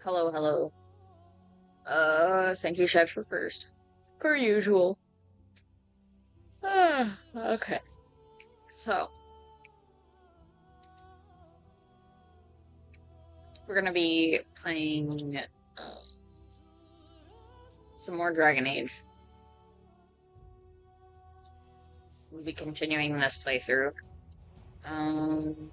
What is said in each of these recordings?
Hello, hello. Thank you, Chef, for first. Per usual. Okay. So, we're gonna be playing some more Dragon Age. We'll be continuing this playthrough. Um,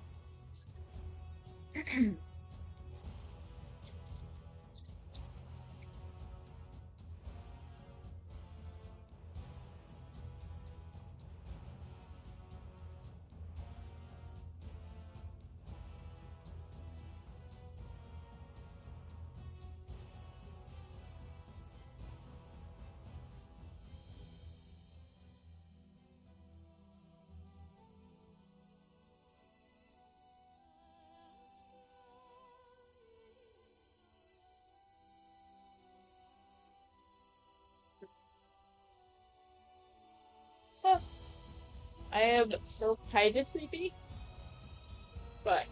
I am still kind of sleepy, but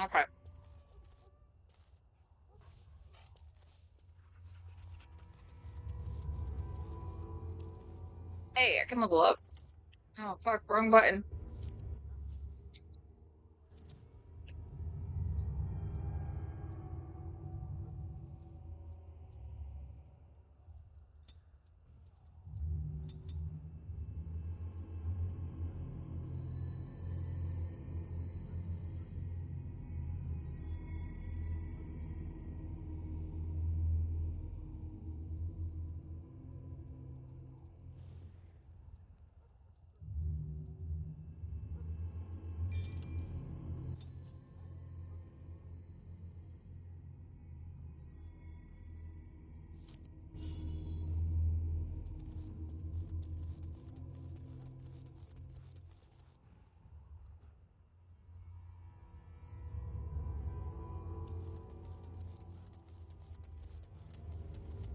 okay. Hey, I can level up. Oh, fuck, wrong button.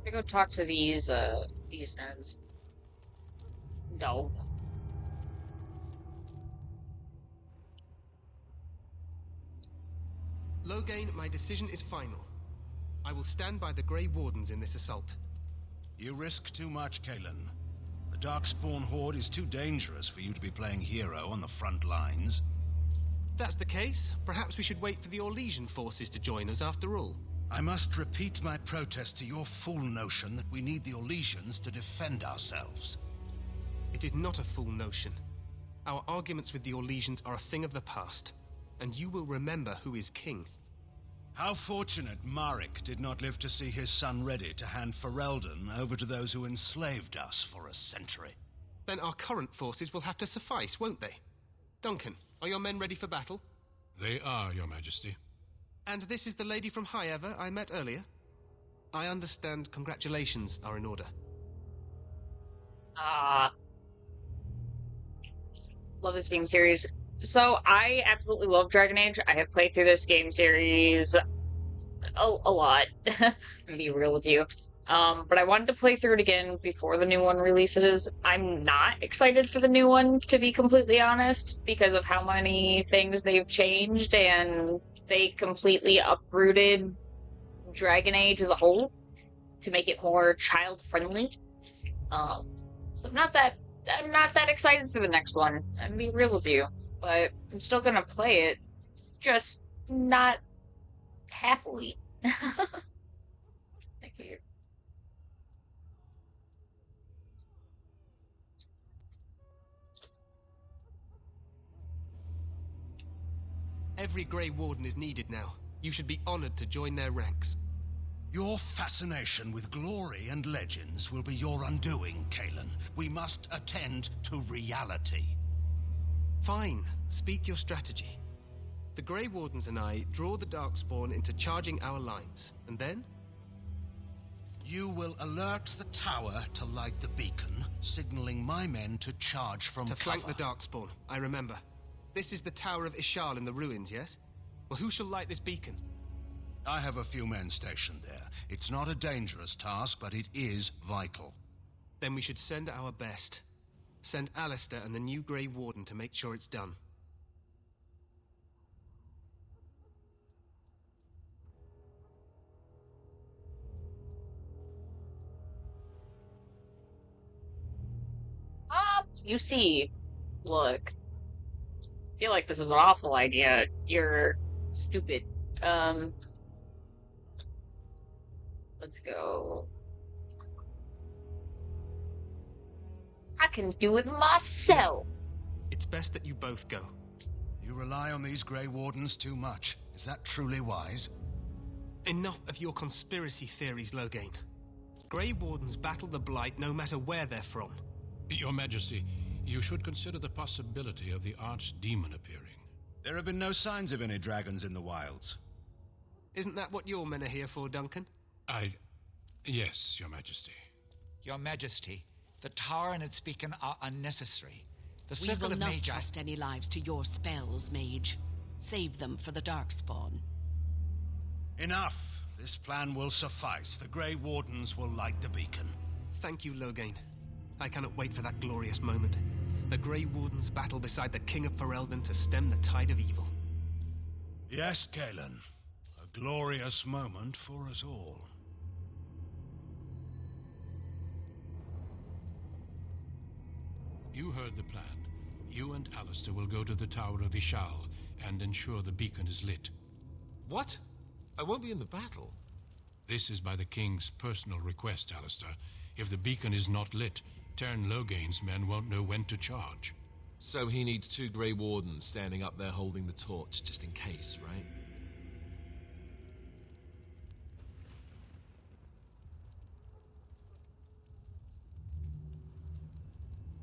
I go talk to these nerds. No. Loghain, my decision is final. I will stand by the Grey Wardens in this assault. You risk too much, Kalen. The Darkspawn Horde is too dangerous for you to be playing hero on the front lines. If that's the case, perhaps we should wait for the Orlesian forces to join us after all. I must repeat my protest to your fool notion that we need the Orlesians to defend ourselves. It is not a fool notion. Our arguments with the Orlesians are a thing of the past, and you will remember who is king. How fortunate Marek did not live to see his son ready to hand Ferelden over to those who enslaved us for a century. Then our current forces will have to suffice, won't they? Duncan, are your men ready for battle? They are, Your Majesty. And this is the lady from High Ever I met earlier? I understand congratulations are in order. Love this game series. So, I absolutely love Dragon Age. I have played through this game series a lot. I'm gonna be real with you. But I wanted to play through it again before the new one releases. I'm not excited for the new one, to be completely honest, because of how many things they've changed, and they completely uprooted Dragon Age as a whole to make it more child-friendly. So I'm not that excited for the next one. I'm gonna be real with you, but I'm still gonna play it, just not happily. Thank you. Every Grey Warden is needed now. You should be honored to join their ranks. Your fascination with glory and legends will be your undoing, Kalen. We must attend to reality. Fine. Speak your strategy. The Grey Wardens and I draw the Darkspawn into charging our lines, and then? You will alert the tower to light the beacon, signaling my men to charge from To cover. flank the Darkspawn, I remember. This is the Tower of Ishal in the ruins, yes? Well, who shall light this beacon? I have a few men stationed there. It's not a dangerous task, but it is vital. Then we should send our best. Send Alistair and the new Grey Warden to make sure it's done. You see, look, I feel like this is an awful idea. You're stupid. Let's go. I can do it myself. It's best that you both go. You rely on these Grey Wardens too much. Is that truly wise? Enough of your conspiracy theories, Loghain. Grey Wardens battle the Blight no matter where they're from. Your Majesty, you should consider the possibility of the Archdemon appearing. There have been no signs of any dragons in the wilds. Isn't that what your men are here for, Duncan? Yes, Your Majesty. Your Majesty, the tower and its beacon are unnecessary. The We circle will of not Magi... trust any lives to your spells, mage. Save them for the Darkspawn. Enough! This plan will suffice. The Grey Wardens will light the beacon. Thank you, Loghain. I cannot wait for that glorious moment. The Grey Wardens battle beside the King of Ferelden to stem the tide of evil. Yes, Kalen. A glorious moment for us all. You heard the plan. You and Alistair will go to the Tower of Ishal and ensure the beacon is lit. What? I won't be in the battle. This is by the King's personal request, Alistair. If the beacon is not lit, Tern Loghain's men won't know when to charge. So he needs 2 Grey Wardens standing up there holding the torch, just in case, right?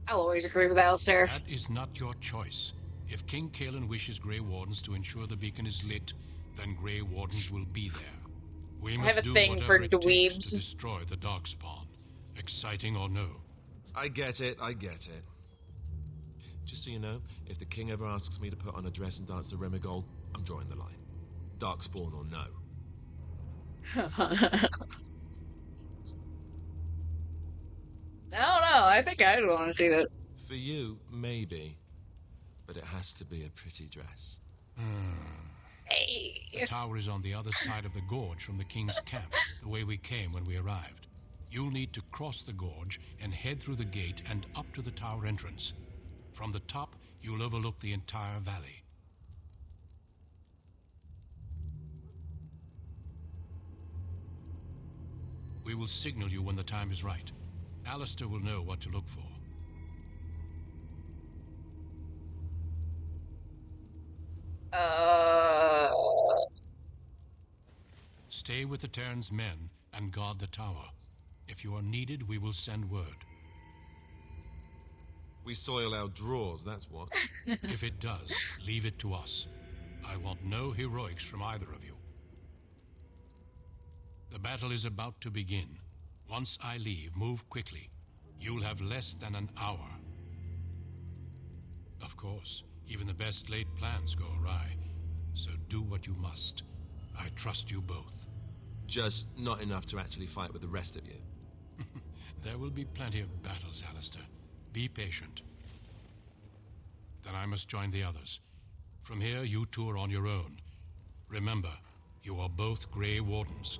I'll always agree with Alistair. That is not your choice. If King Kalen wishes Grey Wardens to ensure the beacon is lit, then Grey Wardens will be there. We I must have a do thing for whatever it takes dweebs. to destroy the Darkspawn. Exciting or no. I get it. Just so you know, if the king ever asks me to put on a dress and dance to Remigold, I'm drawing the line. Darkspawn or no. I don't know. I think I'd want to see that. For you, maybe. But it has to be a pretty dress. Hey. The tower is on the other side of the gorge from the king's camp, the way we came when we arrived. You'll need to cross the gorge and head through the gate and up to the tower entrance. From the top, you'll overlook the entire valley. We will signal you when the time is right. Alistair will know what to look for. Stay with the Terran's men and guard the tower. If you are needed, we will send word. We soil our drawers, that's what. If it does, leave it to us. I want no heroics from either of you. The battle is about to begin. Once I leave, move quickly. You'll have less than an hour. Of course, even the best laid plans go awry. So do what you must. I trust you both. Just not enough to actually fight with the rest of you. There will be plenty of battles, Alistair. Be patient. Then I must join the others. From here, you two are on your own. Remember, you are both Grey Wardens.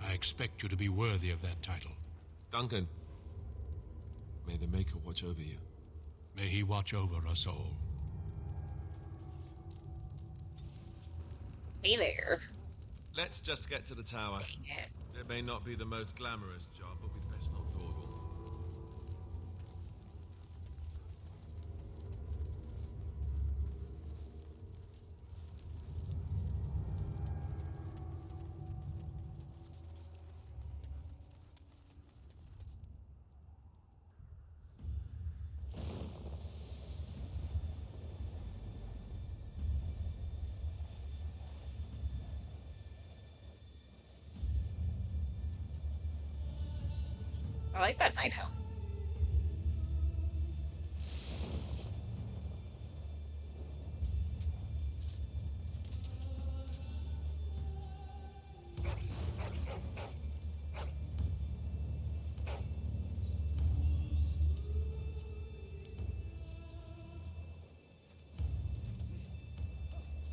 I expect you to be worthy of that title. Duncan, may the Maker watch over you. May he watch over us all. Hey there. Let's just get to the tower. Yeah. It may not be the most glamorous job, but we'd best not dawdle. I like that night helm.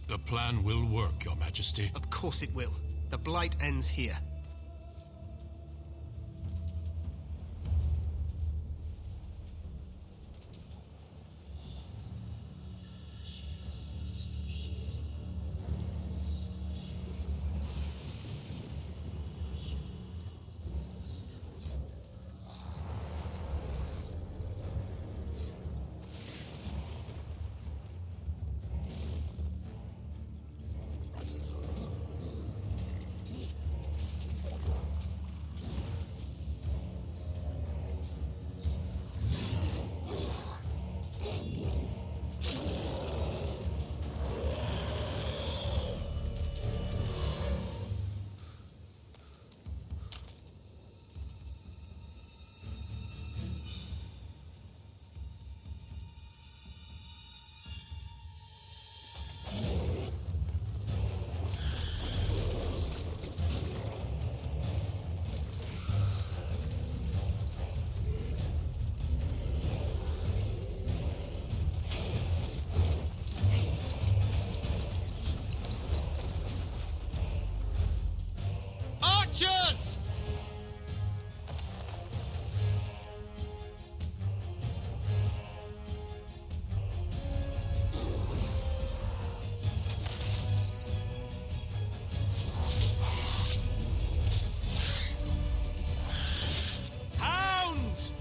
The plan will work, Your Majesty. Of course it will. The Blight ends here. Archers! Hounds!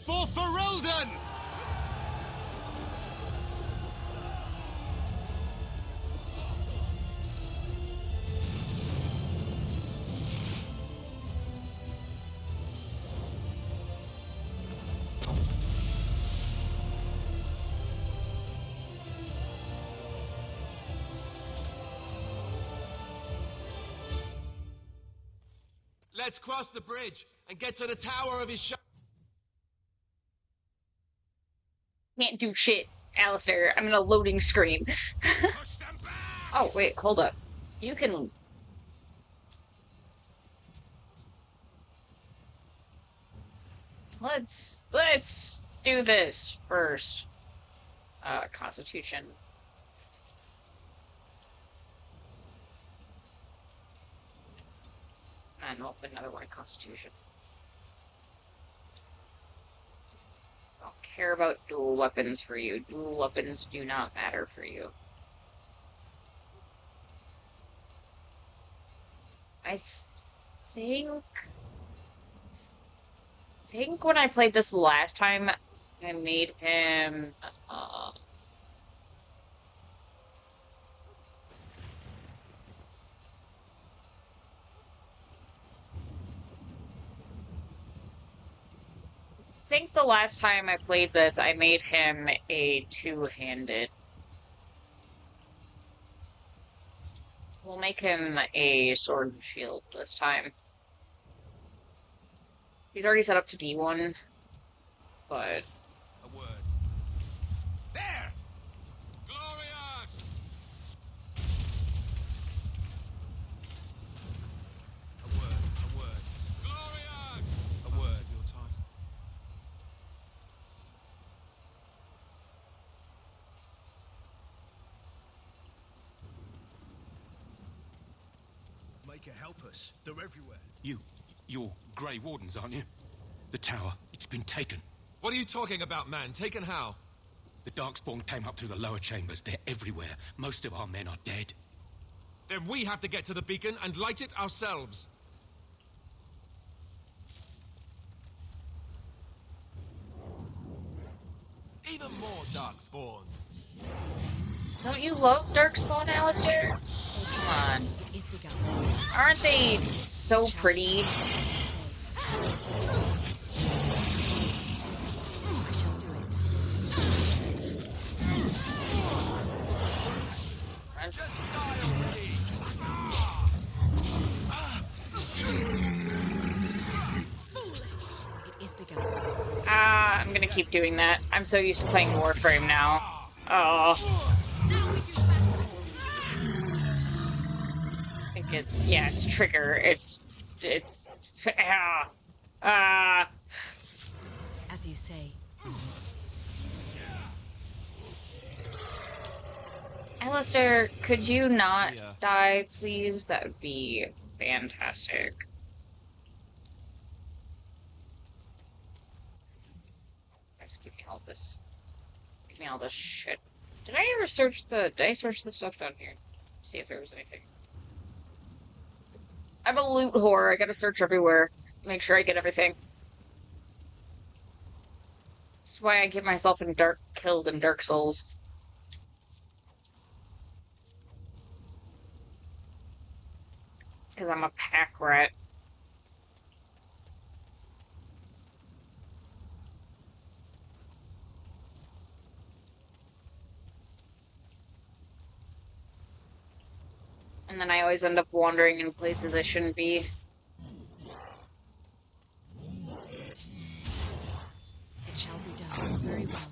For Ferelden! Let's cross the bridge and get to the tower of his shop. Can't do shit, Alistair. I'm in a loading screen. Oh, wait, hold up. You can... Let's do this first. Constitution. And I'll put another one in Constitution. I don't care about dual weapons for you. Dual weapons do not matter for you. I think when I played this last time, I made him, I think the last time I played this, I made him a two-handed. We'll make him a sword and shield this time. He's already set up to D1, but... A word. There! Glorious! A word. Glorious! A word. Your time. Make it help us. They're everywhere. You're Grey Wardens, aren't you? The tower, it's been taken. What are you talking about, man? Taken how? The Darkspawn came up through the lower chambers. They're everywhere. Most of our men are dead. Then we have to get to the beacon and light it ourselves. Even more Darkspawn. Don't you love Darkspawn, Alistair? Come on. Aren't they so pretty? gonna keep doing that. I'm so used to playing Warframe now. Oh. I think it's, yeah, it's trigger. It's, ah. As you say. Alistair, could you not die, please? That would be fantastic. Just give me all this. Give me all this shit. Did I search the stuff down here? See if there was anything. I'm a loot whore. I gotta search everywhere. Make sure I get everything. That's why I get myself killed in Dark Souls. Because I'm a pack rat. And then I always end up wandering in places I shouldn't be. It shall be done. Very well.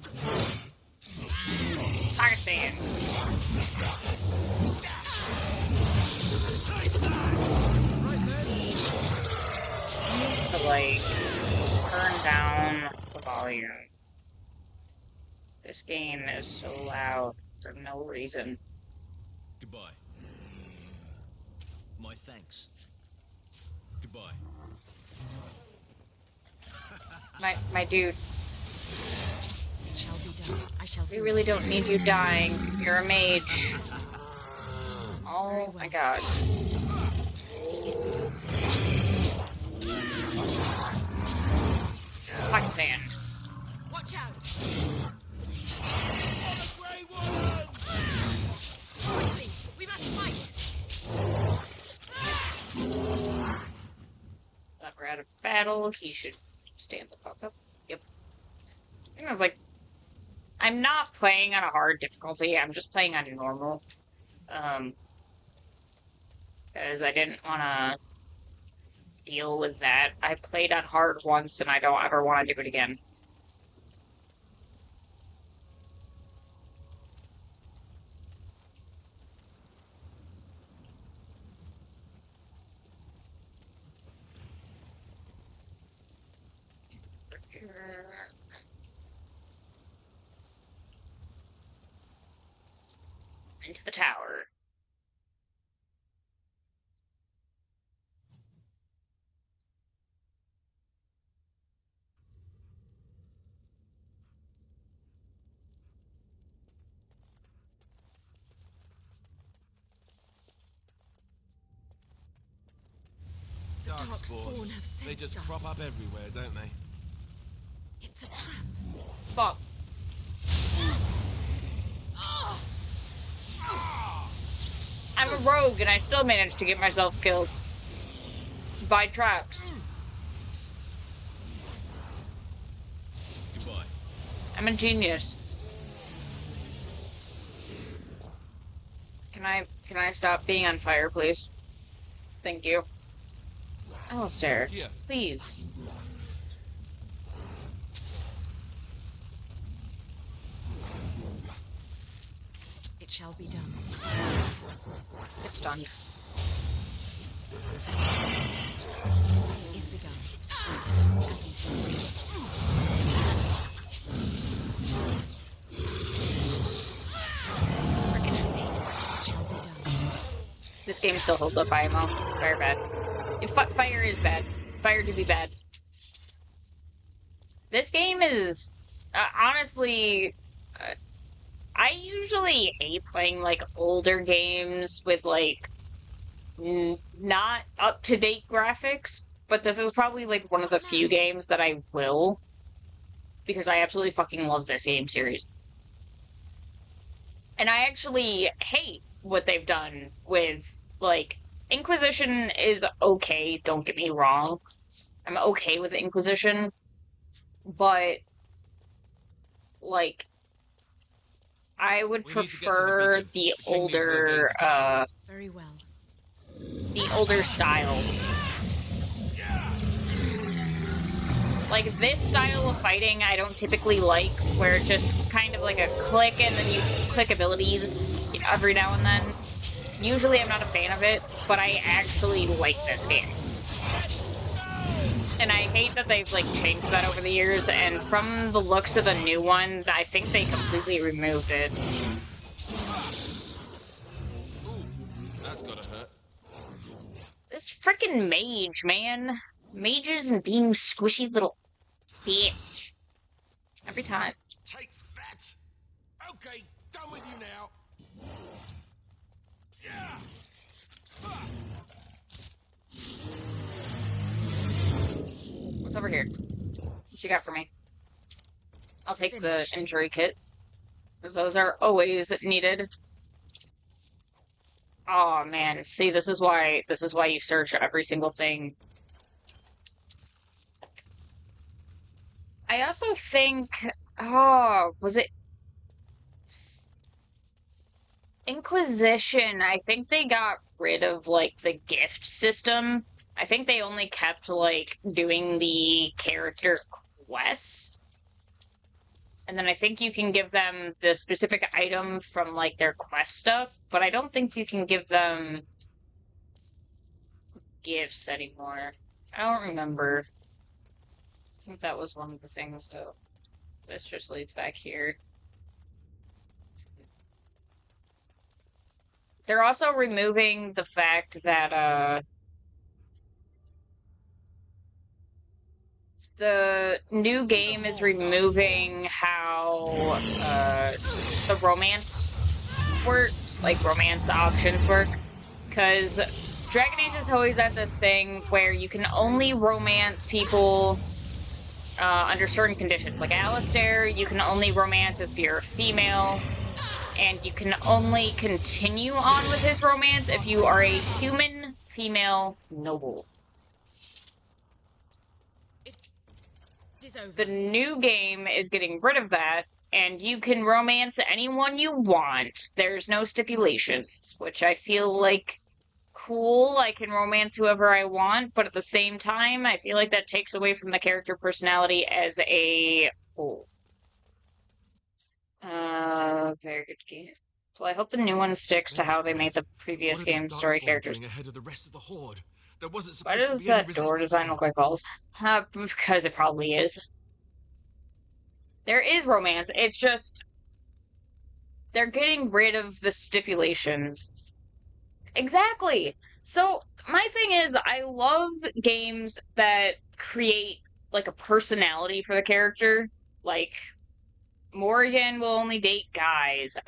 Pakistan. I need to, like, turn down the volume. This game is so loud for no reason. Goodbye. My thanks. Goodbye. My dude. It shall be done. I shall We really don't need you dying. You're a mage. Oh my god. Pakistan. Watch out! Quickly! We must fight! Glad we're out of battle. He should stand the fuck up. Yep. I think I was like, I'm not playing on a hard difficulty. I'm just playing on normal. Because I didn't want to deal with that. I played on hard once, and I don't ever want to do it again. Into the tower. Darkspawn. They just crop up everywhere, don't they? It's a trap. Fuck. I'm a rogue, and I still managed to get myself killed. By traps. Goodbye. I'm a genius. Can I stop being on fire, please? Thank you. Alistair, Here. please. It shall be done. It's done. Is begun. It shall be done. This game still holds up IMO. Very bad. Fire is bad. Fire do be bad. This game is... honestly... I usually hate playing, like, older games with, like, not up-to-date graphics, but this is probably, like, one of the few games that I will, because I absolutely fucking love this game series. And I actually hate what they've done with, like, Inquisition is okay, don't get me wrong. I'm okay with Inquisition, but, like, I would prefer the older, Very well. the older style. Like, this style of fighting I don't typically like, where it's just kind of like a click and then you click abilities every now and then. Usually I'm not a fan of it, but I actually like this game. And I hate that they've, like, changed that over the years, and from the looks of the new one, I think they completely removed it. Ooh, that's gotta hurt. This frickin' mage, man. Mages and being squishy little bitch. Every time. Take that! Okay, done with you now. Yeah. What's over here? What you got for me? I'll take the injury kit. Those are always needed. Oh man, see, this is why you search every single thing. I also think, oh, was it Inquisition? I think they got rid of, like, the gift system. I think they only kept, like, doing the character quests. And then I think you can give them the specific item from, like, their quest stuff, but I don't think you can give them gifts anymore. I don't remember. I think that was one of the things, though. This just leads back here. They're also removing the fact that, the new game is removing how, the romance works, like, romance options work. Because Dragon Age has always had this thing where you can only romance people under certain conditions. Like Alistair, you can only romance if you're a female, and you can only continue on with his romance if you are a human female noble. The new game is getting rid of that, and you can romance anyone you want. There's no stipulations, which I feel like cool. I can romance whoever I want, but at the same time, I feel like that takes away from the character personality as a whole. Very good game. Well, I hope the new one sticks to how they made the previous game's story characters. Ahead of the rest of the horde. There wasn't Why supposed does to be any that door resistance design here. look like balls? Because it probably is. There is romance, it's just they're getting rid of the stipulations. Exactly! So, my thing is, I love games that create, like, a personality for the character. Like, Morrigan will only date guys.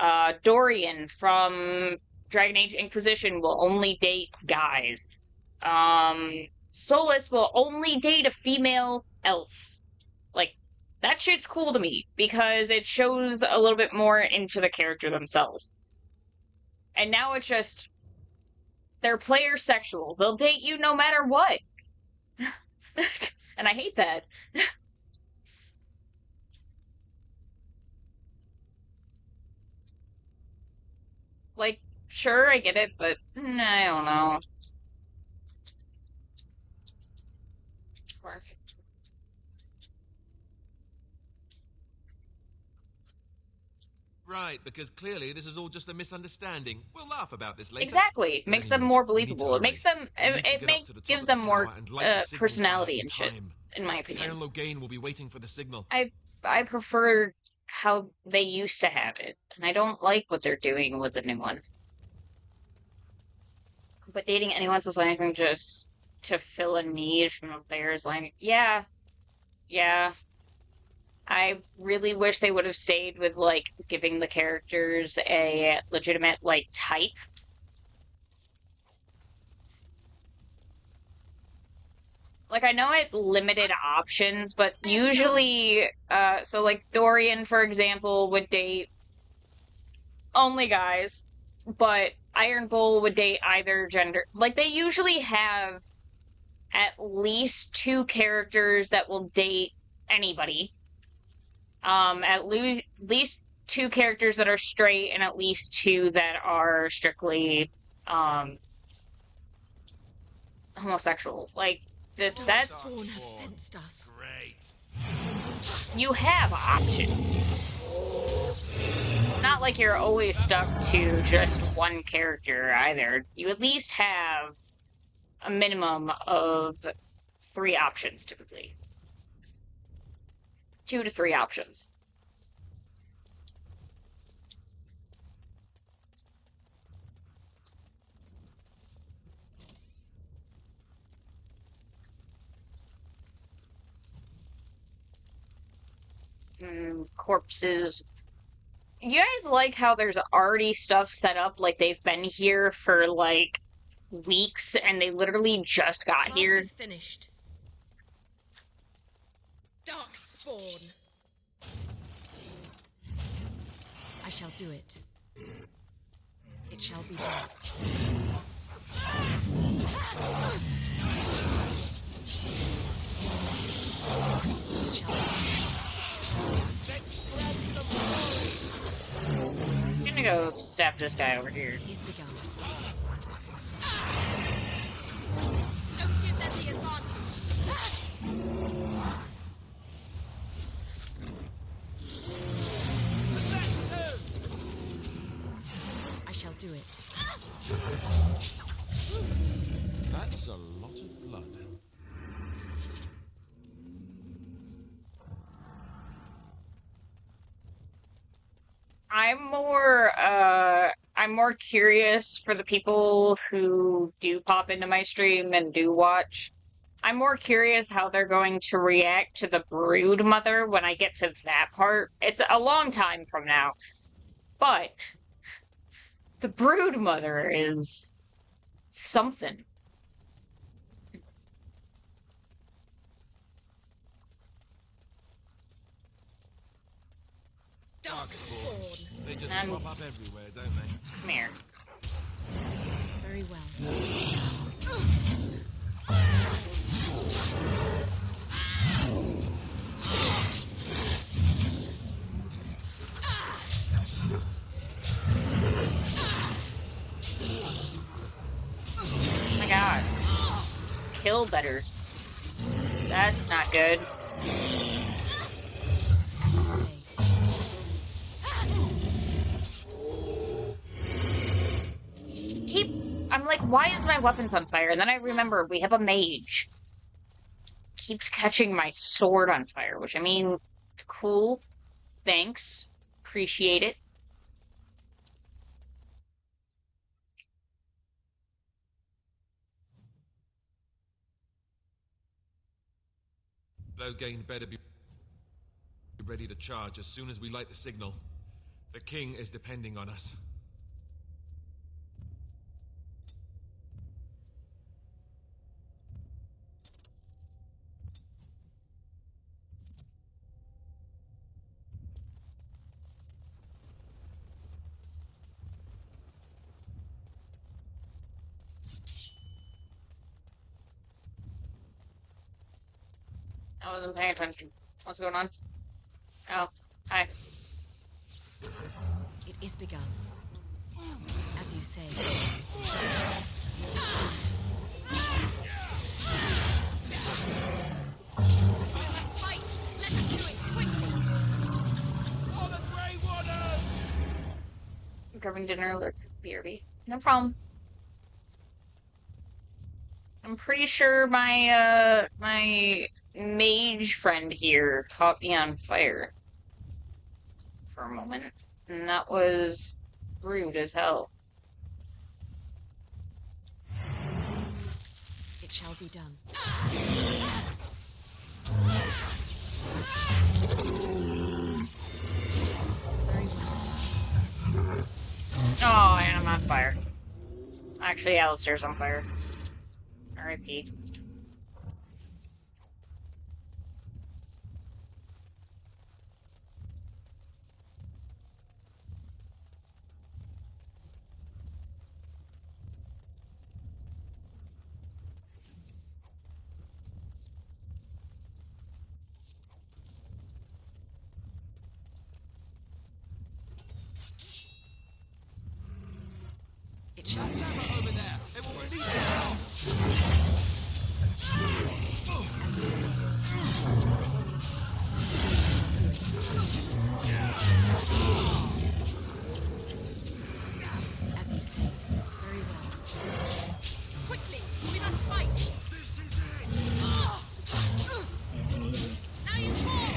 Dorian from Dragon Age Inquisition will only date guys. Solus will only date a female elf. Like, that shit's cool to me, because it shows a little bit more into the character themselves. And now it's just, they're player sexual. They'll date you no matter what. And I hate that. Like, sure, I get it, but I don't know. Right, because clearly this is all just a misunderstanding. We'll laugh about this later. Exactly. Makes them more believable. It makes them, gives them more personality and shit, in my opinion. Colonel Logain will be waiting for the signal. I prefer how they used to have it, and I don't like what they're doing with the new one. But dating anyone else is anything just to fill a need from a player's line. Yeah. Yeah. I really wish they would have stayed with, like, giving the characters a legitimate, like, type. Like, I know it limited options, but usually, so, like, Dorian, for example, would date only guys, but Iron Bull would date either gender. Like, they usually have at least two characters that will date anybody. At least two characters that are straight, and at least two that are strictly, homosexual. Like, that's... Spawn has sensed us. Great. you have options. It's not like you're always stuck to just one character either. You at least have a minimum of 3 options typically. 2 to 3 options. Corpses. You guys like how there's already stuff set up, like they've been here for like weeks and they literally just got Task here? is finished. Dark spawn. I shall do it. It shall be done. It shall be I'm gonna go stab this guy over here. He's begun. Don't give them the advantage. I shall do it. That's a lot of blood. I'm more curious for the people who do pop into my stream and do watch. I'm more curious how they're going to react to the Brood Mother when I get to that part. It's a long time from now. But the Brood Mother is something. Darkspawn. They just Um, crop up everywhere, don't they? Come here. Very well. Oh my god. Kill better. That's not good. I'm like, why is my weapons on fire? And then I remember we have a mage. Keeps catching my sword on fire, which I mean, cool. Thanks. Appreciate it. Loghain better be ready to charge as soon as we light the signal. The king is depending on us. I wasn't paying attention. What's going on? Oh, hi. It is begun. As you say. Let's fight! Let's do it quickly! For the Grey Water! Grabbing dinner with BRB. No problem. I'm pretty sure my mage friend here caught me on fire for a moment, and that was rude as hell. It shall be done. Very well. Oh, and I'm on fire. Actually, Alistair's on fire. R.I.P. It shall be done. Over there. It will release it. As you say. As you say. Very well. Quickly, we must fight. This is it! Now you fall.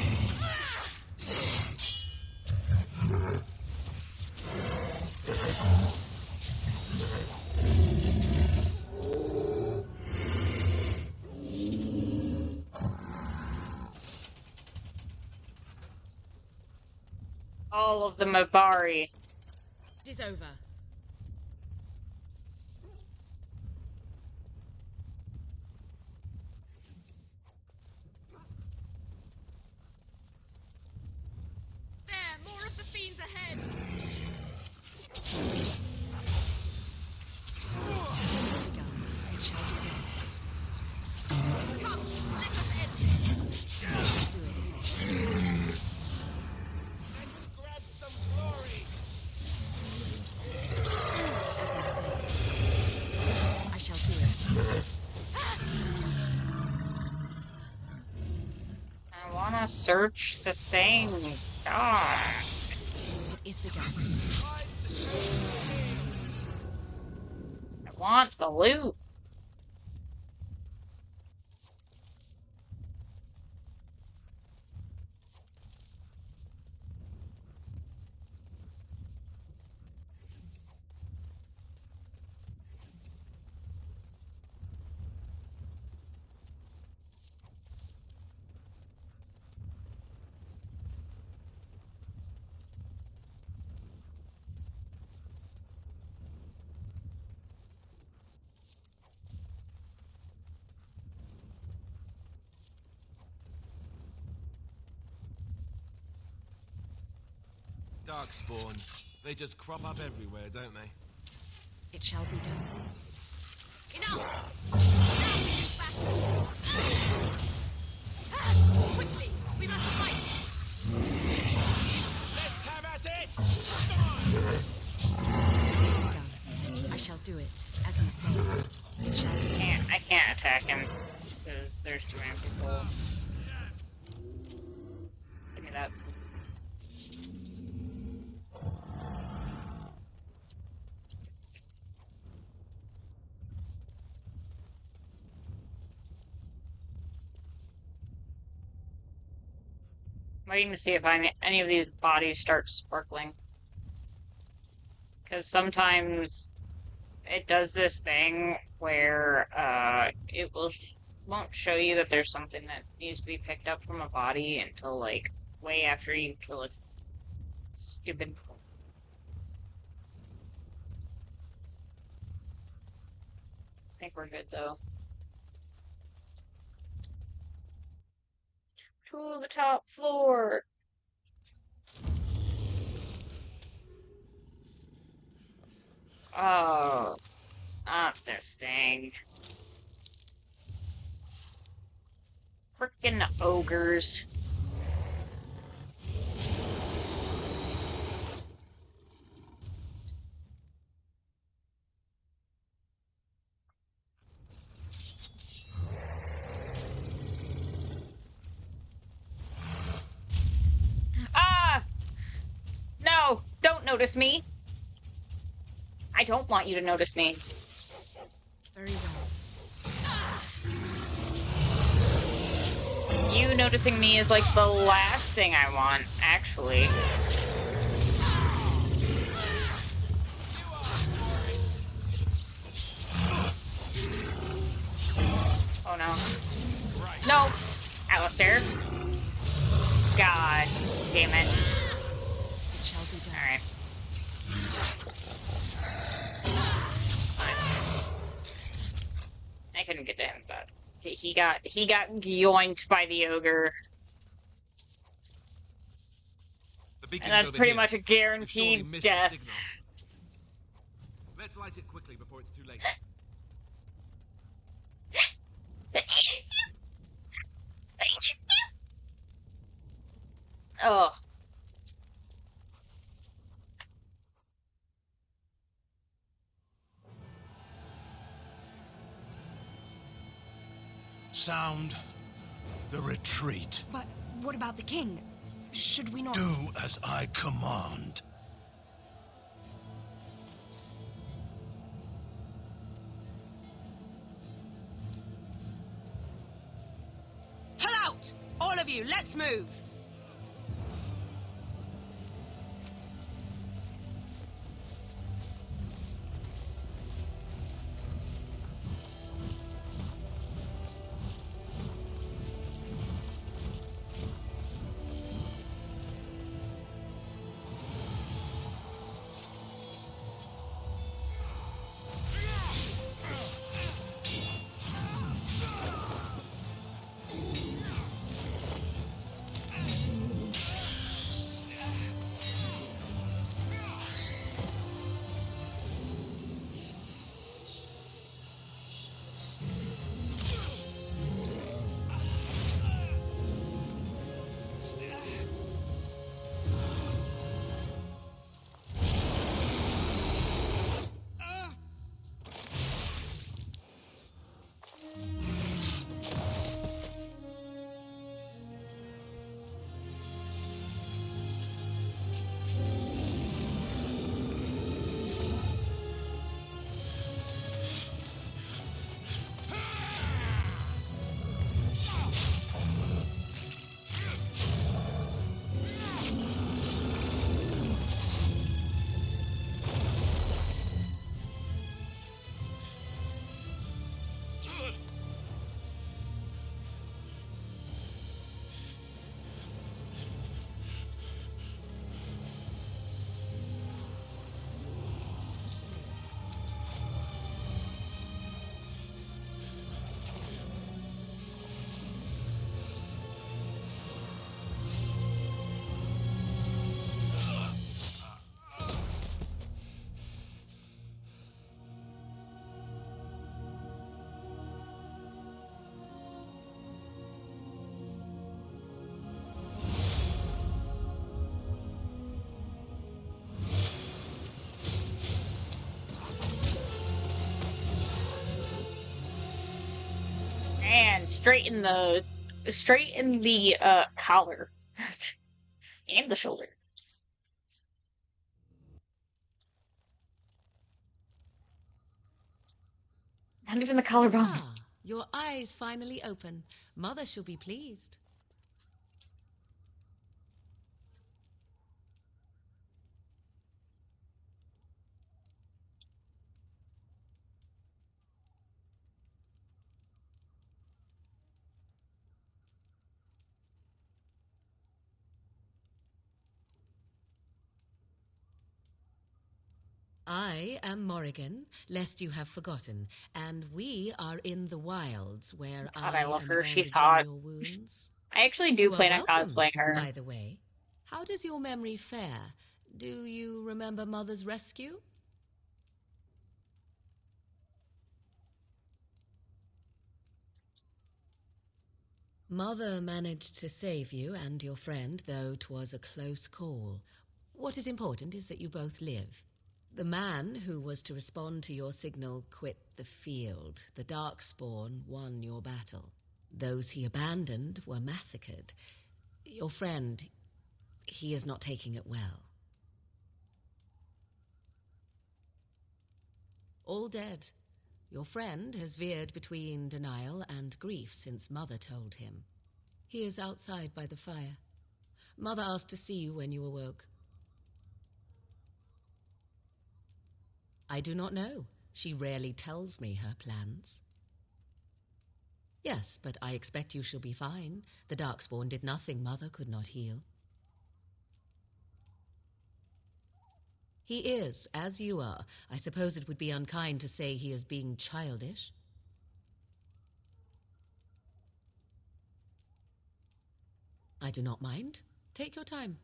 All of the Mabari. It is over. There, more of the fiends ahead. It shall be done. Come, let us end. Do it. Let's grab some glory. As you say. I shall do it. I wanna search the things. Ah. It is begun. I want the loot. Darkspawn. They just crop up everywhere, don't they? It shall be done. Enough. Now we move back. Quickly, we must fight. Let's have at it. It is begun. I shall do it. As you say. It shall be done. I can't attack him because there's too many people. Give me that. Waiting to see if any of these bodies start sparkling. Because sometimes it does this thing where it won't show you that there's something that needs to be picked up from a body until like way after you kill it. Stupid. I think we're good though. To the top floor. Oh, not this thing. Frickin' ogres. Ah! No! Don't notice me! I don't want you to notice me. Very well. You noticing me is like the last thing I want, actually. Oh no. No! Alistair. God damn it. It shall be done. Alright. Fine. I couldn't get to him with that. He got yoinked by the ogre. The beacon's And that's over pretty here. much a We've surely guaranteed missed the death. signal. Let's light it quickly before it's too late. Ugh. Sound the retreat. But What about the king? Should we not... Do as I command. Pull out! All of you, let's move! And straight in the collar. And the shoulder. Not even the collarbone. Ah, your eyes finally open. Mother shall be pleased. I am Morrigan, lest you have forgotten, and we are in the wilds where God, I love am her. She's bandaging hot. your wounds. I actually do You are plan on welcome, cosplaying her. by the way. How does your memory fare? Do you remember Mother's rescue? Mother managed to save you and your friend, though 'twas a close call. What is important is that you both live. The man who was to respond to your signal quit the field. The Darkspawn won your battle. Those he abandoned were massacred. Your friend, he is not taking it well. All dead. Your friend has veered between denial and grief since Mother told him. He is outside by the fire. Mother asked to see you when you awoke. I do not know. She rarely tells me her plans. Yes, but I expect you shall be fine. The Darkspawn did nothing Mother could not heal. He is, as you are. I suppose it would be unkind to say he is being childish. I do not mind. Take your time.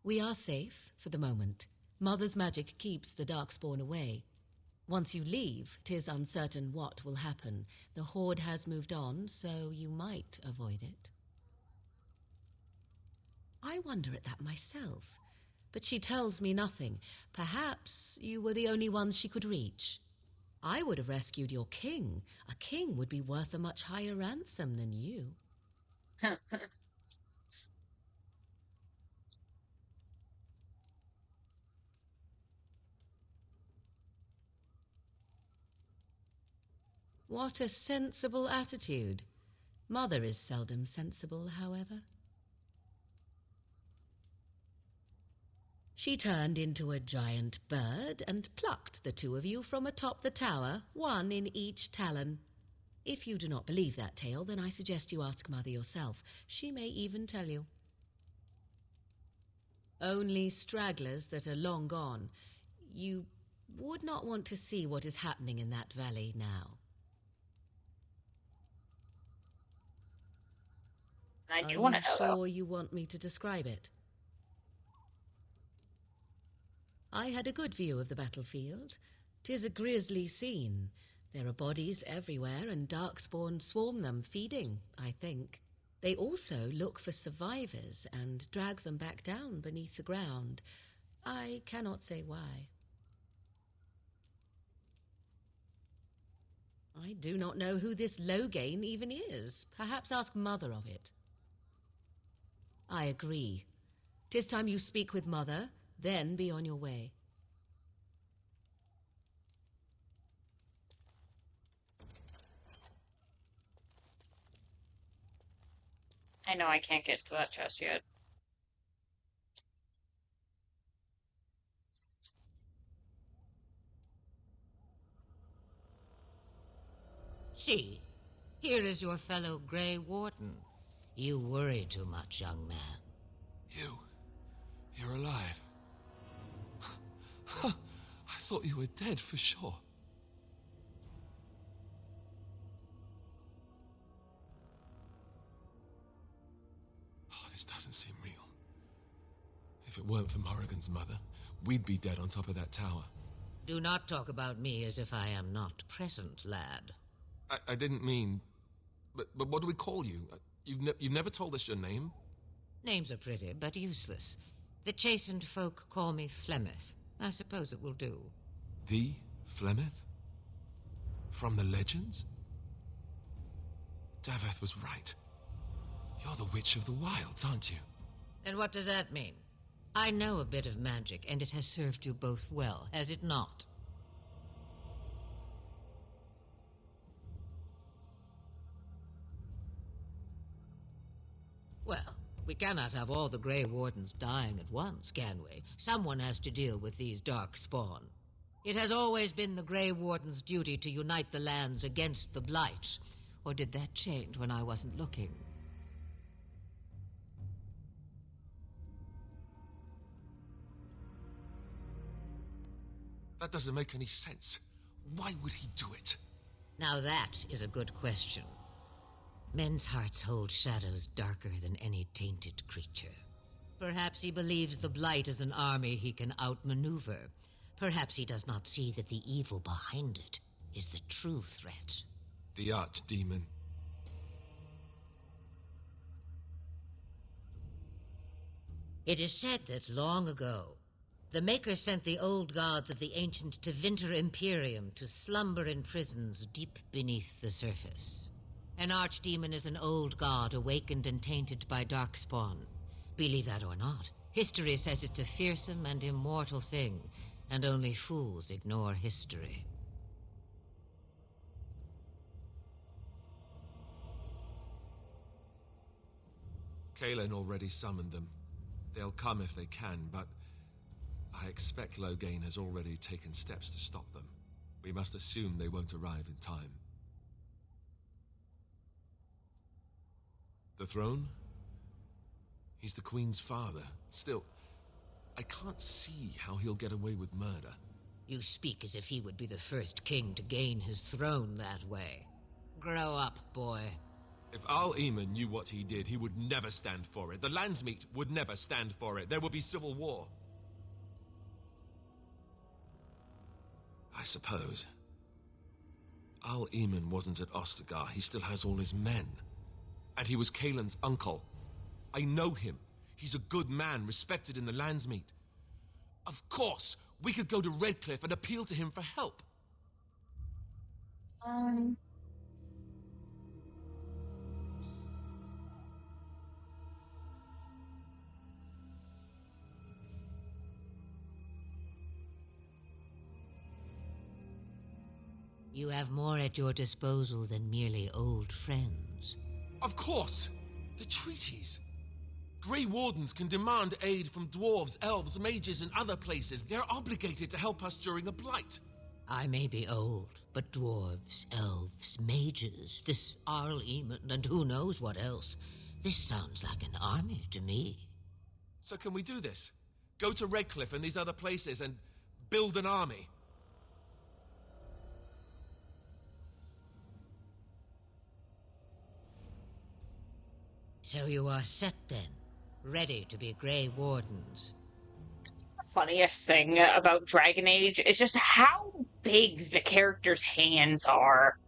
We are safe, for the moment. Mother's magic keeps the Darkspawn away. Once you leave, 'tis uncertain what will happen. The Horde has moved on, so you might avoid it. I wonder at that myself, but she tells me nothing. Perhaps you were the only ones she could reach. I would have rescued your king. A king would be worth a much higher ransom than you. What a sensible attitude. Mother is seldom sensible, however. She turned into a giant bird and plucked the two of you from atop the tower, one in each talon. If you do not believe that tale, then I suggest you ask Mother yourself. She may even tell you. Only stragglers that are long gone. You would not want to see what is happening in that valley now. I Are do you want to know, though. sure you want me to describe it? I had a good view of the battlefield. 'Tis a grisly scene. There are bodies everywhere, and darkspawn swarm them, feeding, I think. They also look for survivors and drag them back down beneath the ground. I cannot say why. I do not know who this Loghain even is. Perhaps ask Mother of it. I agree. 'Tis time you speak with Mother, then be on your way. I know I can't get to that chest yet. See, here is your fellow Grey Warden. You worry too much, young man. You're alive. I thought you were dead for sure. Oh, this doesn't seem real. If it weren't for Morrigan's mother, we'd be dead on top of that tower. Do not talk about me as if I am not present, lad. I didn't mean... But what do we call you? You've never told us your name? Names are pretty, but useless. The chastened folk call me Flemeth. I suppose it will do. The Flemeth? From the legends? Daveth was right. You're the Witch of the Wilds, aren't you? And what does that mean? I know a bit of magic, and it has served you both well, has it not? Well, we cannot have all the Grey Wardens dying at once, can we? Someone has to deal with these dark spawn. It has always been the Grey Warden's duty to unite the lands against the Blight. Or did that change when I wasn't looking? That doesn't make any sense. Why would he do it? Now that is a good question. Men's hearts hold shadows darker than any tainted creature. Perhaps he believes the Blight is an army he can outmaneuver. Perhaps he does not see that the evil behind it is the true threat. The Archdemon. It is said that long ago, the Maker sent the old gods of the ancient Tevinter Imperium to slumber in prisons deep beneath the surface. An archdemon is an old god awakened and tainted by darkspawn. Believe that or not, history says it's a fearsome and immortal thing, and only fools ignore history. Kaelin already summoned them. They'll come if they can, but I expect Loghain has already taken steps to stop them. We must assume they won't arrive in time. The throne? He's the Queen's father. Still, I can't see how he'll get away with murder. You speak as if he would be the first king to gain his throne that way. Grow up, boy. If Al-Eamon knew what he did, he would never stand for it. The Landsmeet would never stand for it. There would be civil war. I suppose. Al-Eamon wasn't at Ostagar. He still has all his men. And he was Kaelin's uncle. I know him. He's a good man, respected in the Landsmeet. Of course, we could go to Redcliffe and appeal to him for help. Um, You have more at your disposal than merely old friends. Of course! The treaties! Grey Wardens can demand aid from dwarves, elves, mages, and other places. They're obligated to help us during a blight. I may be old, but dwarves, elves, mages, this Arl Eamon, and who knows what else. This sounds like an army to me. So can we do this? Go to Redcliffe and these other places and build an army? So you are set then, ready to be Grey Wardens. the funniest thing about Dragon Age is just how big the characters' hands are.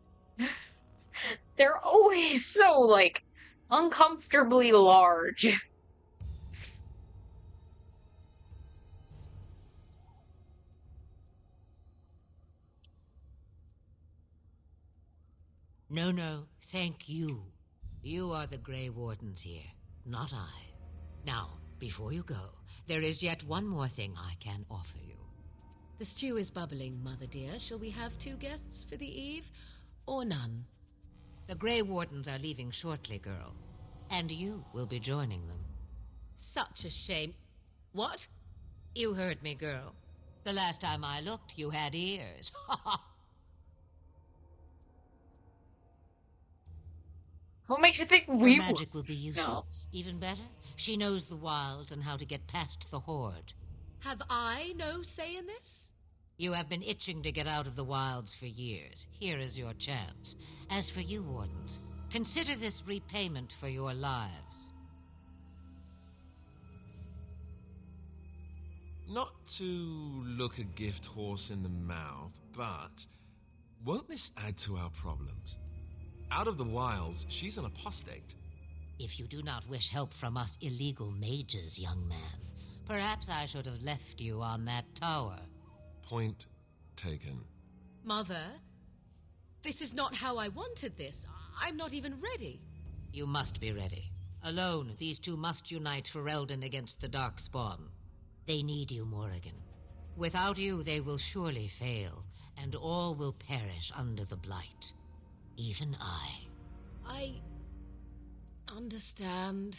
They're always so, like, uncomfortably large. No, thank you. You are the Grey Wardens here, not I. Now, before you go, there is yet one more thing I can offer you. The stew is bubbling, Mother dear. Shall we have 2 guests for the eve, or none? The Grey Wardens are leaving shortly, girl. And you will be joining them. Such a shame. What? You heard me, girl. The last time I looked, you had ears. What makes you think Her we magic will be useful. No. Even better, she knows the wilds and how to get past the Horde. Have I no say in this? You have been itching to get out of the wilds for years. Here is your chance. As for you, Wardens, consider this repayment for your lives. Not to look a gift horse in the mouth, but won't this add to our problems? Out of the wilds, she's an apostate. If you do not wish help from us illegal mages, young man, perhaps I should have left you on that tower. Point taken. Mother, this is not how I wanted this. I'm not even ready. You must be ready. Alone, these 2 must unite for Eldon against the Darkspawn. They need you, Morrigan. Without you, they will surely fail, and all will perish under the Blight. Even I understand.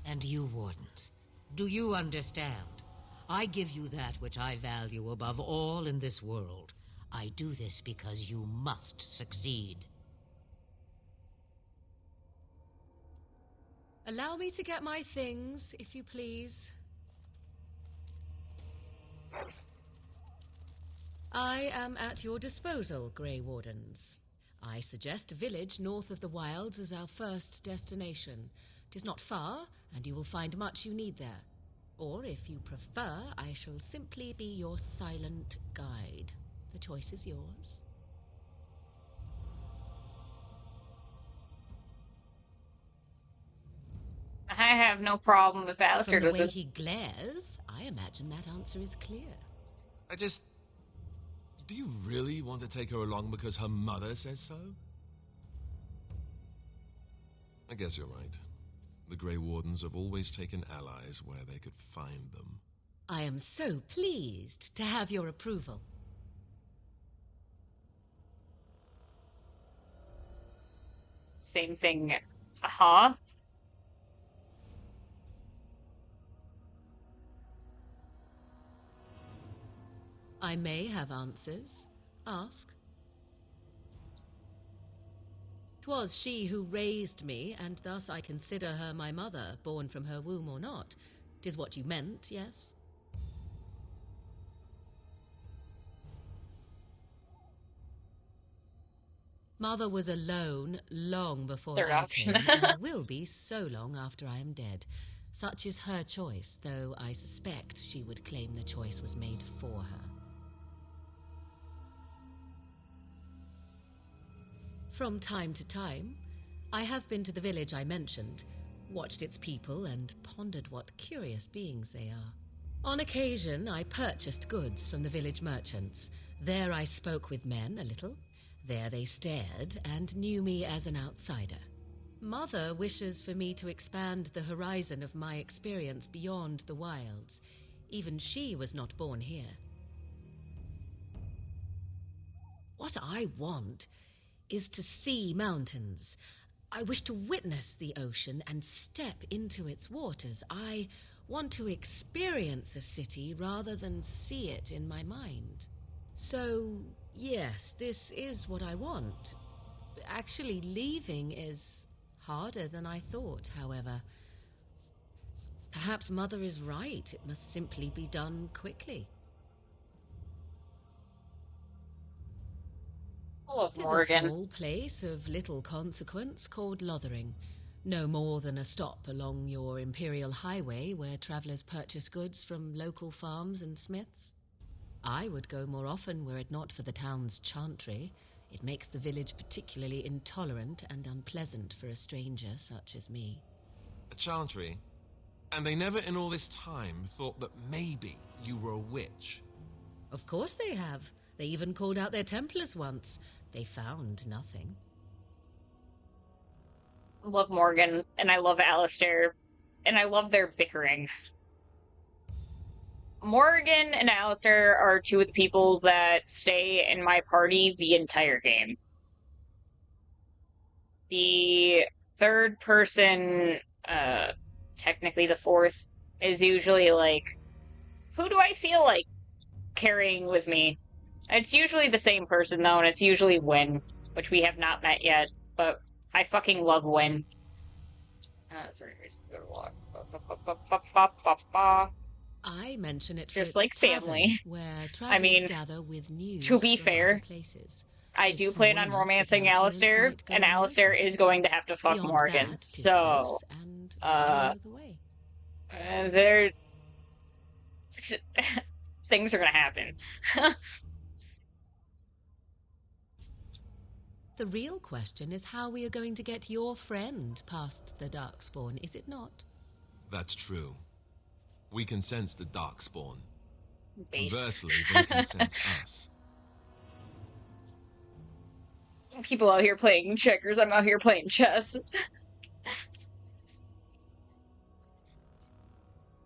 And you, Wardens, do you understand? I give you that which I value above all in this world. I do this because you must succeed. Allow me to get my things, if you please. I am at your disposal, Grey Wardens. I suggest a village north of the wilds as our first destination. 'Tis not far, and you will find much you need there. Or, if you prefer, I shall simply be your silent guide. The choice is yours. I have no problem if Alistair From the way doesn't. he glares, I imagine that answer is clear. Do you really want to take her along because her mother says so? I guess you're right. The Grey Wardens have always taken allies where they could find them. I am so pleased to have your approval. Same thing. Huh? I may have answers. Ask. 'Twas she who raised me, and thus I consider her my mother, born from her womb or not. 'Tis what you meant, yes? Mother was alone long before Third I option. came, and will be so long after I am dead. Such is her choice, though I suspect she would claim the choice was made for her. From time to time, I have been to the village I mentioned, watched its people, and pondered what curious beings they are. On occasion, I purchased goods from the village merchants. There I spoke with men a little. There they stared and knew me as an outsider. Mother wishes for me to expand the horizon of my experience beyond the wilds. Even she was not born here. What I want is to see mountains. I wish to witness the ocean and step into its waters. I want to experience a city rather than see it in my mind. So, yes, this is what I want. Actually, leaving is harder than I thought, however. Perhaps Mother is right. It must simply be done quickly. I love It is Morgan. a small place of little consequence called Lothering. No more than a stop along your Imperial Highway where travelers purchase goods from local farms and smiths. I would go more often were it not for the town's chantry. It makes the village particularly intolerant and unpleasant for a stranger such as me. A chantry? And they never in all this time thought that maybe you were a witch? Of course they have. They even called out their Templars once. They found nothing. I love Morgan, and I love Alistair, and I love their bickering. Morgan and Alistair are two of the people that stay in my party the entire game. The third person, technically the fourth, is usually like, who do I feel like carrying with me? It's usually the same person, though, and it's usually Wynn, which we have not met yet, but I fucking love Wynn. Sorry, go to walk. I mention it for Just its like family. tavern, where travelers gather with news to be from fair, other places. I do plan on romancing Alistair, and Alistair is going to have to fuck Beyond Morgan, that, 'tis so... close and well the way. They're... things are gonna happen. The real question is how we are going to get your friend past the Darkspawn, is it not? That's true. We can sense the Darkspawn. Based. Conversely, they can sense us. People out here playing checkers, I'm out here playing chess.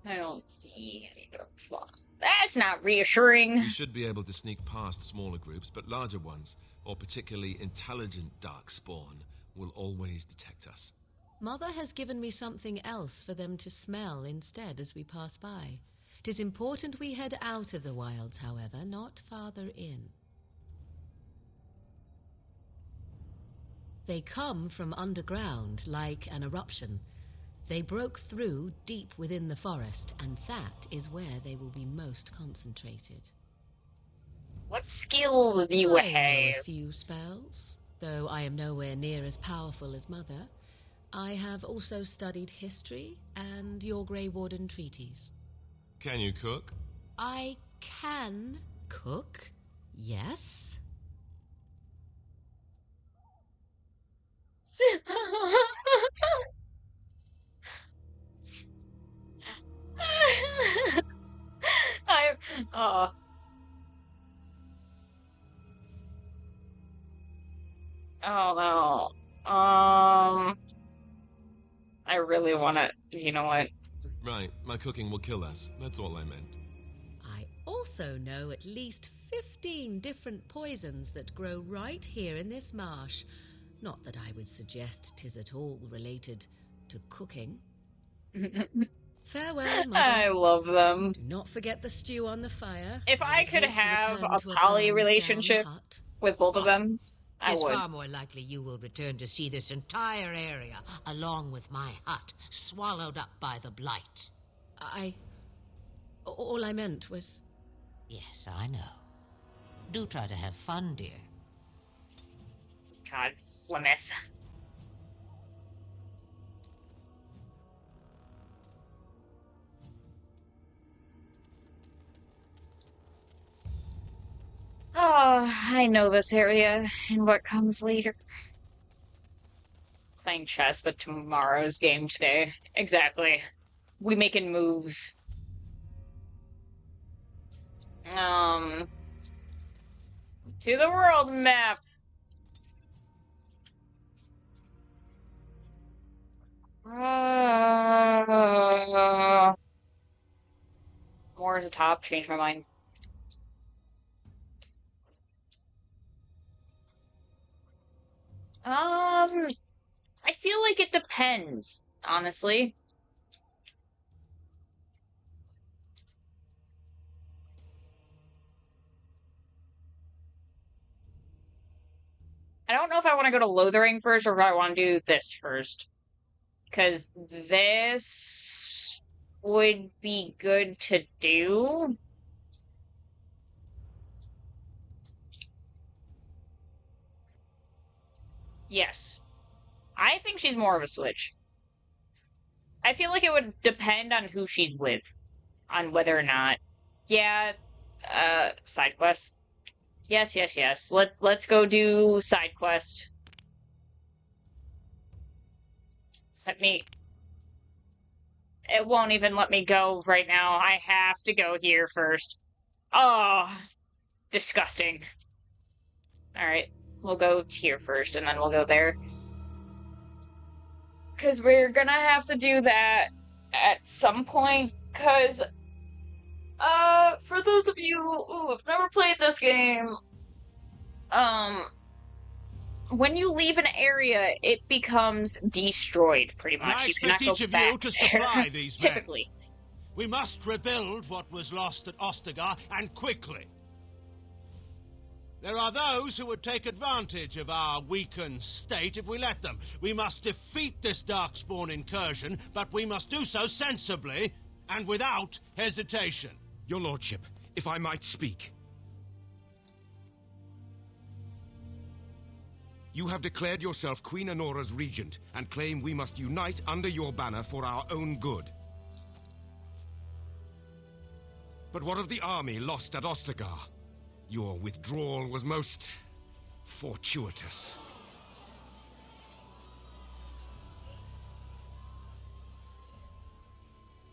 I don't see any Darkspawn. That's not reassuring. We should be able to sneak past smaller groups, but larger ones, or particularly intelligent Darkspawn, will always detect us. Mother has given me something else for them to smell instead as we pass by. It is important we head out of the wilds, however, not farther in. They come from underground, like an eruption. They broke through deep within the forest, and that is where they will be most concentrated. What skills do you I know a have? few spells, though I am nowhere near as powerful as Mother. I have also studied history and your Grey Warden treaties. Can you cook? I can cook, yes. I oh. Oh no. I really want to. You know what? Right, my cooking will kill us. That's all I meant. I also know at least 15 different poisons that grow right here in this marsh. Not that I would suggest 'tis at all related to cooking. Farewell, Mother. I love them. Do not forget the stew on the fire. If I could would hate to have return a to poly burned-down relationship hut. with both of them, I It's would. far more likely you will return to see this entire area, along with my hut, swallowed up by the blight. All I meant was... Yes, I know. Do try to have fun, dear. God, Slimmus. Oh, I know this area and what comes later. Playing chess, but tomorrow's game today. Exactly. We making moves. To the world map. More as a top. Change my mind. I feel like it depends, honestly. I don't know if I want to go to Lothering first or if I want to do this first. Because this would be good to do. Yes. I think she's more of a switch. I feel like it would depend on who she's with, on whether or not. Yeah, side quest. Yes, yes, yes. Let's go do side quest. Let me. It won't even let me go right now. I have to go here first. Oh, disgusting. Alright, we'll go here first and then we'll go there. Because we're gonna have to do that at some point. Because, for those of you who have never played this game, when you leave an area, it becomes destroyed, pretty And much. I You cannot expect go each of back you to there, supply these men. typically. We must rebuild what was lost at Ostagar, and quickly. There are those who would take advantage of our weakened state if we let them. We must defeat this Darkspawn incursion, but we must do so sensibly and without hesitation. Your Lordship, if I might speak. You have declared yourself Queen Honora's regent and claim we must unite under your banner for our own good. But what of the army lost at Ostagar? Your withdrawal was most fortuitous.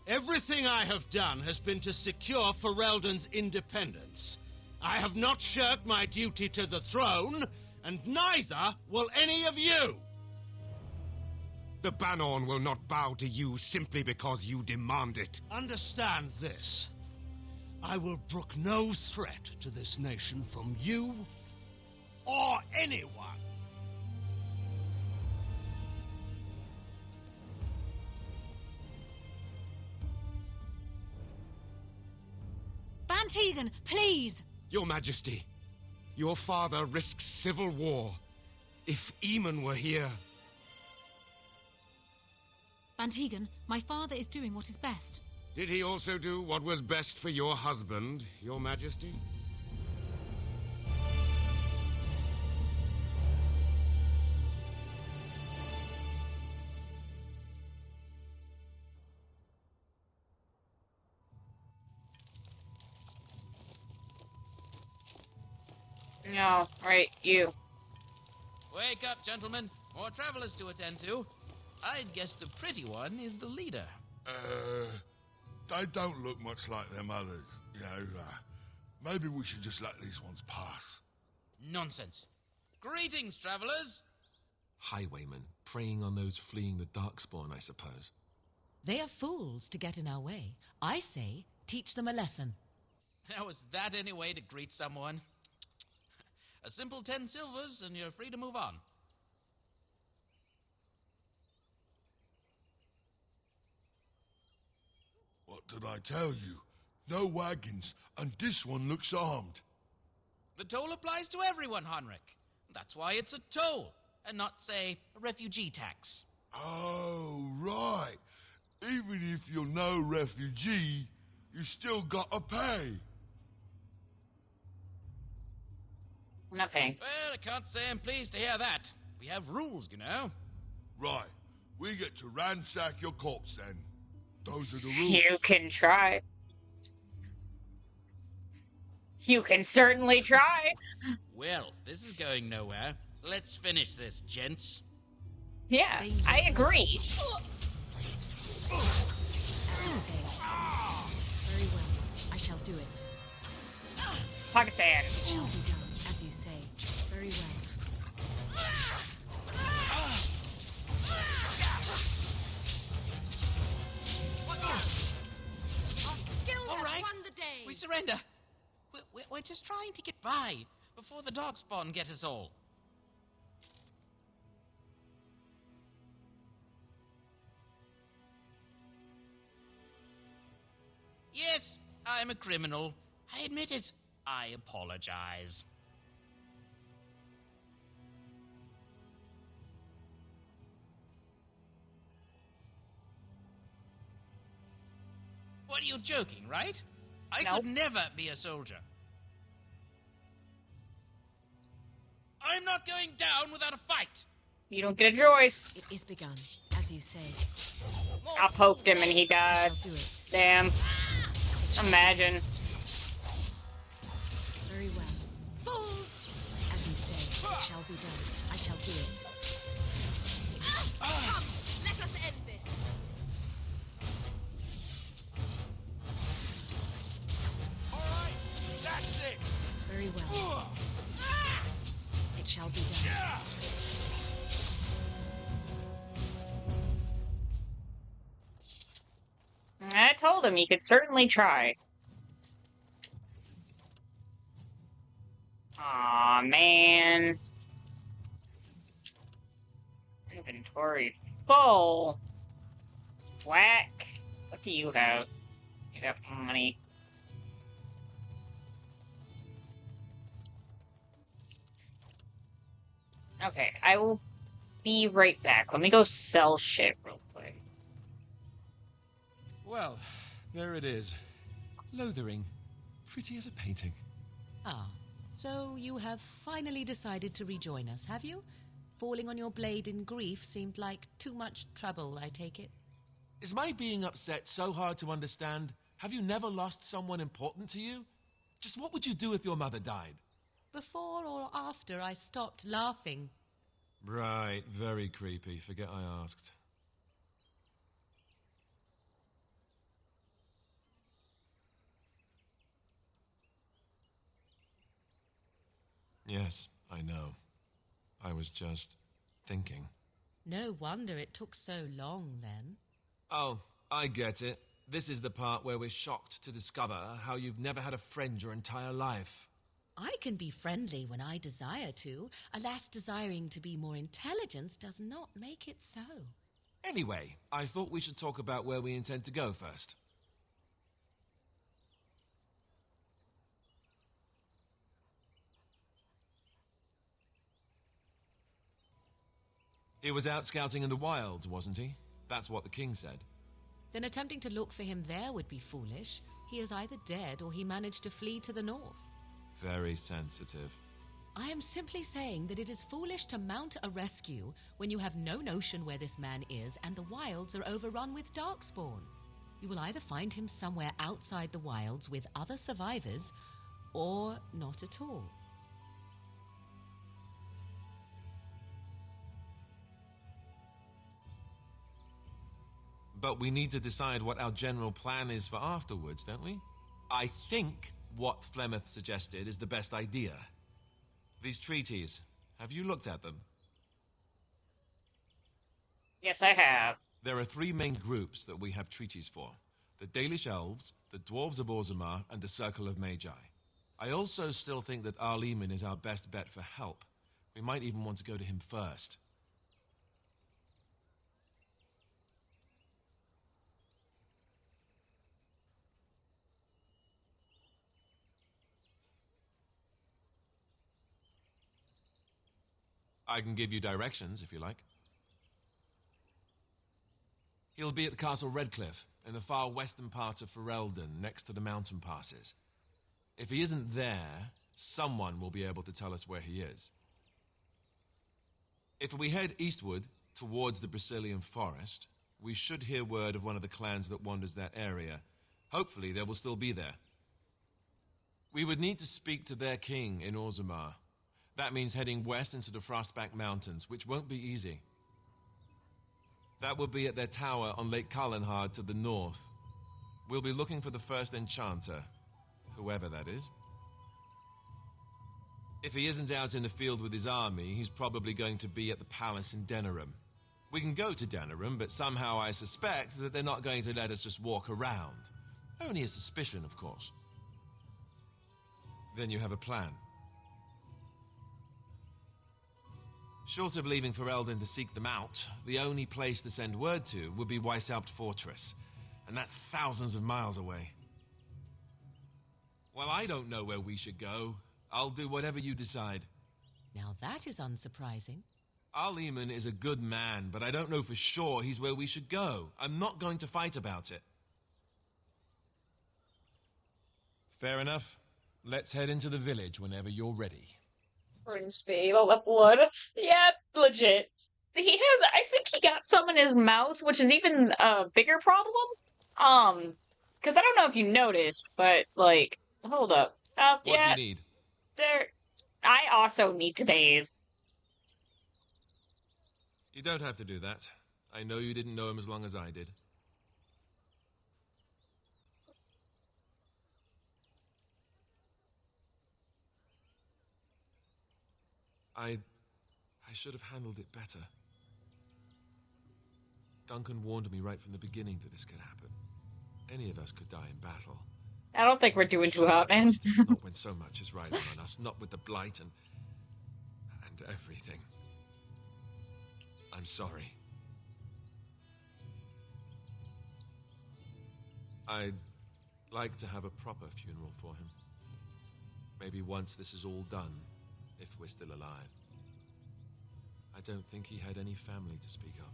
Everything I have done has been to secure Ferelden's independence. I have not shirked my duty to the throne, and neither will any of you! The Banorn will not bow to you simply because you demand it. Understand this. I will brook no threat to this nation from you or anyone. Bantegan, please! Your Majesty, your father risks civil war. If Eamon were here... Bantegan, my father is doing what is best. Did he also do what was best for your husband, Your Majesty? No, right, you. Wake up, gentlemen. More travelers to attend to. I'd guess the pretty one is the leader. They don't look much like them others, you know. Maybe we should just let these ones pass. Nonsense. Greetings, travelers. Highwaymen, preying on those fleeing the Darkspawn, I suppose. They are fools to get in our way. I say, teach them a lesson. Now, is that any way to greet someone? A simple 10 silvers and you're free to move on. What did I tell you? No wagons, and this one looks armed. The toll applies to everyone, Heinrich. That's why it's a toll, and not, say, a refugee tax. Oh, right. Even if you're no refugee, you still gotta pay. I'm not paying. Well, I can't say I'm pleased to hear that. We have rules, you know. Right. We get to ransack your corpse, then. Those are the rules. You can try. You can certainly try. Well, this is going nowhere. Let's finish this, gents. Yeah, I agree. Very well. I shall do it. Pocket sand. It shall be done, as you say. Very well. We surrender. We're just trying to get by before the darkspawn get us all. Yes, I'm a criminal. I admit it. I apologize. What, are you joking, right? I could never be a soldier. I'm not going down without a fight. You don't get a choice. It is begun, as you say. I poked him and he died. Damn. Imagine. Very well. Fools! As you say, it shall be done. I shall do it. Come, let us end this. Alright, that's it. Very well. It shall be done. I told him he could certainly try. Aw, man. Inventory full. Whack. What do you have? You have money. Okay, I will be right back. Let me go sell shit real quick. Well, there it is. Lothering. Pretty as a painting. Ah, so you have finally decided to rejoin us, have you? Falling on your blade in grief seemed like too much trouble, I take it. Is my being upset so hard to understand? Have you never lost someone important to you? Just what would you do if your mother died? Before or after I stopped laughing? Right, very creepy. Forget I asked. Yes, I know. I was just thinking. No wonder it took so long, then. Oh, I get it. This is the part where we're shocked to discover how you've never had a friend your entire life. I can be friendly when I desire to. Alas, desiring to be more intelligent does not make it so. Anyway, I thought we should talk about where we intend to go first. He was out scouting in the wilds, wasn't he? That's what the king said. Then attempting to look for him there would be foolish. He is either dead or he managed to flee to the north. Very sensitive. I am simply saying that it is foolish to mount a rescue when you have no notion where this man is and the wilds are overrun with darkspawn. You will either find him somewhere outside the wilds with other survivors, or not at all. But we need to decide what our general plan is for afterwards, don't we? I think what Flemeth suggested is the best idea. These treaties, have you looked at them? Yes, I have. There are three main groups that we have treaties for. The Dalish Elves, the Dwarves of Orzammar, and the Circle of Magi. I also still think that Arleman is our best bet for help. We might even want to go to him first. I can give you directions, if you like. He'll be at the Castle Redcliffe, in the far western part of Ferelden, next to the mountain passes. If he isn't there, someone will be able to tell us where he is. If we head eastward, towards the Brazilian forest, we should hear word of one of the clans that wanders that area. Hopefully they will still be there. We would need to speak to their king in Orzammar. That means heading west into the Frostback Mountains, which won't be easy. That will be at their tower on Lake Kallenhard to the north. We'll be looking for the first enchanter, whoever that is. If he isn't out in the field with his army, he's probably going to be at the palace in Denerim. We can go to Denerim, but somehow I suspect that they're not going to let us just walk around. Only a suspicion, of course. Then you have a plan. Short of leaving Ferelden to seek them out, the only place to send word to would be Weishaupt Fortress. And that's thousands of miles away. Well, I don't know where we should go. I'll do whatever you decide. Now that is unsurprising. Al-Eamon is a good man, but I don't know for sure he's where we should go. I'm not going to fight about it. Fair enough. Let's head into the village whenever you're ready. Brings me all the blood. Yeah, legit. I think he got some in his mouth, which is even a bigger problem. Because I don't know if you noticed, but, like, hold up. What yeah, do you need? I also need to bathe. You don't have to do that. I know you didn't know him as long as I did. I should have handled it better. Duncan warned me right from the beginning that this could happen. Any of us could die in battle. I don't think we're doing too hot, man. Not when so much is riding on us, not with the blight and everything. I'm sorry. I'd like to have a proper funeral for him. Maybe once this is all done, if we're still alive. I don't think he had any family to speak of.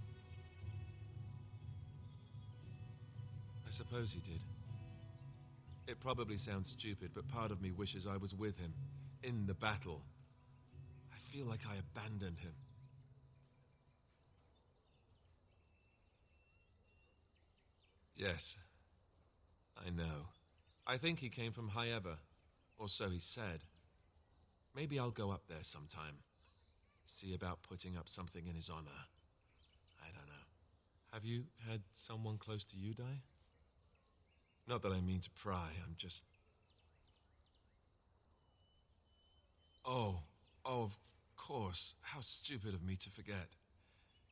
I suppose he did. It probably sounds stupid, but part of me wishes I was with him, in the battle. I feel like I abandoned him. Yes, I know. I think he came from High Ever, or so he said. Maybe I'll go up there sometime. See about putting up something in his honor. I don't know. Have you had someone close to you die? Not that I mean to pry, I'm just... Oh, of course. How stupid of me to forget.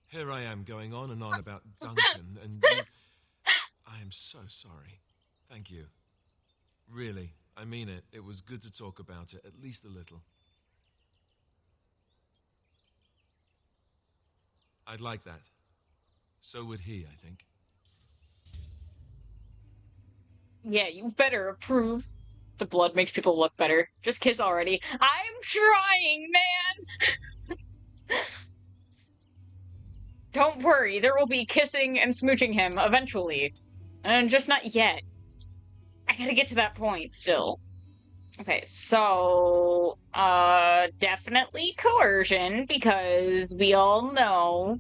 Here I am going on and on about Duncan, and you... I am so sorry. Thank you. Really, I mean it. It was good to talk about it, at least a little. I'd like that. So would he, I think. Yeah, you better approve. The blood makes people look better. Just kiss already. I'm trying, man! Don't worry, there will be kissing and smooching him eventually. And just not yet. I gotta get to that point still. Okay, so, definitely coercion, because we all know.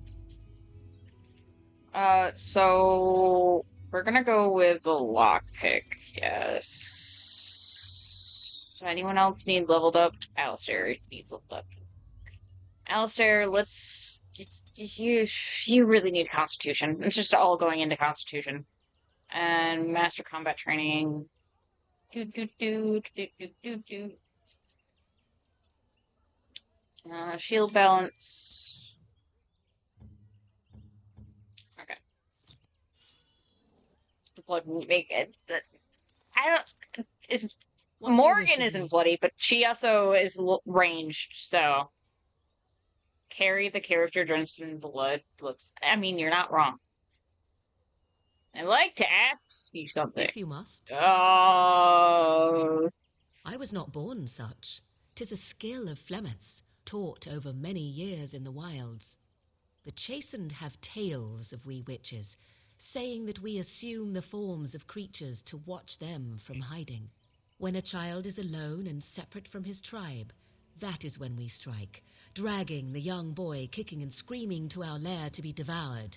So, we're gonna go with the lockpick, yes. Does anyone else need leveled up? Alistair needs leveled up. Alistair, let's... You really need Constitution. It's just all going into Constitution. And Master Combat Training... shield balance. Okay. The blood won't make it. I don't. Morgan isn't bloody, but she also is ranged, so. Carry the character drenched in blood looks. I mean, you're not wrong. I'd like to ask you something. If you must. Oh. I was not born such. 'Tis a skill of Flemeth's, taught over many years in the wilds. The chastened have tales of we witches, saying that we assume the forms of creatures to watch them from hiding. When a child is alone and separate from his tribe, that is when we strike, dragging the young boy kicking and screaming to our lair to be devoured.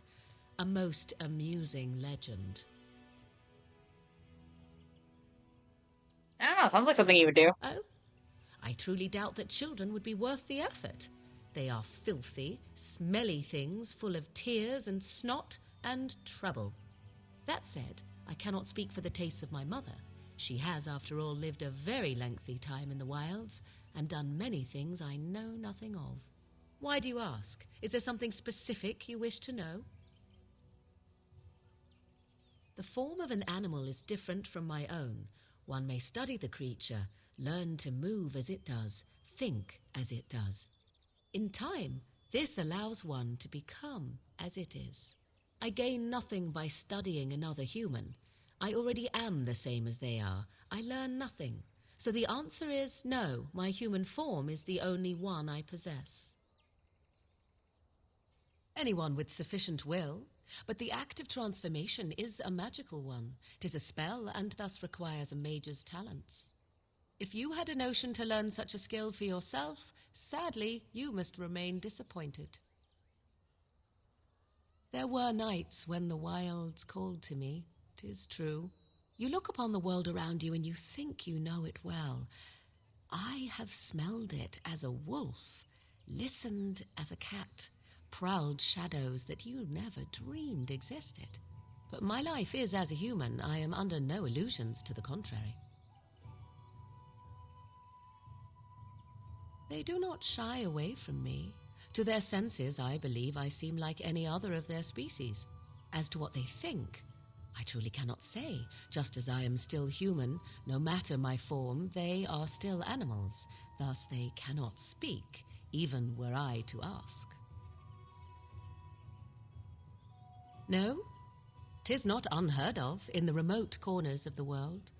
A most amusing legend. I don't know, sounds like something you would do. Oh? I truly doubt that children would be worth the effort. They are filthy, smelly things full of tears and snot and trouble. That said, I cannot speak for the tastes of my mother. She has, after all, lived a very lengthy time in the wilds and done many things I know nothing of. Why do you ask? Is there something specific you wish to know? The form of an animal is different from my own. one may study the creature, learn to move as it does, think as it does. In time, this allows one to become as it is. I gain nothing by studying another human. I already am the same as they are. I learn nothing. So the answer is no, my human form is the only one I possess. Anyone with sufficient will, but the act of transformation is a magical one. 'Tis a spell and thus requires a mage's talents. If you had a notion to learn such a skill for yourself, sadly, you must remain disappointed. There were nights when the wilds called to me, 'tis true. You look upon the world around you and you think you know it well. I have smelled it as a wolf, listened as a cat, prowled shadows that you never dreamed existed. But my life is as a human. I am under no illusions to the contrary. They do not shy away from me. To their senses, I believe I seem like any other of their species. As to what they think, I truly cannot say. Just as I am still human, no matter my form, they are still animals. Thus they cannot speak, even were I to ask. No, 'tis not unheard of in the remote corners of the world.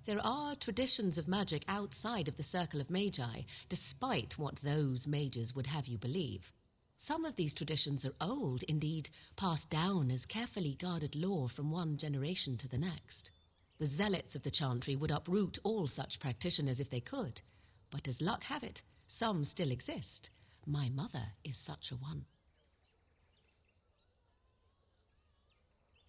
There are traditions of magic outside of the circle of magi, despite what those mages would have you believe. Some of these traditions are old, indeed, passed down as carefully guarded lore from one generation to the next. The zealots of the chantry would uproot all such practitioners if they could, but as luck have it, some still exist. My mother is such a one.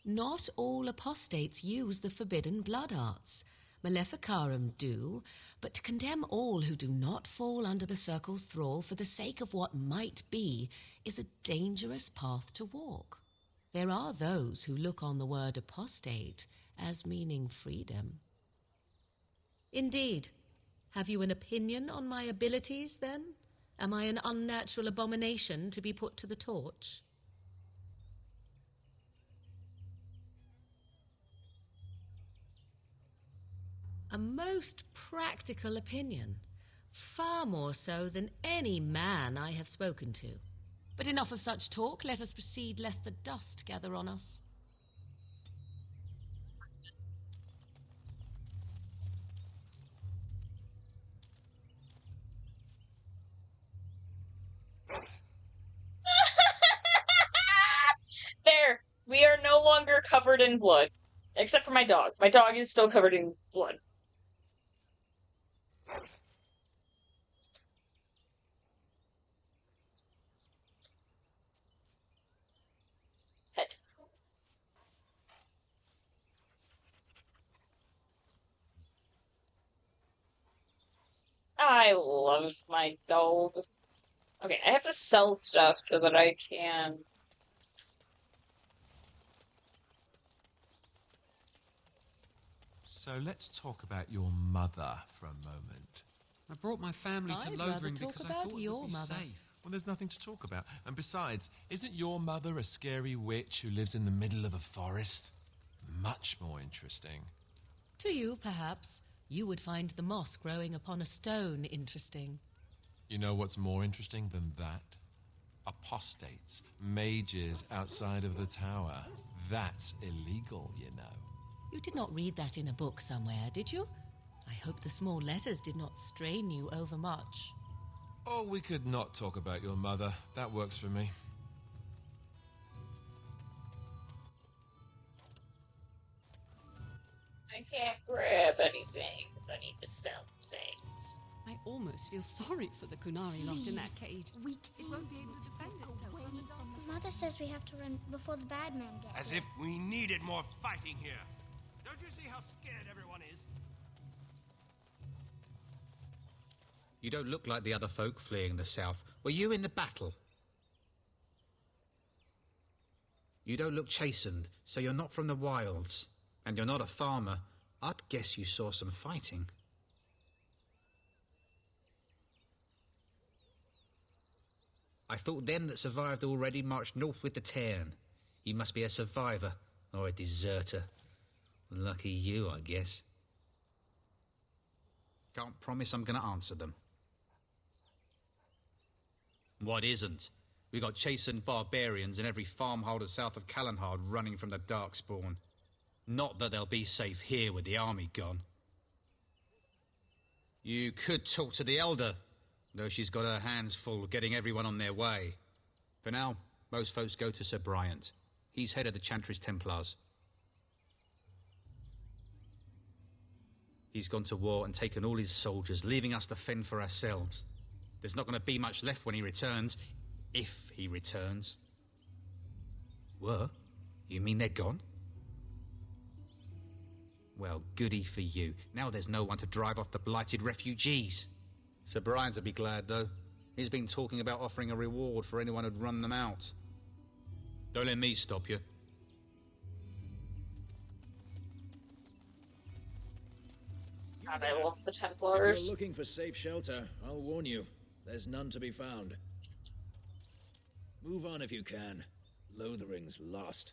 Not all apostates use the forbidden blood arts. Maleficarum do, but to condemn all who do not fall under the circle's thrall for the sake of what might be is a dangerous path to walk. There are those who look on the word apostate as meaning freedom. Indeed. Have you an opinion on my abilities, then? Am I an unnatural abomination to be put to the torch? A most practical opinion, far more so than any man I have spoken to. But enough of such talk, let us proceed lest the dust gather on us. There, we are no longer covered in blood. Except for my dog. My dog is still covered in blood. Pet. I love my dog. Okay, I have to sell stuff so that I can... So let's talk about your mother for a moment. I brought my family to I'd Lothering rather talk because I about thought it your would be mother. safe. Well, there's nothing to talk about. And besides, isn't your mother a scary witch who lives in the middle of a forest? Much more interesting. To you, perhaps, you would find the moss growing upon a stone interesting. You know what's more interesting than that? Apostates, mages outside of the tower. That's illegal, you know. You did not read that in a book somewhere, did you? I hope the small letters did not strain you overmuch. Oh, we could not talk about your mother. That works for me. I can't grab anything because I need to sell things. I almost feel sorry for the Kunari lot in that cage. It won't be able to defend itself. Mother says we have to run before the bad man gets As here. if we needed more fighting here. Don't you see how scared everyone is? You don't look like the other folk fleeing the south. Were you in the battle? You don't look chastened, so you're not from the wilds. And you're not a farmer. I'd guess you saw some fighting. I thought them that survived already marched north with the Tairn. You must be a survivor, or a deserter. Lucky you, I guess. Can't promise I'm going to answer them. What isn't? We got chastened barbarians in every farmholder south of Callanhard running from the Darkspawn. Not that they'll be safe here with the army gone. You could talk to the Elder, though she's got her hands full getting everyone on their way. For now, most folks go to Sir Bryant. He's head of the Chantry's Templars. He's gone to war and taken all his soldiers, leaving us to fend for ourselves. There's not going to be much left when he returns, if he returns. What? You mean they're gone? Well, goody for you. Now there's no one to drive off the blighted refugees. Sir Brian'll be glad, though. He's been talking about offering a reward for anyone who'd run them out. Don't let me stop you. God, I love the If Templars. you're looking for safe shelter, I'll warn you, there's none to be found. Move on if you can. Lothering's lost.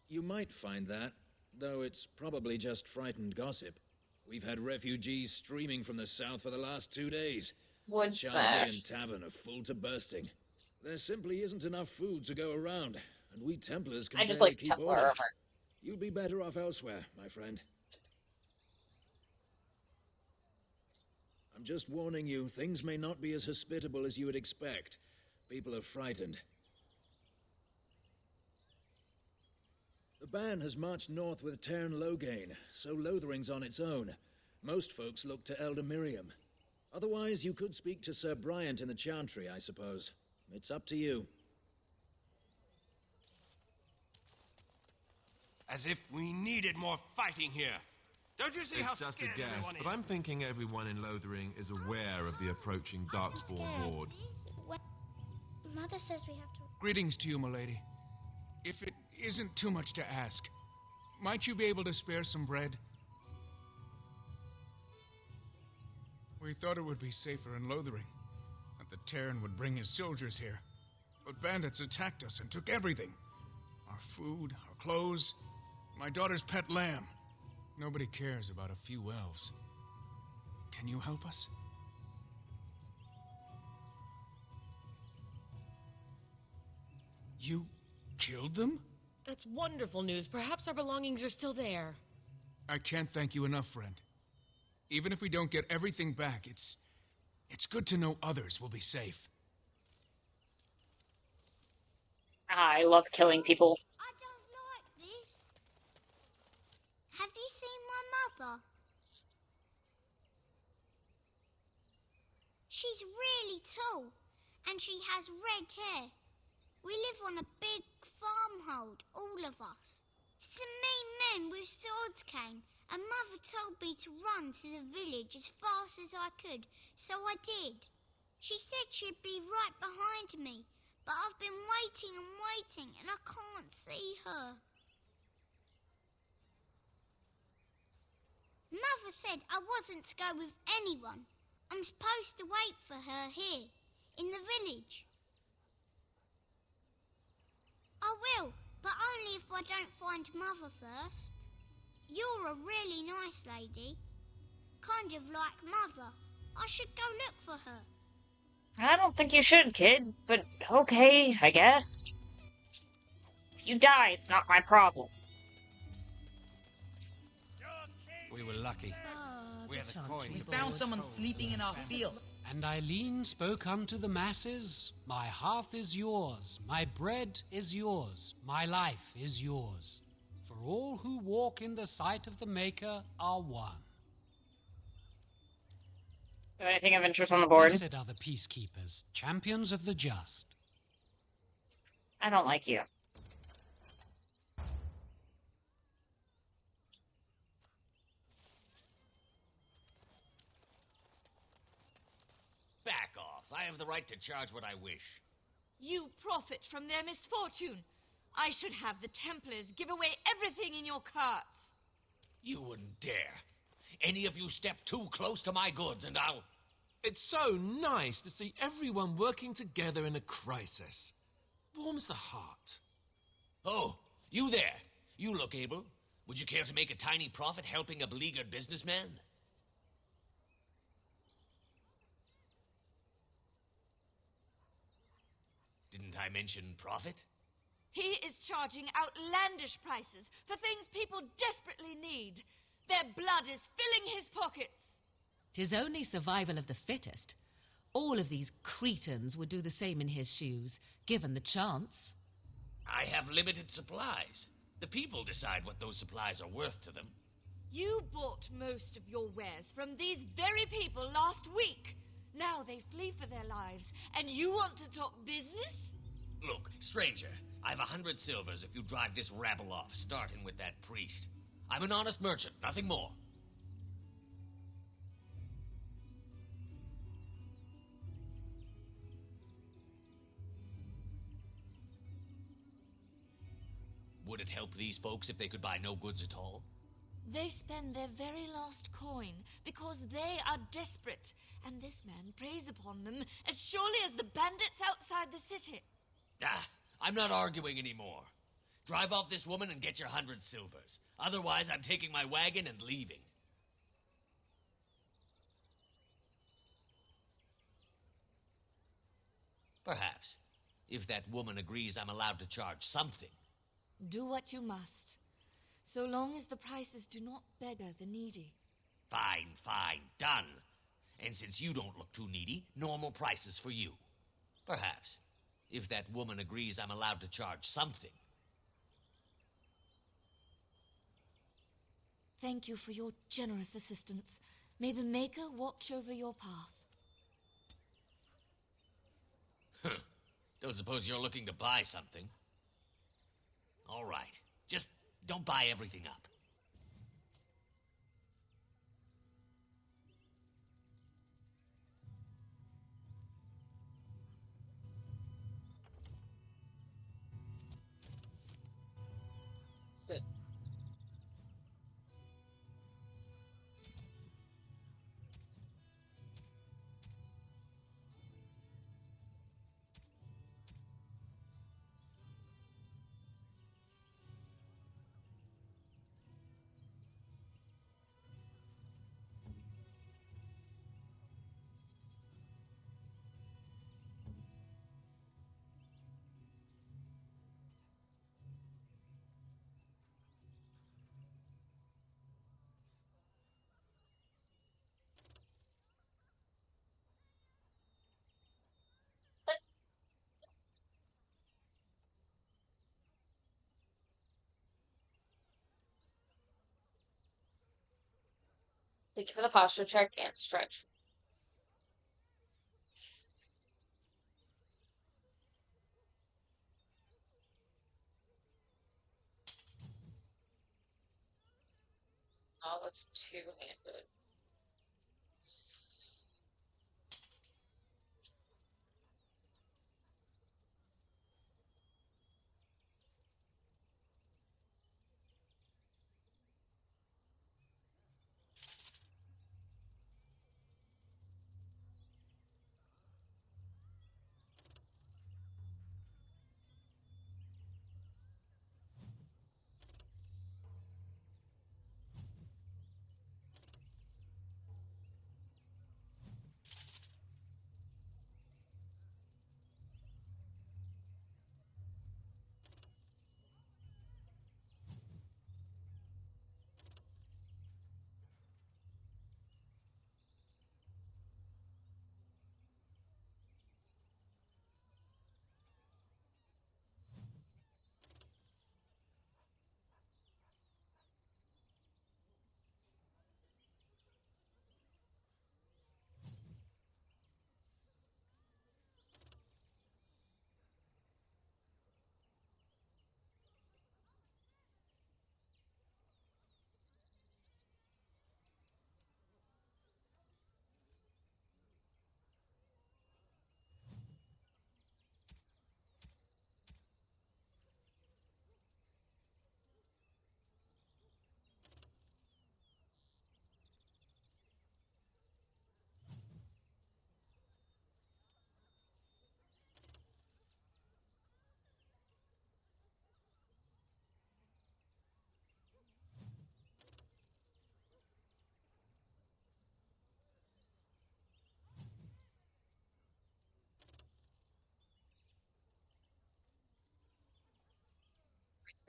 You might find that, though it's probably just frightened gossip. We've had refugees streaming from the south for the last 2 days. Wood The smash. Chantry and tavern are full to bursting. There simply isn't enough food to go around, and we Templars can I just barely like keep Templar order. armor. You'd be better off elsewhere, my friend. I'm just warning you, things may not be as hospitable as you would expect. People are frightened. The band has marched north with Tern Loghain, so Lothering's on its own. Most folks look to Elder Miriam. Otherwise, you could speak to Sir Bryant in the Chantry, I suppose. It's up to you. As if we needed more fighting here. Don't you see how It's just a scared guess, everyone but I'm thinking everyone in Lothering is aware of the approaching Darkspawn horde. Mother says we have to... Greetings to you, milady. If it isn't too much to ask, might you be able to spare some bread? We thought it would be safer in Lothering, that the Terran would bring his soldiers here. But bandits attacked us and took everything. Our food, our clothes, my daughter's pet lamb. Nobody cares about a few elves. Can you help us? You killed them? That's wonderful news. Perhaps our belongings are still there. I can't thank you enough, friend. Even if we don't get everything back, it's good to know others will be safe. I love killing people. I don't like this. Have you seen my mother? She's really tall, and she has red hair. We live on a big farmhold, all of us. Some mean men with swords came, and Mother told me to run to the village as fast as I could, so I did. She said she'd be right behind me, but I've been waiting and waiting, and I can't see her. Mother said I wasn't to go with anyone. I'm supposed to wait for her here, in the village. I will, but only if I don't find Mother first. You're a really nice lady. Kind of like Mother. I should go look for her. I don't think you should, kid, but okay, I guess. If you die, it's not my problem. We were lucky. We had the coin. We found someone sleeping in our field. And Eileen spoke unto the masses, my hearth is yours, my bread is yours, my life is yours. For all who walk in the sight of the Maker are one. Do anything of interest on the board? Blessed are the peacekeepers, champions of the just. I don't like you. Back off. I have the right to charge what I wish. You profit from their misfortune. I should have the Templars give away everything in your carts. You wouldn't dare. Any of you step too close to my goods and I'll... It's so nice to see everyone working together in a crisis. Warms the heart. Oh, you there. You look able. Would you care to make a tiny profit helping a beleaguered businessman? Didn't I mention profit? He is charging outlandish prices for things people desperately need. Their blood is filling his pockets. 'Tis only survival of the fittest. All of these cretins would do the same in his shoes, given the chance. I have limited supplies. The people decide what those supplies are worth to them. You bought most of your wares from these very people last week. Now they flee for their lives, and you want to talk business? Look, stranger, I've 100 silvers if you drive this rabble off, starting with that priest. I'm an honest merchant, nothing more. Would it help these folks if they could buy no goods at all? They spend their very last coin because they are desperate, and this man preys upon them as surely as the bandits outside the city. Ah, I'm not arguing anymore. Drive off this woman and get your 100 silvers. Otherwise, I'm taking my wagon and leaving. Perhaps, if that woman agrees I'm allowed to charge something. Do what you must, so long as the prices do not beggar the needy. Fine, fine, done. And since you don't look too needy, normal prices for you. Perhaps, if that woman agrees I'm allowed to charge something. Thank you for your generous assistance. May the Maker watch over your path. Don't suppose you're looking to buy something. All right. Just don't buy everything up. Thank you for the posture check and stretch. Oh, that's two-handed.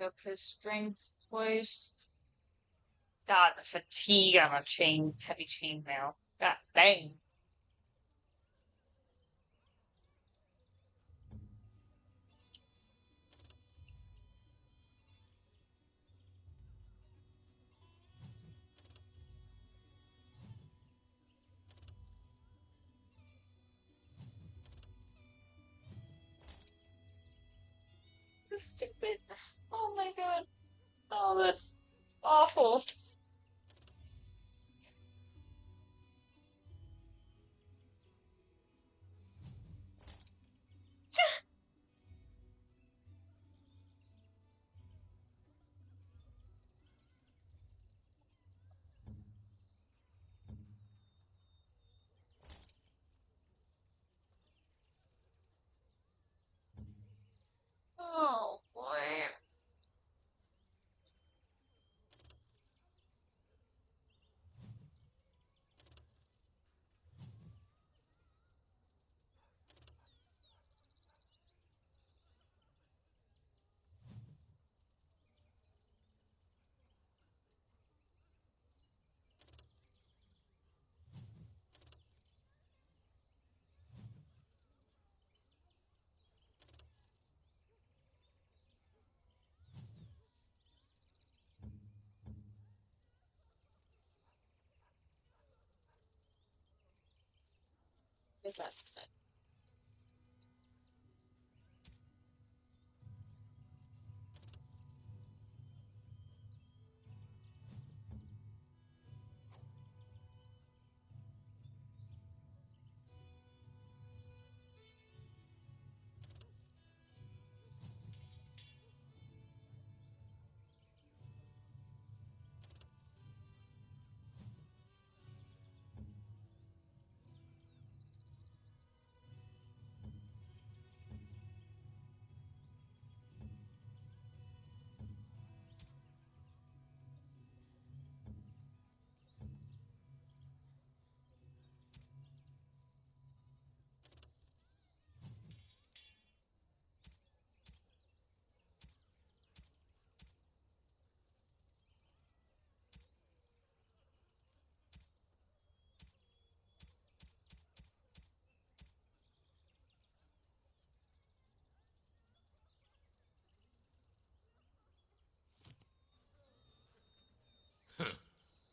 Up his strength twice. God, the fatigue on a heavy chainmail. God dang. Stupid. Oh my god. Oh, that's awful. Oh boy. Is that it?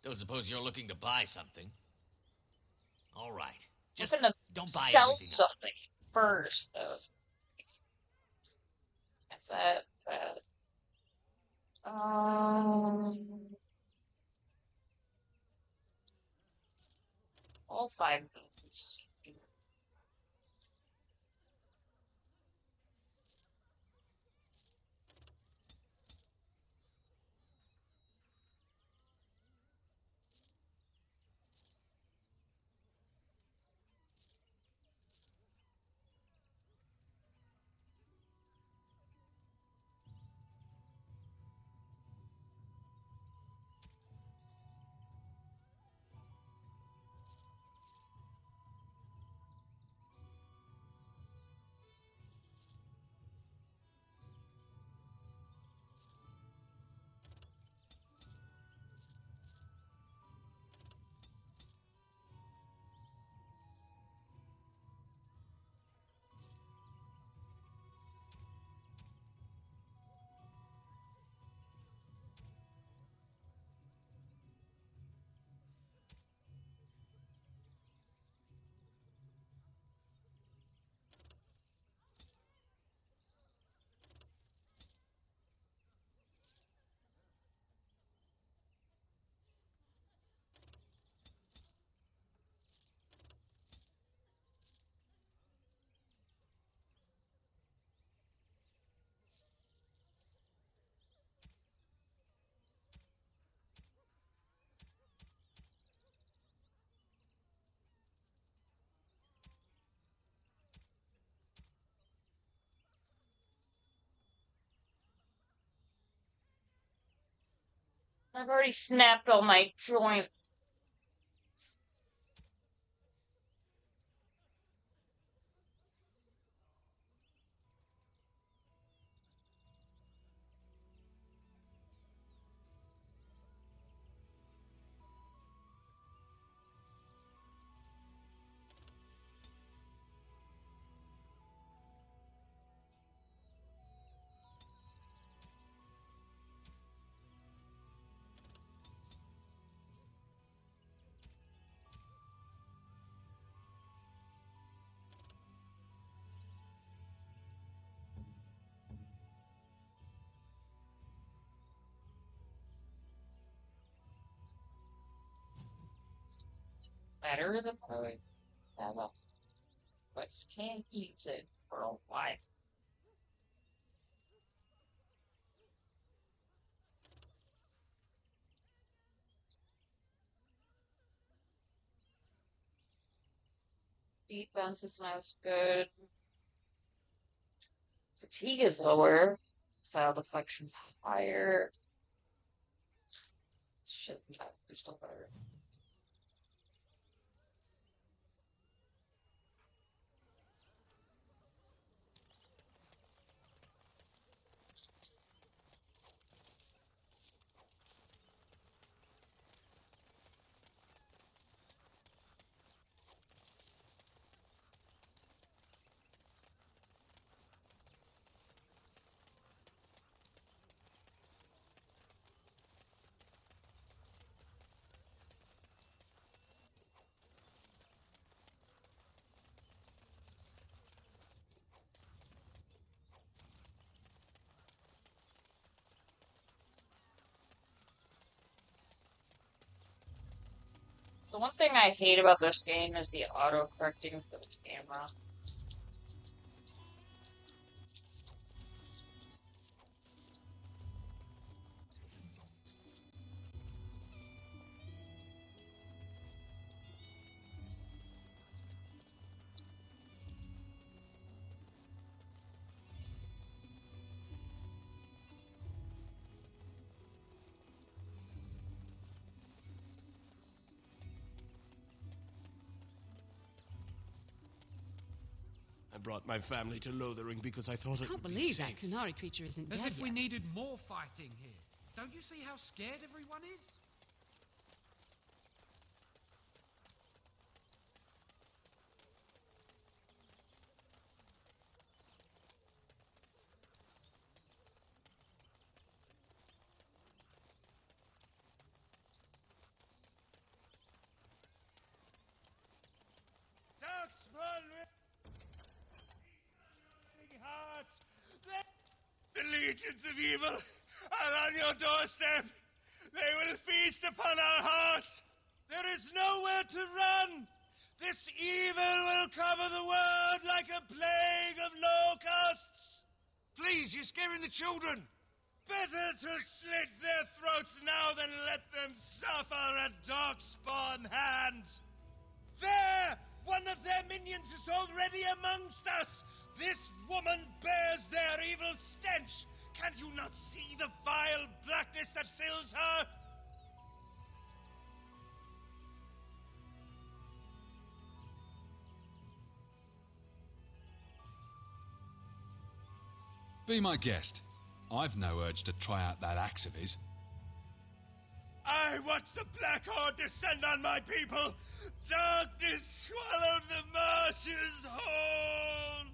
Don't suppose you're looking to buy something? All right. Just I'm gonna don't buy sell everything up. something first, though. That. All five moves. I've already snapped all my joints. better than I would have, but you can't use it for a while. Defense is not as good. Fatigue is lower. Style deflection's higher. Shit, they're still better. The one thing I hate about this game is the auto-correcting for the camera. I brought my family to Lothering because I thought it Can't would be believe safe. that Kunari creature isn't As dead if we yet. needed more fighting here. Don't you see how scared everyone is? The legions of evil are on your doorstep. They will feast upon our hearts. There is nowhere to run. This evil will cover the world like a plague of locusts. Please, you're scaring the children. Better to slit their throats now than let them suffer at Darkspawn hands. There! One of their minions is already amongst us! This woman bears their evil stench! Can't you not see the vile blackness that fills her? Be my guest. I've no urge to try out that axe of his. I watch the Black Horde descend on my people! Darkness swallowed the marshes whole!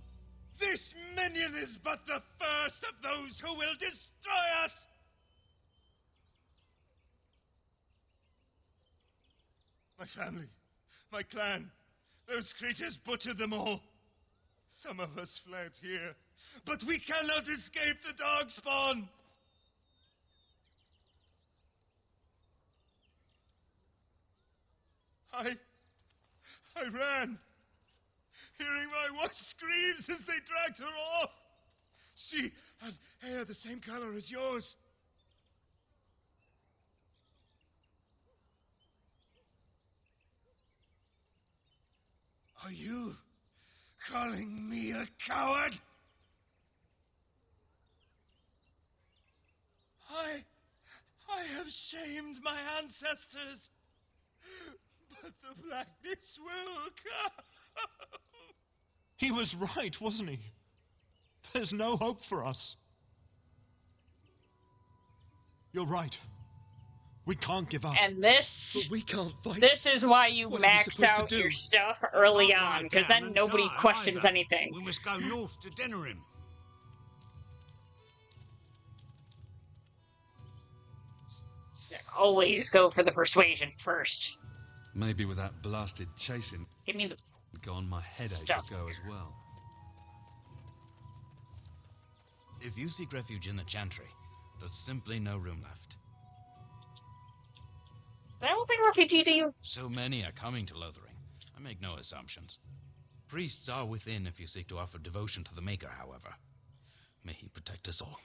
This minion is but the first of those who will destroy us! My family, my clan, those creatures butchered them all. Some of us fled here, but we cannot escape the Darkspawn! I ran, hearing my wife's screams as they dragged her off. She had hair the same color as yours. Are you calling me a coward? I have shamed my ancestors. But the blackness will come. He was right, wasn't he? There's no hope for us. You're right. We can't give up. And this, But we can't fight. this is why you What are we max supposed to out do? your stuff early Can't on, lie because down then and nobody die questions either. anything. We must go north to Denerim. Always go for the persuasion first. Maybe with that blasted chasing Give me the gone, my headache stuff. would go as well. If you seek refuge in the Chantry, there's simply no room left. I don't think refugee to you. So many are coming to Lothering. I make no assumptions. Priests are within if you seek to offer devotion to the Maker, however. May he protect us all.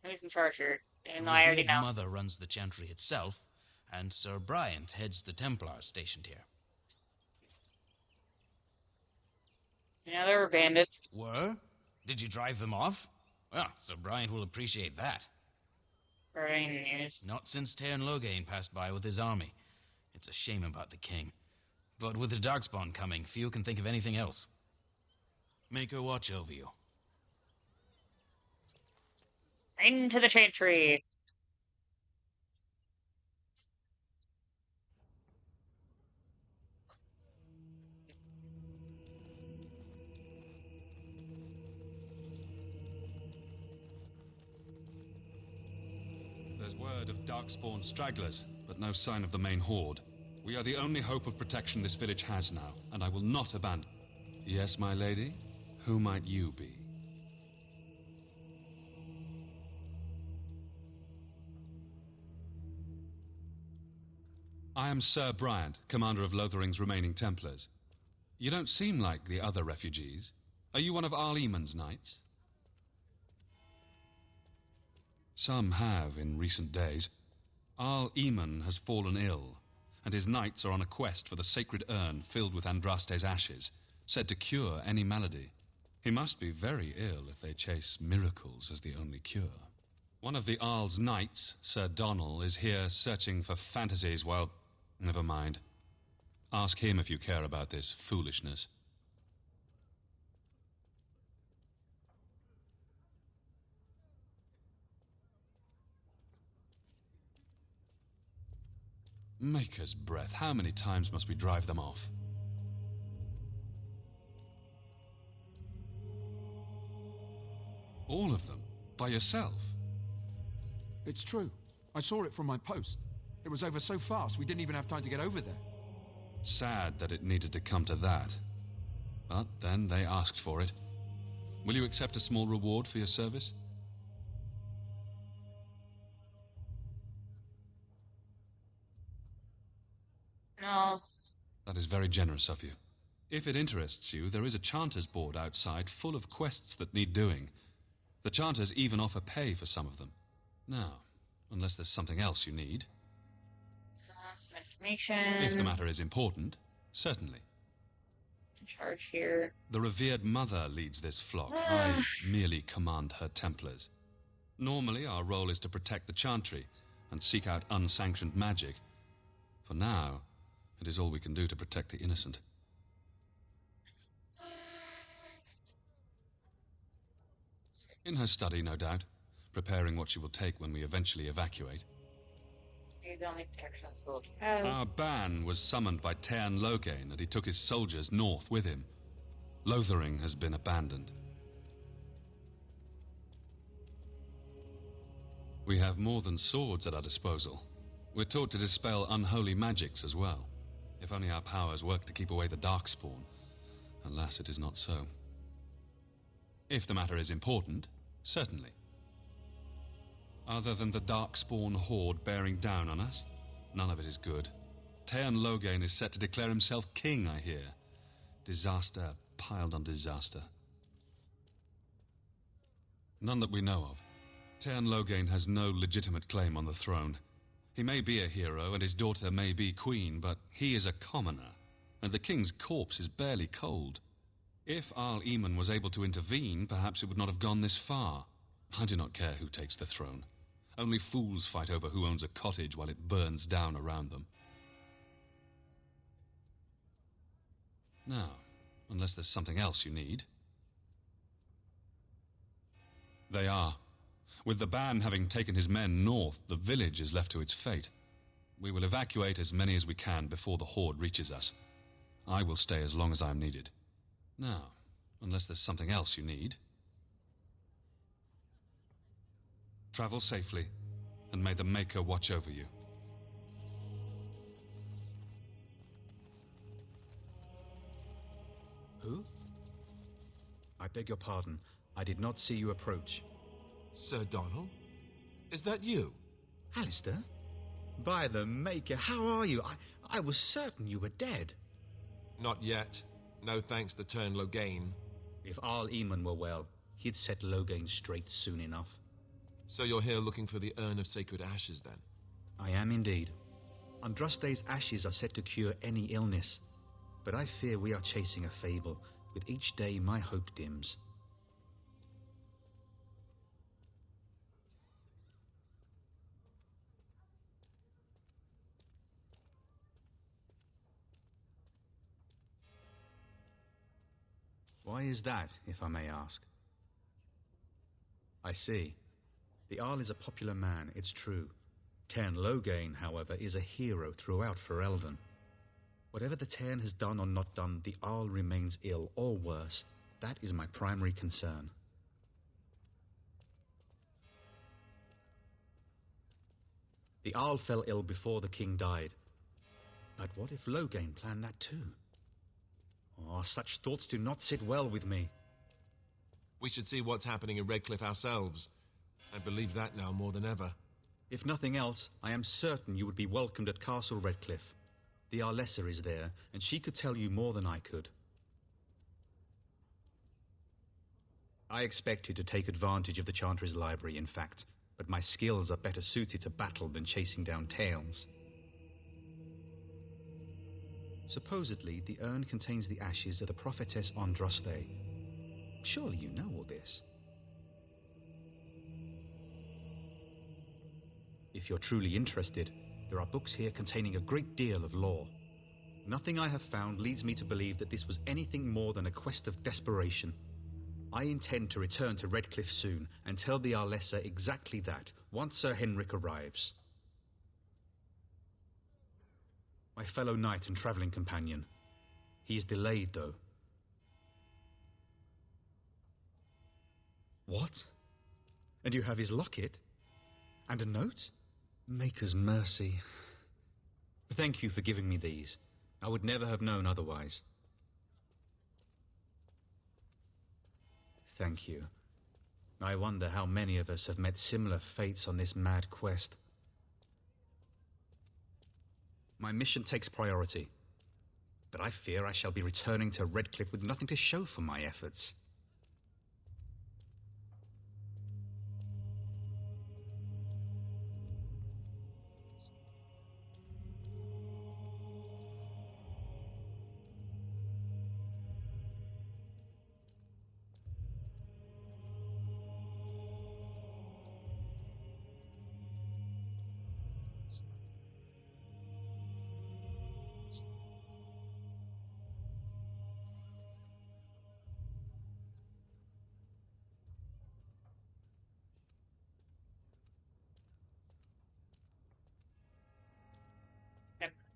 Who's in charge here? And The I already revered know. Mother runs the chantry itself, and Sir Bryant heads the Templars stationed here. You know, there were bandits. Were? Did you drive them off? Well, Sir Bryant will appreciate that. Very news. Not since Tairn Logain passed by with his army. It's a shame about the king. But with the Darkspawn coming, few can think of anything else. Make her watch over you. Into the chantry. There's word of Darkspawn stragglers, but no sign of the main horde. We are the only hope of protection this village has now, and I will not abandon. Yes, my lady? Who might you be? I am Sir Bryant, commander of Lothering's remaining Templars. You don't seem like the other refugees. Are you one of Arl Eamon's knights? Some have in recent days. Arl Eamon has fallen ill, and his knights are on a quest for the sacred urn filled with Andraste's ashes, said to cure any malady. He must be very ill if they chase miracles as the only cure. One of the Arl's knights, Sir Donnell, is here searching for fantasies while... Never mind. Ask him if you care about this foolishness. Maker's breath, how many times must we drive them off? All of them? By yourself? It's true. I saw it from my post. It was over so fast we didn't even have time to get over there. Sad that it needed to come to that. But then they asked for it. Will you accept a small reward for your service? No. That is very generous of you. If it interests you, there is a Chanters board outside full of quests that need doing. The Chanters even offer pay for some of them. Now, unless there's something else you need. Some information. If the matter is important, certainly. In charge here. The revered mother leads this flock. I merely command her Templars. Normally, our role is to protect the Chantry and seek out unsanctioned magic. For now, it is all we can do to protect the innocent. In her study, no doubt, preparing what she will take when we eventually evacuate. The only protection the village has. Our ban was summoned by Tairn Logain, and he took his soldiers north with him. Lothering has been abandoned. We have more than swords at our disposal. We're taught to dispel unholy magics as well. If only our powers work to keep away the Darkspawn. Alas, it is not so. If the matter is important, certainly. Other than the Darkspawn horde bearing down on us, none of it is good. Tairn Logain is set to declare himself king, I hear. Disaster piled on disaster. None that we know of. Tairn Logain has no legitimate claim on the throne. He may be a hero, and his daughter may be queen, but he is a commoner, and the king's corpse is barely cold. If Arl Eamon was able to intervene, perhaps it would not have gone this far. I do not care who takes the throne. Only fools fight over who owns a cottage while it burns down around them. Now, unless there's something else you need. They are. With the ban having taken his men north, the village is left to its fate. We will evacuate as many as we can before the horde reaches us. I will stay as long as I am needed. Now, unless there's something else you need. Travel safely, and may the Maker watch over you. Who? I beg your pardon. I did not see you approach. Sir Donald? Is that you? Alistair? By the Maker, how are you? I was certain you were dead. Not yet. No thanks to Turn Loghain. If Arl Eamon were well, he'd set Loghain straight soon enough. So you're here looking for the Urn of Sacred Ashes, then? I am indeed. Andraste's ashes are said to cure any illness, but I fear we are chasing a fable. With each day, my hope dims. Why is that, if I may ask? I see. The Arl is a popular man, it's true. Tern Loghain, however, is a hero throughout Ferelden. Whatever the Tern has done or not done, the Arl remains ill, or worse. That is my primary concern. The Arl fell ill before the king died. But what if Loghain planned that too? Oh, such thoughts do not sit well with me. We should see what's happening in Redcliffe ourselves. I believe that now more than ever. If nothing else, I am certain you would be welcomed at Castle Redcliffe. The Arlessa is there, and she could tell you more than I could. I expected to take advantage of the Chantry's library, in fact, but my skills are better suited to battle than chasing down tales. Supposedly, the urn contains the ashes of the prophetess Andraste. Surely you know all this. If you're truly interested, there are books here containing a great deal of lore. Nothing I have found leads me to believe that this was anything more than a quest of desperation. I intend to return to Redcliffe soon and tell the Arlessa exactly that, once Sir Henrik arrives. My fellow knight and travelling companion. He is delayed, though. What? And you have his locket? And a note? Maker's mercy. Thank you for giving me these. I would never have known otherwise. Thank you. I wonder how many of us have met similar fates on this mad quest. My mission takes priority, but I fear I shall be returning to Redcliffe with nothing to show for my efforts.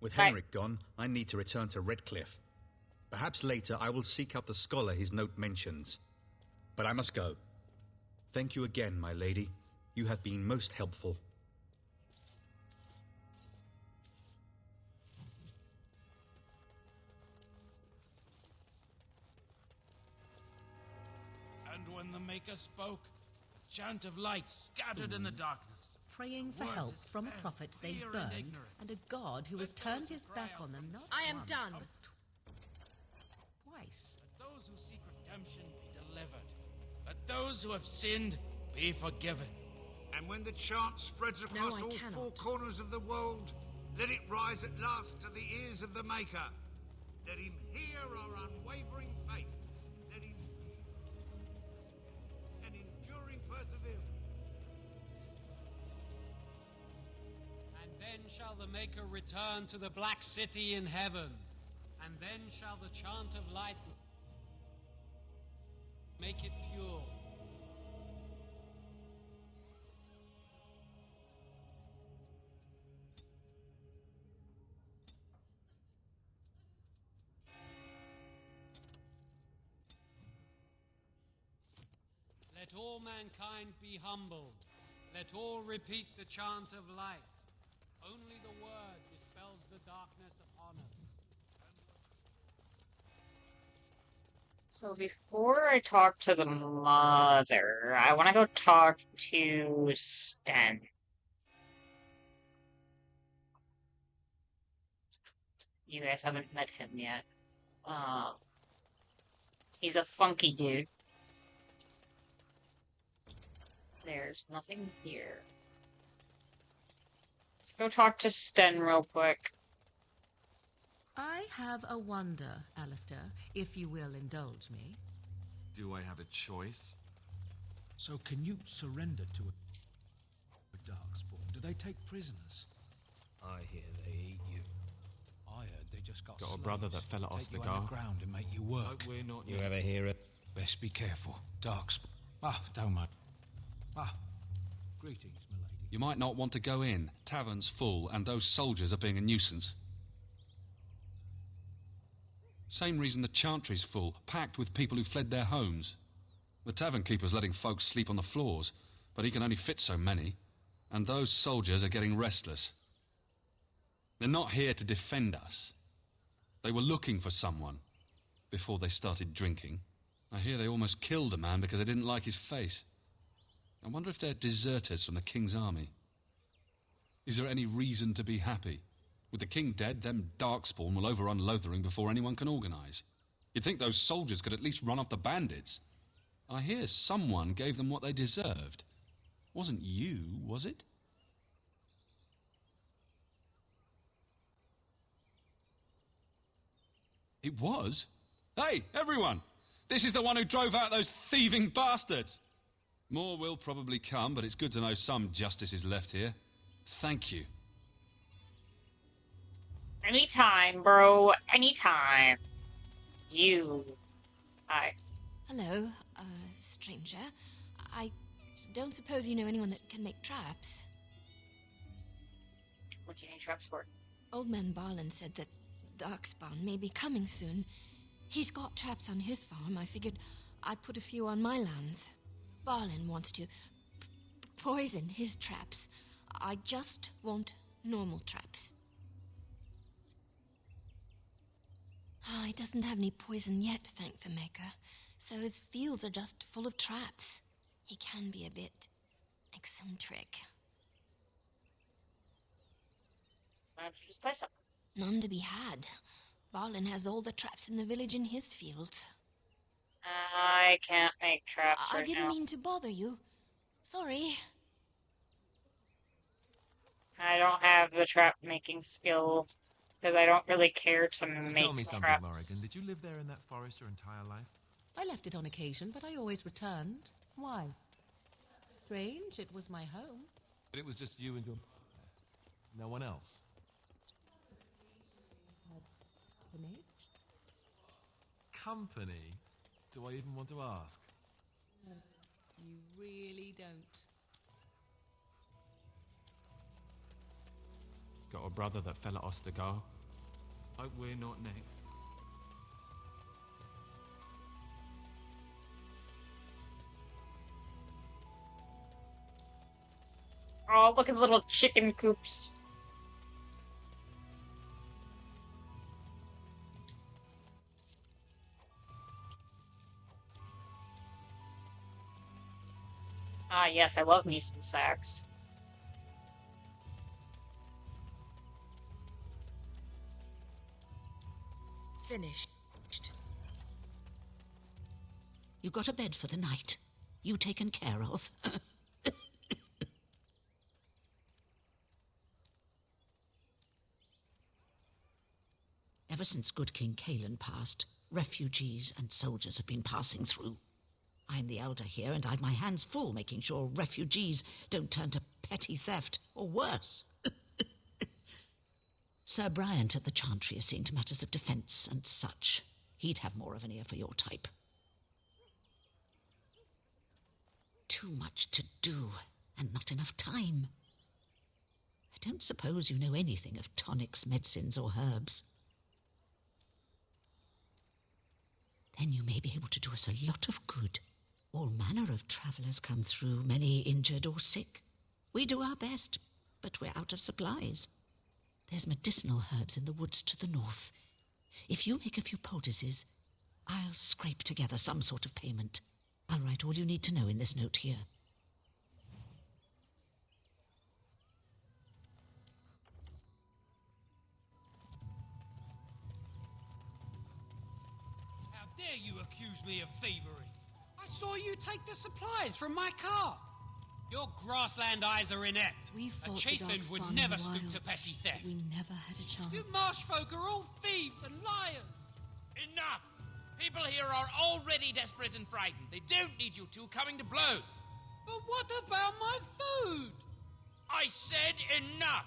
With Henrik gone, I need to return to Redcliffe. Perhaps later I will seek out the scholar his note mentions. But I must go. Thank you again, my lady. You have been most helpful. And when the Maker spoke, a chant of light scattered in the darkness. Praying for help from a prophet they burned, and a god who has turned his back on them not I am once, done. twice. Let those who seek redemption be delivered. Let those who have sinned be forgiven. And when the chant spreads across all four corners of the world, let it rise at last to the ears of the Maker. Let him hear our unwavering faith. Let him an enduring perseverance. And then shall the Maker return to the Black City in heaven, and then shall the chant of light make it pure. Let all mankind be humbled. Let all repeat the chant of light. Only the word dispels the darkness upon us. So before I talk to the mother, I want to go talk to Sten. You guys haven't met him yet. He's a funky dude. There's nothing here. Let's go talk to Sten real quick. I have a wonder, Alistair, if you will indulge me. Do I have a choice? So can you surrender to a darkspawn? Do they take prisoners? I hear they eat you. I heard they just got Got a slaves. brother that fell at Take you Ostagar. underground and make you work. No, we're not. You ever hear it? Best be careful. Darkspawn. Ah, don't mind. Ah, greetings, milady. You might not want to go in. Tavern's full, and those soldiers are being a nuisance. Same reason the Chantry's full, packed with people who fled their homes. The tavern keeper's letting folks sleep on the floors, but he can only fit so many, and those soldiers are getting restless. They're not here to defend us. They were looking for someone before they started drinking. I hear they almost killed a man because they didn't like his face. I wonder if they're deserters from the King's army. Is there any reason to be happy? With the King dead, them Darkspawn will overrun Lothering before anyone can organise. You'd think those soldiers could at least run off the bandits. I hear someone gave them what they deserved. Wasn't you, was it? It was? Hey, everyone! This is the one who drove out those thieving bastards! More will probably come, but it's good to know some justice is left here. Thank you. Anytime, bro. Anytime. Hi. Hello, stranger. I don't suppose you know anyone that can make traps? What do you need traps for? Old man Barlin said that Darkspawn may be coming soon. He's got traps on his farm. I figured I'd put a few on my lands. Barlin wants to poison his traps. I just want normal traps. He doesn't have any poison yet, thank the Maker. So his fields are just full of traps. He can be a bit eccentric. Why don't you just play some? None to be had. Barlin has all the traps in the village in his fields. I can't make traps I right didn't now. mean to bother you. Sorry. I don't have the trap making skill because I don't really care to So make tell me something, traps. Morrigan. Did you live there in that forest your entire life? I left it on occasion, but I always returned. Why? Strange, it was my home. But it was just you and your... No one else? Company? Company? Do I even want to ask? You really don't. Got a brother that fell at Ostagar. Hope we're not next. Oh, look at the little chicken coops. Ah, yes, I love me some sacks. Finished. You got a bed for the night. You taken care of. Ever since good King Kalen passed, refugees and soldiers have been passing through. I'm the elder here, and I've my hands full making sure refugees don't turn to petty theft, or worse. Sir Bryant at the Chantry is seeing to matters of defence and such. He'd have more of an ear for your type. Too much to do, and not enough time. I don't suppose you know anything of tonics, medicines, or herbs. Then you may be able to do us a lot of good. All manner of travellers come through, many injured or sick. We do our best, but we're out of supplies. There's medicinal herbs in the woods to the north. If you make a few poultices, I'll scrape together some sort of payment. I'll write all you need to know in this note here. dare you accuse me of thievery? I saw you take the supplies from my car. Your grassland eyes are inept. We A fought the chastened would Darkspawn in never the stoop to wild, petty theft. but we never had a chance. You marsh folk are all thieves and liars. Enough! People here are already desperate and frightened. They don't need you two coming to blows. But what about my food? I said enough!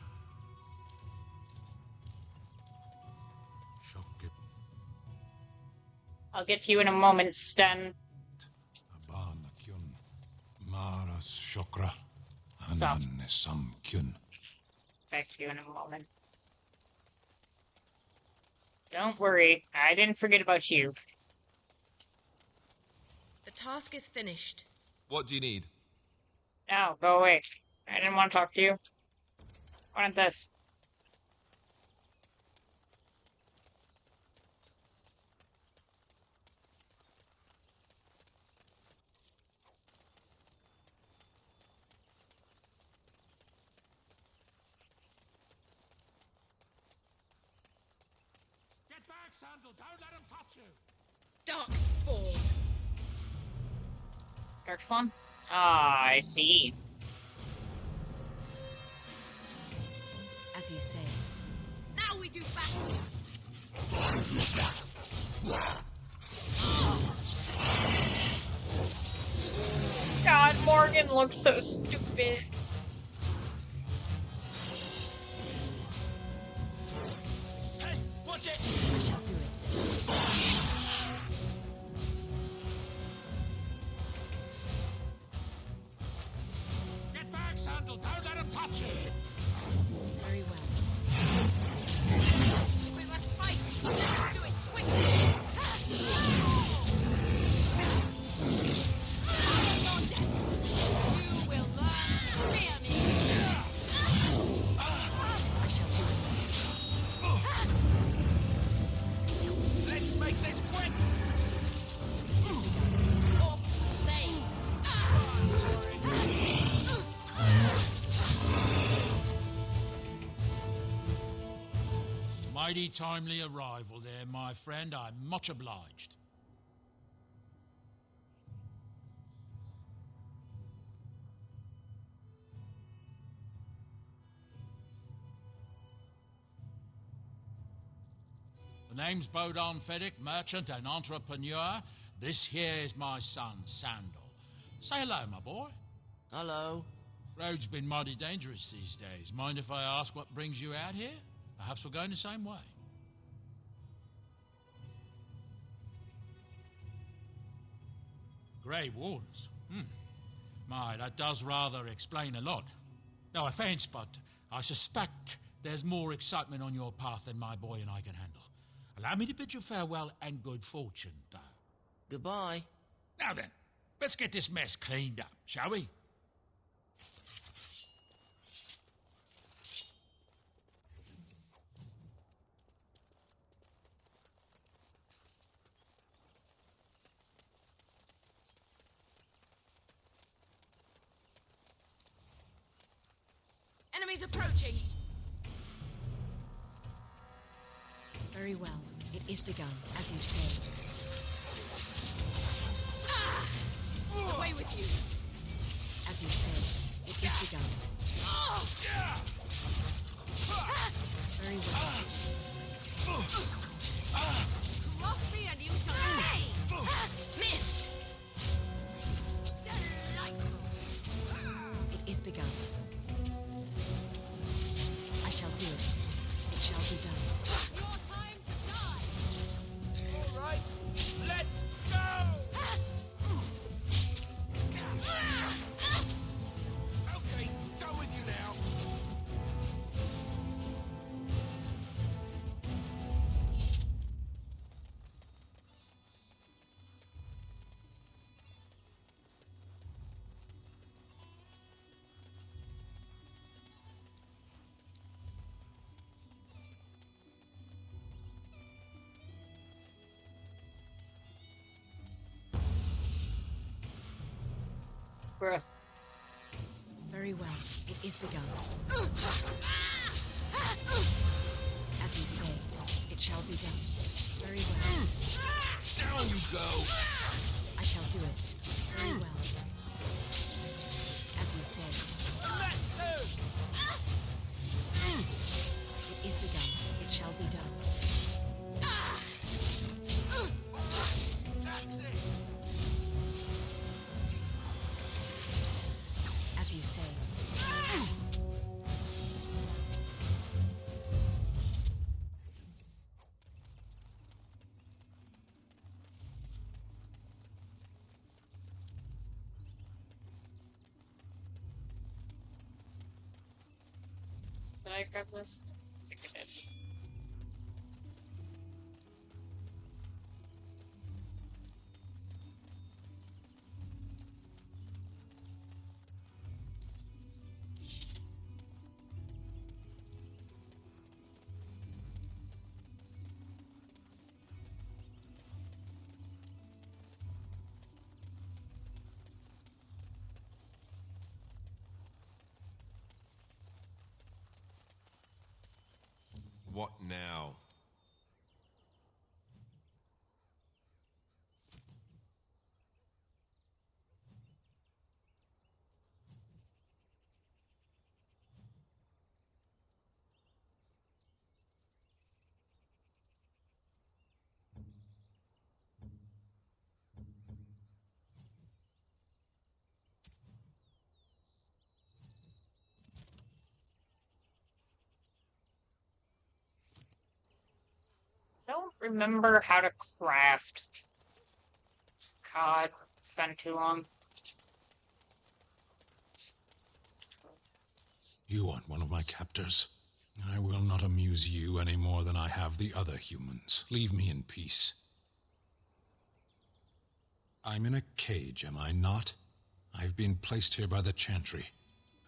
I'll get to you in a moment, Sten. Maras Shokra. Stop. Anan Kyun. Back to you in a moment. Don't worry, I didn't forget about you. The task is finished. What do you need? No, go away. I didn't want to talk to you. I wanted this. Get back, Sandal! Don't let him touch you! Darkspawn. Darkspawn? Ah, I see. As you say. Now we do battle. God, Morgan looks so stupid. Hey, watch it! I shall do it. Get back, Sandal! Don't let him touch you! Very well. We must fight. Let's do it quickly. You will learn to fear me. I shall do it. Let's make this quick! Mighty timely arrival there, my friend. I'm much obliged. The name's Bodon Feddick, merchant and entrepreneur. This here is my son, Sandal. Say hello, my boy. Hello. Road's been mighty dangerous these days. Mind if I ask what brings you out here? Perhaps we're going the same way. Grey Wardens? My, that does rather explain a lot. No offence, but I suspect there's more excitement on your path than my boy and I can handle. Allow me to bid you farewell and good fortune, though. Goodbye. Now then, let's get this mess cleaned up, shall we? Enemies approaching. Very well. It is begun, as you say. Away with you. As you say, it is begun. Very well. Cross me and you shall pay. Missed. Delightful. It is begun. I shall do it. It shall be done. Your time to die. All right, let's go! Okay, done with you now. Bruh. Very well. It is begun. As you say, it shall be done. Very well. Down, you go. I shall do it. Very well. As you say. It is begun. It shall be done. As you say. Did I grab this? I think I did. What now? I don't remember how to craft. God, it's been too long. You aren't one of my captors. I will not amuse you any more than I have the other humans. Leave me in peace. I'm in a cage, am I not? I've been placed here by the Chantry.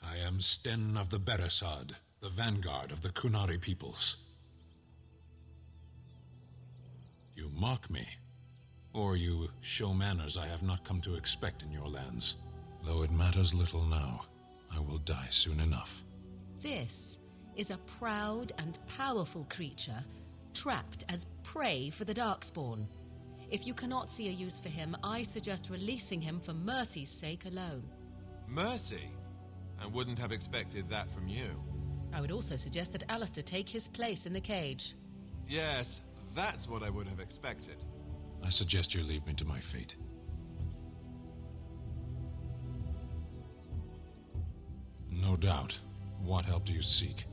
I am Sten of the Beresad, the vanguard of the Kunari peoples. You mock me, or you show manners I have not come to expect in your lands. Though it matters little now, I will die soon enough. This is a proud and powerful creature trapped as prey for the Darkspawn. If you cannot see a use for him, I suggest releasing him for mercy's sake alone. Mercy? I wouldn't have expected that from you. I would also suggest that Alistair take his place in the cage. Yes, that's what I would have expected. I suggest you leave me to my fate. No doubt. What help do you seek?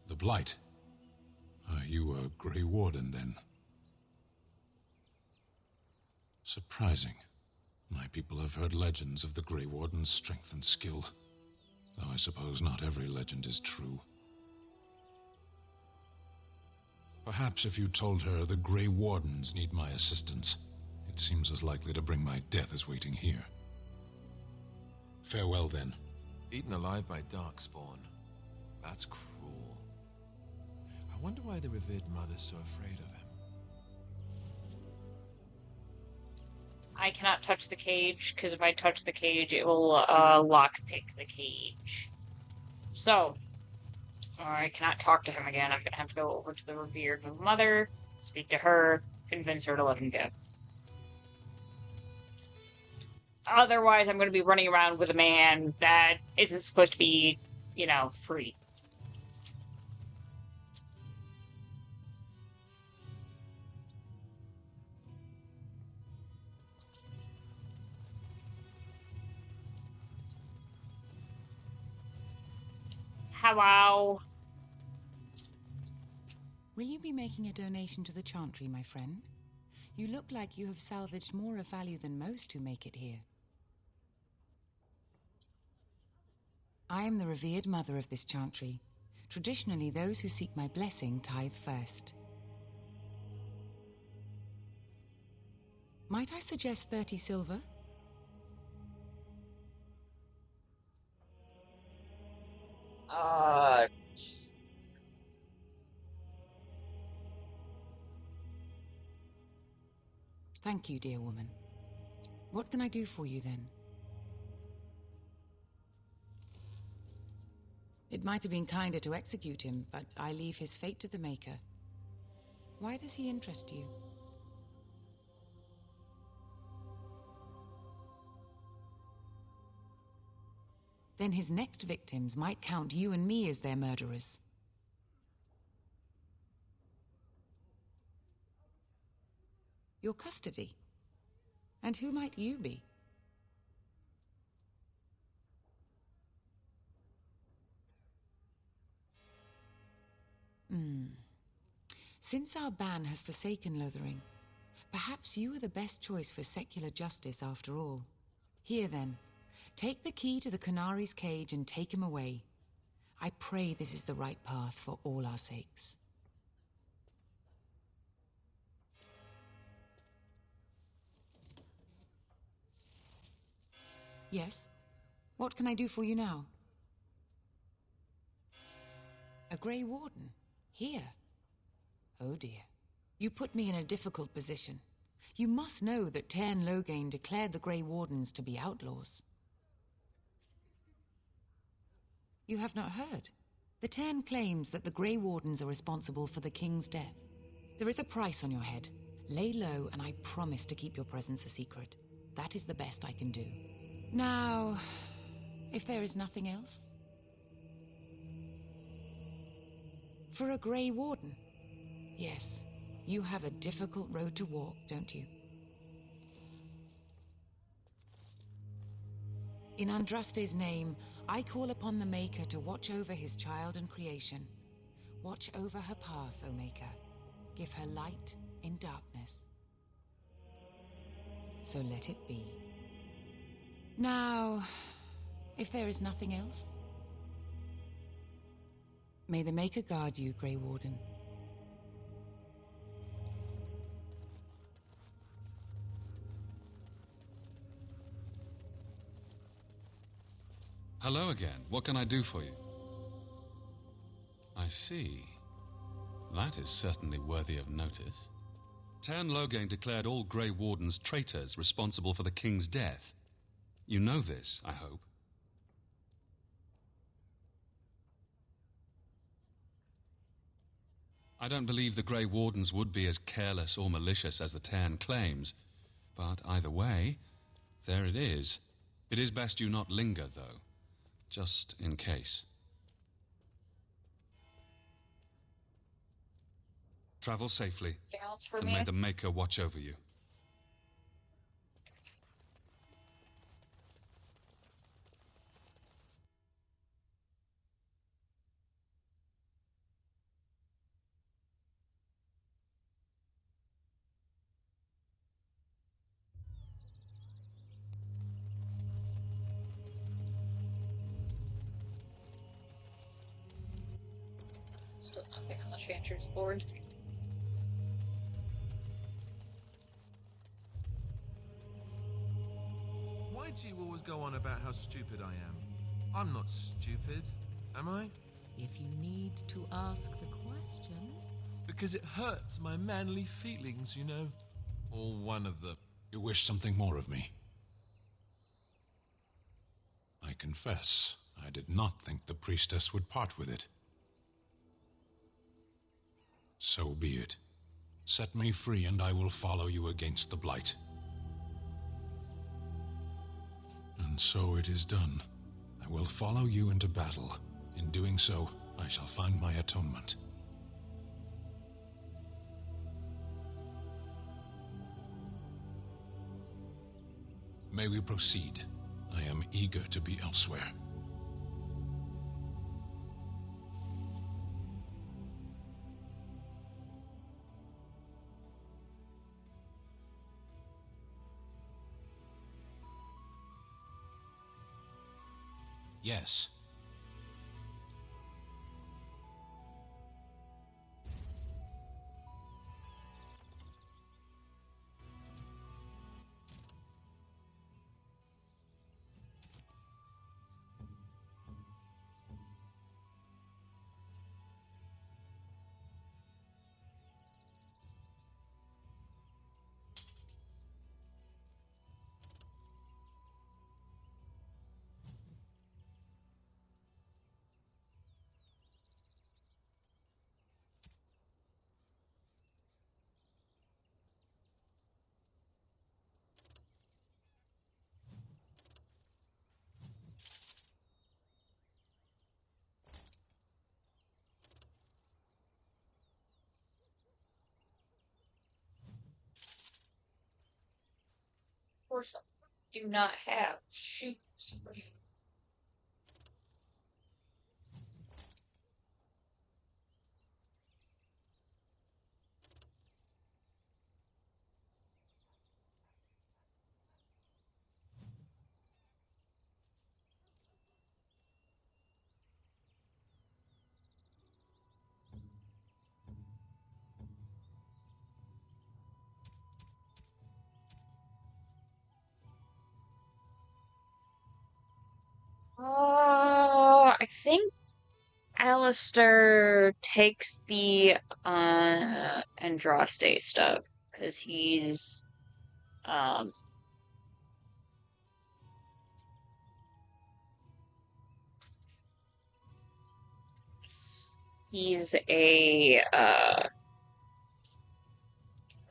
The Blight. Are you a Grey Warden, then? Surprising. My people have heard legends of the Grey Warden's strength and skill, though I suppose not every legend is true. Perhaps if you told her the Grey Wardens need my assistance, it seems as likely to bring my death as waiting here. Farewell, then. Eaten alive by Darkspawn. That's cruel. I wonder why the revered mother's so afraid of him. I cannot touch the cage, because if I touch the cage, it will lockpick the cage. So, I cannot talk to him again. I'm going to have to go over to the revered mother, speak to her, convince her to let him go. Otherwise, I'm going to be running around with a man that isn't supposed to be, you know, free. Hello. Will you be making a donation to the Chantry, my friend? You look like you have salvaged more of value than most who make it here. I am the revered mother of this Chantry. Traditionally, those who seek my blessing tithe first. Might I suggest 30 silver? Thank you, dear woman. What can I do for you, then? It might have been kinder to execute him, but I leave his fate to the Maker. Why does he interest you? Then his next victims might count you and me as their murderers. Your custody? And who might you be? Since our ban has forsaken Lothering, perhaps you are the best choice for secular justice after all. Here then, take the key to the Canari's cage and take him away. I pray this is the right path for all our sakes. Yes? What can I do for you now? A Grey Warden? Here? Oh dear. You put me in a difficult position. You must know that Tern Loghain declared the Grey Wardens to be outlaws. You have not heard? The Tern claims that the Grey Wardens are responsible for the King's death. There is a price on your head. Lay low, and I promise to keep your presence a secret. That is the best I can do. Now, if there is nothing else? For a Grey Warden? Yes, you have a difficult road to walk, don't you? In Andraste's name, I call upon the Maker to watch over his child and creation. Watch over her path, O Maker. Give her light in darkness. So let it be. Now, if there is nothing else, may the Maker guard you, Grey Warden. Hello again. What can I do for you? I see. That is certainly worthy of notice. Tern Loghain declared all Grey Wardens traitors responsible for the King's death. You know this, I hope. I don't believe the Grey Wardens would be as careless or malicious as the Tern claims, but either way, there it is. It is best you not linger, though, just in case. Travel safely, and may the Maker watch over you. Still nothing on the Chanter's board. Why do you always go on about how stupid I am? I'm not stupid, am I? If you need to ask the question... Because it hurts my manly feelings, you know. Or one of them. You wish something more of me? I confess, I did not think the priestess would part with it. So be it. Set me free, and I will follow you against the Blight. And so it is done. I will follow you into battle. In doing so, I shall find my atonement. May we proceed? I am eager to be elsewhere. Yes. course, I do not have shoes for you. I think Alistair takes the Andraste stuff because um he's a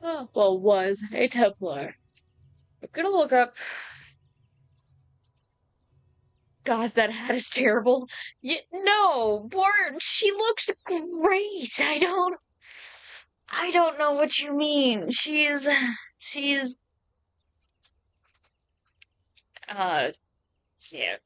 well, was a Templar. I'm gonna look up. God, that hat is terrible. No, Bart, she looks great. I don't know what you mean. She's, uh, yeah.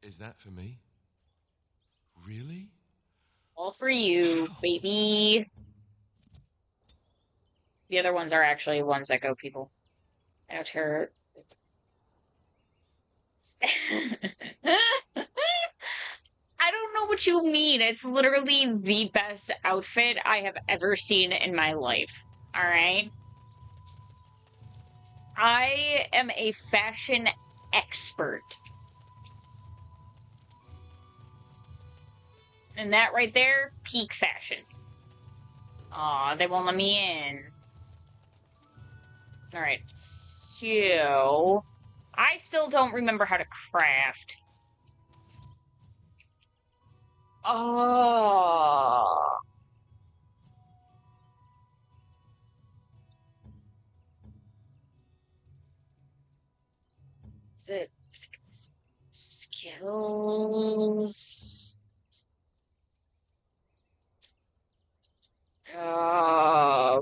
Is that for me? Really? All for you, baby. The other ones are actually ones that go people. Out here. I don't know what you mean. It's literally the best outfit I have ever seen in my life. All right? I am a fashion expert. And that right there, peak fashion. Aw, they won't let me in. Alright, so... I still don't remember how to craft. Oh. Is it skills?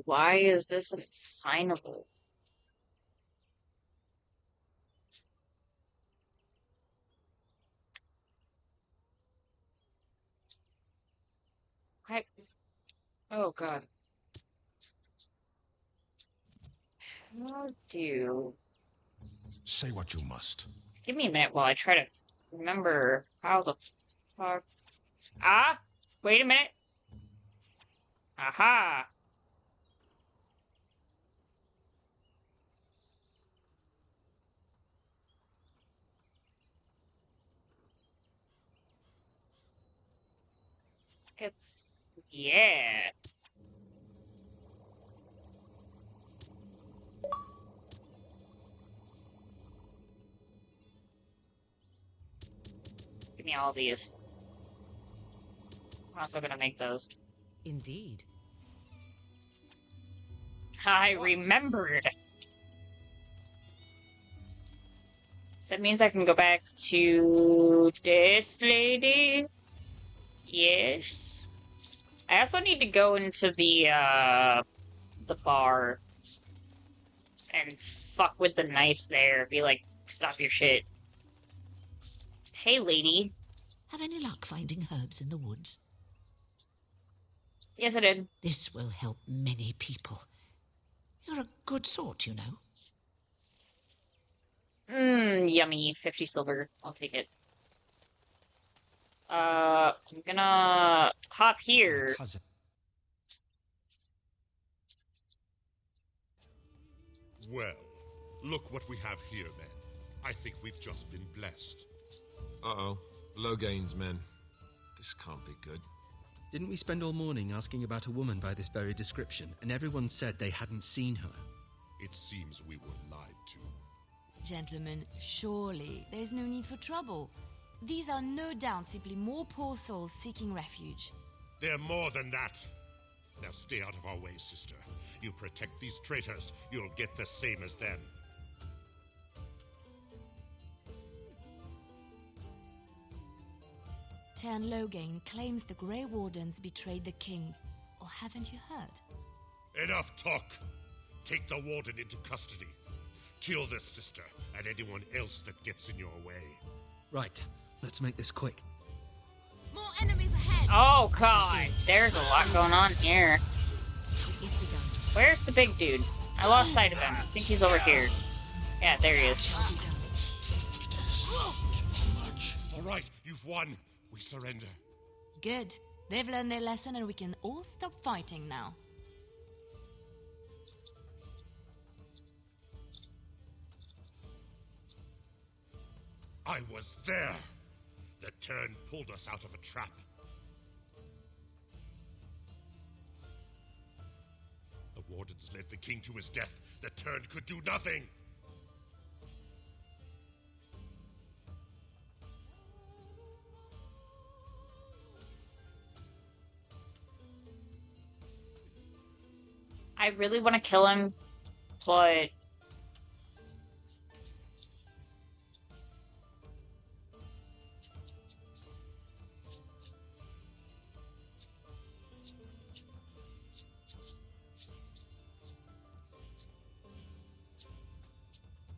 Why is this assignable? I... Oh, God. How do... Say what you must. Give me a minute while I try to remember how the fuck... Ah! Wait a minute. Aha! It's... yeah. Give me all these. I'm also gonna make those. Indeed. I remembered. That means I can go back to this lady. Yes. I also need to go into the bar and fuck with the knights there. Be like, stop your shit. Hey, lady. Have any luck finding herbs in the woods? Yes, I did. This will help many people. You're a good sort, you know. Yummy. 50 silver. I'll take it. I'm gonna hop here. Well, look what we have here, men. I think we've just been blessed. Uh-oh. Loghain's men. This can't be good. Didn't we spend all morning asking about a woman by this very description, and everyone said they hadn't seen her? It seems we were lied to. Gentlemen, surely there is no need for trouble. These are no doubt simply more poor souls seeking refuge. They're more than that. Now stay out of our way, sister. You protect these traitors, you'll get the same as them. Tern Loghain claims the Grey Wardens betrayed the king. Or haven't you heard? Enough talk! Take the warden into custody. Kill this sister and anyone else that gets in your way. Right, let's make this quick. More enemies ahead! Oh, God. There's a lot going on here. Where's the big dude? I lost sight of him. I think he's over here. Yeah, there he is. All right, you've won. We surrender. Good. They've learned their lesson and we can all stop fighting now. I was there. The Tern pulled us out of a trap. The wardens led the king to his death. The Tern could do nothing. I really want to kill him, but...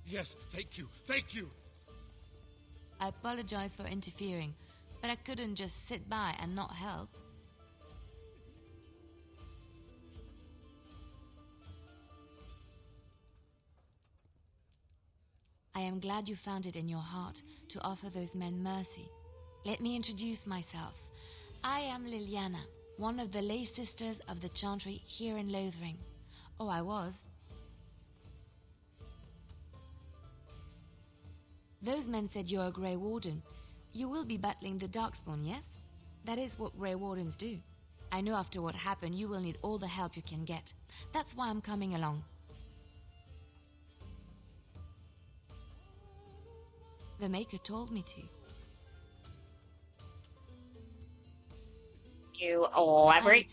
Yes, thank you, thank you! I apologize for interfering, but I couldn't just sit by and not help. I am glad you found it in your heart to offer those men mercy. Let me introduce myself. I am Liliana, one of the lay sisters of the Chantry here in Lothering. Oh, I was. Those men said you're a Grey Warden. You will be battling the Darkspawn, yes? That is what Grey Wardens do. I know after what happened, you will need all the help you can get. That's why I'm coming along. The Maker told me to. You elaborate?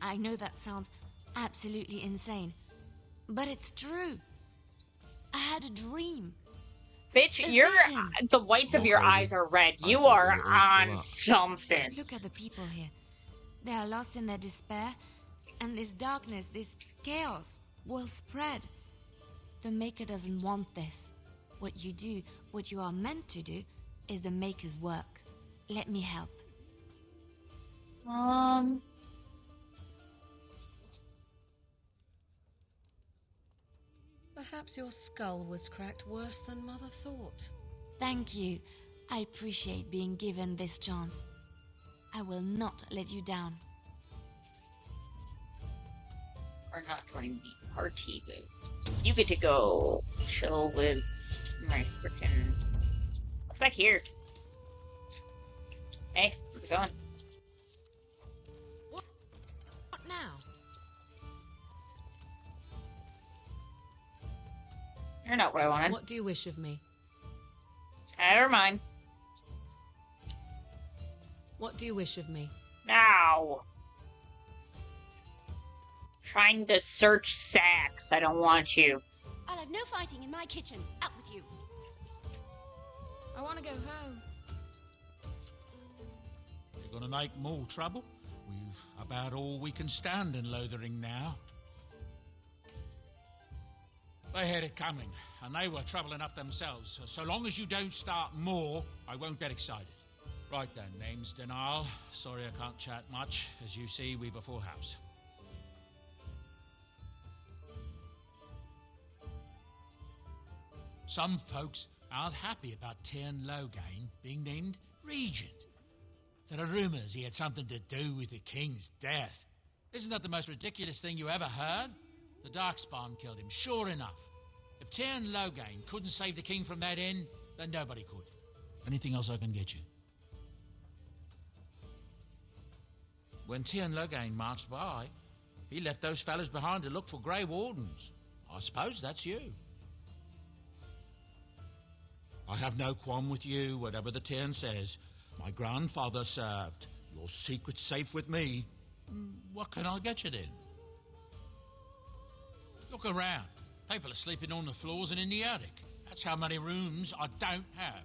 I know that sounds absolutely insane, but it's true. I had a dream. Bitch, the whites of your eyes are red. You are on something. Look at the people here. They are lost in their despair, and this darkness, this chaos, will spread. The Maker doesn't want this. What you do, what you are meant to do, is the Maker's work. Let me help. Perhaps your skull was cracked worse than Mother thought. Thank you. I appreciate being given this chance. I will not let you down. We're not joining the party, but you get to go chill with my freaking... What's back here? Hey, how's it going? You're not what I wanted. What do you wish of me? Never mind. What do you wish of me? Now. Trying to search sacks. I don't want you. I'll have no fighting in my kitchen. Out with you. I want to go home. You're gonna make more trouble? We've about all we can stand in Lothering now. They had it coming, and they were trouble enough themselves. So long as you don't start more, I won't get excited. Right then, name's Denal. Sorry I can't chat much. As you see, we've a full house. Some folks aren't happy about Tyrn Loghain being named regent. There are rumours he had something to do with the king's death. Isn't that the most ridiculous thing you ever heard? The Darkspawn killed him, sure enough. If Tyrn Loghain couldn't save the king from that inn, then nobody could. Anything else I can get you? When Tyrn Loghain marched by, he left those fellas behind to look for Grey Wardens. I suppose that's you. I have no qualm with you, whatever the Tyrn says. My grandfather served. Your secret's safe with me. What can I get you then? Look around. People are sleeping on the floors and in the attic. That's how many rooms I don't have.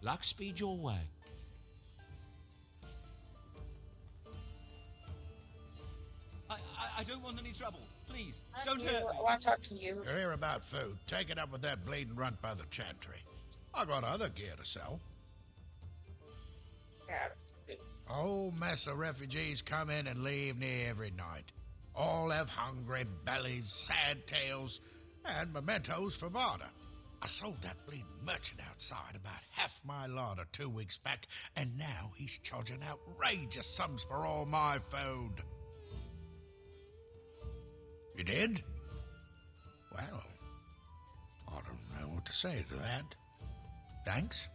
Luck speed your way. I don't want any trouble. Please, don't hurt me. I want to talk to you. You're here about food. Take it up with that bleeding runt by the chantry. I got other gear to sell. Whole mess of refugees come in and leave near every night. All have hungry bellies, sad tales, and mementos for barter. I sold that bleeding merchant outside about half my larder 2 weeks back, and now he's charging outrageous sums for all my food. You did? Well, I don't know what to say to that. Thanks.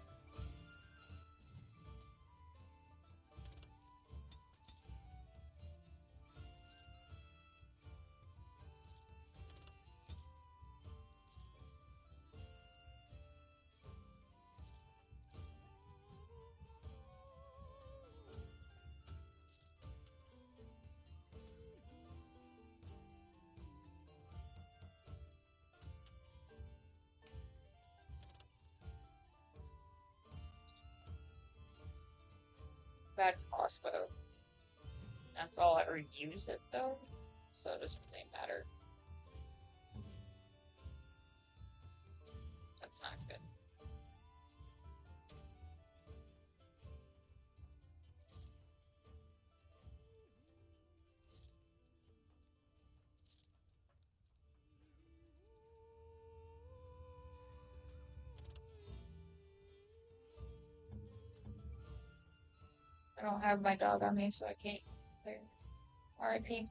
Bad crossbow. That's all I ever use it though, so it doesn't really matter. That's not good. I don't have my dog on me, so I can't play. R.I.P.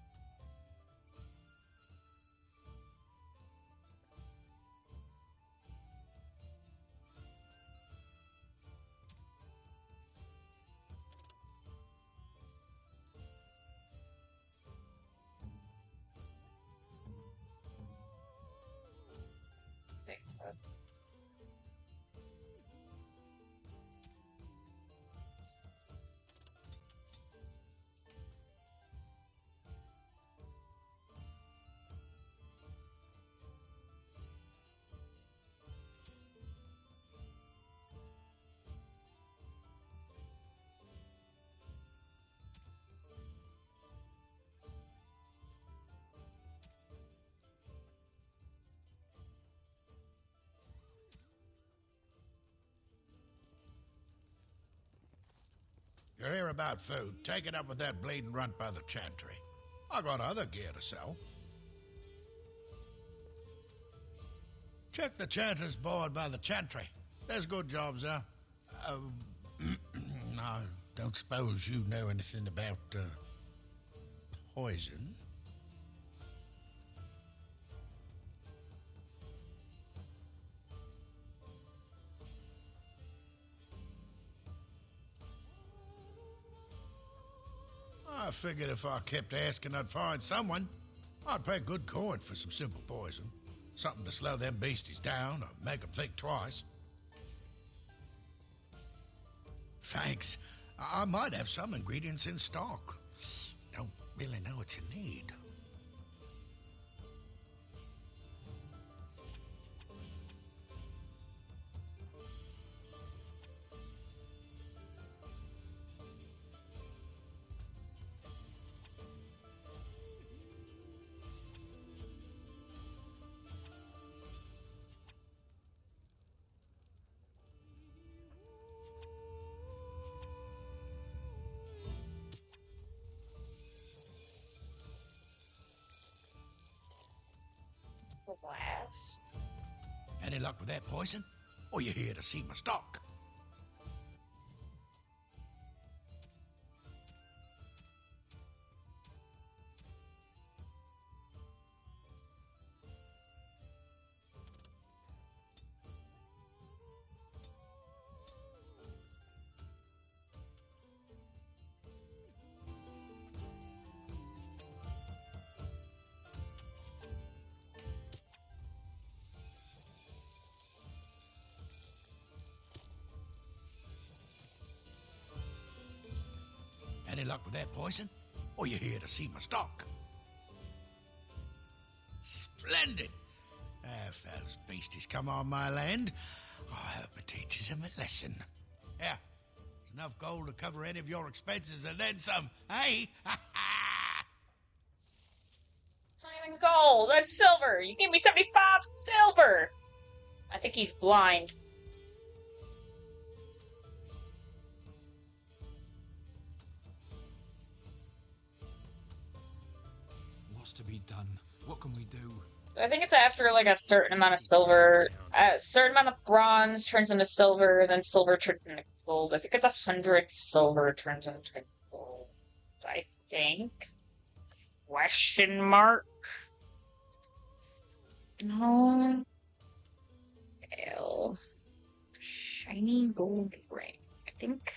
You're here about food. Take it up with that bleeding runt by the chantry. I got other gear to sell. Check the chanter's board by the chantry. There's good jobs there. I don't suppose you know anything about poison. I figured if I kept asking, I'd find someone. I'd pay good coin for some simple poison. Something to slow them beasties down or make them think twice. Thanks. I might have some ingredients in stock. Don't really know what you need. Glass. Any luck with that poison? Or you here to see my stock? Any luck with that poison? Or you here to see my stock? Splendid! If those beasties come on my land, I hope it teaches them a lesson. Yeah, there's enough gold to cover any of your expenses and then some, hey? It's not even gold, that's silver! You gave me 75 silver! I think he's blind. What's to be done? What can we do? I think it's after like a certain amount of silver, a certain amount of bronze turns into silver, then silver turns into gold. I think it's 100 silver turns into gold. I think. Question mark. No. L. Shiny gold ring. I think.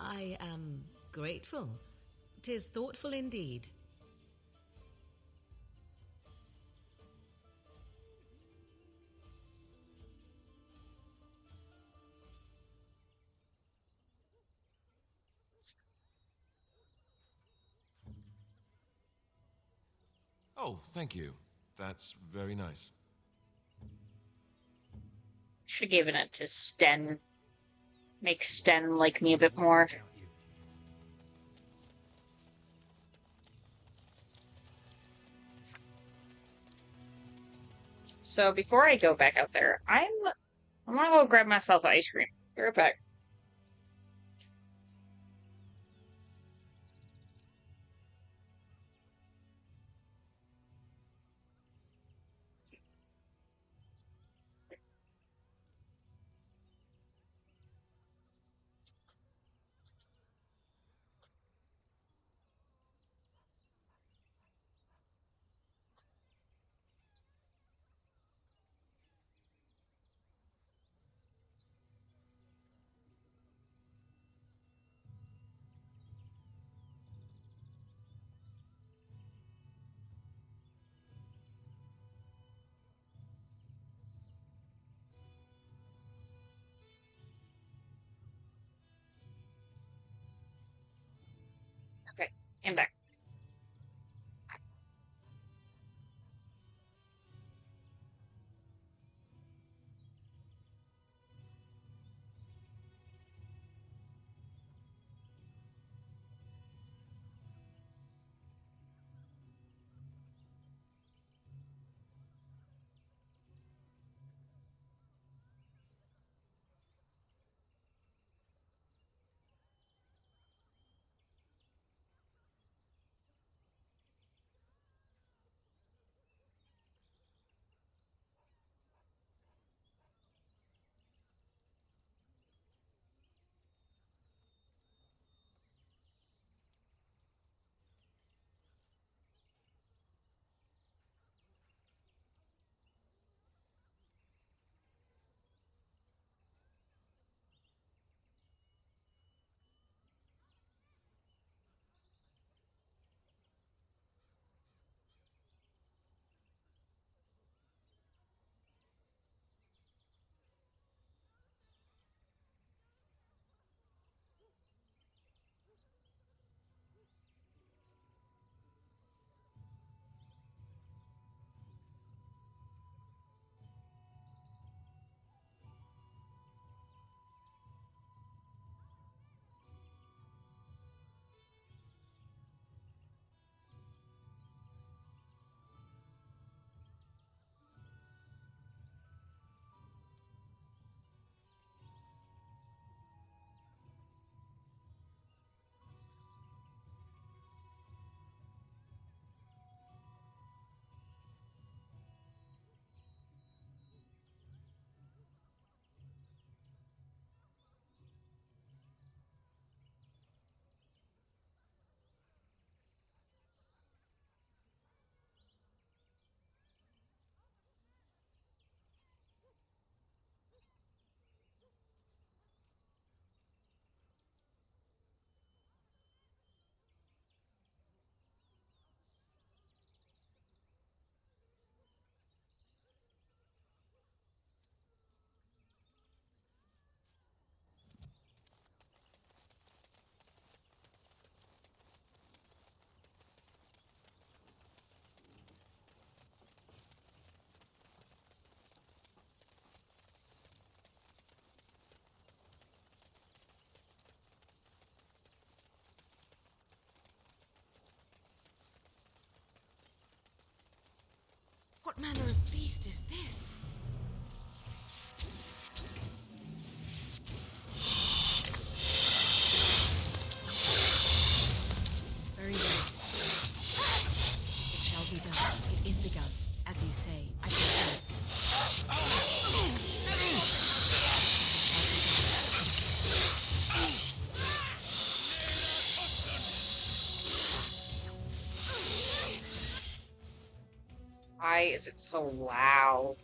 I am grateful. 'Tis thoughtful indeed. Oh, thank you. That's very nice. Should have given it to Sten. Make Sten like me a bit more. So before I go back out there, I want to go grab myself ice cream. Be right back. Okay, I'm back. What manner of beast is this? Very well. It shall be done. It is begun. As you say, I shall do it. Why is it so loud?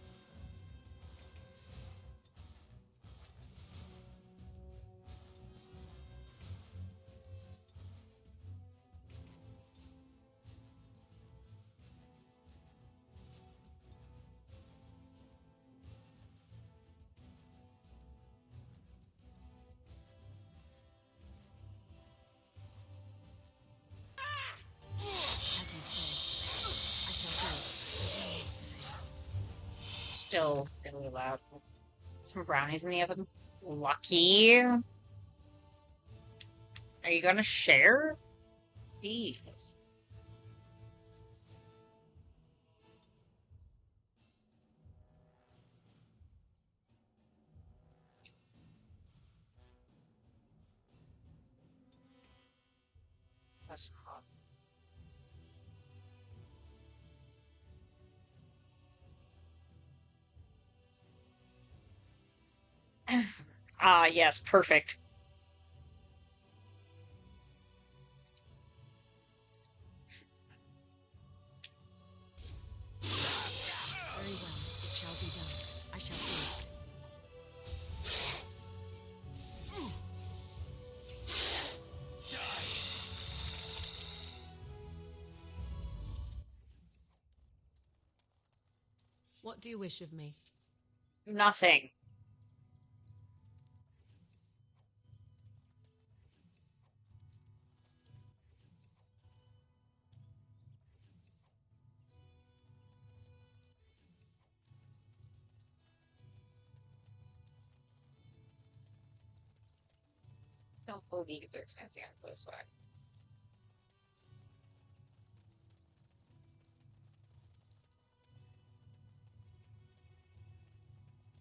Still really loud. Some brownies in the oven. Lucky. Are you gonna share? Jeez. That's hot. Ah, yes, perfect. Very well. It shall be done. I shall do it. What do you wish of me? Nothing. Don't believe there's anything on this way.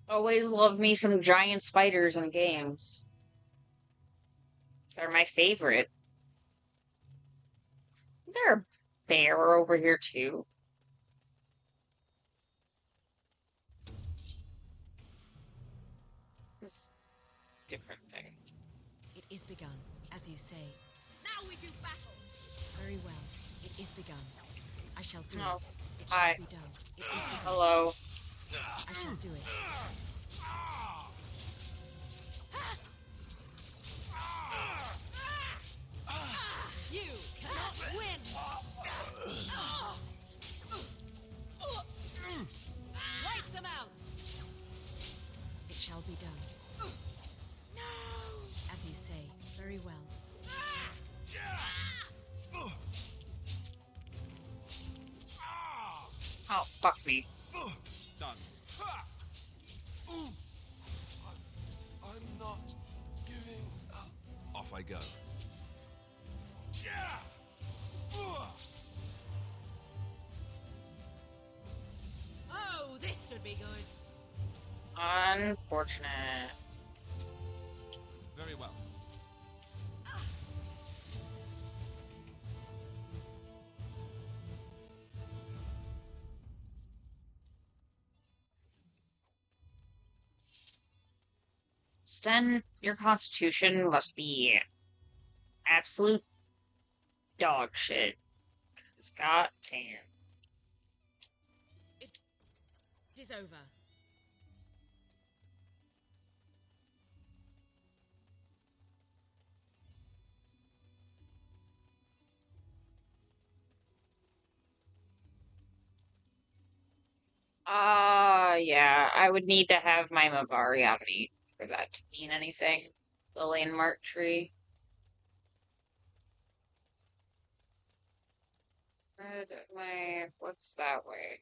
Always love me some giant spiders in games. They're my favorite. Is there a bear over here too? This different thing. It is begun, as you say. Now we do battle. Very well. It is begun. I shall do Oh, it. It hi. shall be done. It is begun. Hello. I shall do it. You cannot win. Wipe them out. It shall be done. No. As you say. Very well. Oh, fuck me. Done. I'm not giving up. Off I go. Oh, this should be good. Unfortunate. Very well. Sten, your constitution must be absolute dog shit. 'Cause goddamn. It is over. Yeah, I would need to have my Mabari on me for that to mean anything. The landmark tree. What's that way?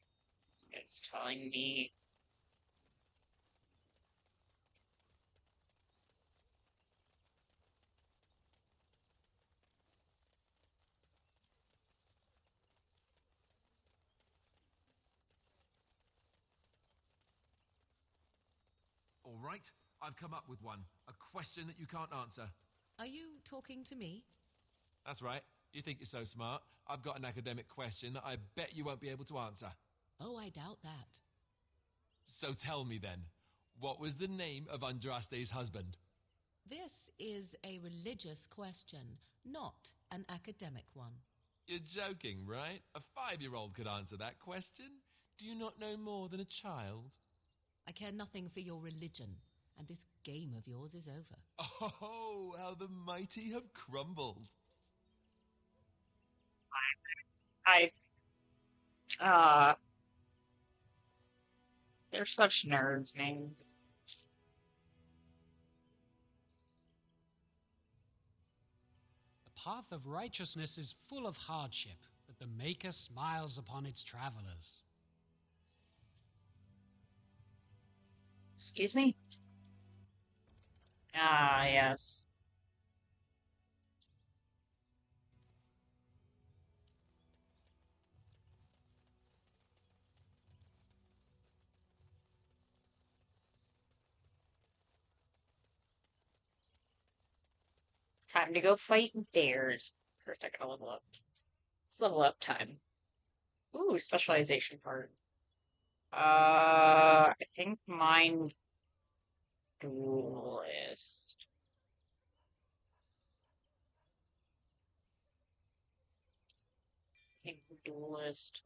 It's telling me. right. I've come up with one. A question that you can't answer. Are you talking to me? That's right. You think you're so smart. I've got an academic question that I bet you won't be able to answer. Oh, I doubt that. So tell me then, what was the name of Andraste's husband? This is a religious question, not an academic one. You're joking, right? A 5-year-old could answer that question. Do you not know more than a child? I care nothing for your religion, and this game of yours is over. Oh, how the mighty have crumbled. They're such nerds, man. The path of righteousness is full of hardship, but the Maker smiles upon its travelers. Excuse me? Ah, yes. Time to go fight bears. First, I gotta level up. It's level up time. Ooh, specialization part. I think mine duelist. I think duelist.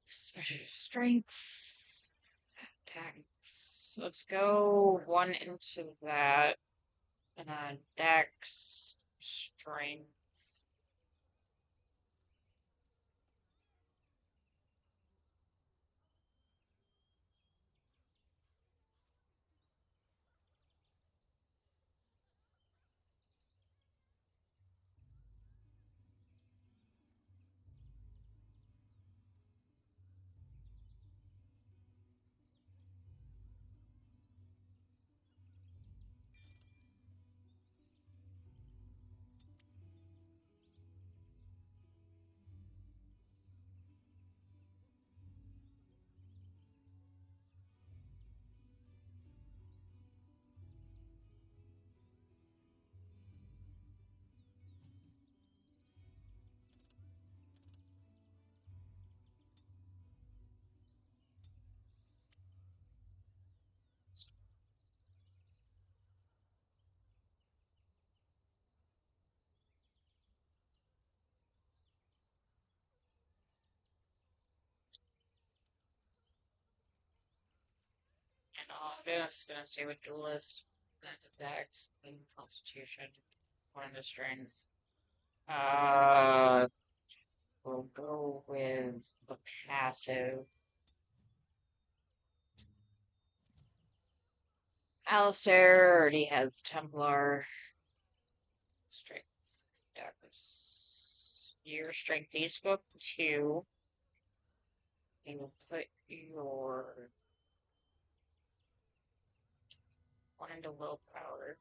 Special strengths. Attacks. Let's go one into that. Dex. Strength. And I'm just gonna stay with duelist. Then Dex. Then constitution. One into strength. Uh, we'll go with the passive. Alistair already has Templar. Strength. Dex. Your strength needs to go up 2. And you'll put your one into willpower.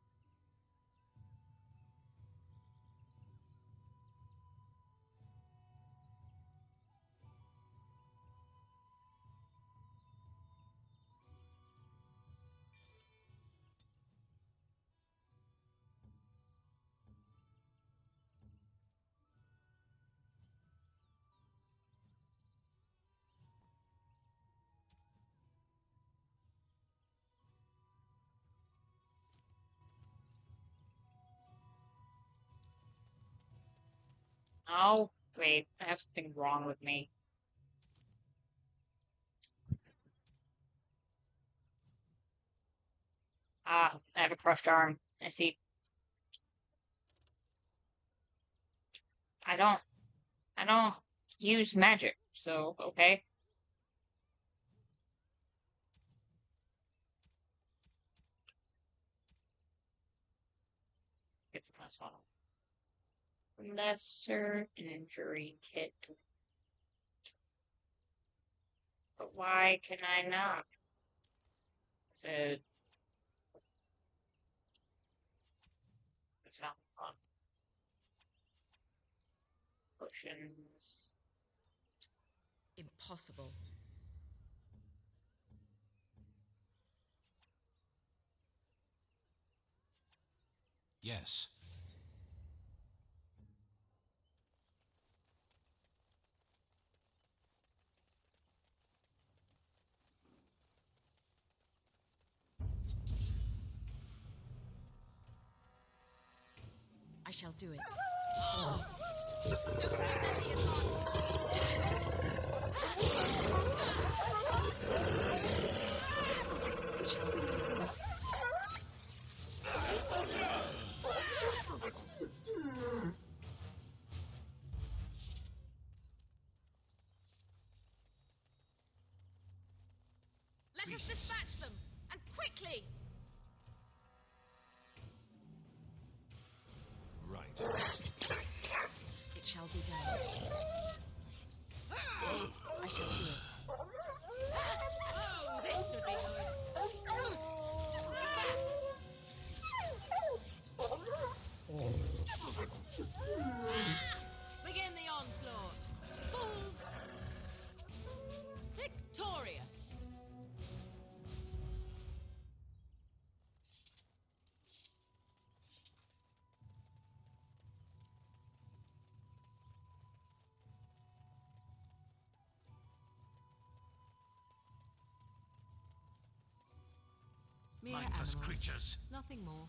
Oh, wait, I have something wrong with me. Ah, I have a crushed arm. I see. I don't, I don't use magic, so, okay. It's a plus 1. Lesser injury kit. But why can I not? So, it's not fun. Potions. Impossible. Yes. I shall do it. Let us dispatch them, and quickly! Right. It shall be done. I shall do it. Oh, this should be good. Begin the onslaught. Fools! Victorious! Mere Mindless animals. creatures. Nothing more.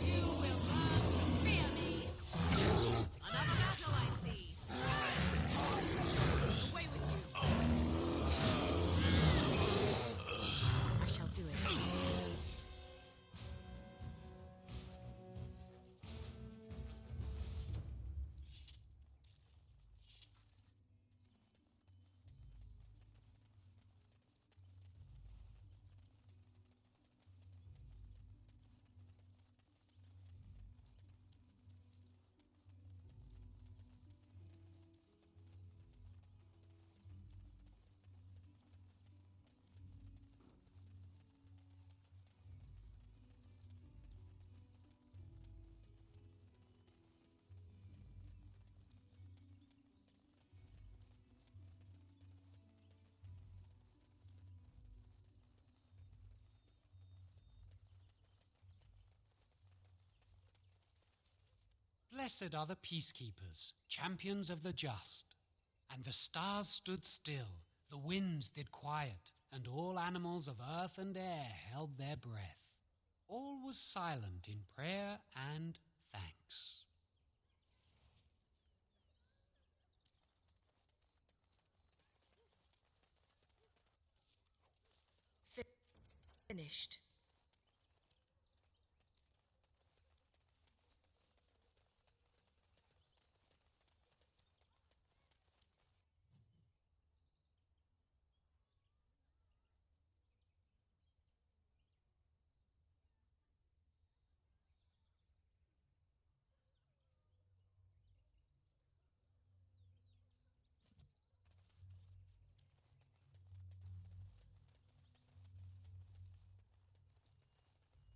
You will not fear me! Another battle, I see! Away with you! I shall do it. Blessed are the peacekeepers, champions of the just. And the stars stood still, the winds did quiet, and all animals of earth and air held their breath. All was silent in prayer and thanks. Finished.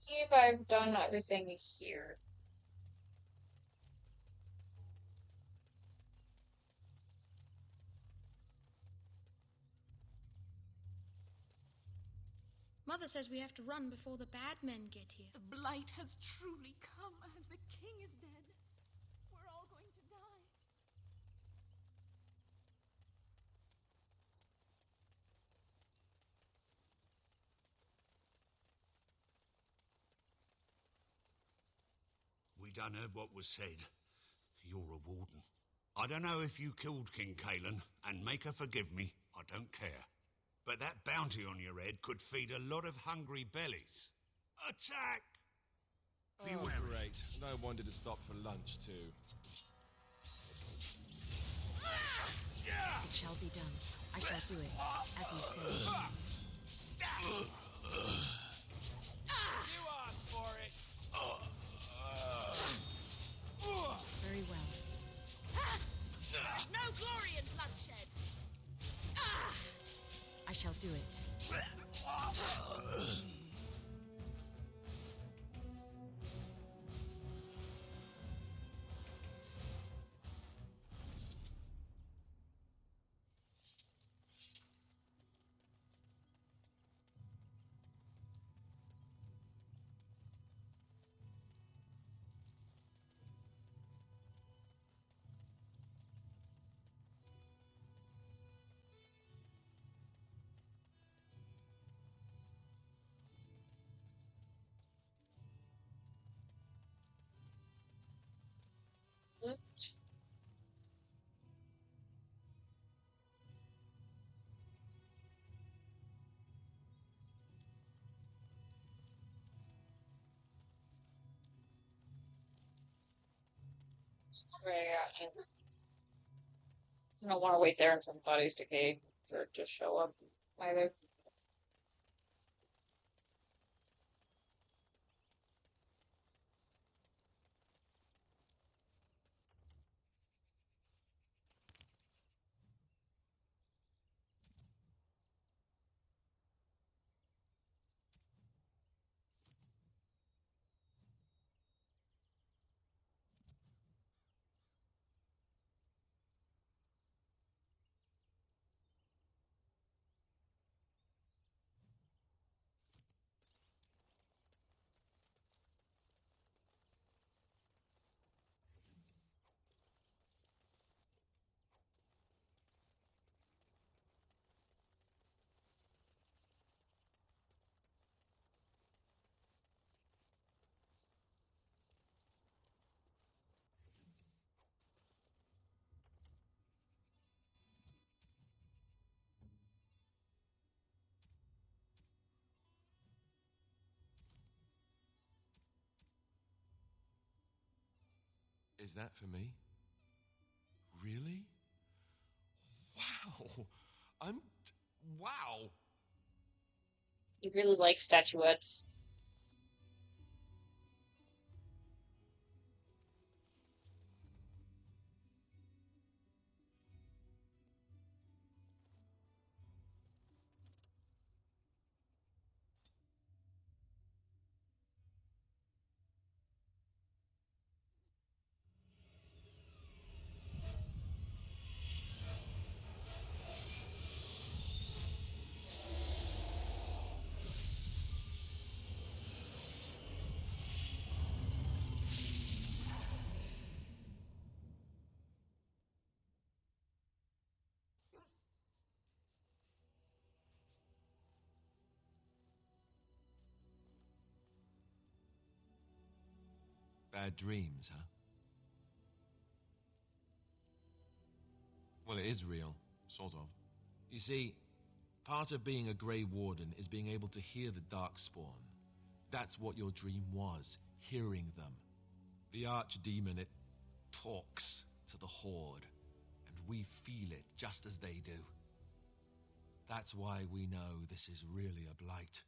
If I've done everything here. Mother says we have to run before the bad men get here. The blight has truly come, and the king is dead. We're all going to die. We done heard what was said. You're a warden. I don't know if you killed King Kalen, and make her forgive me, I don't care. But that bounty on your head could feed a lot of hungry bellies. Attack! Be Oh, wary. great. No wonder to stop for lunch, too. It shall be done. I shall do it, as you say. You asked for it! Very well. There's no glory in bloodshed! I shall do it. Right, yeah. I don't want to wait there until the bodies decay for it to show up either. Is that for me? Really? Wow! Wow! You really like statuettes. Bad dreams, huh? Well, it is real, sort of. You see, part of being a Grey Warden is being able to hear the Darkspawn. That's what your dream was, hearing them. The Archdemon, it talks to the Horde, and we feel it just as they do. That's why we know this is really a blight.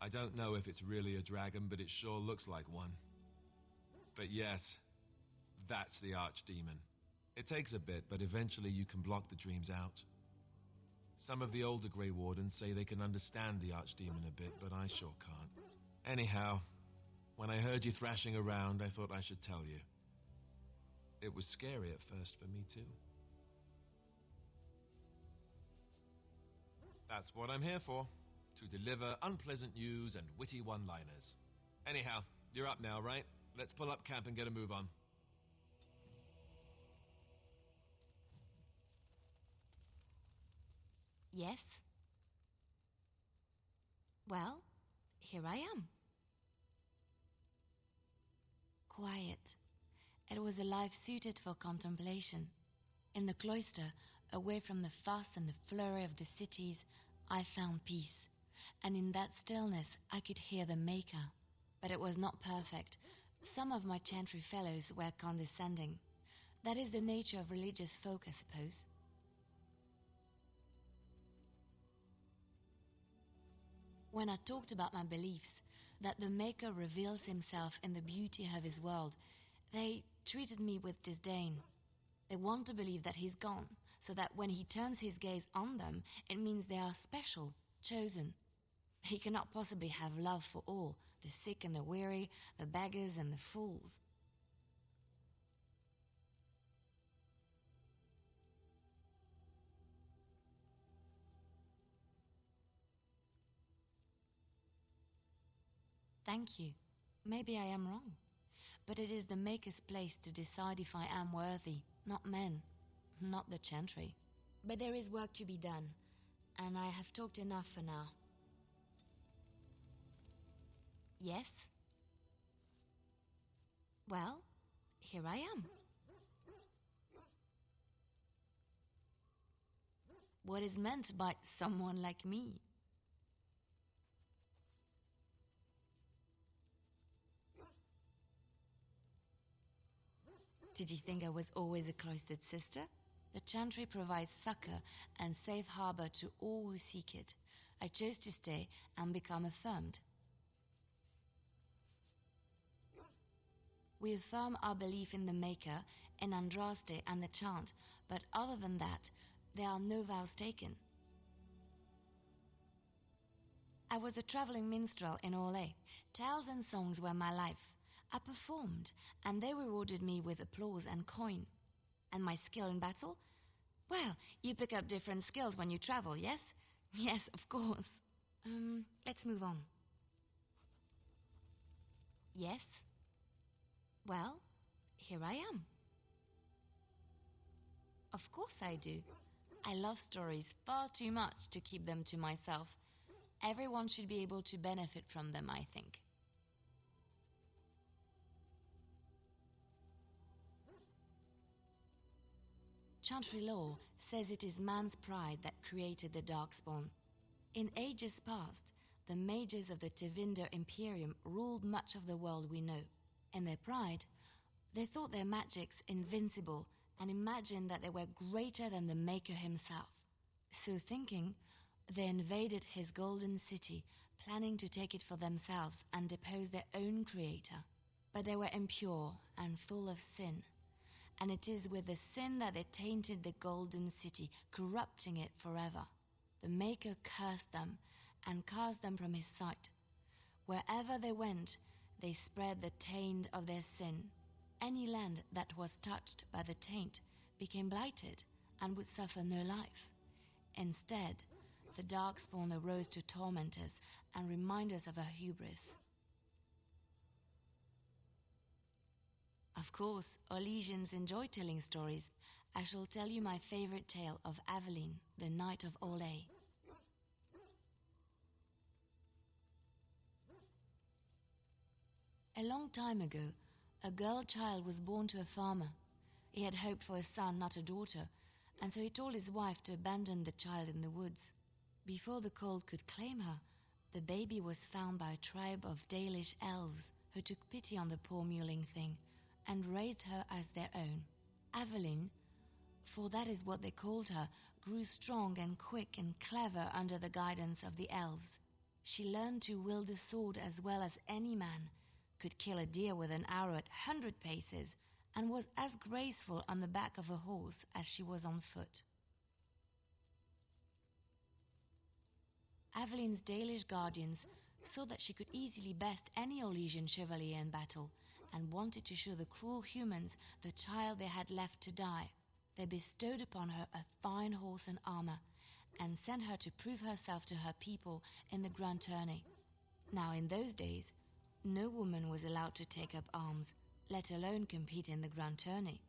I don't know if it's really a dragon, but it sure looks like one. But yes, that's the Archdemon. It takes a bit, but eventually you can block the dreams out. Some of the older Grey Wardens say they can understand the Archdemon a bit, but I sure can't. Anyhow, when I heard you thrashing around, I thought I should tell you. It was scary at first for me, too. That's what I'm here for, to deliver unpleasant news and witty one-liners. Anyhow, you're up now, right? Let's pull up camp and get a move on. Yes? Well, here I am. Quiet. It was a life suited for contemplation. In the cloister, away from the fuss and the flurry of the cities, I found peace. And in that stillness, I could hear the Maker. But it was not perfect. Some of my chantry fellows were condescending. That is the nature of religious folk, I suppose. When I talked about my beliefs, that the Maker reveals himself in the beauty of his world, they treated me with disdain. They want to believe that he's gone, so that when he turns his gaze on them, it means they are special, chosen. He cannot possibly have love for all, the sick and the weary, the beggars and the fools. Thank you. Maybe I am wrong. But it is the Maker's place to decide if I am worthy, not men, not the Chantry. But there is work to be done, and I have talked enough for now. Yes? Well, here I am. What is meant by someone like me? Did you think I was always a cloistered sister? The Chantry provides succor and safe harbor to all who seek it. I chose to stay and become affirmed. We affirm our belief in the Maker, in Andraste and the chant, but other than that, there are no vows taken. I was a traveling minstrel in Orlais. Tales and songs were my life. I performed, and they rewarded me with applause and coin. And my skill in battle? Well, you pick up different skills when you travel, yes? Yes, of course. Let's move on. Yes? Well, here I am. Of course I do. I love stories far too much to keep them to myself. Everyone should be able to benefit from them, I think. Chantry law says it is man's pride that created the Darkspawn. In ages past, the mages of the Tevinder Imperium ruled much of the world we know. In their pride, they thought their magics invincible and imagined that they were greater than the Maker himself. So thinking, they invaded his golden city, planning to take it for themselves and depose their own creator. But they were impure and full of sin, and it is with the sin that they tainted the golden city, corrupting it forever. The Maker cursed them and cast them from his sight. Wherever they went, they spread the taint of their sin. Any land that was touched by the taint became blighted and would suffer no life. Instead, the Darkspawn arose to torment us and remind us of our hubris. Of course, Orlesians enjoy telling stories. I shall tell you my favorite tale of Aveline, the Knight of Orlais. A long time ago, a girl child was born to a farmer. He had hoped for a son, not a daughter, and so he told his wife to abandon the child in the woods. Before the cold could claim her, the baby was found by a tribe of Dalish elves who took pity on the poor mewling thing and raised her as their own. Aveline, for that is what they called her, grew strong and quick and clever under the guidance of the elves. She learned to wield the sword as well as any man, could kill a deer with an arrow at 100 paces, and was as graceful on the back of a horse as she was on foot. Aveline's Dalish guardians saw that she could easily best any Orlesian chevalier in battle, and wanted to show the cruel humans the child they had left to die. They bestowed upon her a fine horse and armor, and sent her to prove herself to her people in the grand tourney. Now in those days, no woman was allowed to take up arms, let alone compete in the grand tourney,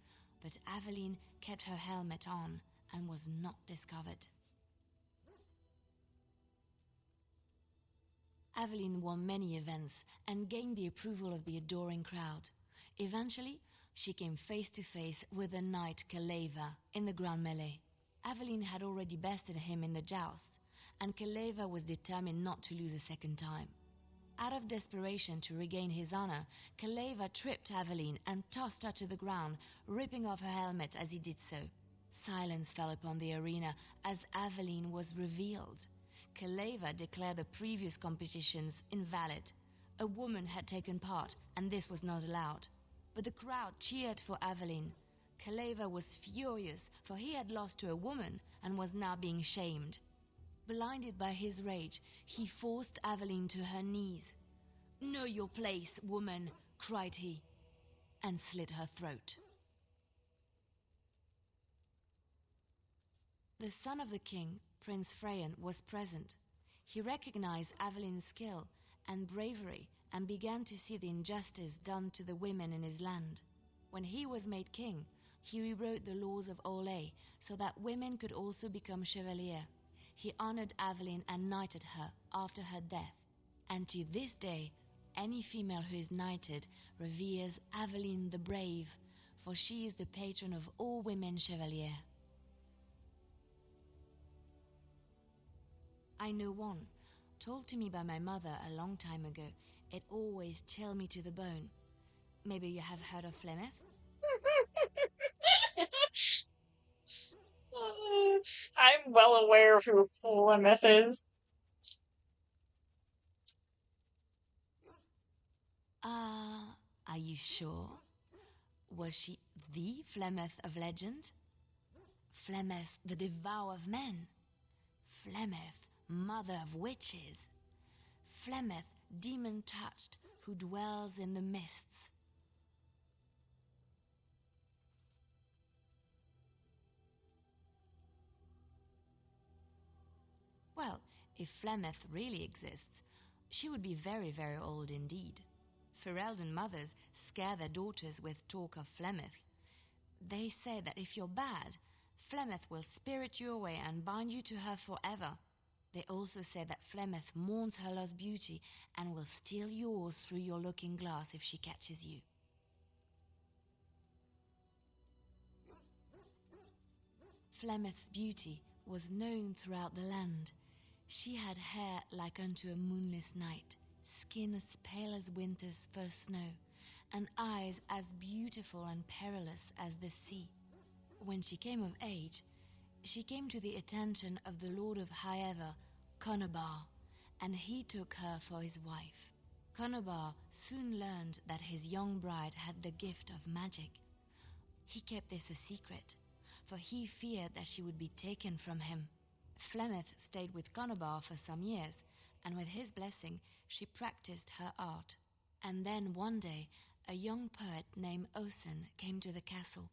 but Aveline kept her helmet on and was not discovered. Aveline won many events and gained the approval of the adoring crowd. Eventually, she came face to face with the knight Kaleva in the grand melee. Aveline had already bested him in the joust, and Kaleva was determined not to lose a second time. Out of desperation to regain his honor, Kaleva tripped Aveline and tossed her to the ground, ripping off her helmet as he did so. Silence fell upon the arena as Aveline was revealed. Kaleva declared the previous competitions invalid. A woman had taken part, and this was not allowed. But the crowd cheered for Aveline. Kaleva was furious, for he had lost to a woman and was now being shamed. Blinded by his rage, he forced Aveline to her knees. "Know your place, woman," cried he, and slit her throat. The son of the king, Prince Freyan, was present. He recognized Aveline's skill and bravery and began to see the injustice done to the women in his land. When he was made king, he rewrote the laws of Orlais so that women could also become chevalier. He honored Aveline and knighted her after her death. And to this day, Any female who is knighted reveres Aveline the Brave, for she is the patron of all women chevalier. I know one, told to me by my mother a long time ago. It always chilled me to the bone. Maybe you have heard of Flemeth? I'm well aware of who Flemeth is. Are you sure? Was she the Flemeth of legend? Flemeth, the devourer of men? Flemeth, mother of witches? Flemeth, demon-touched, who dwells in the mists? Well, if Flemeth really exists, she would be very, very old indeed. Ferelden mothers scare their daughters with talk of Flemeth. They say that if you're bad, Flemeth will spirit you away and bind you to her forever. They also say that Flemeth mourns her lost beauty and will steal yours through your looking glass if she catches you. Flemeth's beauty was known throughout the land. She had hair like unto a moonless night, skin as pale as winter's first snow, and eyes as beautiful and perilous as the sea. When she came of age, she came to the attention of the Lord of Highever, Conobar, and he took her for his wife. Conobar soon learned that his young bride had the gift of magic. He kept this a secret, for he feared that she would be taken from him. Flemeth stayed with Conobar for some years, and with his blessing, she practiced her art. And then one day, a young poet named Osen came to the castle.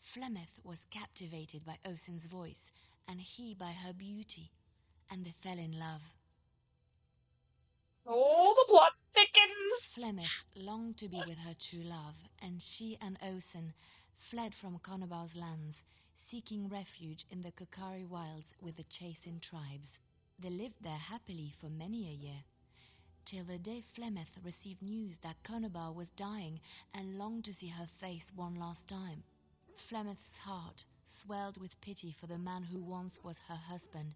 Flemeth was captivated by Osen's voice, and he by her beauty, and they fell in love. Oh, the plot thickens! Flemeth longed to be with her true love, and she and Osen fled from Conobar's lands, seeking refuge in the Kokari wilds with the Chasing tribes. They lived there happily for many a year, till the day Flemeth received news that Conobar was dying and longed to see her face one last time. Flemeth's heart swelled with pity for the man who once was her husband,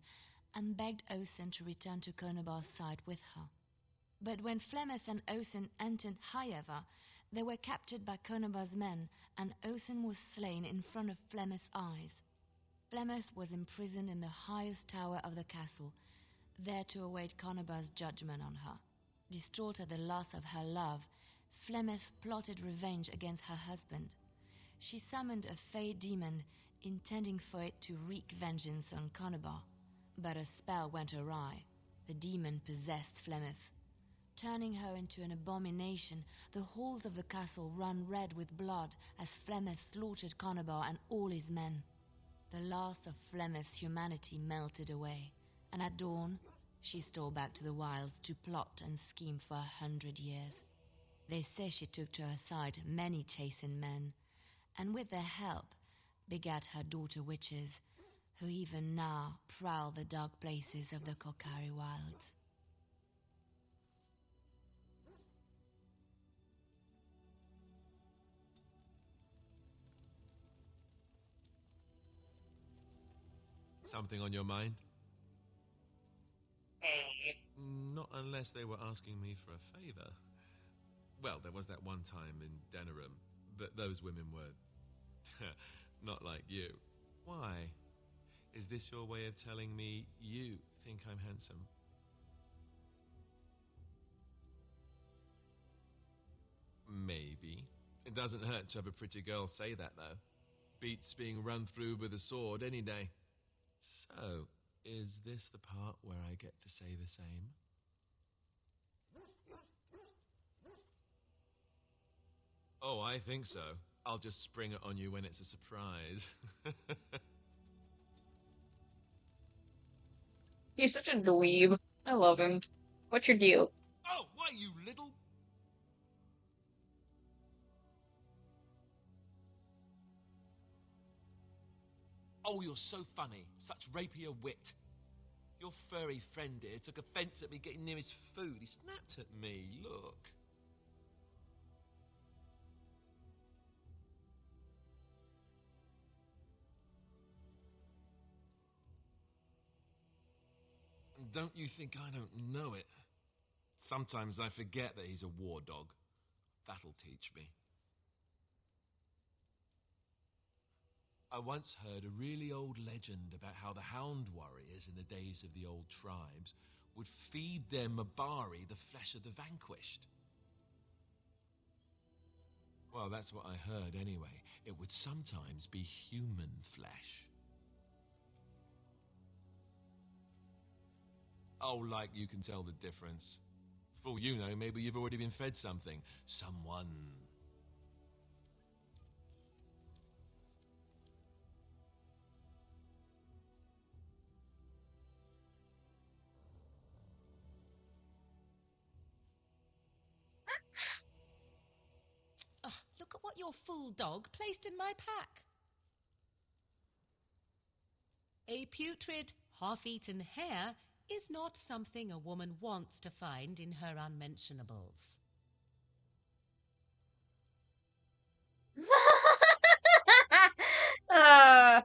and begged Osen to return to Conobar's side with her. But when Flemeth and Osen entered Highever, they were captured by Conobar's men, and Osen was slain in front of Flemeth's eyes. Flemeth was imprisoned in the highest tower of the castle, there to await Conobar's judgment on her. Distraught at the loss of her love, Flemeth plotted revenge against her husband. She summoned a fey demon, intending for it to wreak vengeance on Conobar. But a spell went awry. The demon possessed Flemeth. Turning her into an abomination, the halls of the castle ran red with blood as Flemeth slaughtered Conobar and all his men. The last of Flemeth's humanity melted away, and at dawn, she stole back to the wilds to plot and scheme for 100 years. They say she took to her side many Chasing men, and with their help begat her daughter witches, who even now prowl the dark places of the Kokari wilds. Something on your mind? Hey. Not unless they were asking me for a favor. Well, there was that one time in Denerim, but those women were not like you. Why? Is this your way of telling me you think I'm handsome? Maybe. It doesn't hurt to have a pretty girl say that, though. Beats being run through with a sword any day. So, is this the part where I get to say the same? Oh, I think so. I'll just spring it on you when it's a surprise. He's such a dweeb. I love him. What's your deal? Oh, why, you little... Oh, you're so funny. Such rapier wit. Your furry friend here took offense at me getting near his food. He snapped at me. Look. don't you think I don't know it? Sometimes I forget that he's a war dog. That'll teach me. I once heard a really old legend about how the hound warriors in the days of the old tribes would feed their Mabari the flesh of the vanquished. Well, that's what I heard anyway. It would sometimes be human flesh. Oh, like you can tell the difference. For all you know, maybe you've already been fed something. Someone. Look at what your fool dog placed in my pack. A putrid, half-eaten hare is not something a woman wants to find in her unmentionables. uh,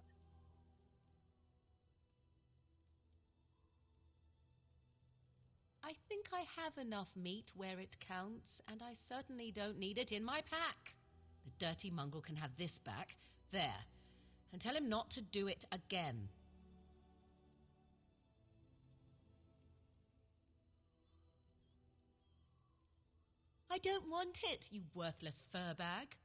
I think I have enough meat where it counts, and I certainly don't need it in my pack. The dirty mongrel can have this back, there, and tell him not to do it again. I don't want it, you worthless fur bag.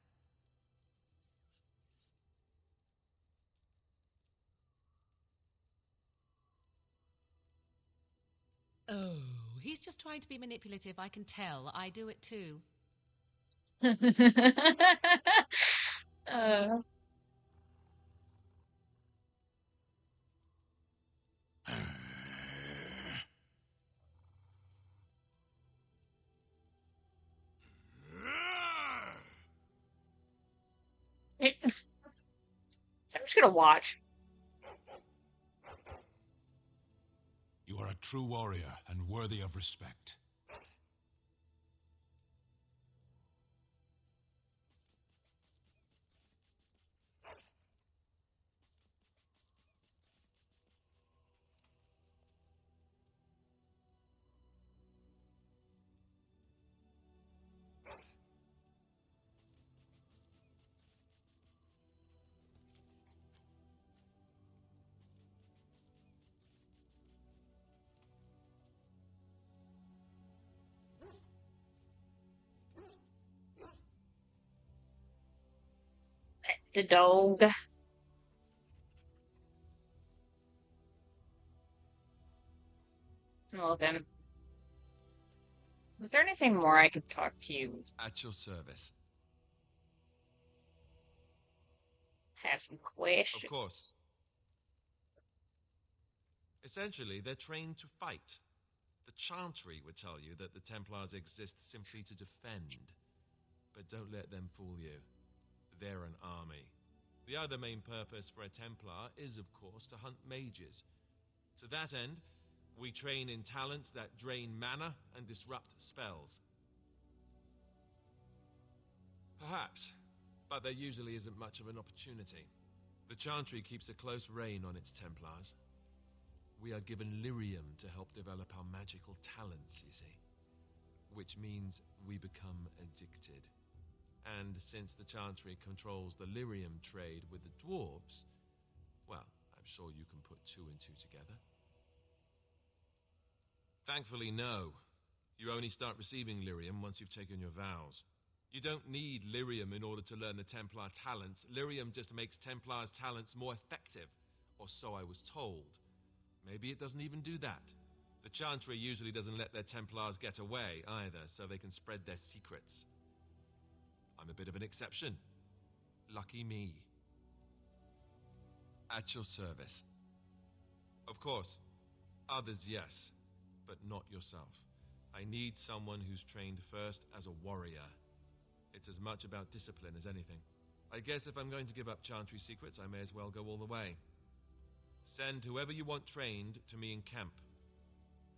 Oh, he's just trying to be manipulative, I can tell. I do it too. uh. I'm just gonna watch. You are a true warrior and worthy of respect. The dog. I love him. Was there anything more I could talk to you? At your service. Have some questions? Of course. Essentially, they're trained to fight. The Chantry would tell you that the Templars exist simply to defend. But don't let them fool you. They're an army. The other main purpose for a Templar is, of course, to hunt mages. To that end, we train in talents that drain mana and disrupt spells. Perhaps, but there usually isn't much of an opportunity. The Chantry keeps a close rein on its Templars. We are given lyrium to help develop our magical talents, you see. Which means we become addicted. And since the Chantry controls the lyrium trade with the dwarves, well, I'm sure you can put two and two together. Thankfully, no. You only start receiving lyrium once you've taken your vows. You don't need lyrium in order to learn the Templar talents. Lyrium just makes Templars' talents more effective, or so I was told. Maybe it doesn't even do that. The Chantry usually doesn't let their Templars get away either, so they can spread their secrets. I'm a bit of an exception. Lucky me. At your service. Of course, others yes, but not yourself. I need someone who's trained first as a warrior. It's as much about discipline as anything. I guess if I'm going to give up Chantry secrets, I may as well go all the way. Send whoever you want trained to me in camp,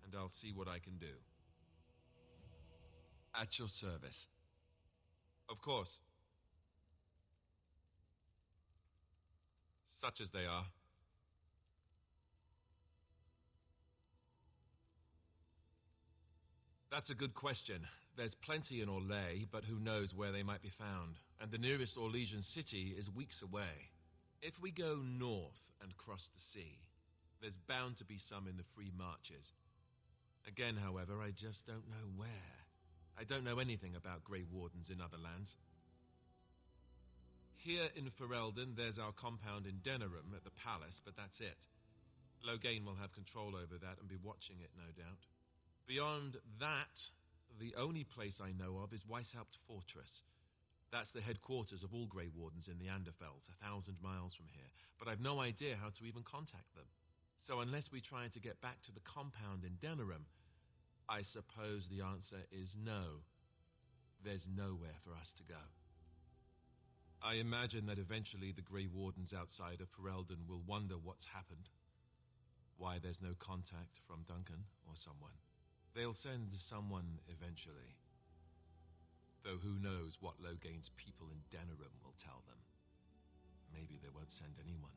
and I'll see what I can do. At your service. Of course. Such as they are. That's a good question. There's plenty in Orlais, but who knows where they might be found. And the nearest Orlesian city is weeks away. If we go north and cross the sea, there's bound to be some in the free marches. Again, however, I just don't know where. I don't know anything about Grey Wardens in other lands. Here in Ferelden, there's our compound in Denerim at the palace, but that's it. Loghain will have control over that and be watching it, no doubt. Beyond that, the only place I know of is Weishaupt Fortress. That's the headquarters of all Grey Wardens in the Anderfells, 1,000 miles from here. But I've no idea how to even contact them. So unless we try to get back to the compound in Denerim, I suppose the answer is no. There's nowhere for us to go. I imagine that eventually the Grey Wardens outside of Ferelden will wonder what's happened. Why there's no contact from Duncan or someone. They'll send someone eventually. Though who knows what Loghain's people in Denerim will tell them. Maybe they won't send anyone.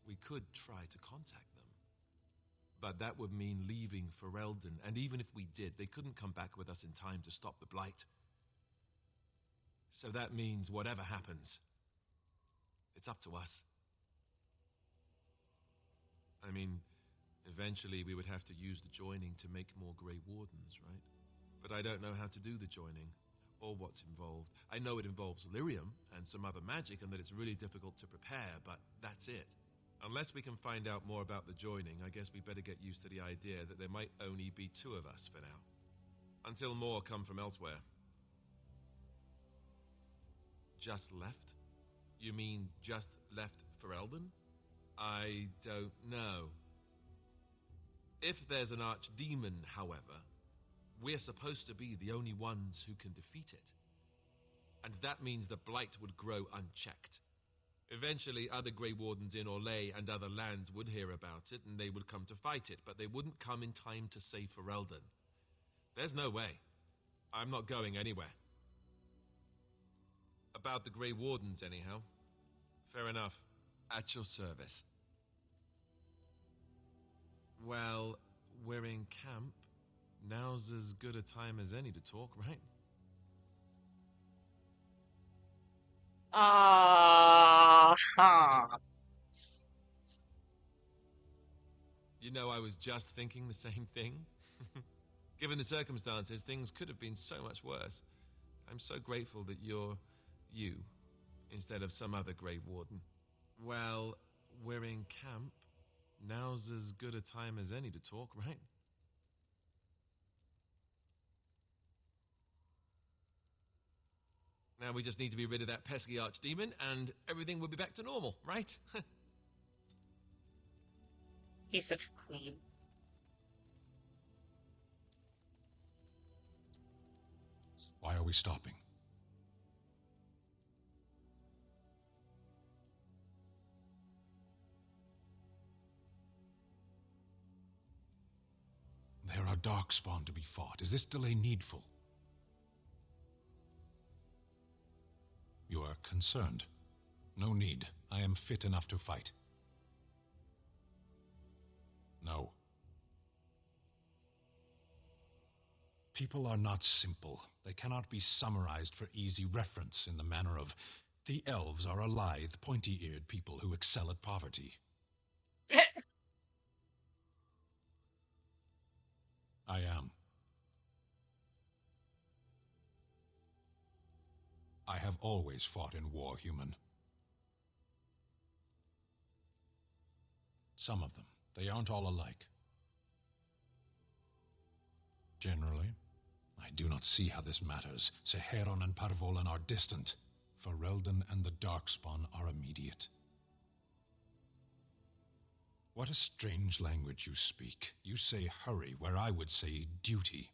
We could try to contact them. But that would mean leaving Ferelden, and even if we did, they couldn't come back with us in time to stop the Blight. So that means whatever happens, it's up to us. I mean, eventually we would have to use the joining to make more Grey Wardens, right? But I don't know how to do the joining, or what's involved. I know it involves lyrium and some other magic, and that it's really difficult to prepare, but that's it. Unless we can find out more about the joining, I guess we better get used to the idea that there might only be 2 of us for now. Until more come from elsewhere. Just left? You mean just left Ferelden? I don't know. If there's an archdemon, however, we're supposed to be the only ones who can defeat it. And that means the Blight would grow unchecked. Eventually, other Grey Wardens in Orlais and other lands would hear about it, and they would come to fight it, but they wouldn't come in time to save Ferelden. There's no way. I'm not going anywhere. About the Grey Wardens, anyhow. Fair enough. At your service. Well, we're in camp. Now's as good a time as any to talk, right? Huh. You know, I was just thinking the same thing. Given the circumstances, things could have been so much worse. I'm so grateful that you're you, instead of some other Grey Warden. Well, we're in camp. Now's as good a time as any to talk, right? Now we just need to be rid of that pesky archdemon, and everything will be back to normal, right? He's such a queen. Why are we stopping? There are darkspawn to be fought. Is this delay needful? You are concerned. No need. I am fit enough to fight. No. People are not simple. They cannot be summarized for easy reference in the manner of, the elves are a lithe, pointy-eared people who excel at poverty. I am. I have always fought in war, human. Some of them. They aren't all alike. Generally, I do not see how this matters. Seheron and Parvolan are distant. Ferelden and the Darkspawn are immediate. What a strange language you speak. You say hurry, where I would say duty.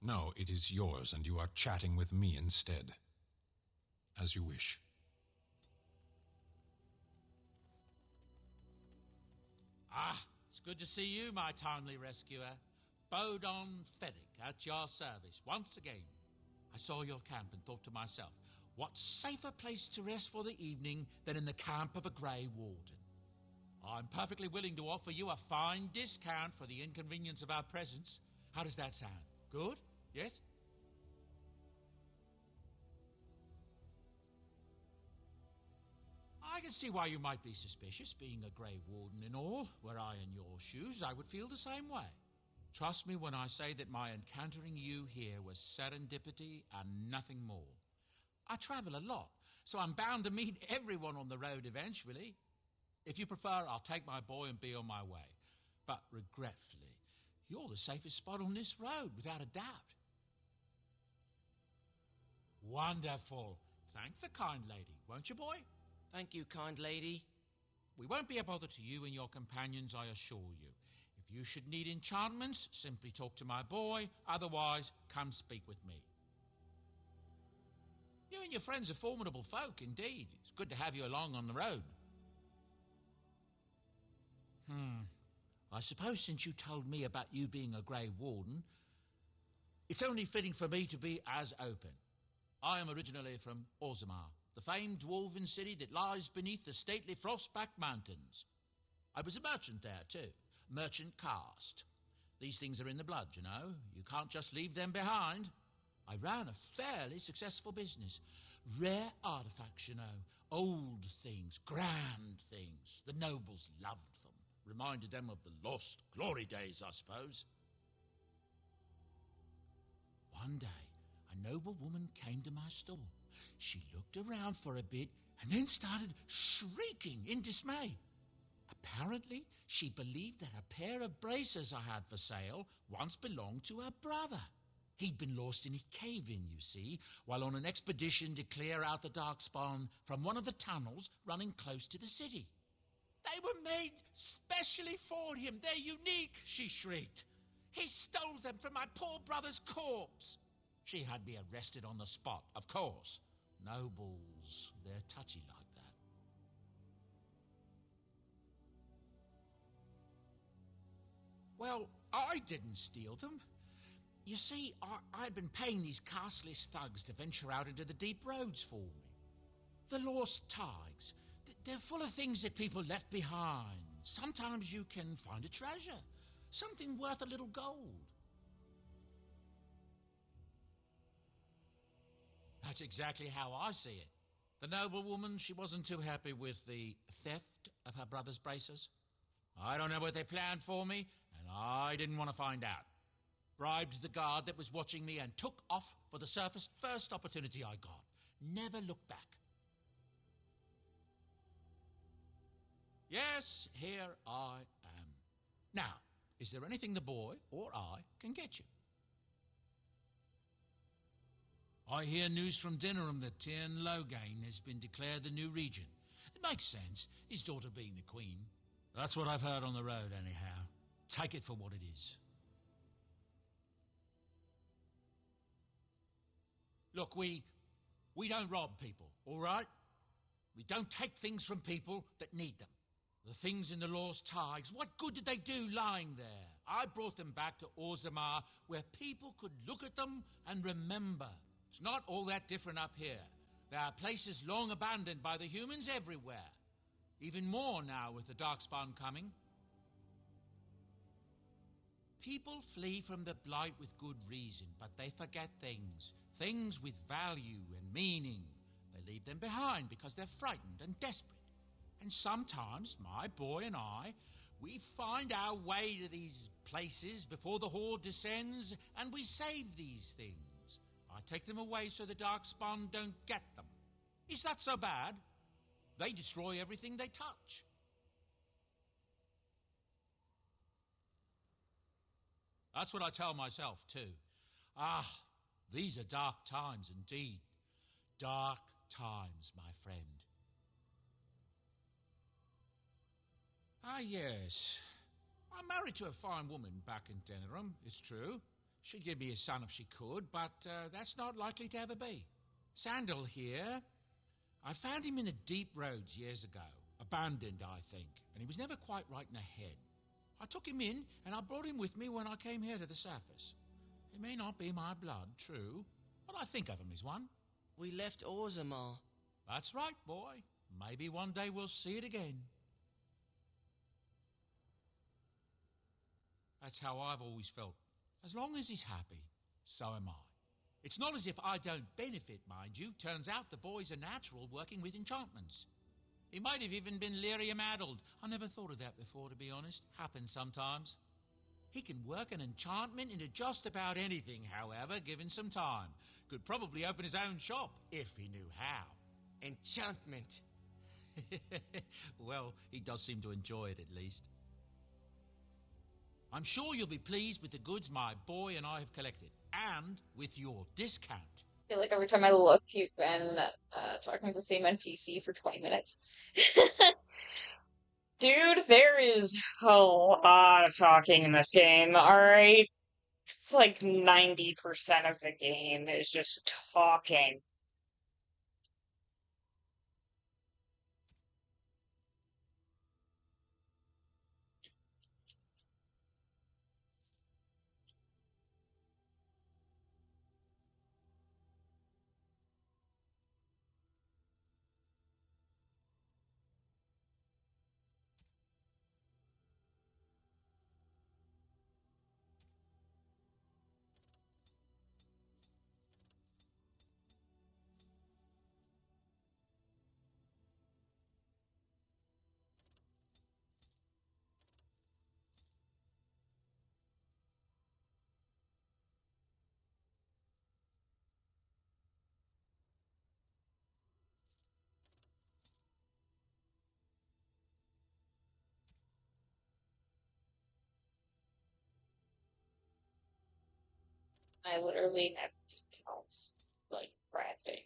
No, it is yours, and you are chatting with me instead. As you wish. Ah, it's good to see you, my timely rescuer. Bodon Fennick, at your service, once again. I saw your camp and thought to myself, what safer place to rest for the evening than in the camp of a Grey Warden? I'm perfectly willing to offer you a fine discount for the inconvenience of our presence. How does that sound? Good? Yes? I can see why you might be suspicious, being a Grey Warden and all. Were I in your shoes, I would feel the same way. Trust me when I say that my encountering you here was serendipity and nothing more. I travel a lot, so I'm bound to meet everyone on the road eventually. If you prefer, I'll take my boy and be on my way. But regretfully, you're the safest spot on this road, without a doubt. Wonderful. Thank the kind lady, won't you, boy? Thank you, kind lady. We won't be a bother to you and your companions, I assure you. If you should need enchantments, simply talk to my boy. Otherwise, come speak with me. You and your friends are formidable folk, indeed. It's good to have you along on the road. I suppose since you told me about you being a Grey Warden, it's only fitting for me to be as open. I am originally from Orzammar, the famed dwarven city that lies beneath the stately Frostback Mountains. I was a merchant there, too. Merchant caste. These things are in the blood, you know. You can't just leave them behind. I ran a fairly successful business. Rare artifacts, you know. Old things, grand things. The nobles loved them. Reminded them of the lost glory days, I suppose. One day, a noble woman came to my store. She looked around for a bit and then started shrieking in dismay. Apparently, she believed that a pair of braces I had for sale once belonged to her brother. He'd been lost in a cave-in, you see, while on an expedition to clear out the Darkspawn from one of the tunnels running close to the city. They were made specially for him. They're unique, she shrieked. He stole them from my poor brother's corpse. She had me arrested on the spot, of course. Nobles, they're touchy like that. Well, I didn't steal them. You see, I'd been paying these castless thugs to venture out into the deep roads for me. The lost tigers, they're full of things that people left behind. Sometimes you can find a treasure, something worth a little gold. That's exactly how I see it. The noblewoman, she wasn't too happy with the theft of her brother's braces. I don't know what they planned for me, and I didn't want to find out. Bribed the guard that was watching me and took off for the surface first opportunity I got. Never looked back. Yes, here I am. Now, is there anything the boy or I can get you? I hear news from Dinnerham that Pt.1 Loghain has been declared the new regent. It makes sense, his daughter being the queen. That's what I've heard on the road, anyhow. Take it for what it is. Look, we don't rob people, all right? We don't take things from people that need them. The things in the lost tigers, what good did they do lying there? I brought them back to Orzammar, where people could look at them and remember. It's not all that different up here. There are places long abandoned by the humans everywhere. Even more now with the Darkspawn coming. People flee from the Blight with good reason, but they forget things. Things with value and meaning. They leave them behind because they're frightened and desperate. And sometimes, my boy and I, we find our way to these places before the Horde descends, and we save these things. I take them away so the Darkspawn don't get them. Is that so bad? They destroy everything they touch. That's what I tell myself, too. These are dark times indeed. Dark times, my friend. Yes. I'm married to a fine woman back in Dinnerham, it's true. She'd give me a son if she could, but that's not likely to ever be. Sandal here, I found him in the deep roads years ago. Abandoned, I think, and he was never quite right in the head. I took him in, and I brought him with me when I came here to the surface. He may not be my blood, true, but I think of him as one. We left Orzammar. That's right, boy. Maybe one day we'll see it again. That's how I've always felt. As long as he's happy, so am I. It's not as if I don't benefit, mind you. Turns out the boy's a natural working with enchantments. He might have even been lyrium-addled. I never thought of that before, to be honest. Happens sometimes. He can work an enchantment into just about anything, however, given some time. Could probably open his own shop, if he knew how. Enchantment. Well, he does seem to enjoy it, at least. I'm sure you'll be pleased with the goods my boy and I have collected, and with your discount. I feel like every time I look, you've been talking to the same NPC for 20 minutes. Dude, there is a lot of talking in this game, alright? It's like 90% of the game is just talking. I literally have details, like crafting.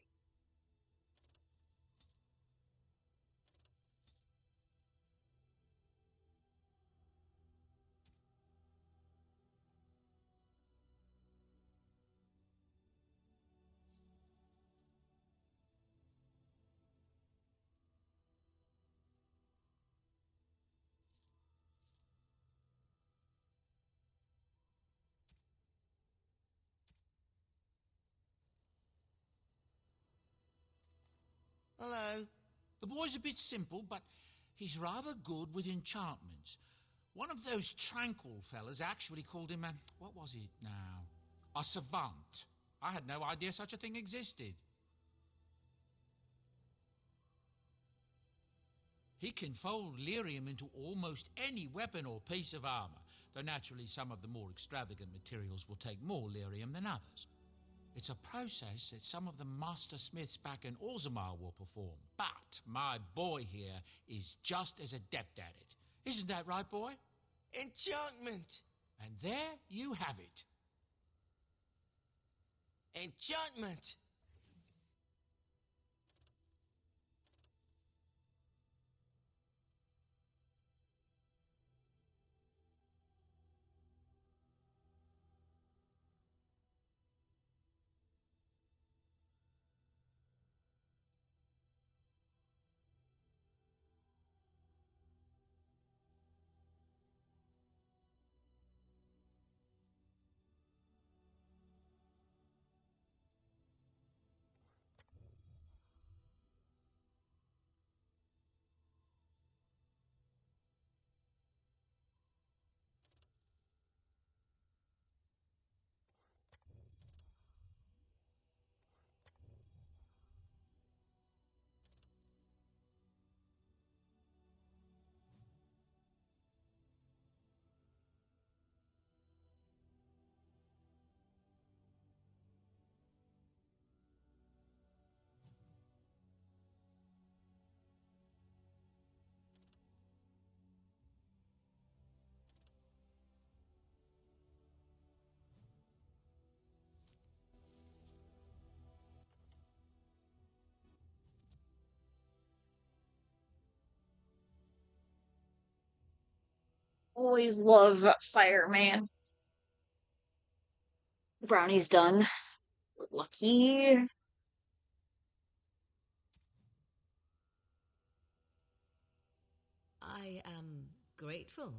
Hello. The boy's a bit simple, but he's rather good with enchantments. One of those tranquil fellas actually called him a... what was it now? A savant. I had no idea such a thing existed. He can fold lyrium into almost any weapon or piece of armor, though naturally some of the more extravagant materials will take more lyrium than others. It's a process that some of the master smiths back in Orzammar will perform, but my boy here is just as adept at it. Isn't that right, boy? Enchantment. And there you have it. Enchantment. Always love Fireman. Brownie's done. We're lucky. I am grateful.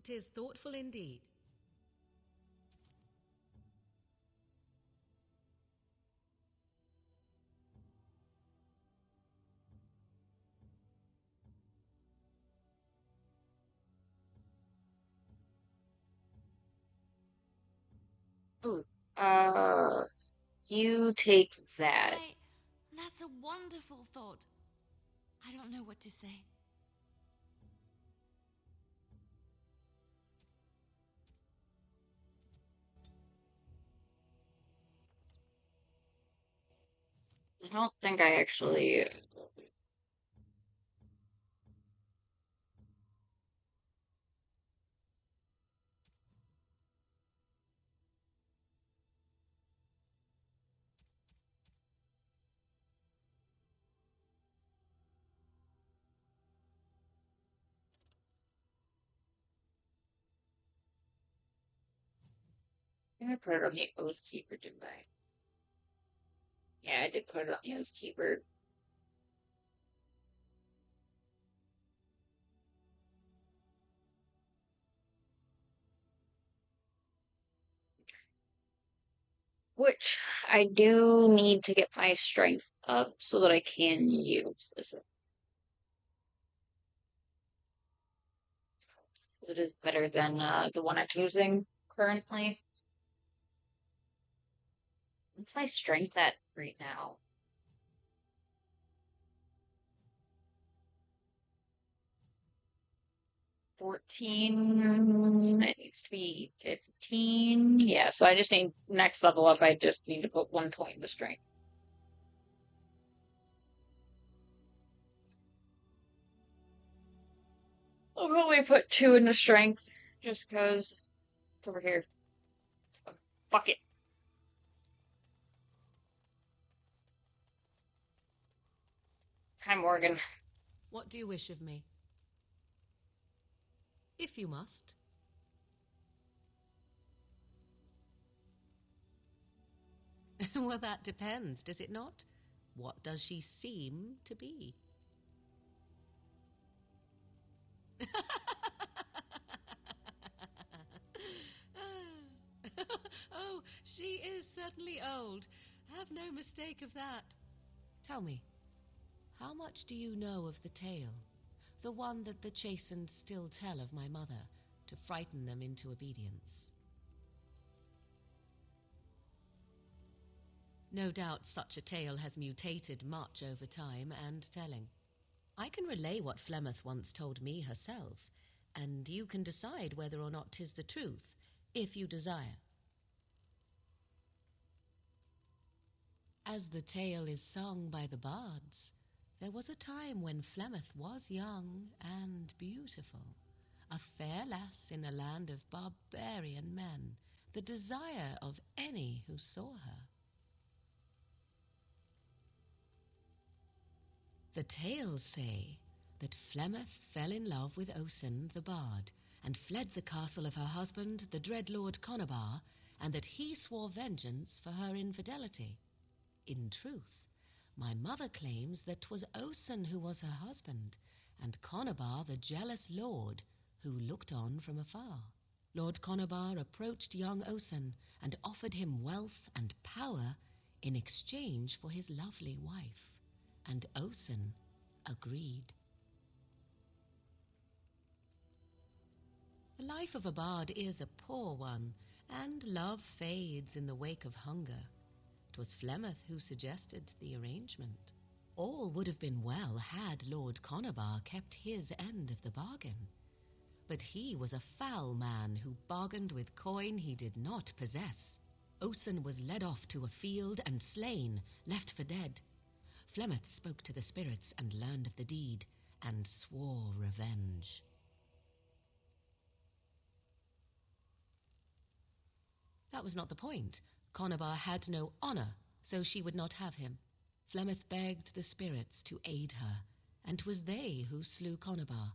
'Tis thoughtful indeed. Ooh. Uh, you take that. That's a wonderful thought. I don't know what to say. I don't think I actually. I put it on the Oath Keeper, didn't I? Yeah, I did put it on the Oath Keeper. Which I do need to get my strength up so that I can use this. Because it is better than the one I'm using currently. What's my strength at right now? 14. It needs to be 15. Yeah, so I just need next level up. I just need to put 1 point into strength. I'll probably put 2 into strength just because it's over here. Fuck it. Hi, Morgan. What do you wish of me? If you must. Well, that depends, does it not? What does she seem to be? Oh, she is certainly old. Have no mistake of that. Tell me, how much do you know of the tale? The one that the chastened still tell of my mother, to frighten them into obedience. No doubt such a tale has mutated much over time and telling. I can relay what Flemeth once told me herself, and you can decide whether or not 'tis the truth, if you desire. As the tale is sung by the bards, there was a time when Flemeth was young and beautiful, a fair lass in a land of barbarian men, the desire of any who saw her. The tales say that Flemeth fell in love with Osen the bard, and fled the castle of her husband, the dread Lord Conabar, and that he swore vengeance for her infidelity. In truth, my mother claims that 'twas Osen who was her husband, and Conabar the jealous lord who looked on from afar. Lord Conabar approached young Osen and offered him wealth and power in exchange for his lovely wife, and Osen agreed. The life of a bard is a poor one, and love fades in the wake of hunger. 'Twas Flemeth who suggested the arrangement. All would have been well had Lord Conabar kept his end of the bargain. But he was a foul man who bargained with coin he did not possess. Osen was led off to a field and slain, left for dead. Flemeth spoke to the spirits and learned of the deed, and swore revenge. That was not the point. Conabar had no honor, so she would not have him. Flemeth begged the spirits to aid her, and 'twas they who slew Conabar.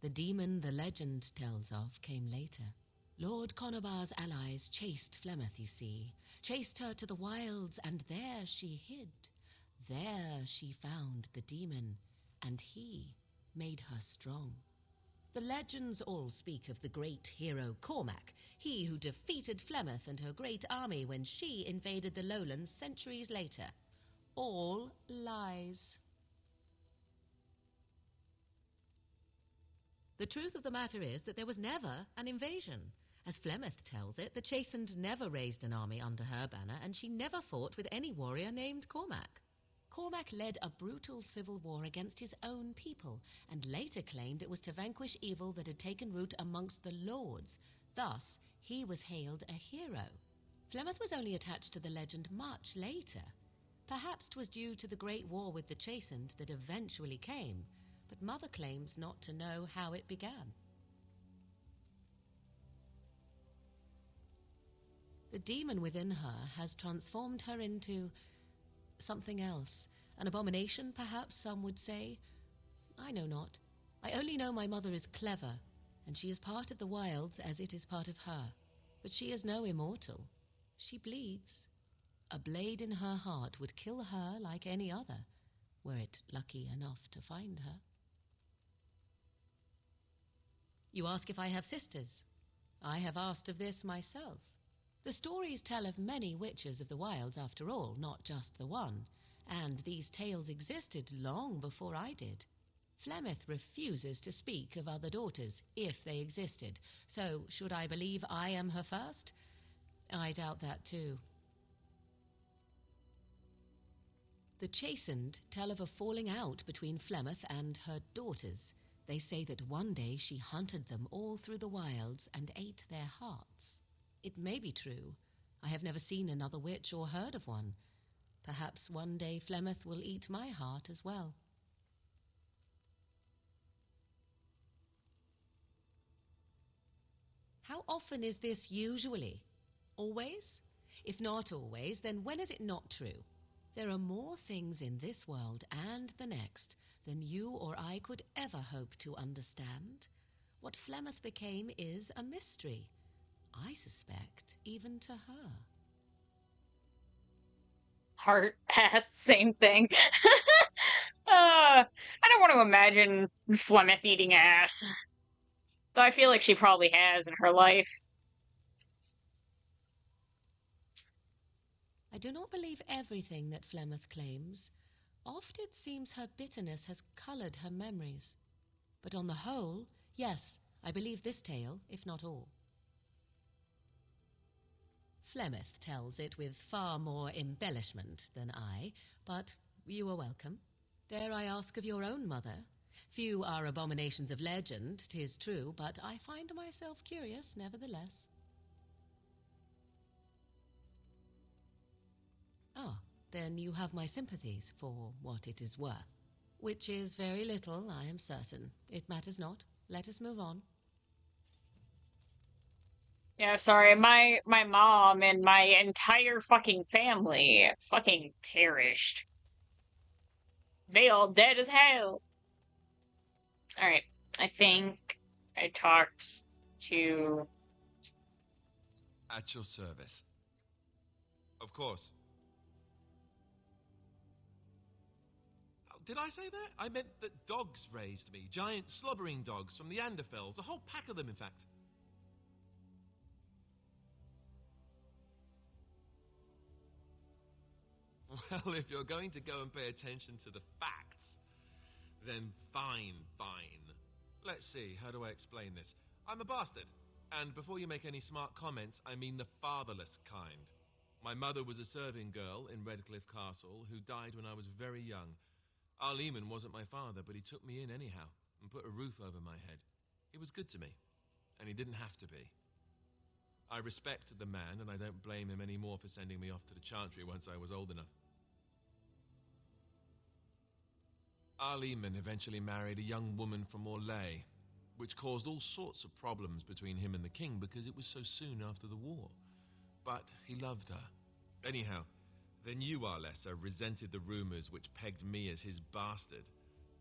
The demon the legend tells of came later. Lord Conabar's allies chased Flemeth, you see, chased her to the wilds, and there she hid. There she found the demon, and he made her strong. The legends all speak of the great hero Cormac, he who defeated Flemeth and her great army when she invaded the lowlands centuries later. All lies. The truth of the matter is that there was never an invasion, As Flemeth tells it, the Chastened never raised an army under her banner, and she never fought with any warrior named Cormac. Cormac led a brutal civil war against his own people, and later claimed it was to vanquish evil that had taken root amongst the lords. Thus, he was hailed a hero. Flemeth was only attached to the legend much later. Perhaps 'twas due to the great war with the Chastened that eventually came, but Mother claims not to know how it began. The demon within her has transformed her into something else. An abomination, perhaps some would say. I know not. I only know my mother is clever, and she is part of the wilds as it is part of her. But she is no immortal. She bleeds. A blade in her heart would kill her like any other, were it lucky enough to find her. You ask if I have sisters. I have asked of this myself. The stories tell of many witches of the wilds, after all, not just the one, and these tales existed long before I did. Flemeth refuses to speak of other daughters, if they existed, so should I believe I am her first? I doubt that too. The Chastened tell of a falling out between Flemeth and her daughters. They say that one day she hunted them all through the wilds and ate their hearts. It may be true. I have never seen another witch or heard of one. Perhaps one day Flemeth will eat my heart as well. How often is this usually? Always? If not always, then when is it not true? There are more things in this world and the next than you or I could ever hope to understand. What Flemeth became is a mystery. I suspect even to her. Heart asked same thing. I don't want to imagine Flemeth eating ass. Though I feel like she probably has in her life. I do not believe everything that Flemeth claims. Oft it seems her bitterness has coloured her memories. But on the whole, yes, I believe this tale, if not all. Flemeth tells it with far more embellishment than I, but you are welcome. Dare I ask of your own mother? Few are abominations of legend, 'tis true, but I find myself curious nevertheless. Ah, then you have my sympathies for what it is worth. Which is very little, I am certain. It matters not. Let us move on. Yeah, sorry, my mom and my entire fucking family fucking perished. They all dead as hell. Alright, I think I talked to... At your service. Of course. Oh, did I say that? I meant that dogs raised me. Giant slobbering dogs from the Anderfells. A whole pack of them, in fact. Well, if you're going to go and pay attention to the facts, then fine. Let's see, how do I explain this? I'm a bastard. And before you make any smart comments, I mean the fatherless kind. My mother was a serving girl in Redcliffe Castle who died when I was very young. Our Lehman wasn't my father, but he took me in anyhow and put a roof over my head. He was good to me, and he didn't have to be. I respect the man, and I don't blame him any more for sending me off to the Chantry once I was old enough. Our Lehman eventually married a young woman from Orlais, which caused all sorts of problems between him and the king because it was so soon after the war. But he loved her. Anyhow, the new Arlessa resented the rumors which pegged me as his bastard.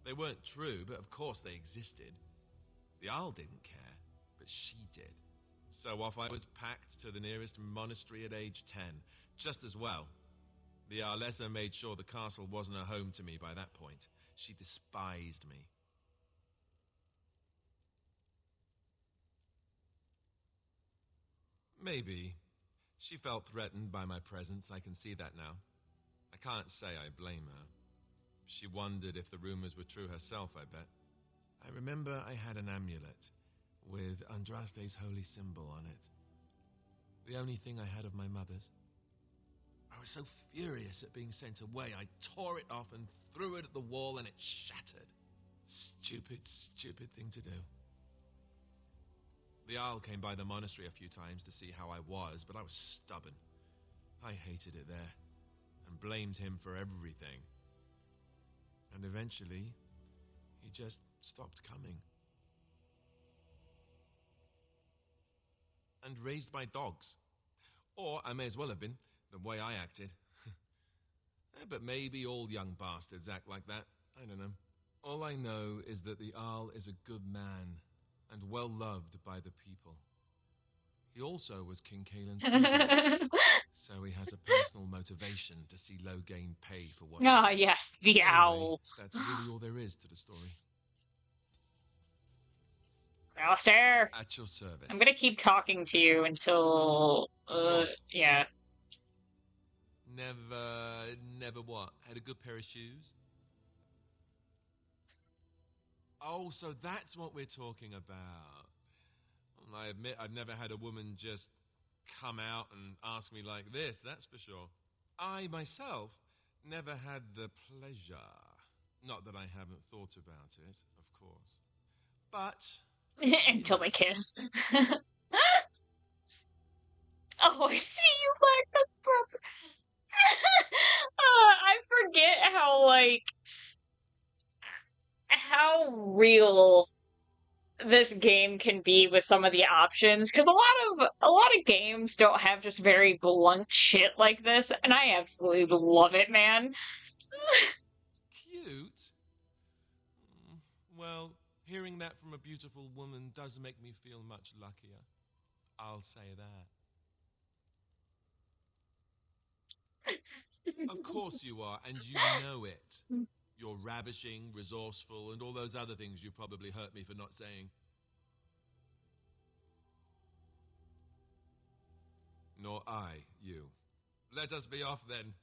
They weren't true, but of course they existed. The Arl didn't care, but she did. So off I was packed to the nearest monastery at age 10, just as well. The Arlessa made sure the castle wasn't a home to me by that point. She despised me. Maybe. She felt threatened by my presence, I can see that now. I can't say I blame her. She wondered if the rumors were true herself, I bet. I remember I had an amulet. with Andraste's holy symbol on it. The only thing I had of my mother's. I was so furious at being sent away, I tore it off and threw it at the wall and it shattered. Stupid, stupid thing to do. The Arl came by the monastery a few times to see how I was, but I was stubborn. I hated it there, and blamed him for everything. And eventually, he just stopped coming. And raised my dogs. Or I may as well have been, the way I acted. But maybe all young bastards act like that. I don't know. All I know is that the Arl is a good man, and well loved by the people. He also was King Kaelin's pupil, so he has a personal motivation to see Loghain pay for what he Ah, did. yes, the Anyway, owl. that's really all there is to the story. Alistair! At your service. I'm gonna keep talking to you until... Of course. yeah. Never what? Had a good pair of shoes? Oh, so that's what we're talking about. Well, I admit I've never had a woman just come out and ask me like this, that's for sure. I, myself, never had the pleasure. Not that I haven't thought about it, of course. But... Until they kiss. Oh, I see you like the brother. I forget how, like, how real this game can be with some of the options, because a lot of games don't have just very blunt shit like this, and I absolutely love it, man. Cute? Well, hearing that from a beautiful woman does make me feel much luckier. I'll say that. Of course you are, and you know it. You're ravishing, resourceful, and all those other things you probably hurt me for not saying. Nor I, you. Let us be off then,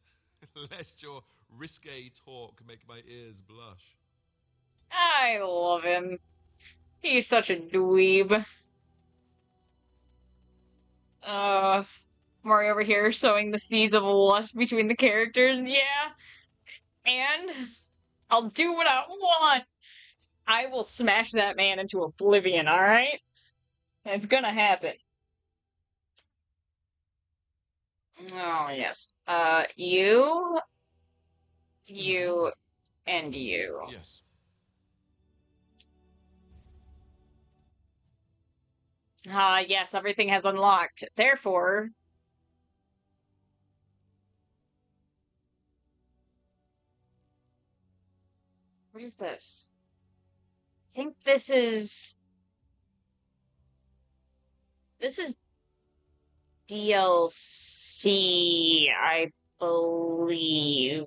lest your risque talk make my ears blush. I love him. He's such a dweeb. Mari over here sowing the seeds of lust between the characters. Yeah. And I'll do what I want. I will smash that man into oblivion, alright? It's gonna happen. Oh, yes. You, and you. Yes. Yes, everything has unlocked. Therefore... What is this? I think this is... This is DLC, I believe.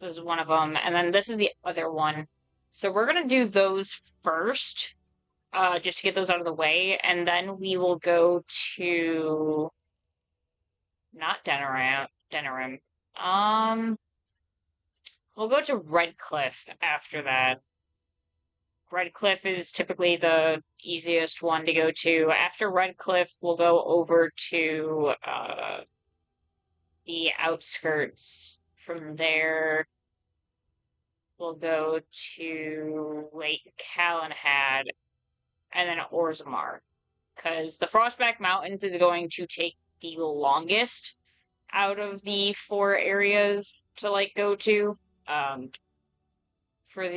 This is one of them. And then this is the other one. So we're gonna do those first, just to get those out of the way, and then we will go to... Not Denerim. We'll go to Redcliffe after that. Redcliffe is typically the easiest one to go to. After Redcliffe, we'll go over to the outskirts. From there, we'll go to Lake Calenhad and then Orzammar. Because the Frostback Mountains is going to take the longest out of the 4 areas to, like, go to. For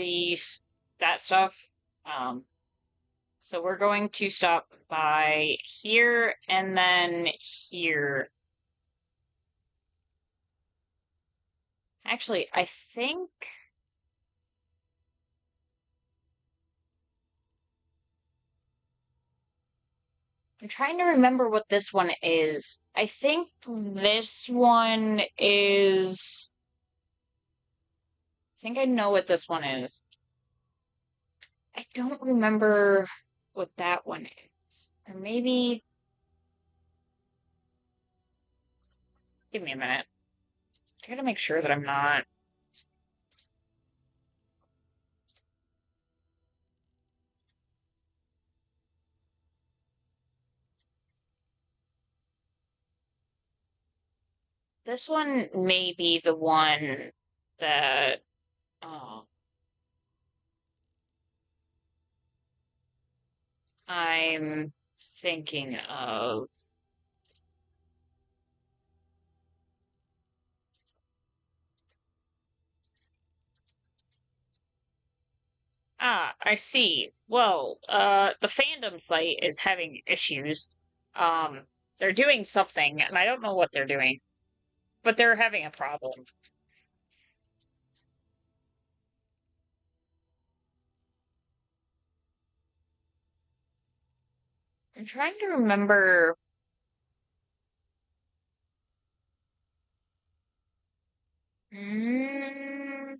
that stuff. So we're going to stop by here and then here. Actually, I think... I'm trying to remember what this one is. I think this one is... I think I know what this one is. I don't remember what that one is. Or maybe... Give me a minute. I gotta make sure that I'm not... This one may be the one that I'm thinking of. Ah, I see. Well, the fandom site is having issues. They're doing something, and I don't know what they're doing, but they're having a problem. I'm trying to remember. Mm,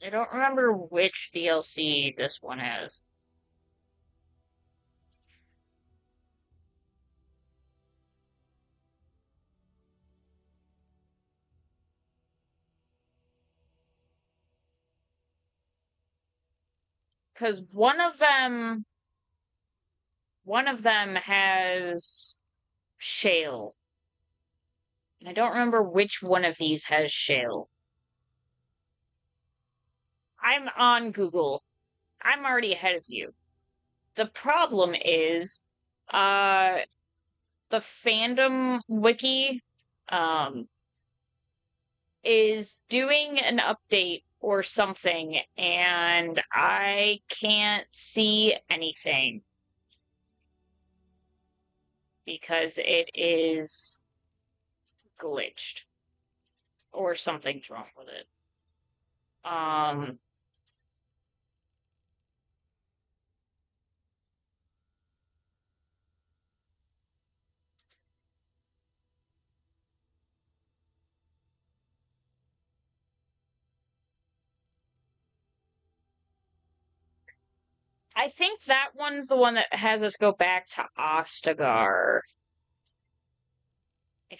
I don't remember which DLC this one has. Because one of them has shale. And I don't remember which one of these has shale. I'm on Google. I'm already ahead of you. The problem is, uh, the fandom wiki, um, is doing an update or something, and I can't see anything because it is glitched or something's wrong with it. I think that one's the one that has us go back to Ostagar. I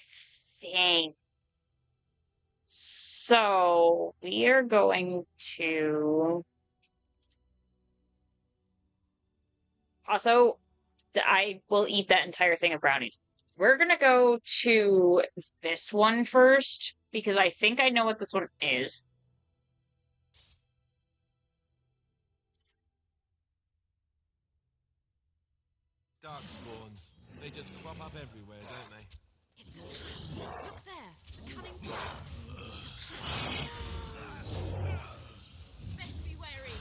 think. So, we are going to... Also, I will eat that entire thing of brownies. We're gonna go to this one first, because I think I know what this one is. Darkspawn. They just crop up everywhere, don't they? It's a trap. Look there. A cunning trap. It's a trap. Best be wary.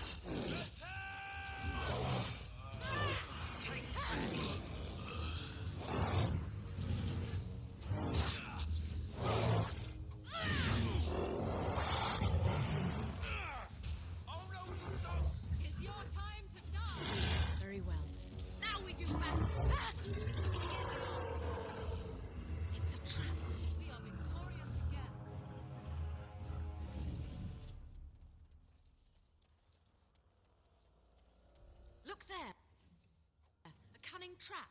Tis your time to die. Very well. Now we do battle. It's a trap. We are victorious again. Look there. A cunning trap.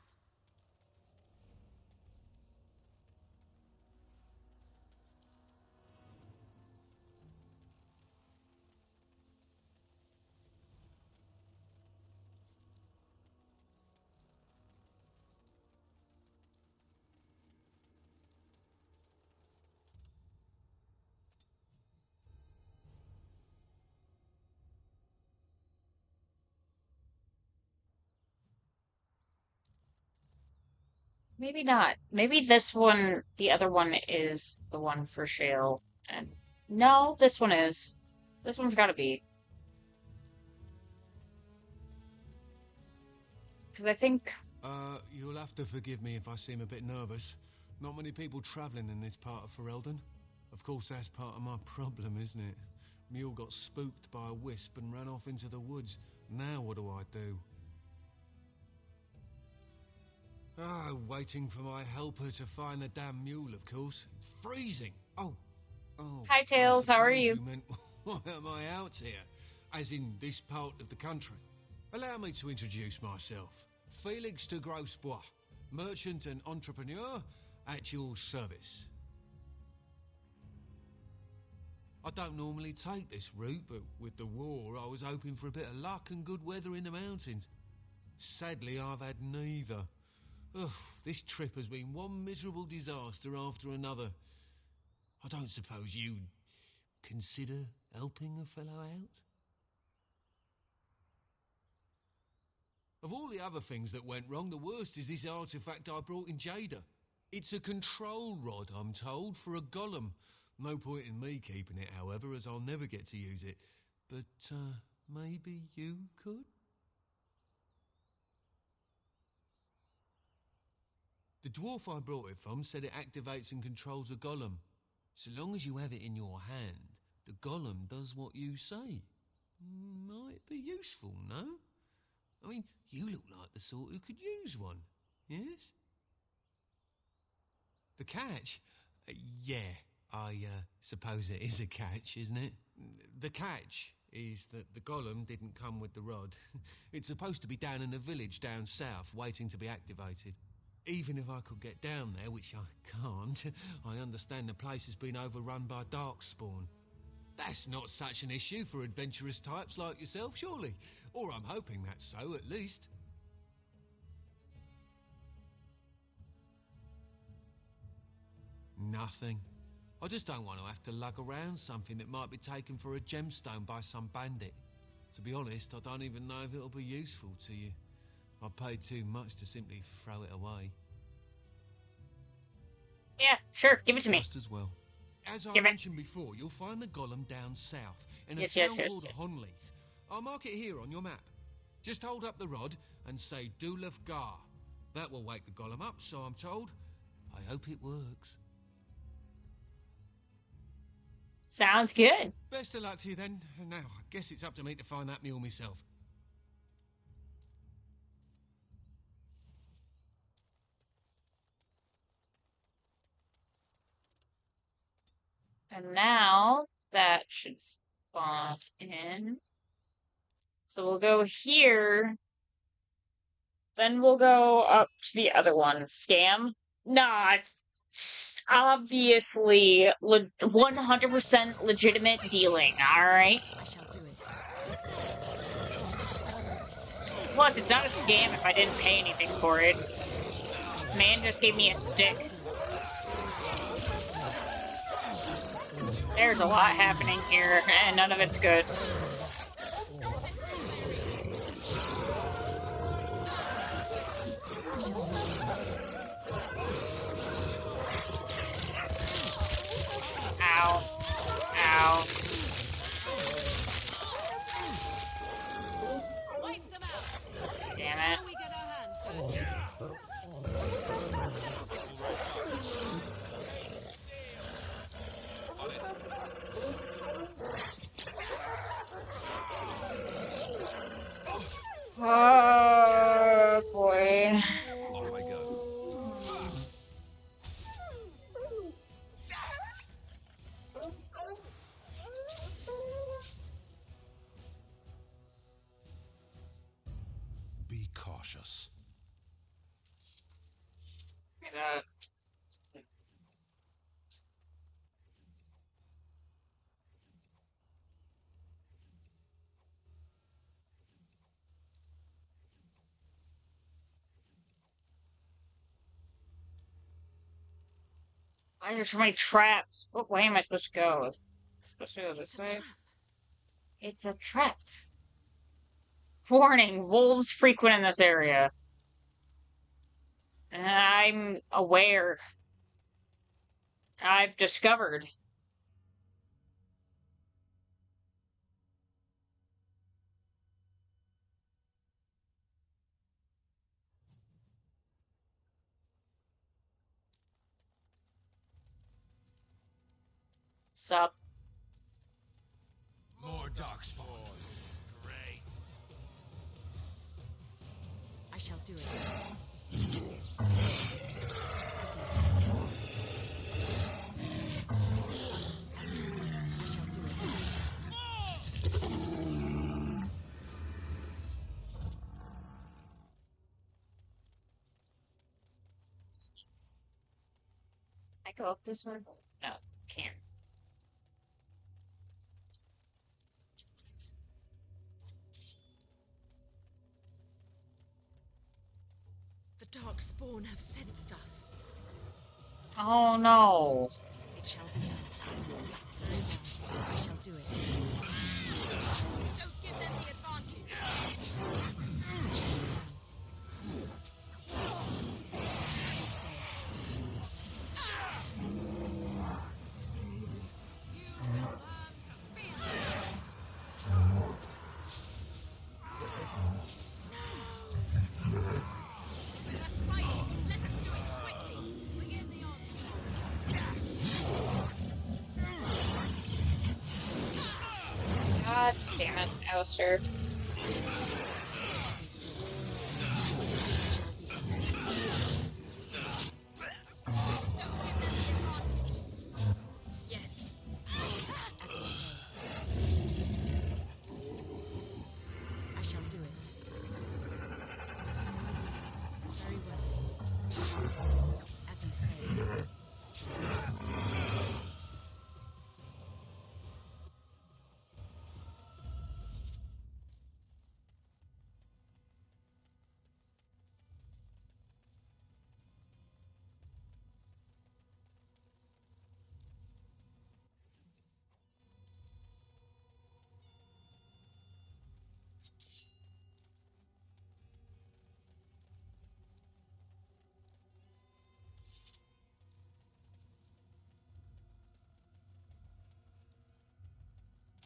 Maybe not. Maybe this one, the other one is the one for shale. And no, this one is. This one's gotta be. Because I think... You'll have to forgive me if I seem a bit nervous. Not many people travelling in this part of Ferelden. Of course, that's part of my problem, isn't it? Mule got spooked by a wisp and ran off into the woods. Now what do I do? Waiting for my helper to find the damn mule, of course. It's freezing. Oh. Hi, Tails. How are you? Meant, why am I out here? as in this part of the country. Allow me to introduce myself. Felix de Grosbois, merchant and entrepreneur at your service. I don't normally take this route, but with the war, I was hoping for a bit of luck and good weather in the mountains. Sadly, I've had neither. Ugh, this trip has been one miserable disaster after another. I don't suppose you'd consider helping a fellow out? Of all the other things that went wrong, the worst is this artifact I brought in Jada. It's a control rod, I'm told, for a golem. No point in me keeping it, however, as I'll never get to use it. But, maybe you could? The dwarf I brought it from said it activates and controls a golem. So long as you have it in your hand, the golem does what you say. Might be useful, no? I mean, you look like the sort who could use one, yes? The catch? Yeah, I suppose it is a catch, isn't it? The catch is that the golem didn't come with the rod. It's supposed to be down in a village down south, waiting to be activated. Even if I could get down there, which I can't, I understand the place has been overrun by darkspawn. That's not such an issue for adventurous types like yourself, surely. Or I'm hoping that's so, at least. Nothing. I just don't want to have to lug around something that might be taken for a gemstone by some bandit. To be honest, I don't even know if it'll be useful to you. I paid too much to simply throw it away. Yeah, sure, give it to me. Just as well. As I mentioned before, you'll find the golem down south in a town called Honleith. I'll mark it here on your map. Just hold up the rod and say Dulaf Gar. That will wake the golem up, so I'm told. I hope it works. Sounds good. Best of luck to you then. Now, I guess it's up to me to find that mule myself. And now that should spawn in. So we'll go here. Then we'll go up to the other one. Scam? Nah, obviously 100% legitimate dealing, alright? Plus, it's not a scam if I didn't pay anything for it. Man just gave me a stick. There's a lot happening here, and none of it's good. Ow. Ow. Damn it. Oh boy. Be cautious. Why are there so many traps? What way am I supposed to go? Am I supposed to go this way? It's a trap. Warning, wolves frequent in this area. I'm aware. I've discovered. Sup? More darkspawn. Great. I shall do it. I go up this one? No, can't. The dark spawn have sensed us. Oh no. It shall be done. Very well. I shall do it. Don't give them the advantage. It shall be done. God damn it, Alistair. Yes. As you say. I shall do it. Very well. As you say.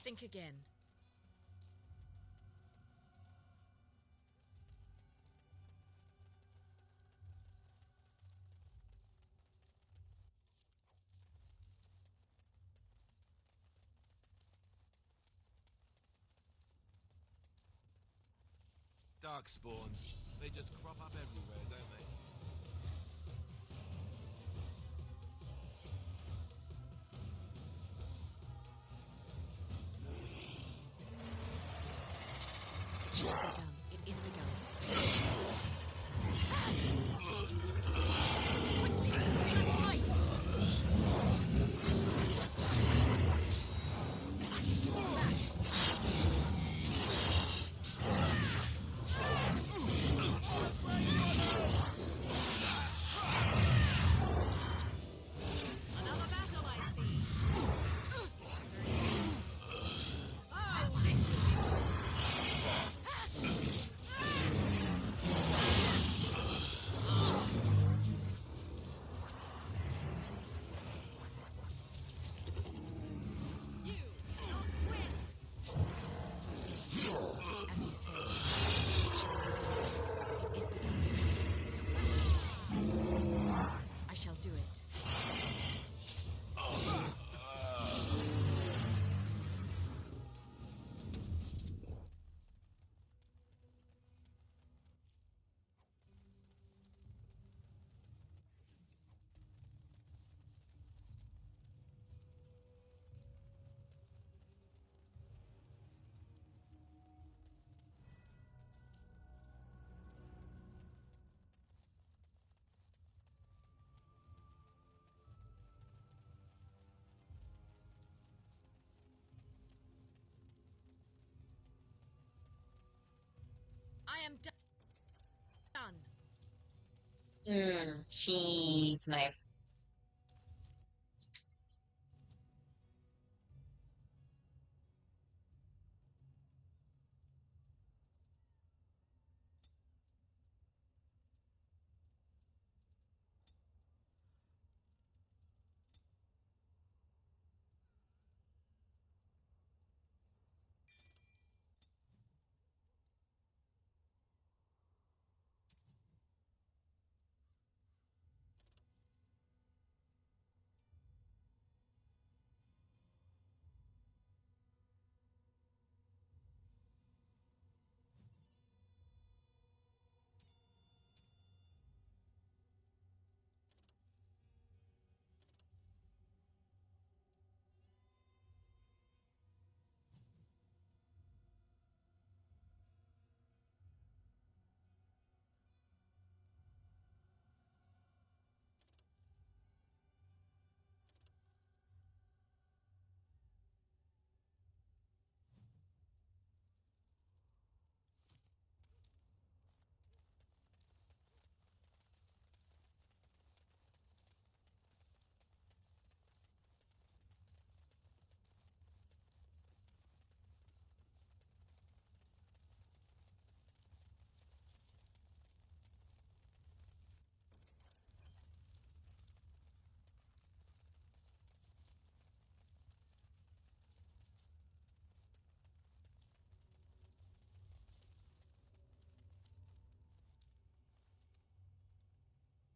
Think again. Darkspawn. They just crop up everywhere, don't they? It shall be done. It is begun. Quickly, we must fight! Another battle, I see. Oh, this should be As you say. It shall be done. It is begun. I shall do it. I am done. Cheese knife.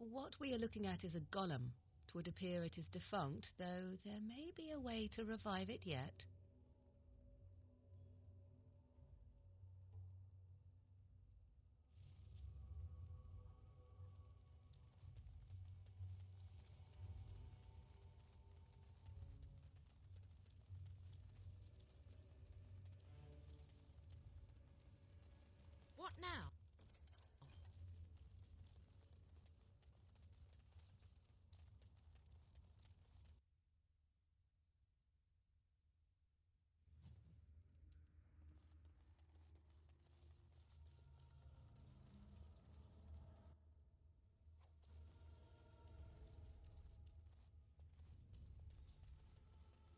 What we are looking at is a golem. It would appear it is defunct, though there may be a way to revive it yet. What now?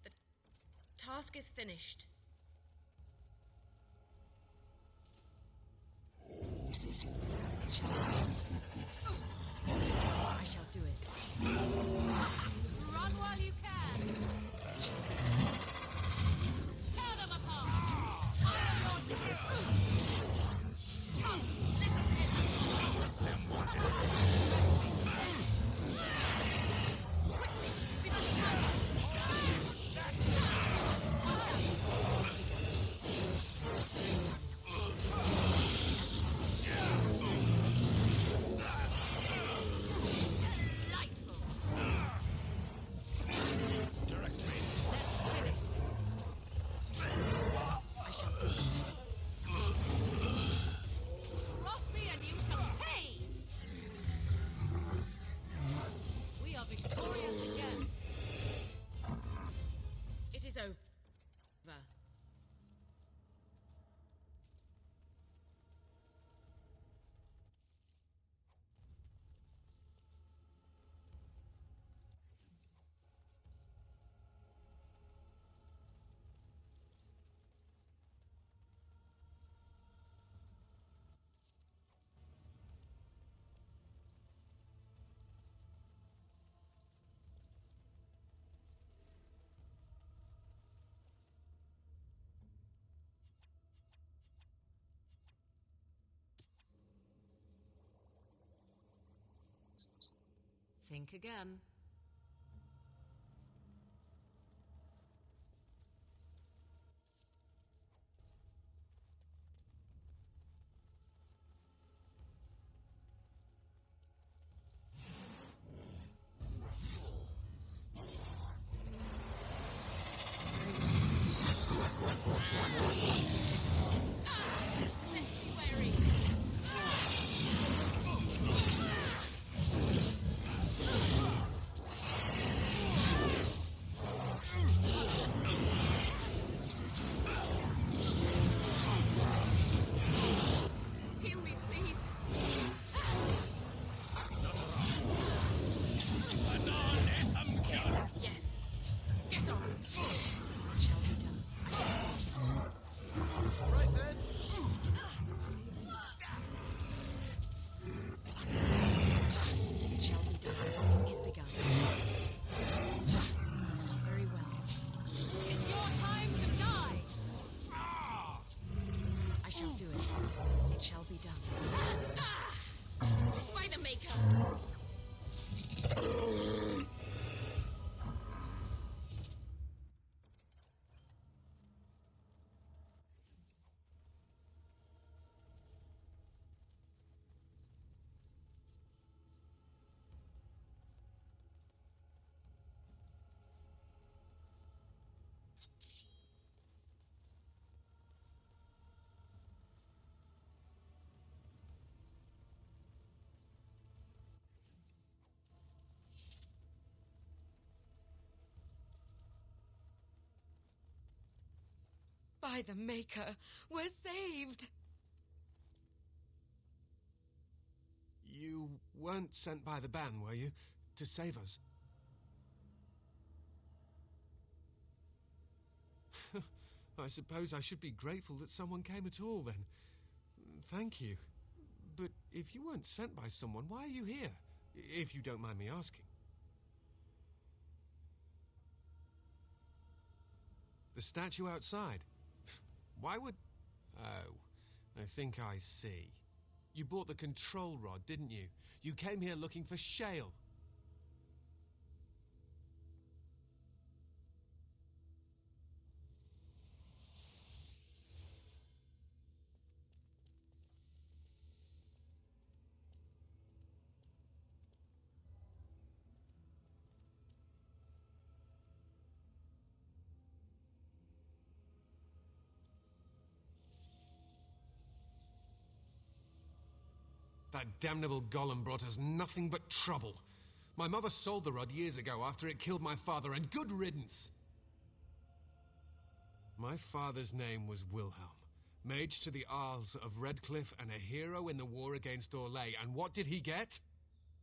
The task is finished. It shall be done. I shall do it. Run while you can! It shall be done. Tear them apart! I am your death! Come, let us end! Them wanted. Quickly, before you have cross me and you shall pay! We are victorious again. It is over. Think again. Heal me, please! Yes. Get off. It shall be done. I shall do it. Right then. It shall be done. It is begun. Very well. It's your time to die! I shall do it. It shall be done. By the Maker! By the Maker, we're saved! You weren't sent by the ban, were you? To save us? I suppose I should be grateful that someone came at all, then. Thank you. But if you weren't sent by someone, why are you here? If you don't mind me asking. The statue outside. Why would... Oh, I think I see. You bought the control rod, didn't you? You came here looking for shale. That damnable golem brought us nothing but trouble. My mother sold the rod years ago after it killed my father, and good riddance! My father's name was Wilhelm, mage to the Isles of Redcliffe and a hero in the war against Orlais, and what did he get?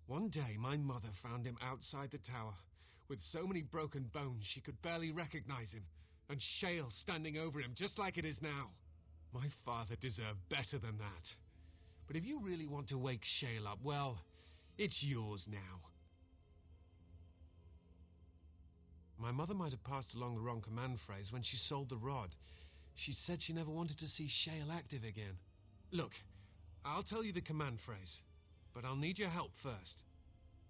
One day, my mother found him outside the tower, with so many broken bones she could barely recognize him, and shale standing over him just like it is now. My father deserved better than that. But if you really want to wake shale up, well, it's yours now. My mother might have passed along the wrong command phrase when she sold the rod. She said she never wanted to see shale active again. Look, I'll tell you the command phrase, but I'll need your help first.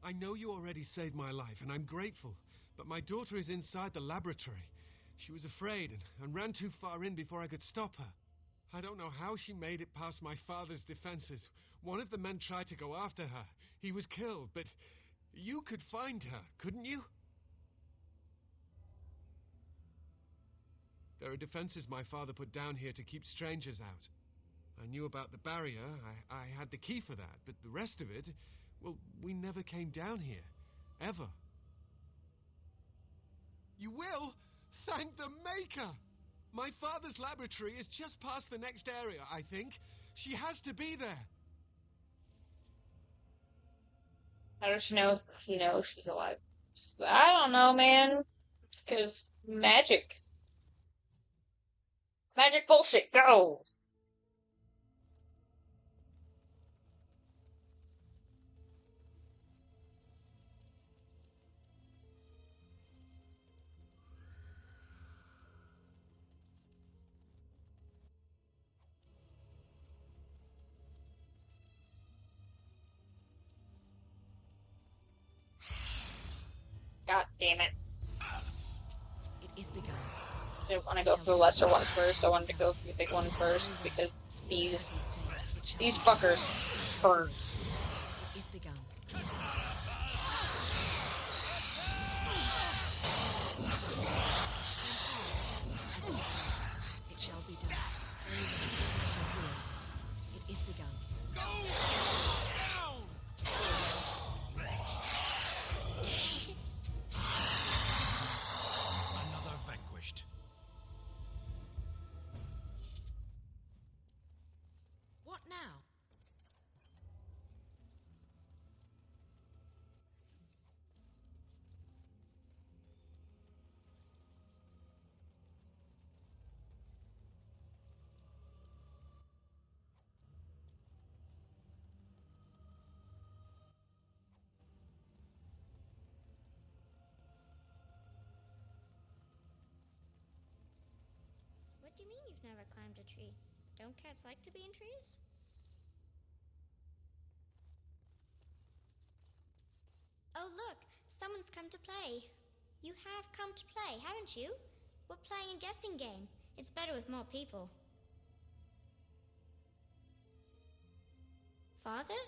I know you already saved my life, and I'm grateful, but my daughter is inside the laboratory. She was afraid and ran too far in before I could stop her. I don't know how she made it past my father's defenses. One of the men tried to go after her. He was killed, but you could find her, couldn't you? There are defenses my father put down here to keep strangers out. I knew about the barrier. I had the key for that, but the rest of it, well, we never came down here. Ever. You will? Thank the Maker! My father's laboratory is just past the next area, I think. She has to be there. How does she know he knows she's alive? I don't know, man. Because magic. Magic bullshit, go! God damn it. It is begun. I didn't want to go for the lesser one first. I wanted to go for the big one first because these fuckers hurt. It is begun. It shall be done. I shall do it. It is begun. Another vanquished. What now? What do you mean you've never climbed a tree? Don't cats like to be in trees? Oh, look! Someone's come to play. You have come to play, haven't you? We're playing a guessing game. It's better with more people. Father?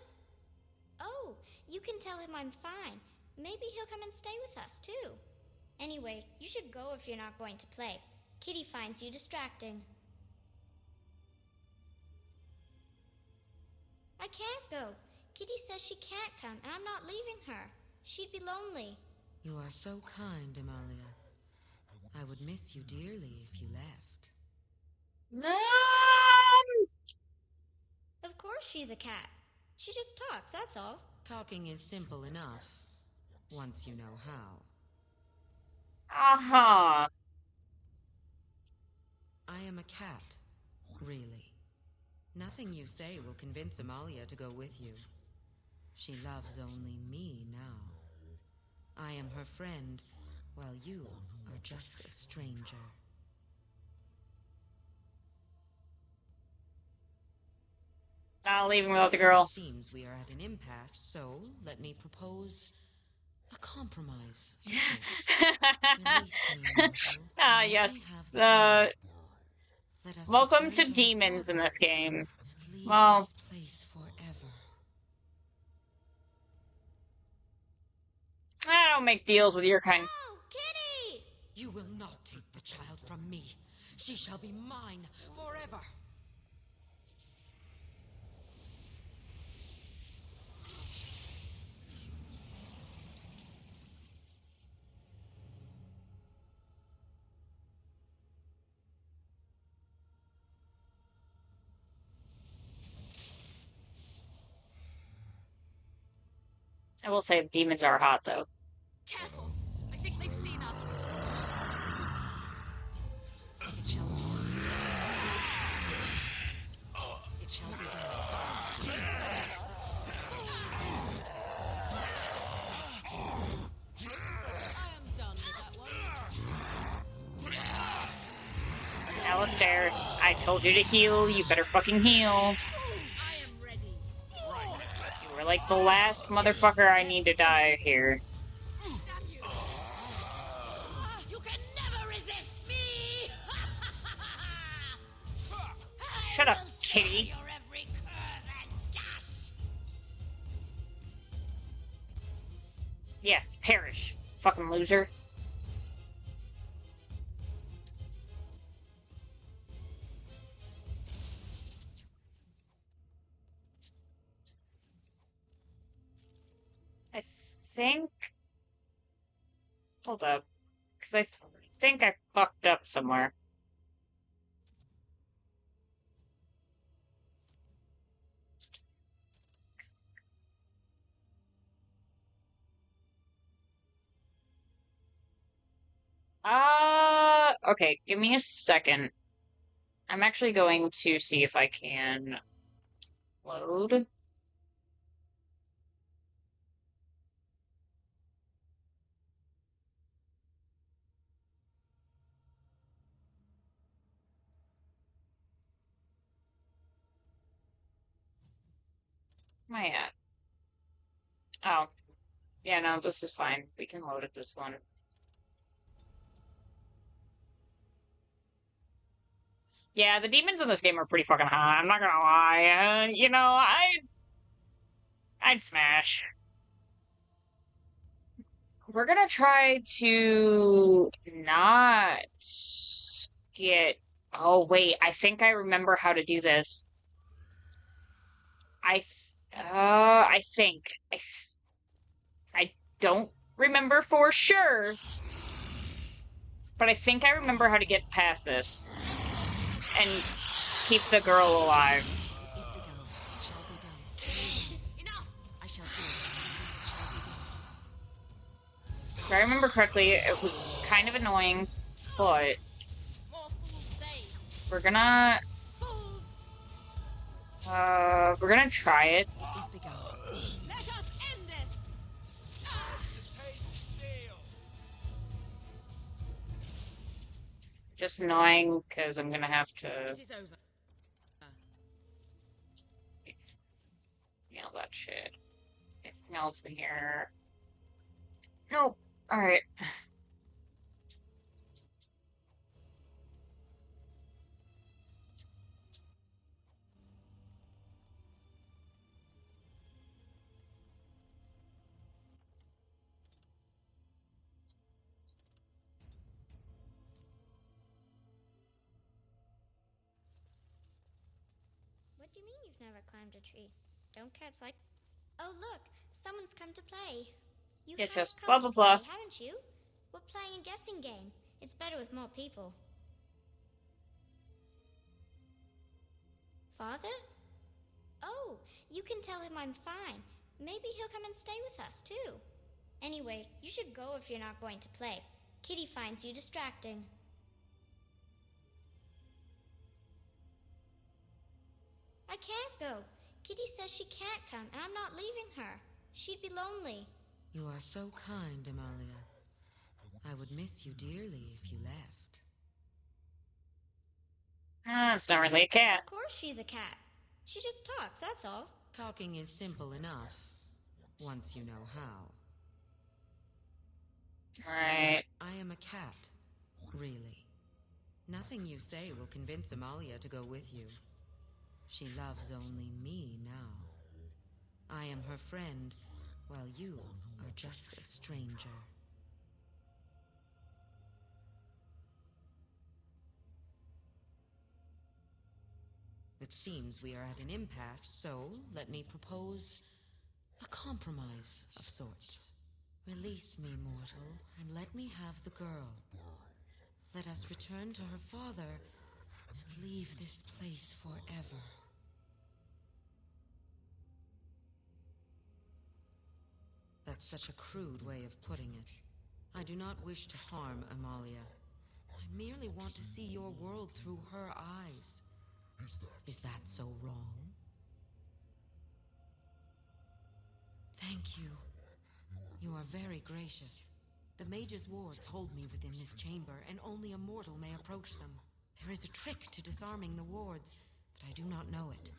Oh, you can tell him I'm fine. Maybe he'll come and stay with us, too. Anyway, you should go if you're not going to play. Kitty finds you distracting. I can't go. Kitty says she can't come, and I'm not leaving her. She'd be lonely. You are so kind, Amalia. I would miss you dearly if you left. Of course she's a cat. She just talks, that's all. Talking is simple enough, once you know how. Aha! I am a cat, really. Nothing you say will convince Amalia to go with you. She loves only me now. I am her friend, while you are just a stranger. Not leaving without the It girl. seems we are at an impasse, so let me propose a compromise. Ah, yes. Welcome to demons in this game. Well, Place forever. I don't make deals with your kind. Kitty! You will not take the child from me. She shall be mine forever. I will say demons are hot, though. Careful! I think they've seen us. It shall be. It shall be done. I am done with that one. Alistair, I told you to heal. You better fucking heal. I am ready. You were like the last motherfucker I need to die here. Damn you! You can never resist me! Shut up, kitty. Your every curve and dash. Yeah, perish. Fucking loser. I think... Hold up. Because I think I fucked up somewhere. Okay, give me a second. I'm actually going to see if I can load. Where am I at? Oh. Yeah, no, this is fine. We can load at this one. Yeah, the demons in this game are pretty fucking hot. I'm not gonna lie. You know, I'd smash. We're gonna try to not get... Oh, wait. I think I remember how to do this. I think. I don't remember for sure. But I think I remember how to get past this. And keep the girl alive. If I remember correctly, it was kind of annoying, but we're gonna try it. Let us end this. Just annoying because I'm gonna have to nail that shit. Anything else in here? Nope. Alright. What do you mean you've never climbed a tree? Don't cats like... Oh, look! Someone's come to play. You It's have just come blah, to blah, blah. play, haven't you? We're playing a guessing game. It's better with more people. Father? Oh, you can tell him I'm fine. Maybe he'll come and stay with us, too. Anyway, you should go if you're not going to play. Kitty finds you distracting. I can't go. Kitty says she can't come, and I'm not leaving her. She'd be lonely. You are so kind, Amalia. I would miss you dearly if you left. It's not really a cat. Of course she's a cat. She just talks, that's all. Talking is simple enough, once you know how. Right. I am a cat, really. Nothing you say will convince Amalia to go with you. She loves only me now. I am her friend, while you are just a stranger. It seems we are at an impasse, so let me propose a compromise of sorts. Release me, mortal, and let me have the girl. Let us return to her father and leave this place forever. That's such a crude way of putting it. I do not wish to harm Amalia. I merely want to see your world through her eyes. Is that so wrong? Thank you. You are very gracious. The mage's wards hold me within this chamber, and only a mortal may approach them. There is a trick to disarming the wards, but I do not know it.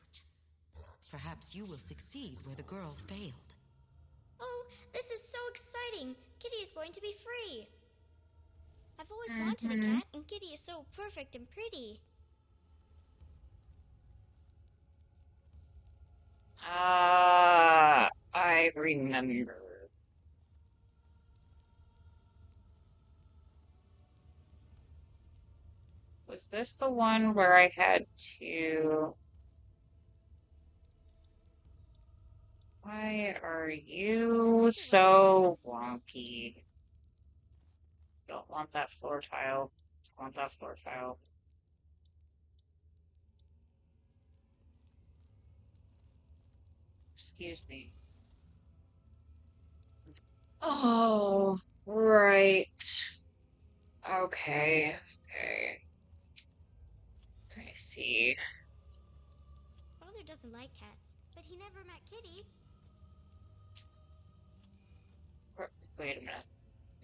Perhaps you will succeed where the girl failed. Oh, this is so exciting! Kitty is going to be free! I've always wanted a cat, and Kitty is so perfect and pretty. I remember. Was this the one where I had to... Why are you so wonky? Don't want that floor tile. Don't want that floor tile. Excuse me. Oh, right. Okay. Okay. I see. Father doesn't like cats, but he never met Kitty. Wait a minute.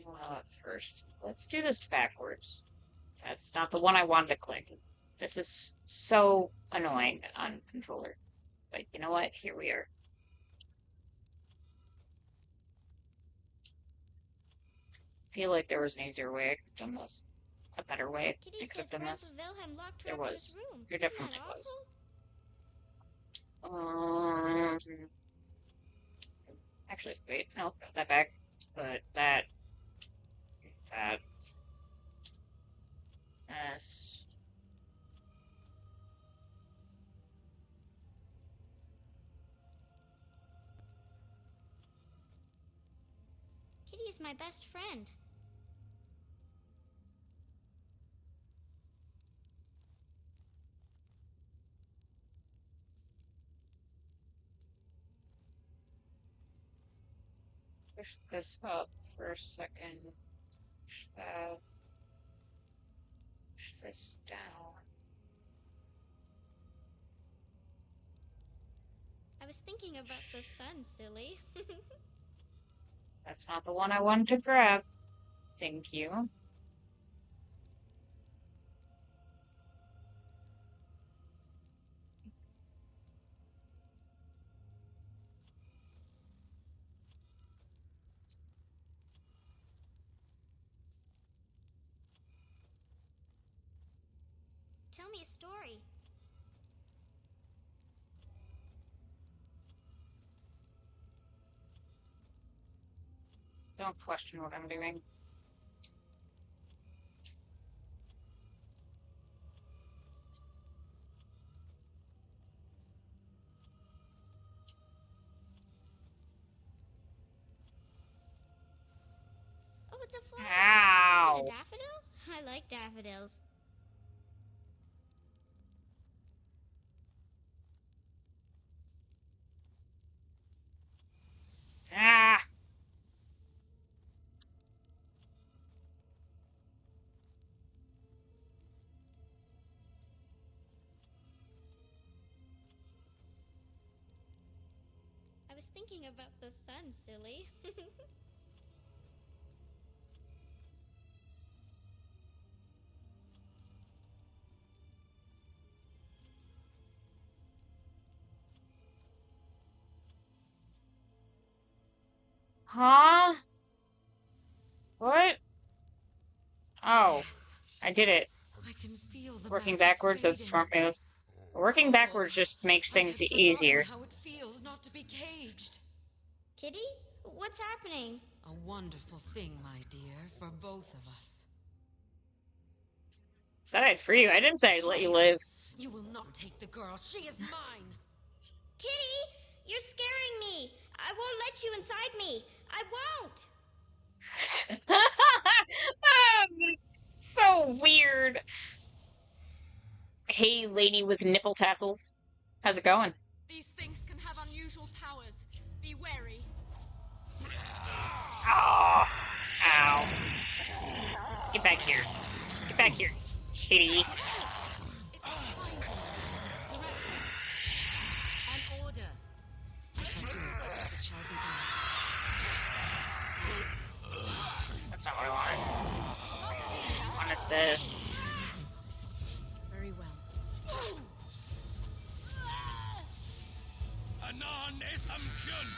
Well, first, let's do this backwards. That's not the one I wanted to click. This is so annoying on controller. But you know what? Here we are. Feel like there was an easier way I could have done this. A better way Kitty I could have says done this. Grandpa Wilhelm locked her There up in his was. room. There Isn't definitely that was. awful? Actually, wait, no, cut that back. But that. S. Kitty is my best friend. Push this up for a second. Push that. Push this down. I was thinking about the sun, silly. That's not the one I wanted to grab. Thank you. Tell me a story. Don't question what I'm doing. Oh, it's a flower. Ow! Is it a daffodil? I like daffodils. Ah! I was thinking about the sun, silly. Huh? What? Oh, I did it. I can feel the Working magic backwards, that's a fading. smart move. Working backwards just makes I things had forgotten easier. how it feels not to be caged. Kitty, what's happening? A wonderful thing, my dear, for both of us. Said I'd free you. I didn't say I'd let you live. You will not take the girl. She is mine. Kitty, you're scaring me. I won't let you inside me. I won't. It's so weird. Hey, lady with nipple tassels. How's it going? These things can have unusual powers. Be wary. Oh, ow. Get back here. Get back here, kitty. An order. I shall do it. It shall be done. That's not what I wanted. I wanted this. Very well. Anon esam kyun.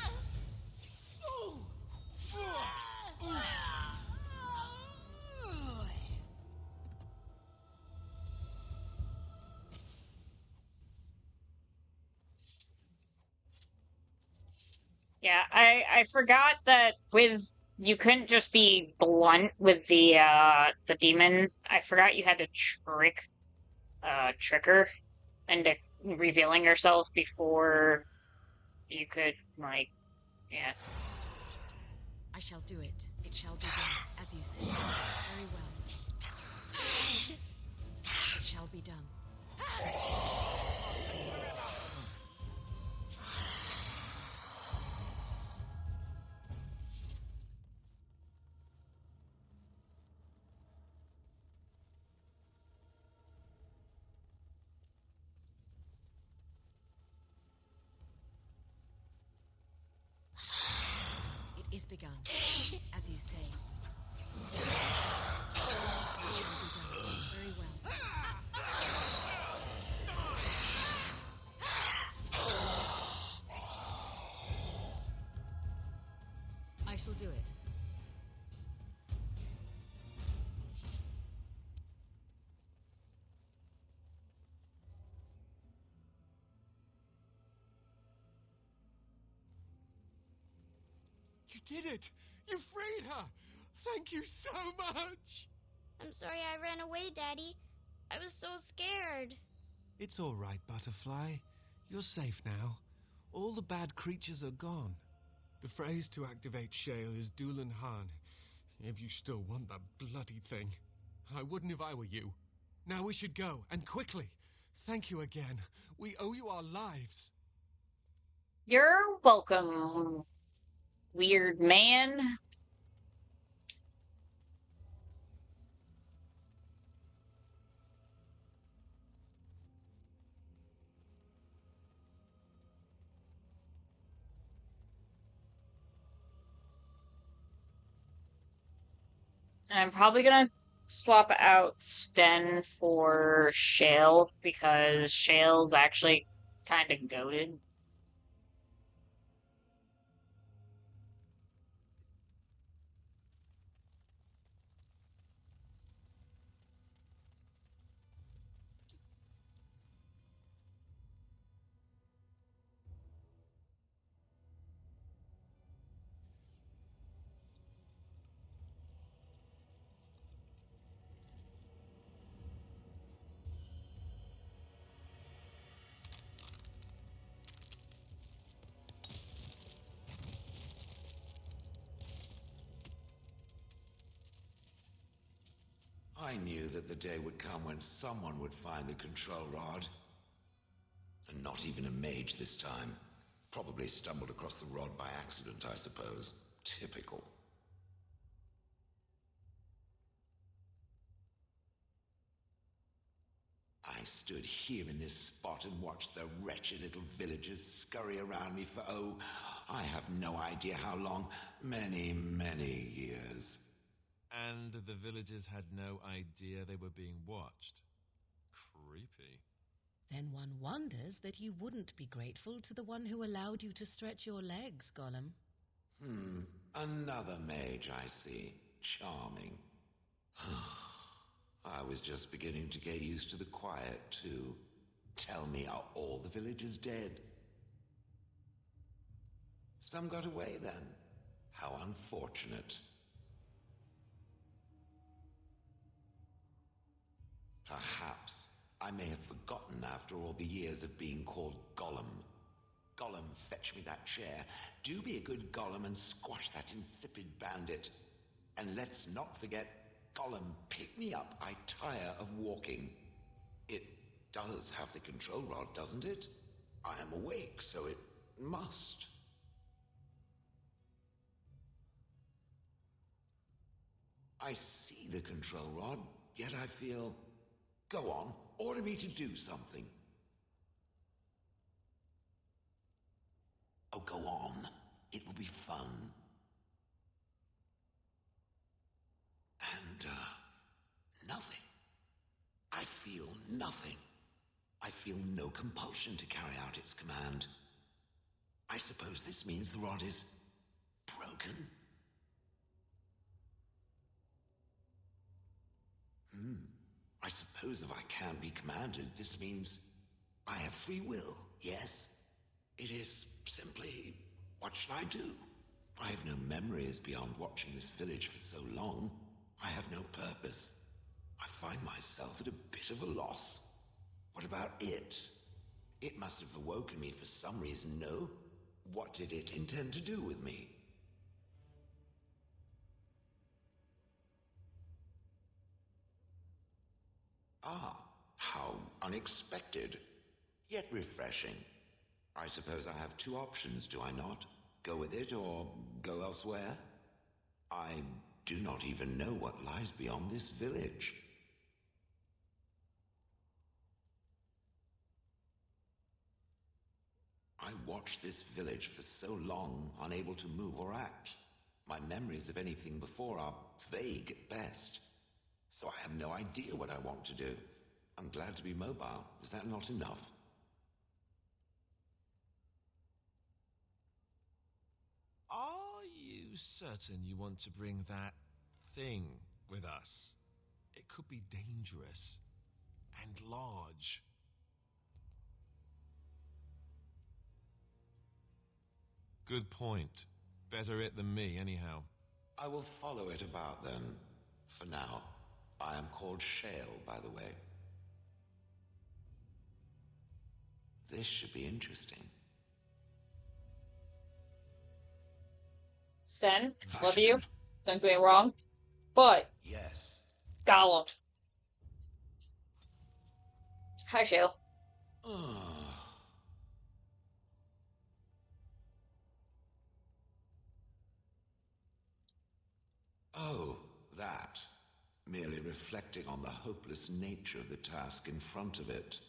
Yeah, I forgot that with you couldn't just be blunt with the demon. I forgot you had to trick her into revealing herself before you could like yeah. I shall do it. It shall be done, as you say. Very well. It shall be done. It is begun, as you say. It shall be done. Very well. I shall do it. You did it! You freed her! Thank you so much! I'm sorry I ran away, Daddy. I was so scared. It's all right, Butterfly. You're safe now. All the bad creatures are gone. The phrase to activate Shale is Dulan Han. If you still want that bloody thing. I wouldn't if I were you. Now we should go, and quickly. Thank you again. We owe you our lives. You're welcome, weird man. I'm probably gonna swap out Sten for Shale because Shale's actually kind of goated. I knew that the day would come when someone would find the control rod. And not even a mage this time. Probably stumbled across the rod by accident, I suppose. Typical. I stood here in this spot and watched the wretched little villagers scurry around me for, oh, I have no idea how long. Many, many years. And the villagers had no idea they were being watched. Creepy. Then one wonders that you wouldn't be grateful to the one who allowed you to stretch your legs, Gollum. Another mage, I see. Charming. I was just beginning to get used to the quiet, too. Tell me, are all the villagers dead? Some got away, then. How unfortunate. Perhaps I may have forgotten after all the years of being called Gollum. Gollum, fetch me that chair. Do be a good Gollum and squash that insipid bandit. And let's not forget, Gollum, pick me up. I tire of walking. It does have the control rod, doesn't it? I am awake, so it must. I see the control rod, yet I feel... Go on, order me to do something. Oh, go on. It will be fun. And, nothing. I feel nothing. I feel no compulsion to carry out its command. I suppose this means the rod is broken. I suppose if I can't be commanded, this means I have free will, yes? It is simply, what should I do? I have no memories beyond watching this village for so long. I have no purpose. I find myself at a bit of a loss. What about it? It must have awoken me for some reason, no? What did it intend to do with me? Ah, how unexpected, yet refreshing. I suppose I have two options, do I not? Go with it or go elsewhere? I do not even know what lies beyond this village. I watched this village for so long, unable to move or act. My memories of anything before are vague at best. So I have no idea what I want to do. I'm glad to be mobile. Is that not enough? Are you certain you want to bring that thing with us? It could be dangerous and large. Good point. Better it than me, anyhow. I will follow it about then. For now, I am called Shale, by the way. This should be interesting. Sten, love you. Don't get me wrong. But yes, Gollum. Hi, Shale. Oh, that. Merely reflecting on the hopeless nature of the task in front of it.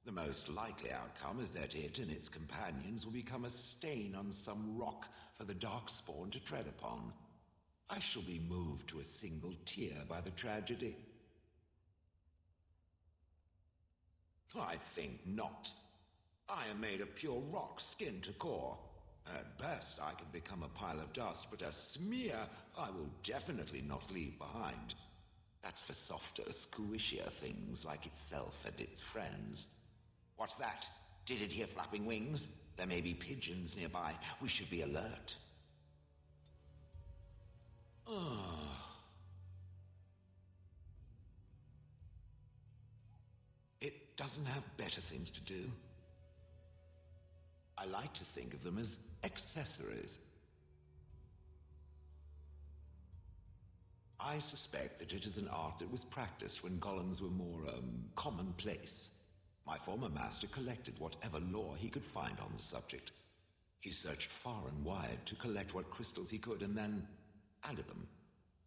The most likely outcome is that it and its companions will become a stain on some rock for the Darkspawn to tread upon. I shall be moved to a single tear by the tragedy. I think not. I am made of pure rock, skin to core. At best, I can become a pile of dust, but a smear I will definitely not leave behind. That's for softer, squishier things like itself and its friends. What's that? Did it hear flapping wings? There may be pigeons nearby. We should be alert. It doesn't have better things to do. I like to think of them as accessories. I suspect that it is an art that was practiced when golems were more, commonplace. My former master collected whatever lore he could find on the subject. He searched far and wide to collect what crystals he could and then added them.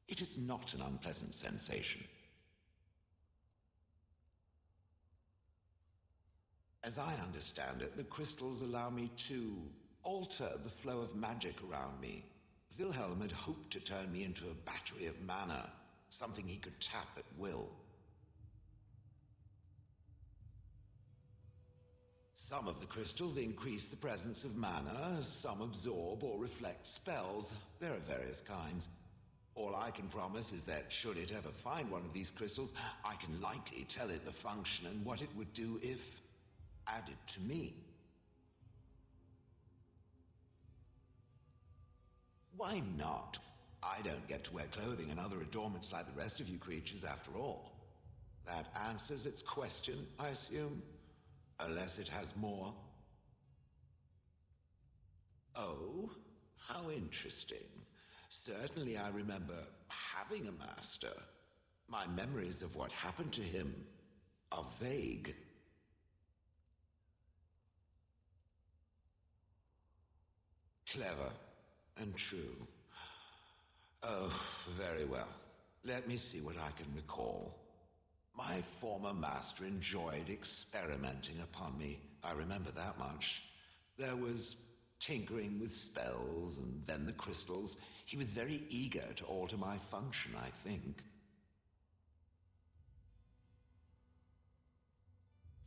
It is not an unpleasant sensation. As I understand it, the crystals allow me to alter the flow of magic around me. Wilhelm had hoped to turn me into a battery of mana, something he could tap at will. Some of the crystals increase the presence of mana, some absorb or reflect spells. There are various kinds. All I can promise is that should it ever find one of these crystals, I can likely tell it the function and what it would do if added to me. Why not? I don't get to wear clothing and other adornments like the rest of you creatures after all. That answers its question, I assume? Unless it has more. Oh, how interesting. Certainly I remember having a master. My memories of what happened to him are vague. Clever and true. Oh, very well. Let me see what I can recall. My former master enjoyed experimenting upon me. I remember that much. There was tinkering with spells and then the crystals. He was very eager to alter my function, I think.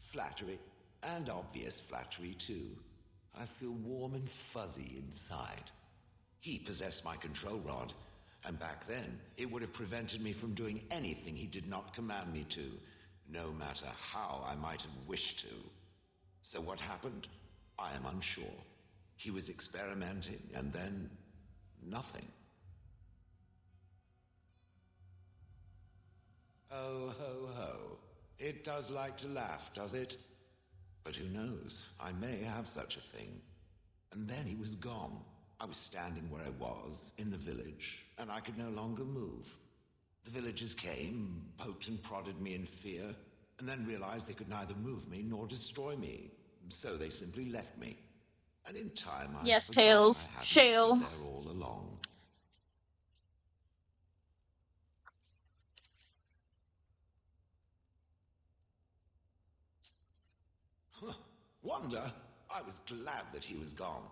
Flattery, and obvious flattery too. I feel warm and fuzzy inside. He possessed my control rod, and back then, it would have prevented me from doing anything he did not command me to, no matter how I might have wished to. So what happened? I am unsure. He was experimenting, and then nothing. Oh, ho, ho. It does like to laugh, does it? But who knows? I may have such a thing. And then he was gone. I was standing where I was, in the village, and I could no longer move. The villagers came, poked and prodded me in fear, and then realized they could neither move me nor destroy me. So they simply left me. And in time, I Yes, forgot Tails. I hadn't Shale. stood there all along. Wonder? I was glad that he was gone.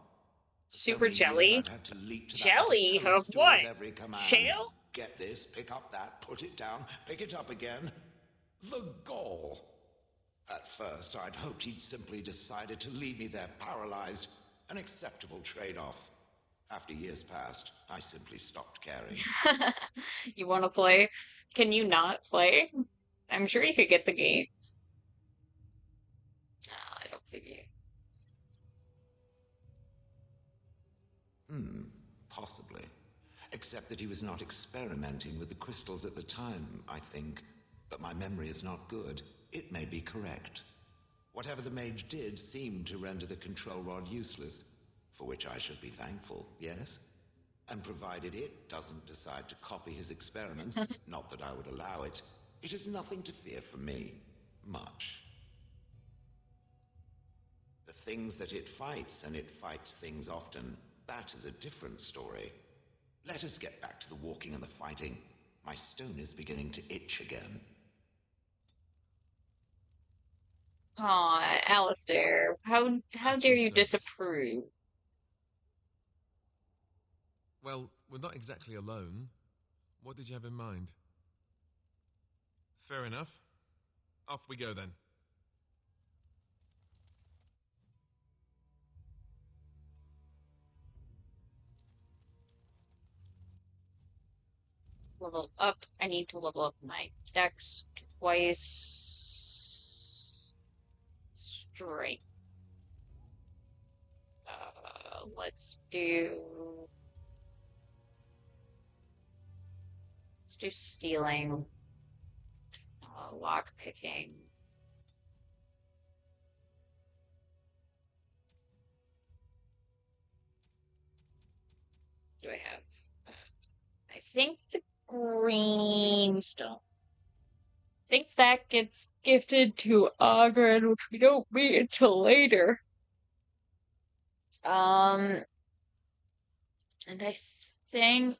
For so Super many years, jelly. I've had to leap to that Jelly like a of toadstool what? as every command. Shale? Get this, pick up that, put it down, pick it up again. The gall. At first, I'd hoped he'd simply decided to leave me there paralyzed. An acceptable trade-off. After years passed, I simply stopped caring. You want to play? Can you not play? I'm sure you could get the games. I don't think you. Possibly. Except that he was not experimenting with the crystals at the time, I think. But my memory is not good. It may be correct. Whatever the mage did seemed to render the control rod useless, for which I should be thankful, yes? And provided it doesn't decide to copy his experiments, not that I would allow it, it is nothing to fear from me. Much. The things that it fights, and it fights things often, that is a different story. Let us get back to the walking and the fighting. My stone is beginning to itch again. Aw, Alistair, how At dare your you service. disapprove? Well, we're not exactly alone. What did you have in mind? Fair enough. Off we go then. Level up. I need to level up my dex twice. Straight. Let's do. Let's do stealing. Lock picking. Do I have? I think the green stone. I think that gets gifted to Ogren, which we don't meet until later. And I think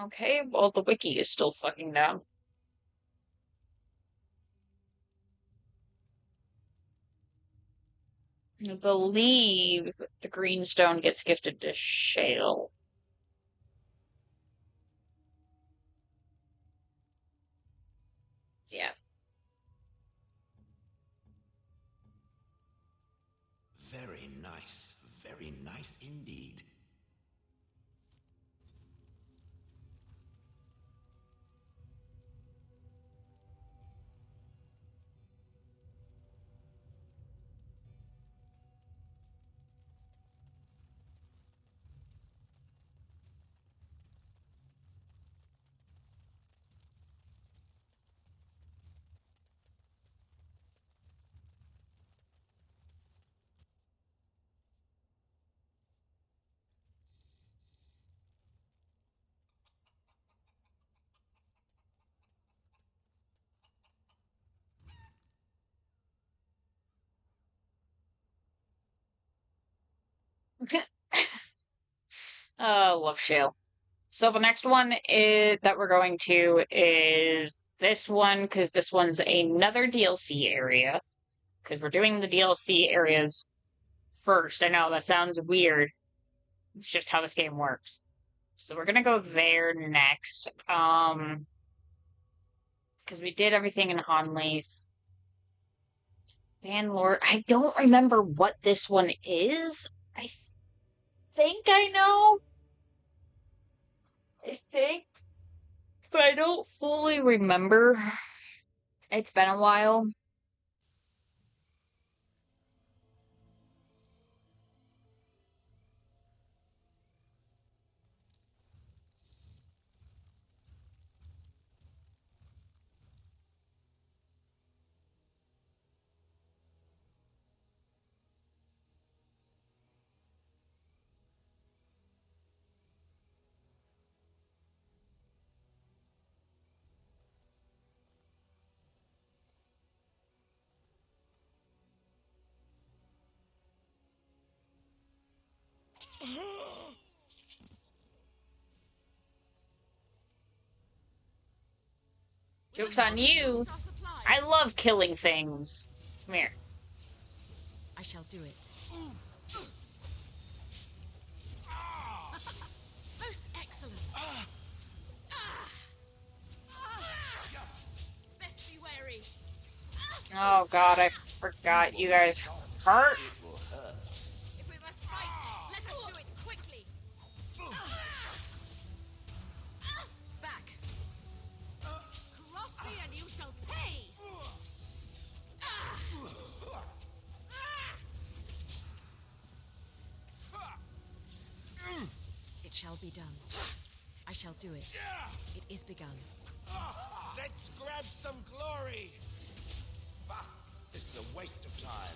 okay, well the wiki is still fucking down. I believe the green stone gets gifted to Shale. Yeah. Very nice indeed. Love Shale. So the next one is that we're going to is this one, because this one's another DLC area. Because we're doing the DLC areas first. I know that sounds weird. It's just how this game works. So we're gonna go there next. Because we did everything in Honleith. Banlord. I don't remember what this one is. I think I know. I think. But I don't fully remember. It's been a while. Joke's on you. I love killing things. Come here. I shall do it. Most excellent. Best be wary. Oh god, I forgot you guys hurt. If we must fight, let us do it quickly. Back. Cross me and you shall pay. It shall be done. I shall do it. It is begun. Let's grab some glory. Bah, this is a waste of time.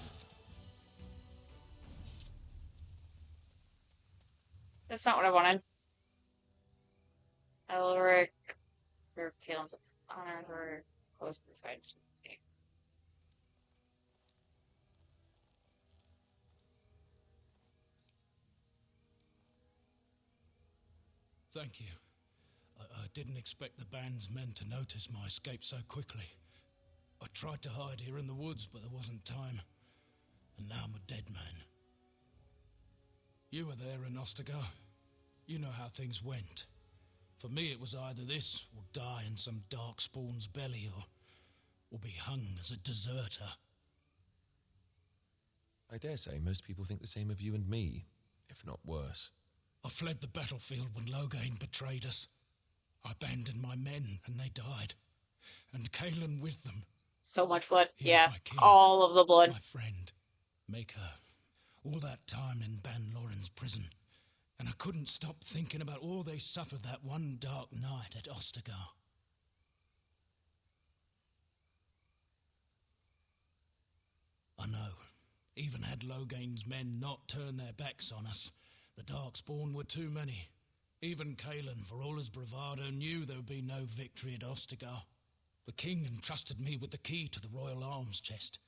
That's not what I wanted. Elric, or Kalen's honor her close to the fight. Thank you. I didn't expect the band's men to notice my escape so quickly. I tried to hide here in the woods, but there wasn't time. And now I'm a dead man. You were there in Ostagar. You know how things went. For me, it was either this, or die in some dark spawn's belly, or be hung as a deserter. I dare say most people think the same of you and me, if not worse. I fled the battlefield when Loghain betrayed us. I abandoned my men, and they died. And Kalen with them. So much blood. He Yeah, was my king, all of the blood. my friend, Maker. All that time in Ban Loren's prison. And I couldn't stop thinking about all they suffered that one dark night at Ostagar. I know. Even had Loghain's men not turned their backs on us, the Darkspawn were too many. Even Kalen, for all his bravado, knew there would be no victory at Ostagar. The king entrusted me with the key to the royal arms chest.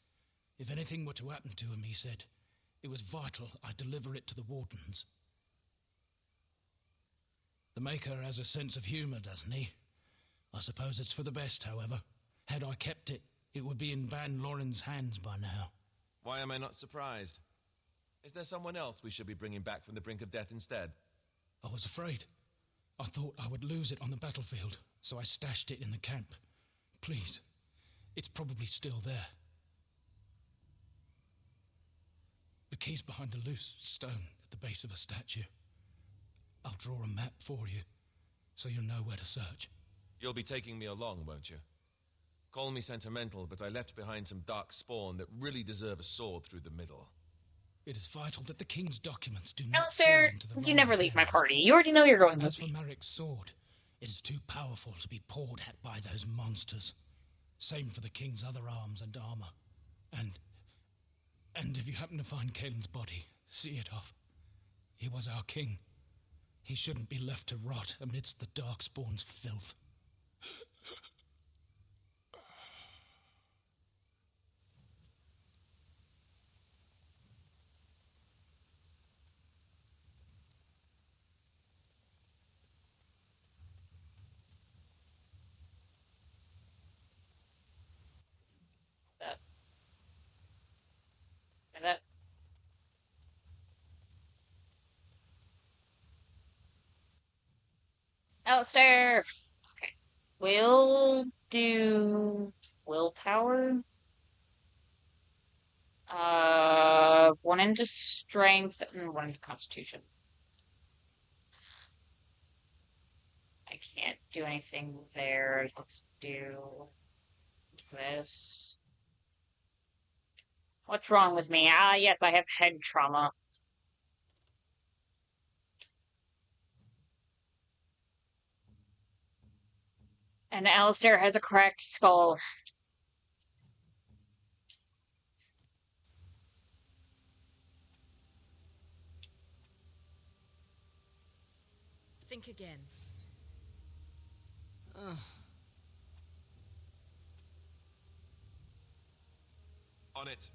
If anything were to happen to him, he said, it was vital I deliver it to the Wardens. The Maker has a sense of humour, doesn't he? I suppose it's for the best, however. Had I kept it, it would be in Ban Loren's hands by now. Why am I not surprised? Is there someone else we should be bringing back from the brink of death instead? I was afraid. I thought I would lose it on the battlefield, so I stashed it in the camp. Please, it's probably still there. The key's behind a loose stone at the base of a statue. I'll draw a map for you, so you'll know where to search. You'll be taking me along, won't you? Call me sentimental, but I left behind some dark spawn that really deserve a sword through the middle. It is vital that the king's documents do not Alistair, fall into the you wrong never leave my hands. party. You already know you're going As with for me. Marik's sword, it is too powerful to be pawed at by those monsters. Same for the king's other arms and armor. And if you happen to find Kaelin's body, see it off. He was our king. He shouldn't be left to rot amidst the Darkspawn's filth. That. Alistair! Okay. We'll do willpower. One into strength and one into constitution. I can't do anything there. Let's do this. What's wrong with me? Ah, yes, I have head trauma. And Alistair has a cracked skull. Think again. On it.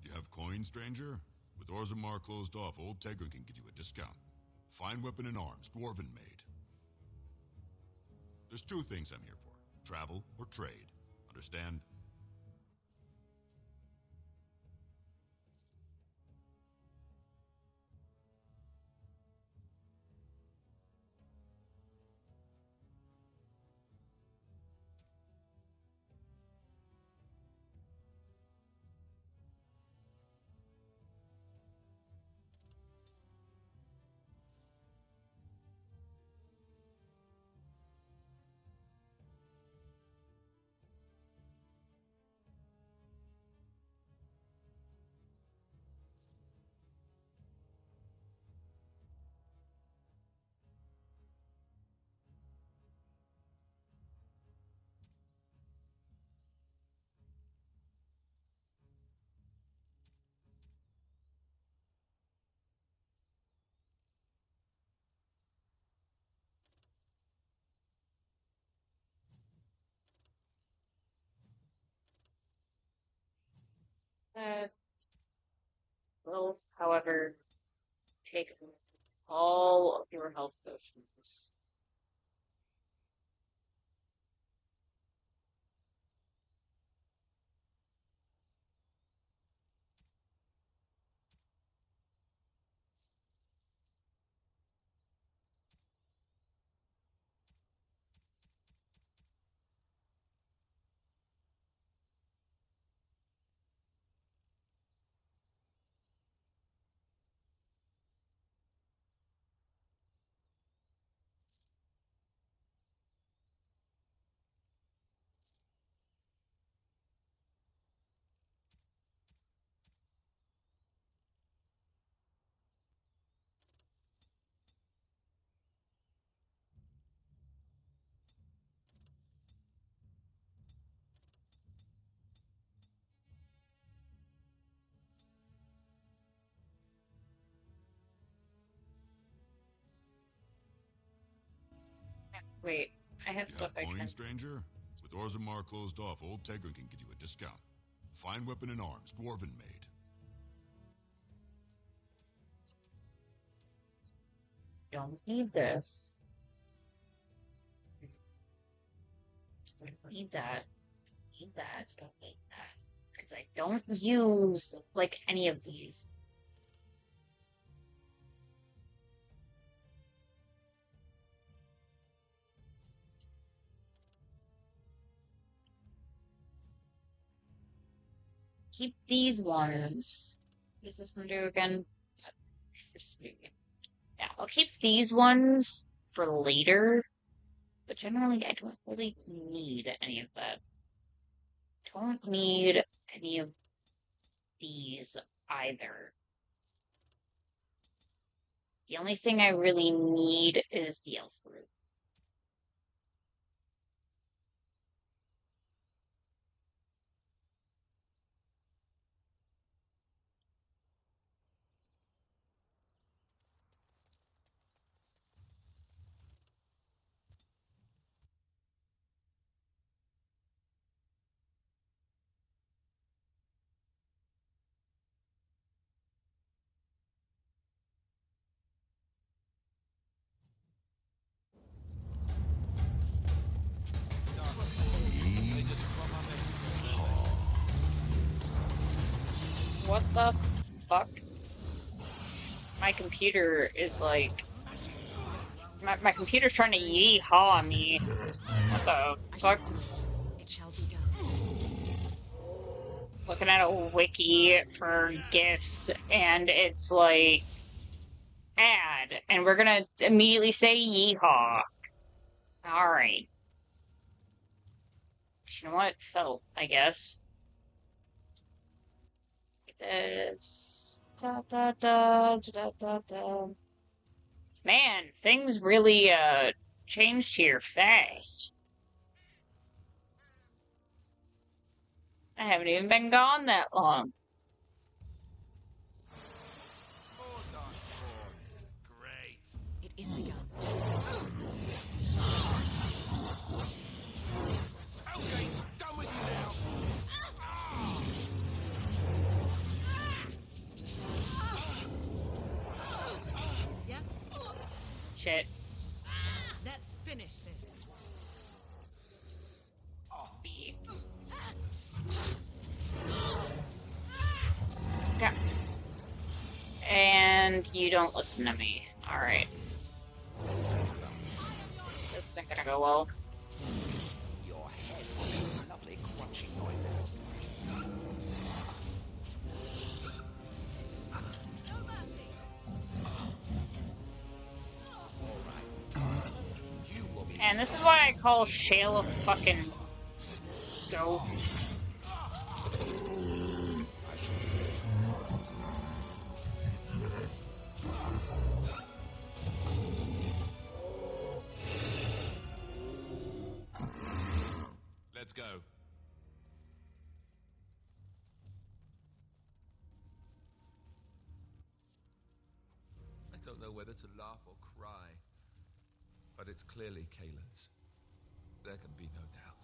You have coin, stranger? With Orzammar closed off, old Tegra can get you a discount. Fine weapon and arms, dwarven made. There's two things I'm here for. Travel or trade. Understand? Uh, will, however, take all of your health potions. Wait, I have You stuff have I coin, can. stranger? With Orzammar closed off, Old Tegrin can get you a discount. Fine weapon and arms, dwarven made. Don't need this. Don't need that. Need that. Don't need that. Because I don't use, like, any of these. Keep these ones. What does this one do again? Yeah, I'll keep these ones for later. But generally, I don't really need any of that. Don't need any of these either. The only thing I really need is the elf root. What the fuck? My computer is like... My computer's trying to yeehaw me. What the fuck? It shall be done. Looking at a wiki for GIFs, and it's like... Add, and we're gonna immediately say yeehaw. Alright. You know what? Felt, I guess. This. Da da da da da da. Man, things really changed here fast. I haven't even been gone that long. It is begun. Okay, done with you now. Yes? Shit. Let's finish this. Speed. Okay. And you don't listen to me. Alright. This isn't gonna go well. Your head will make lovely crunching noises. And this is why I call Shale a fucking goat. Let's go. I don't know whether to laugh or cry, but it's clearly Kaelin's. There can be no doubt.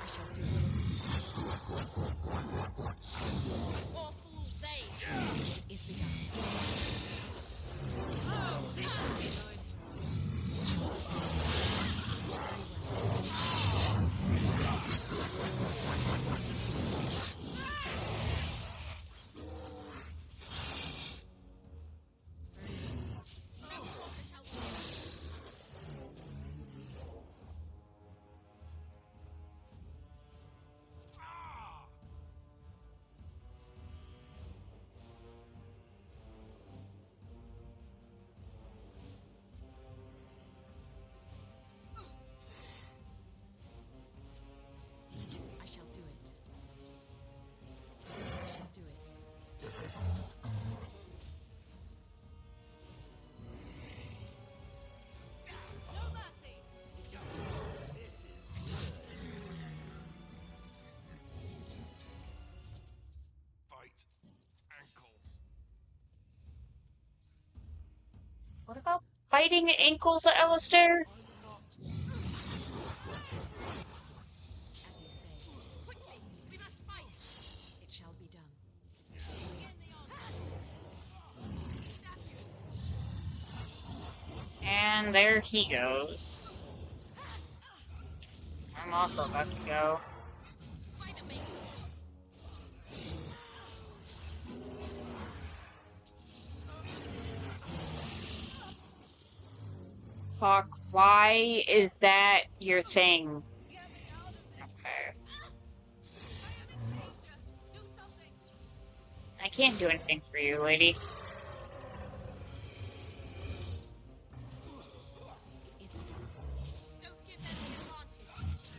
I shall do Awful day. it. It is begun. What about biting ankles, Alistair? As you say. Quickly! We must fight! It shall be done. And there he goes. I'm also about to go. Fuck, why is that your thing? Okay. I can't do anything for you, lady. Don't give them the advantage.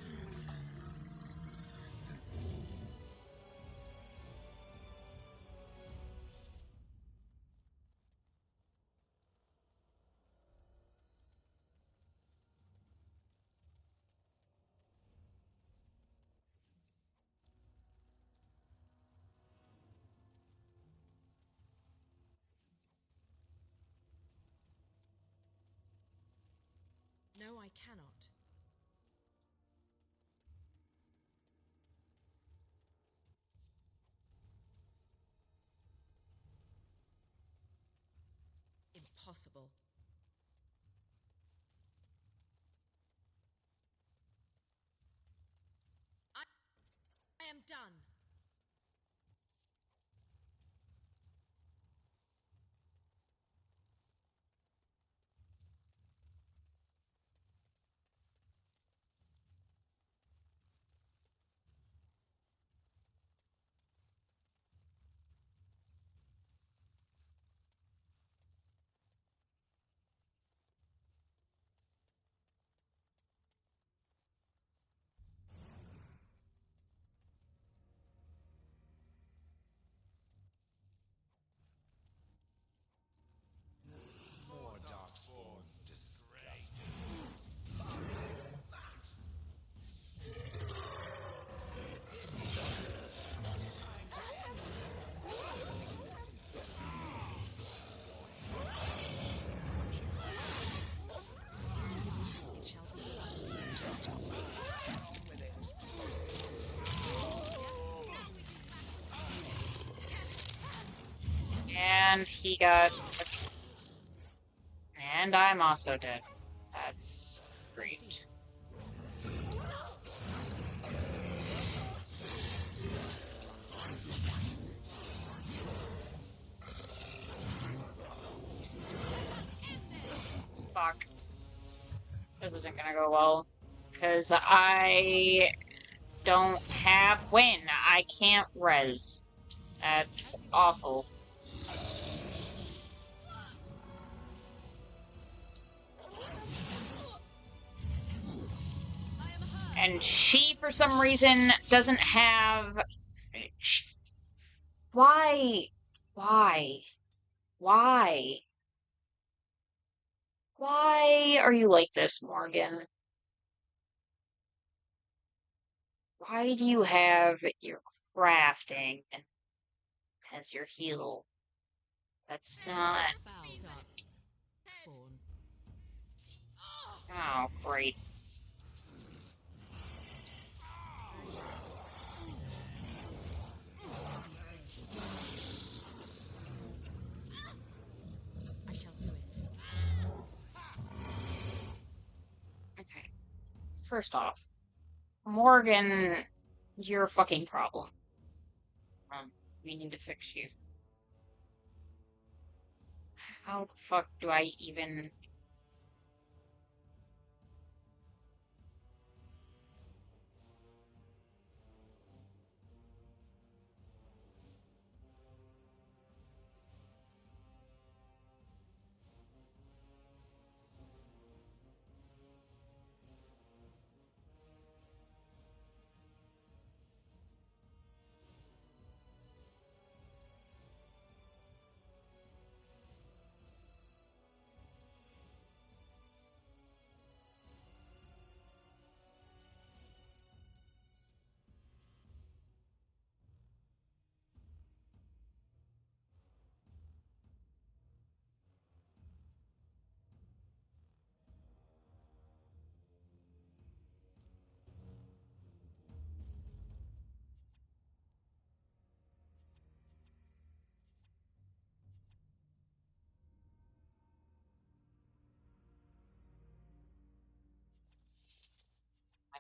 No, I cannot. Impossible. I am done. More darkspawn. Disgrace. It shall be done. And he got... And I'm also dead. That's great. Fuck. This isn't gonna go well. Because I don't have win. I can't res. That's awful. And she, for some reason, doesn't have... Why? Why? Why? Why are you like this, Morgan? Why do you have your crafting as your heal? That's not... Foul dark spawn. Oh, great. I shall do it. Okay. First off, Morgan, you're a fucking problem. We need to fix you. How the fuck do I even...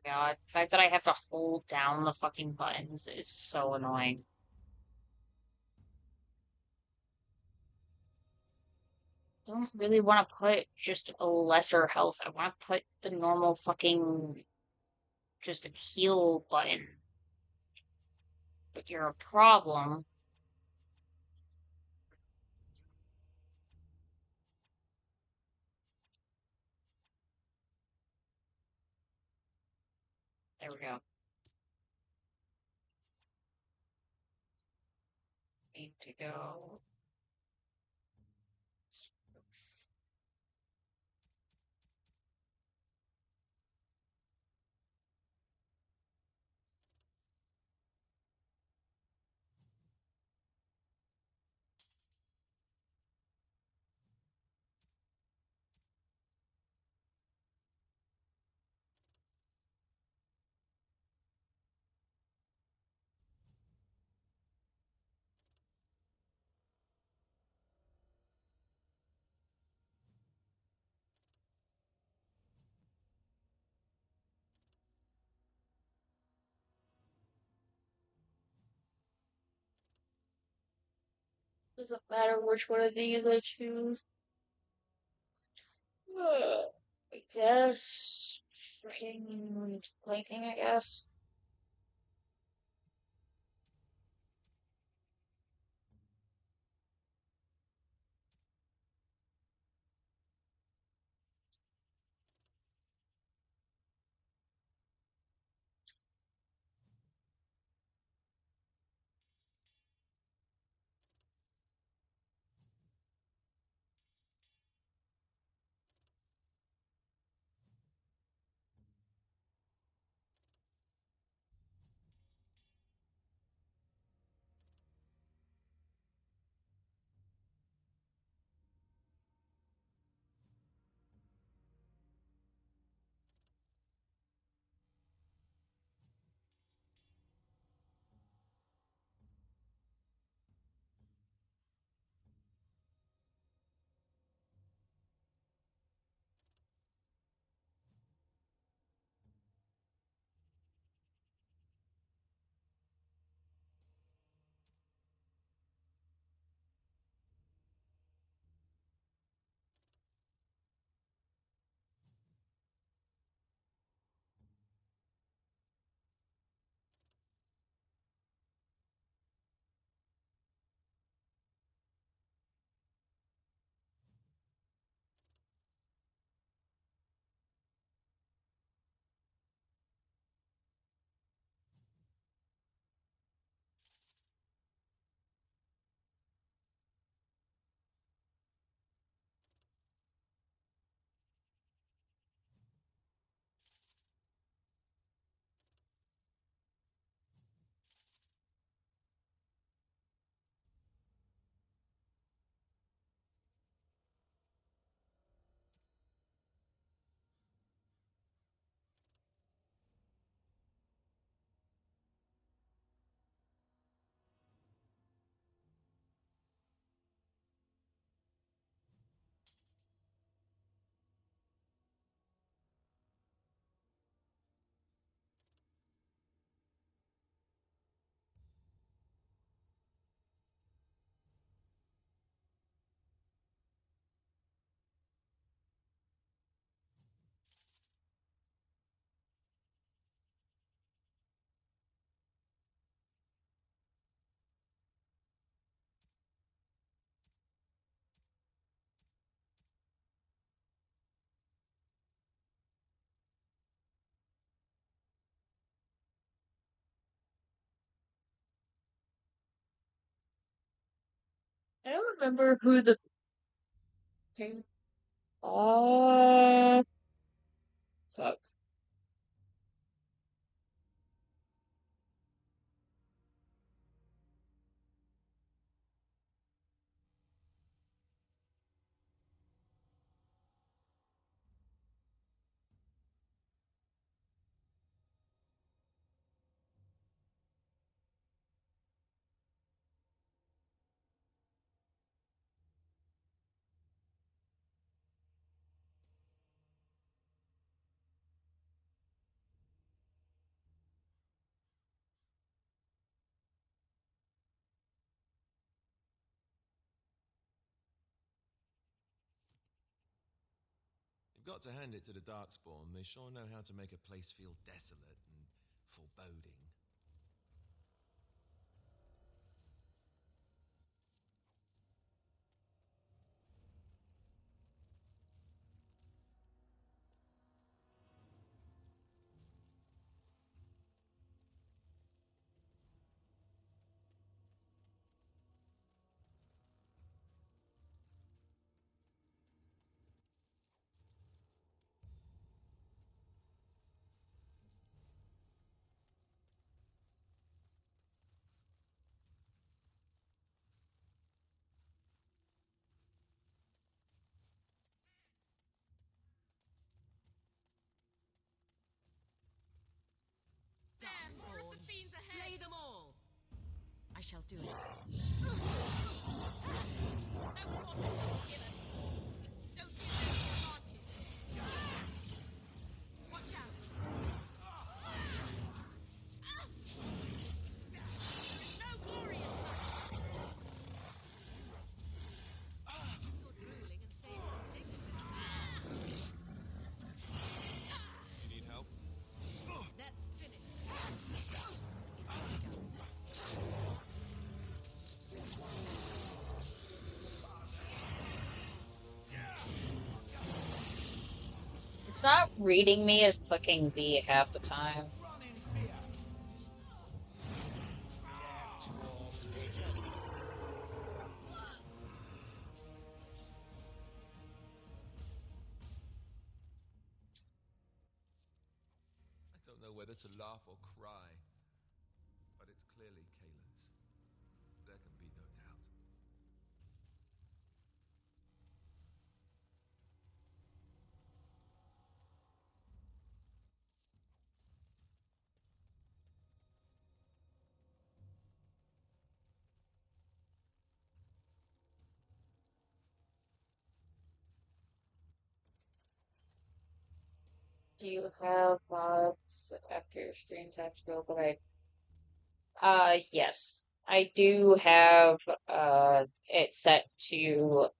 my god. The fact that I have to hold down the fucking buttons is so annoying. I don't really want to put just a lesser health. I want to put the normal fucking just a heal button. But you're a problem. There we go. Need to go. Doesn't matter which one of these I choose. I guess. Freaking blanking, I guess. I don't remember who the. Uh, fuck. got to hand it to the Darkspawn. They sure know how to make a place feel desolate and foreboding. Darkspawn, slay them all! I shall do it. No quarter shall be given. Don't give them the advantage. Watch out. There is no glory in such. Good ruling and save some dignity. You need help? Let's finish. It has begun. It's not reading me as clicking B half the time. Run in fear. Death to all pigeons. I don't know whether to laugh or cry, but it's clearly Kalen's. There can be no doubt. Do you have mods after your streams have to go? But yes. I do have, it set to,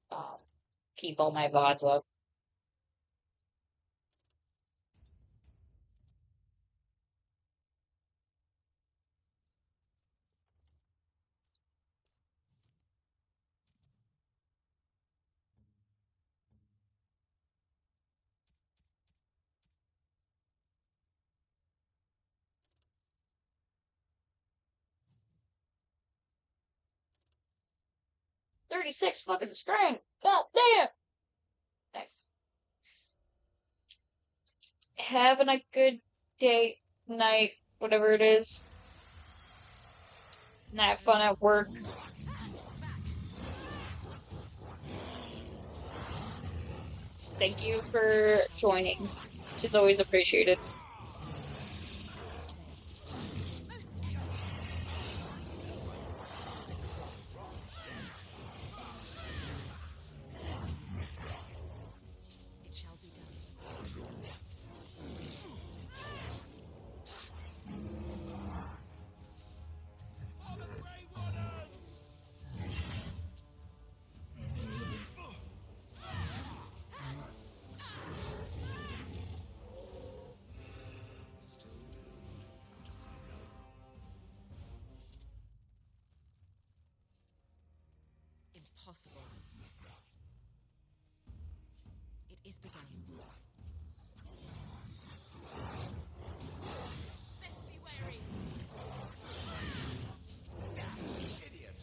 keep all my VODs up. $36 fucking strength! God damn! Nice. Having a good day, night, whatever it is. And have fun at work. Thank you for joining, which is always appreciated. It shall be done. For the Grey Waters! Still doomed, just so you know. Impossible. It is begun. Best be wary. Idiot!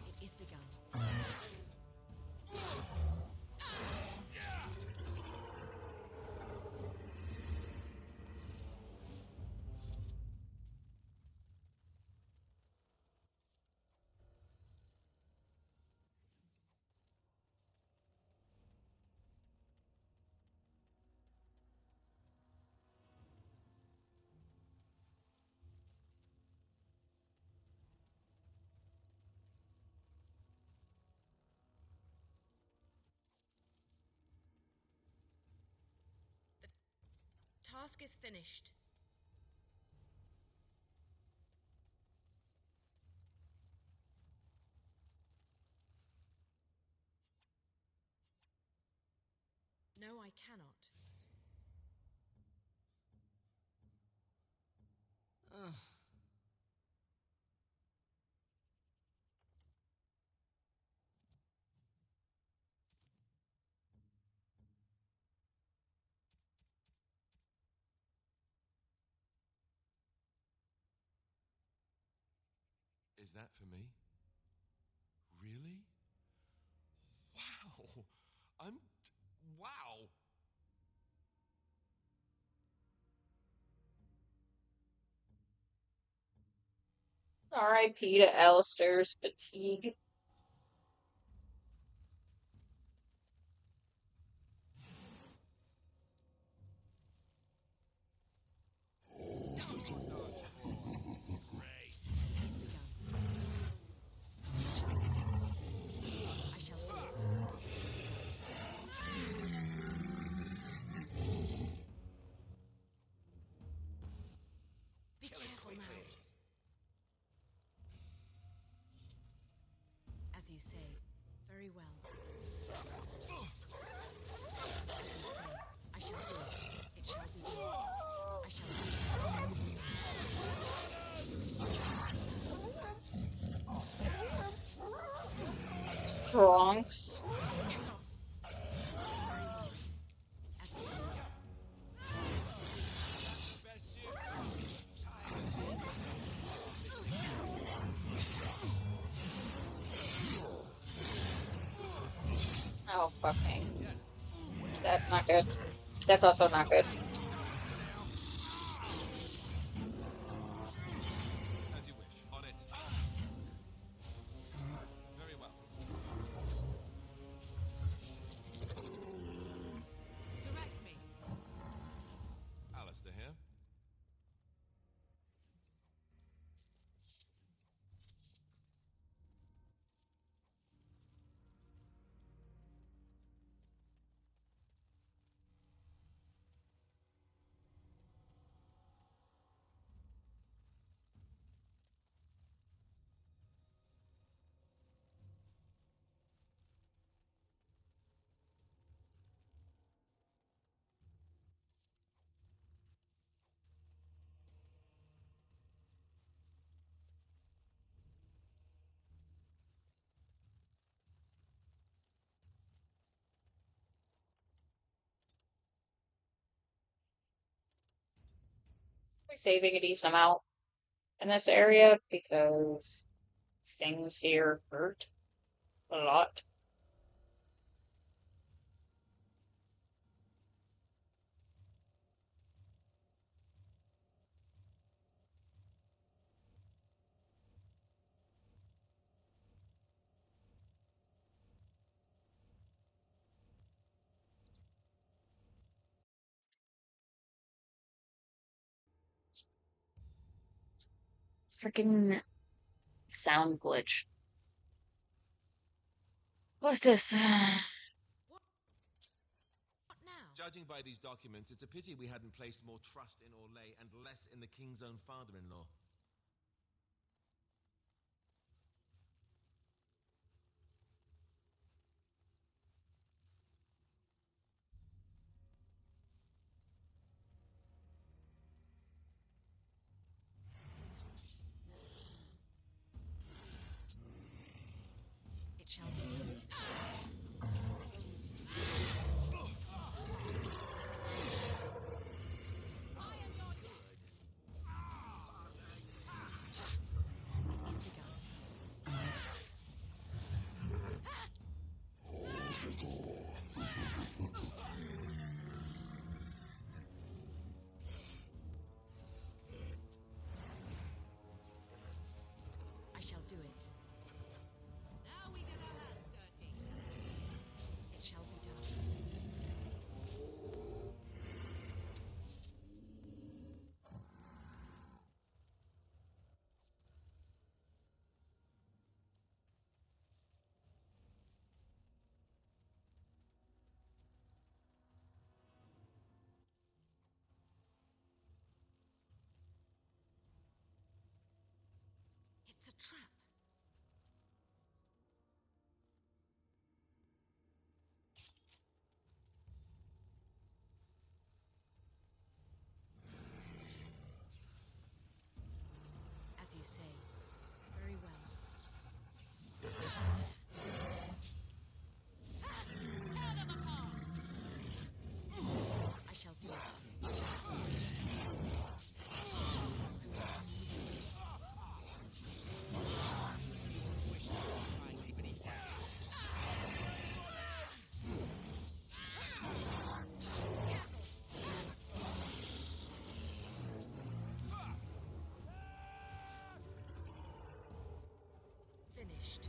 It is begun. task is finished. No, I cannot. Ugh. Is that for me? Really? Wow! Wow! R.I.P. to Alistair's fatigue. I shall do it. Be careful now. As you say. Very well. As you say. I shall do it. It shall be done. I shall do it. Strongs. Get off. Very well. As you say. Oh, fuck me. That's not good. That's also not good. As you wish. On it. Very well. Direct me. Alistair here. We're saving a decent amount in this area because things here hurt a lot. Freaking sound glitch. What's this? Judging by these documents, it's a pity we hadn't placed more trust in Orlais and less in the king's own father-in-law. It shall be done. It is begun. I shall do it. Now we get our hands dirty. It shall be done. a trap. As you say, very well. Tear them apart! I shall do it. Finished.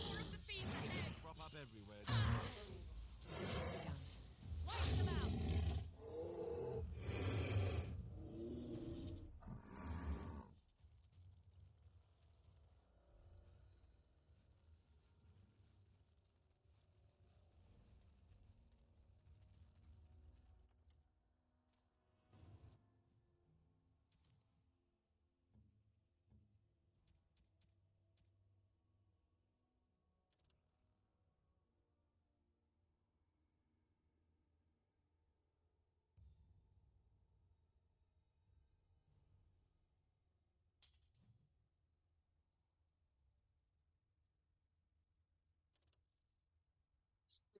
More of the fiends ahead! Crop up everywhere. This has begun. Wipe them out!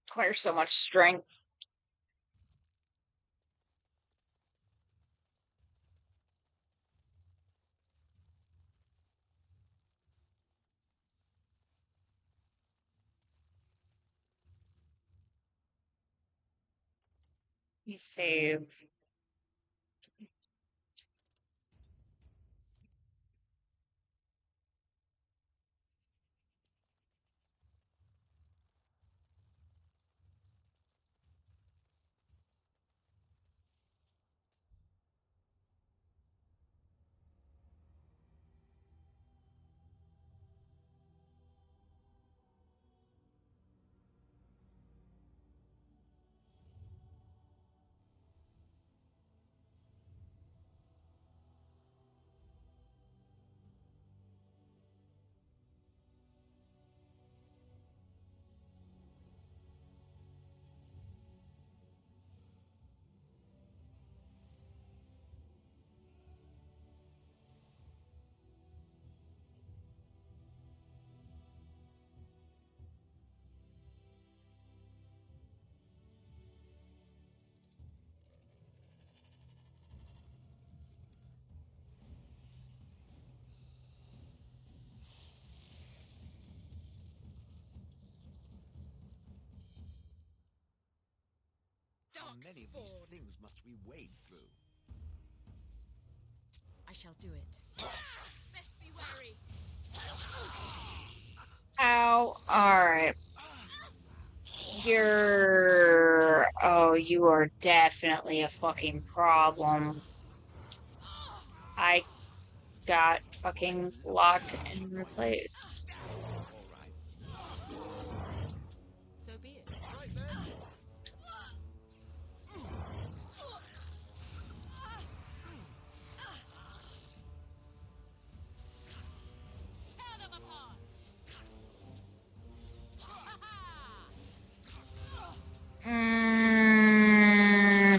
Requires so much strength. You save. How many of these things must we wade through? I shall do it. Best be wary! Ow. Alright. Oh, you are definitely a fucking problem. I got fucking locked in place. So be it. Right then. Tear them apart! Mm,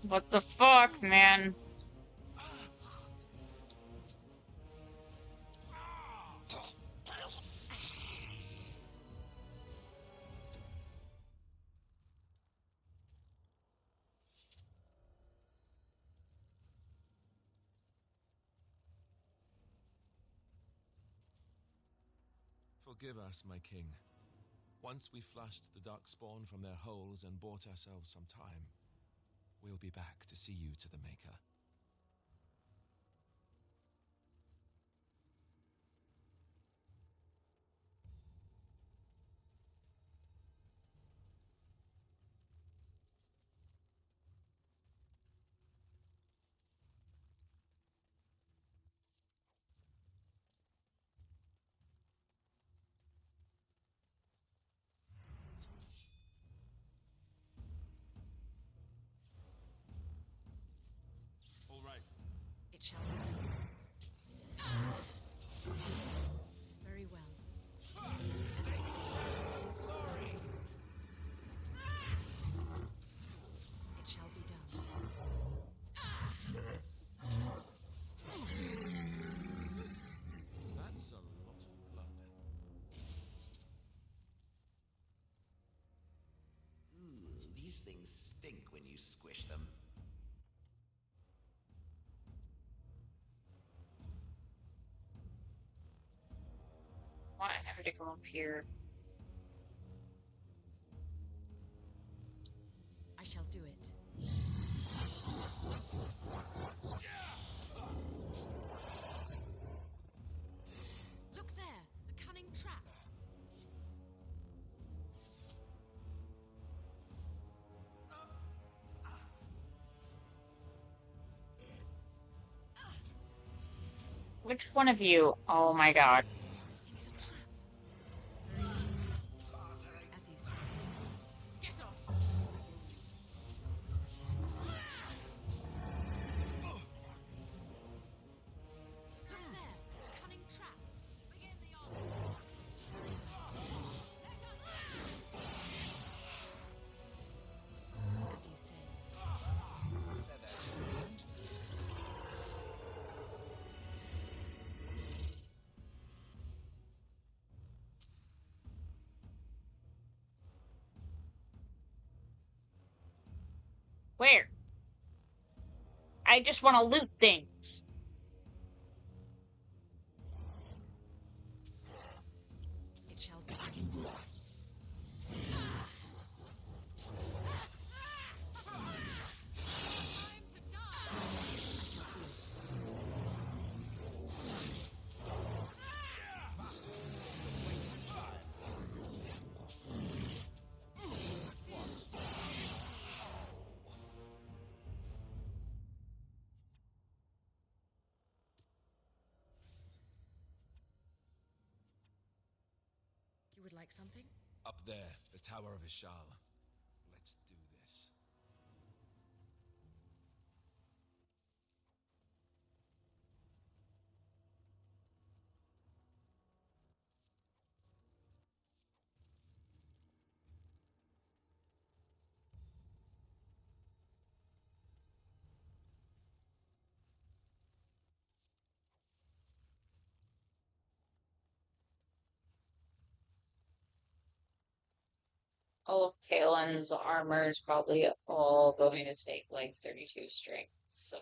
what the fuck, man? Forgive us, my king. Once we flushed the darkspawn from their holes and bought ourselves some time, we'll be back to see you to the Maker. It shall be done. Very well. As you say. It shall be done. That's a lot of blood. These things stink when you squish them. Want him to come up here. I shall do it. Look there, a cunning trap. Which one of you? Oh my god. As you say. Get off! Look there, a cunning trap. Begin the onslaught! Let us As you say. Where? I just want to loot things. It shall be. You would like something? Up there, the Tower of Ishal. Let's do this. All of Kalen's armor is probably all going to take like 32 strength, so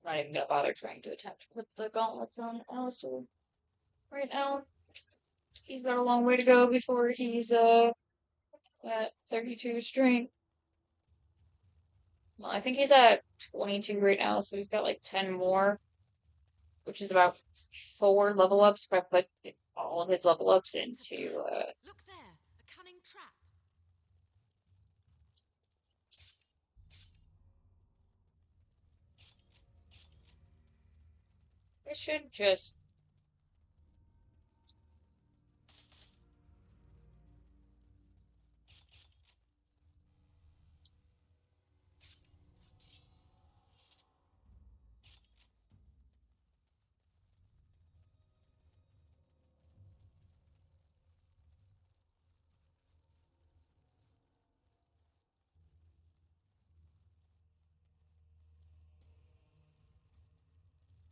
I'm not even gonna bother trying to attempt to put the gauntlets on Alistair right now. He's got a long way to go before he's at 32 strength. Well, I think he's at 22 right now, so he's got like 10 more, which is about 4 level ups if I put all of his level ups into Look there, a cunning trap. I should just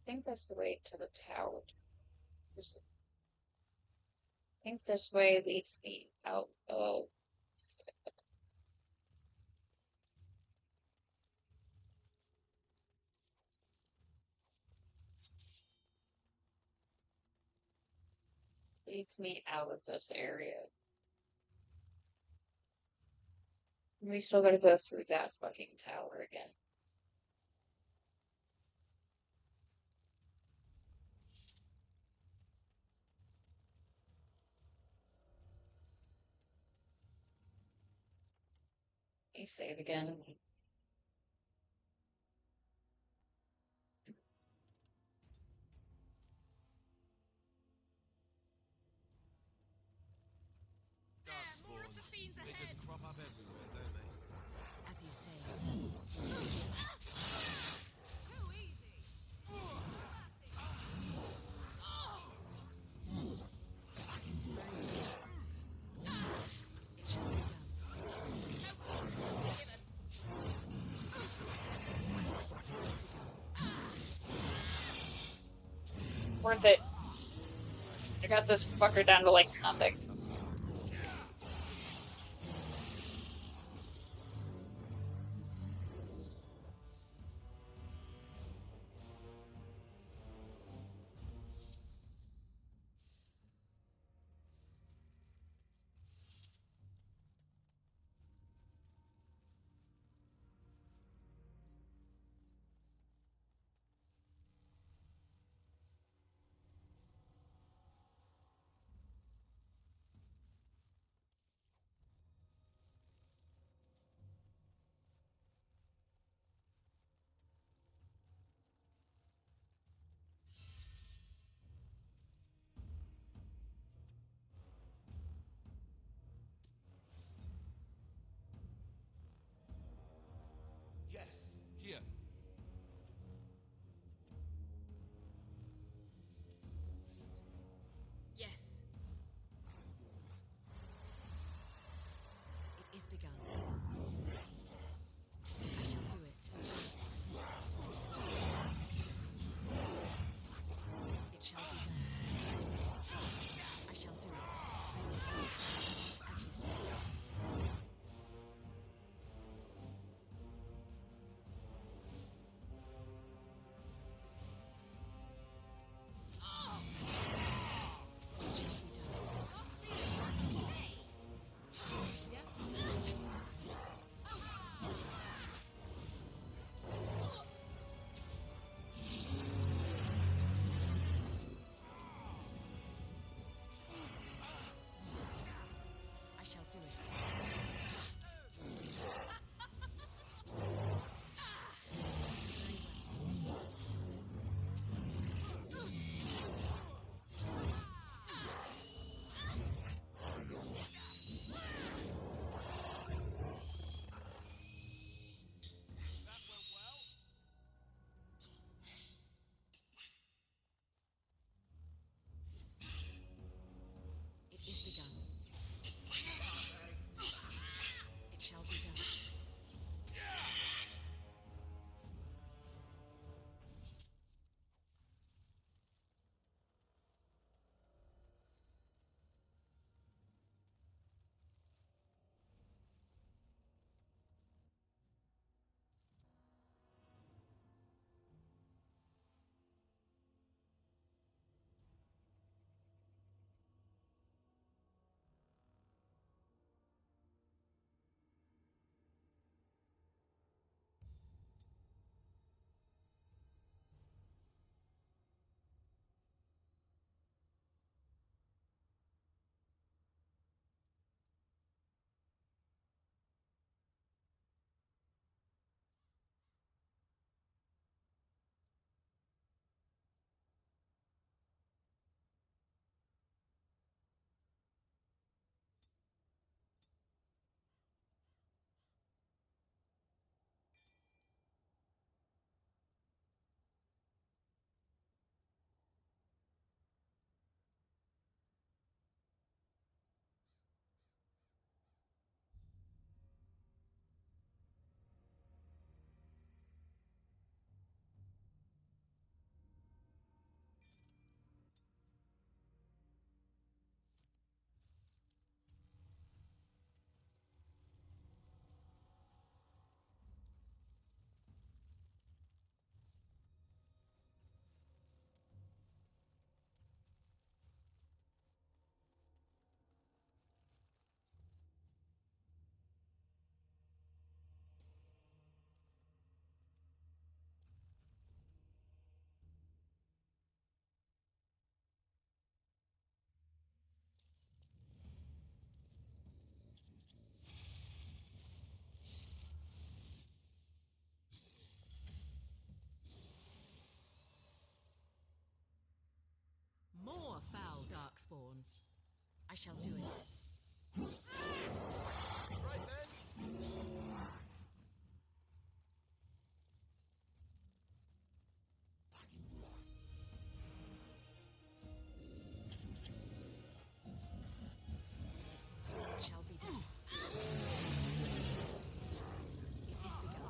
I think that's the way to the tower. I think this way leads me out of this area. We still gotta go through that fucking tower again. Let save again. Darkspawn. They just crop up everywhere, don't they? As you say. Too easy. Worth it. I got this fucker down to like nothing. Yes. Here. Yes. It is begun. I shall do it. It shall be done. I shall do it. As you say. I shall do it. It is begun. It shall be done. More foul darkspawn. I shall do it. Right then. It shall be done. It is begun.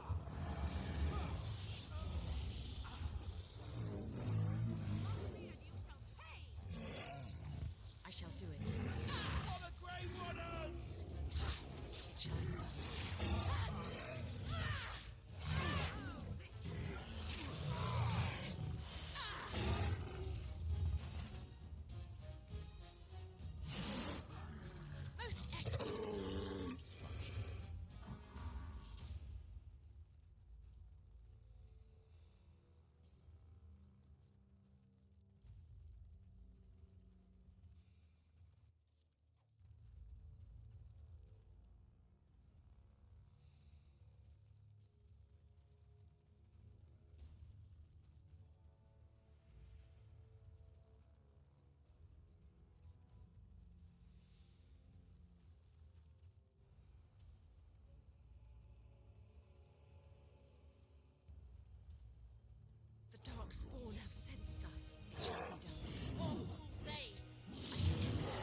Darkspawn have sensed us. It shall be done. More fools they! I shall do it.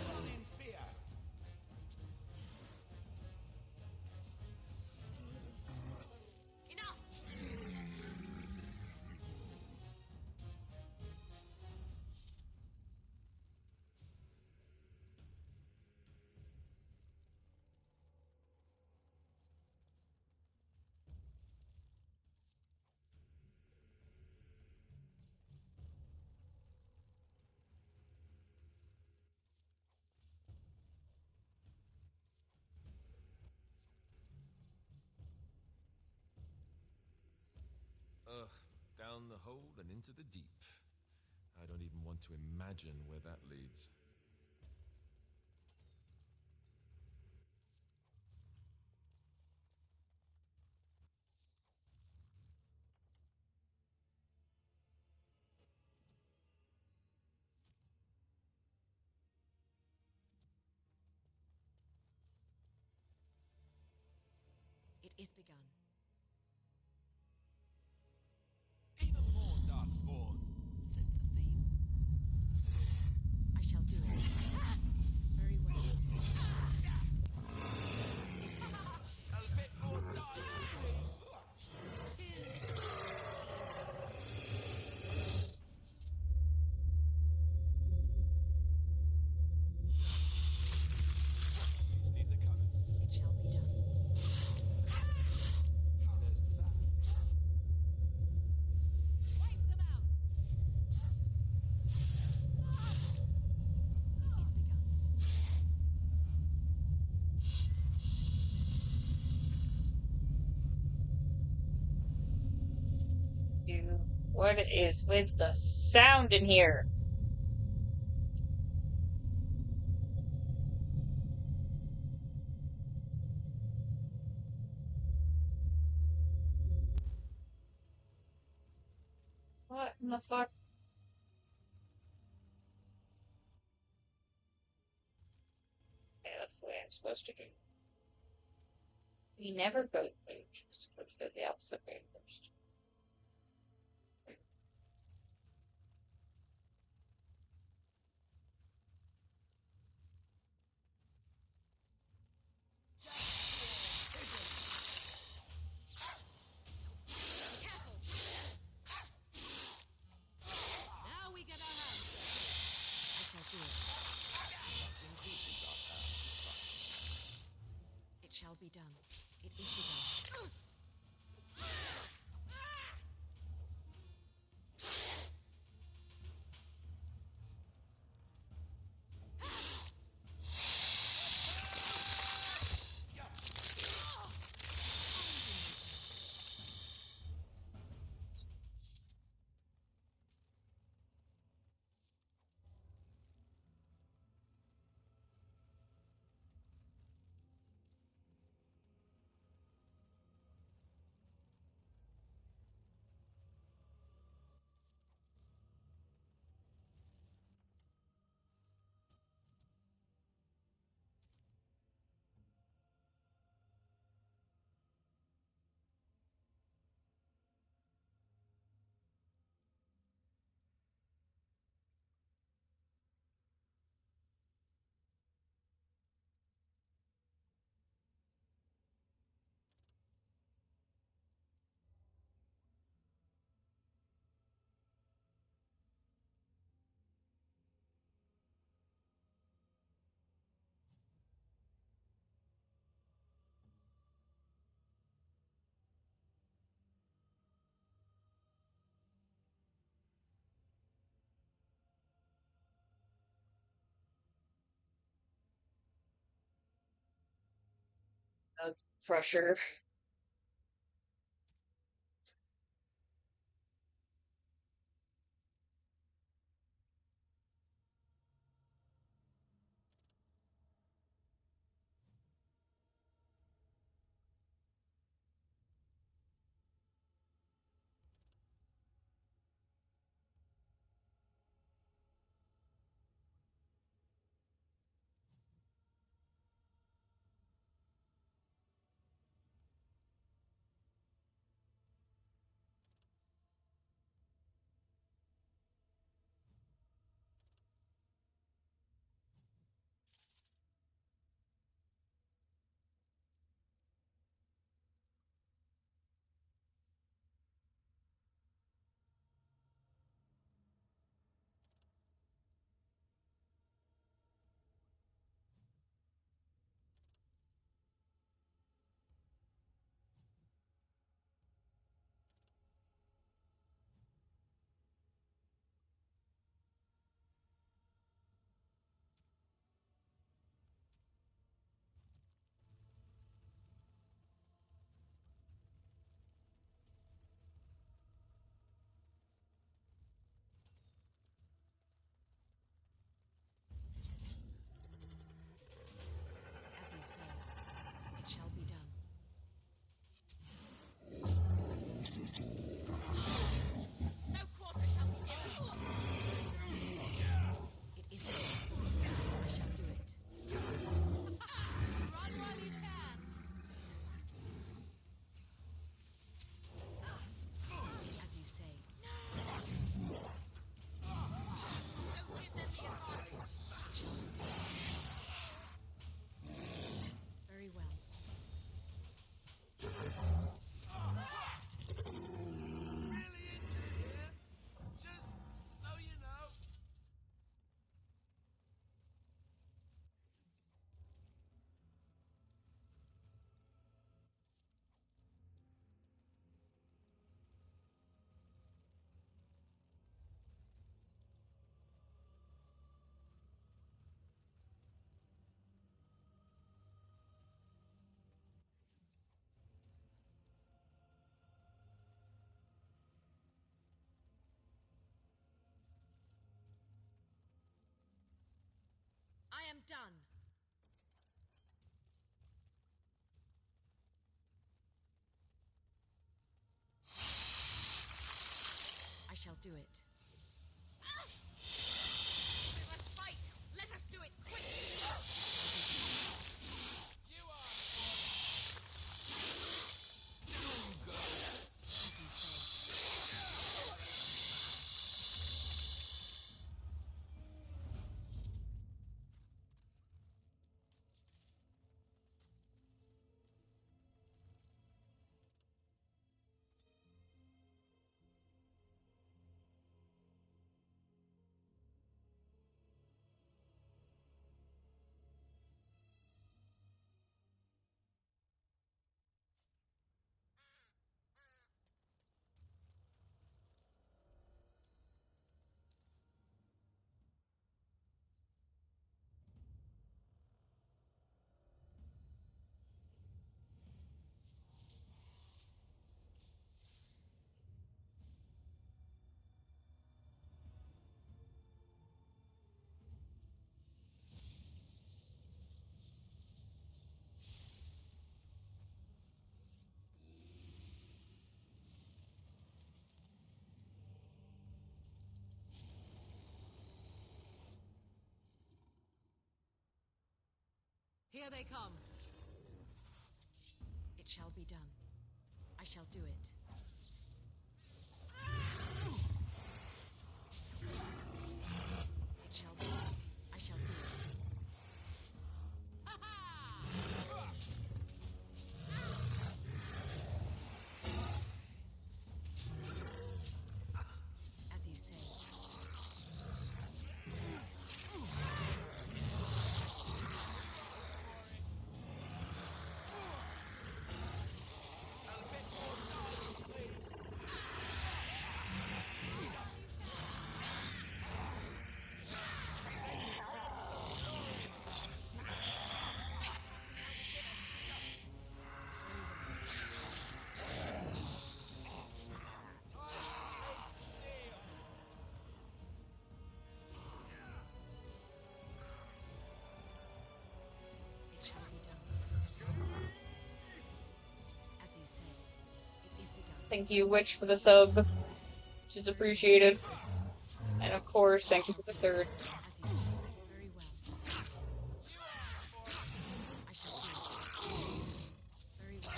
Run in fear! Enough! Ugh, down the hole and into the deep. I don't even want to imagine where that leads. It is begun. Even more darkspawn. Sense a theme? I shall do it. Very well. A bit more dying, please. Beasties are coming. It shall be done. Wipe them out! It is begun. Dude, what is with the sound in here? What in the fuck? Okay, that's the way I'm supposed to go. We never go just go the opposite way first. Now we get our hands dirty. I shall do it. It shall be done. It is begun. Pressure. I am done. I shall do it. We must fight! Let us do it quick! You are Here they come. It shall be done. I shall do it. It shall be done. I shall do it. As you say. It shall be done. As you say, it is begun. Thank you, Witch, for the sub, which is appreciated. And of course, thank you for the third. Very well. I shall do it. Very well.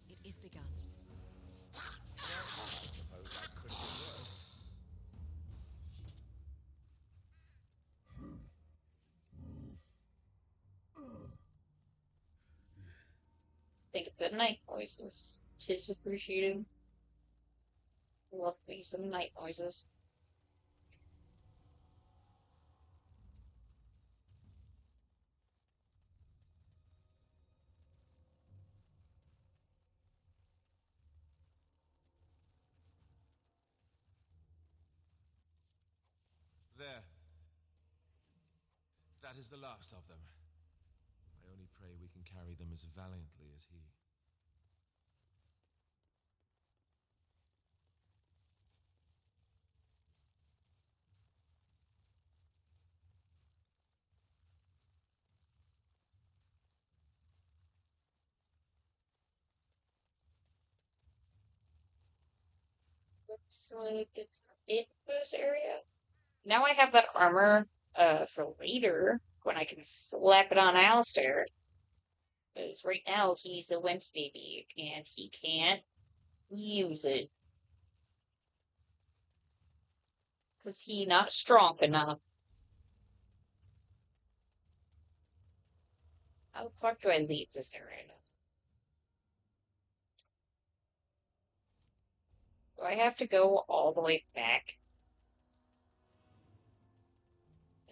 It is begun. I suppose that could be worse. Thank you for the night noises. Tis appreciated. Love me some night noises. There. That is the last of them. I only pray we can carry them as valiantly as he. Looks like it's it for this area. Now I have that armor for later when I can slap it on Alistair. Because right now he's a wimpy baby and he can't use it. Because he not strong enough. How the fuck do I leave this area now? Do I have to go all the way back?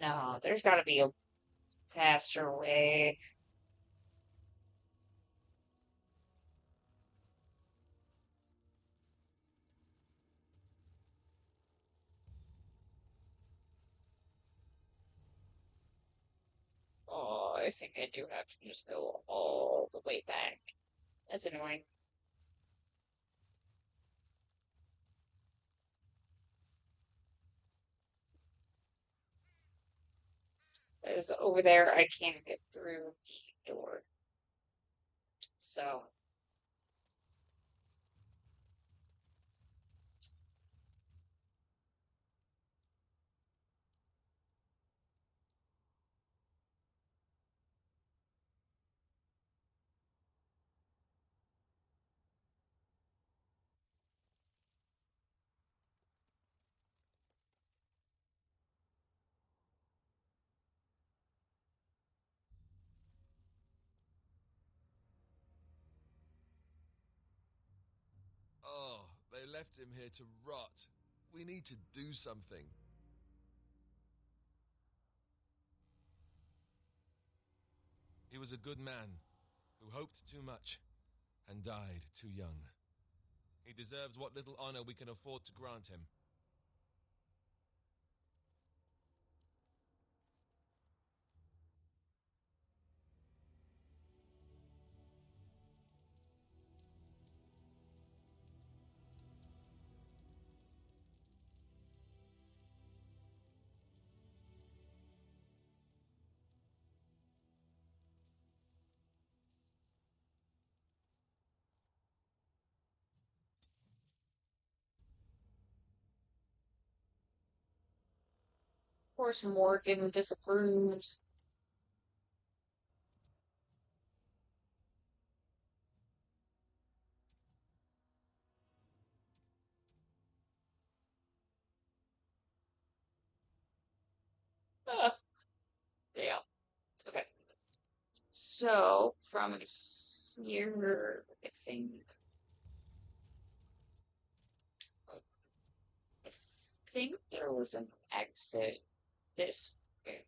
No, there's gotta be a faster way. Oh, I think I do have to just go all the way back. That's annoying. Because over there I can't get through the door. So. Oh, they left him here to rot. We need to do something. He was a good man who hoped too much and died too young. He deserves what little honor we can afford to grant him. Of course, Morgan disapproves. Yeah. Okay. So, from here, I think there was an exit this way.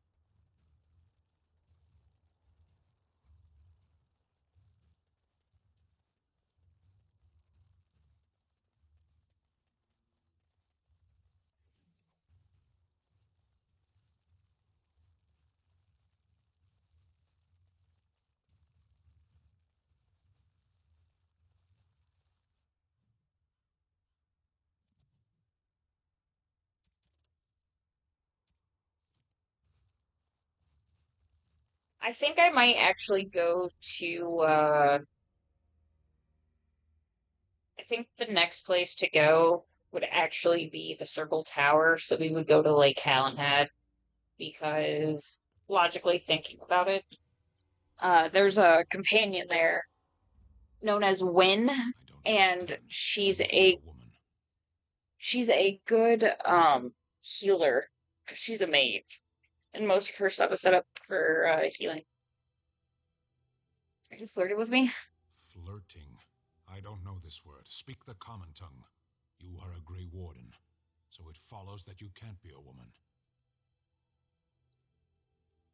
I think I might actually go to, I think the next place to go would actually be the Circle Tower, so we would go to Lake Hallenhead, because logically thinking about it, there's a companion there known as Wynn, and she's a good healer. She's a mage, and most of her stuff is set up for healing. Are you flirting with me? Flirting. I don't know this word. Speak the common tongue. You are a Grey Warden, so it follows that you can't be a woman.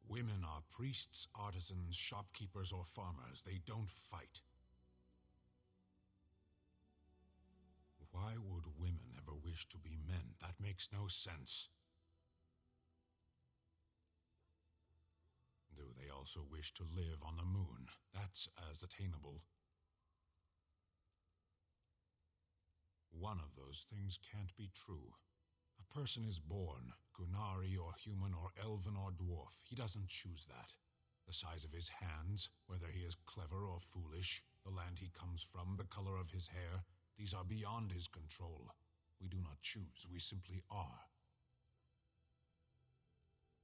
Women are priests, artisans, shopkeepers, or farmers. They don't fight. Why would women ever wish to be men? That makes no sense. Do they also wish to live on the moon? That's as attainable. One of those things can't be true. A person is born, Gunari or human or elven or dwarf. He doesn't choose that. The size of his hands, whether he is clever or foolish, the land he comes from, the color of his hair, these are beyond his control. We do not choose, we simply are.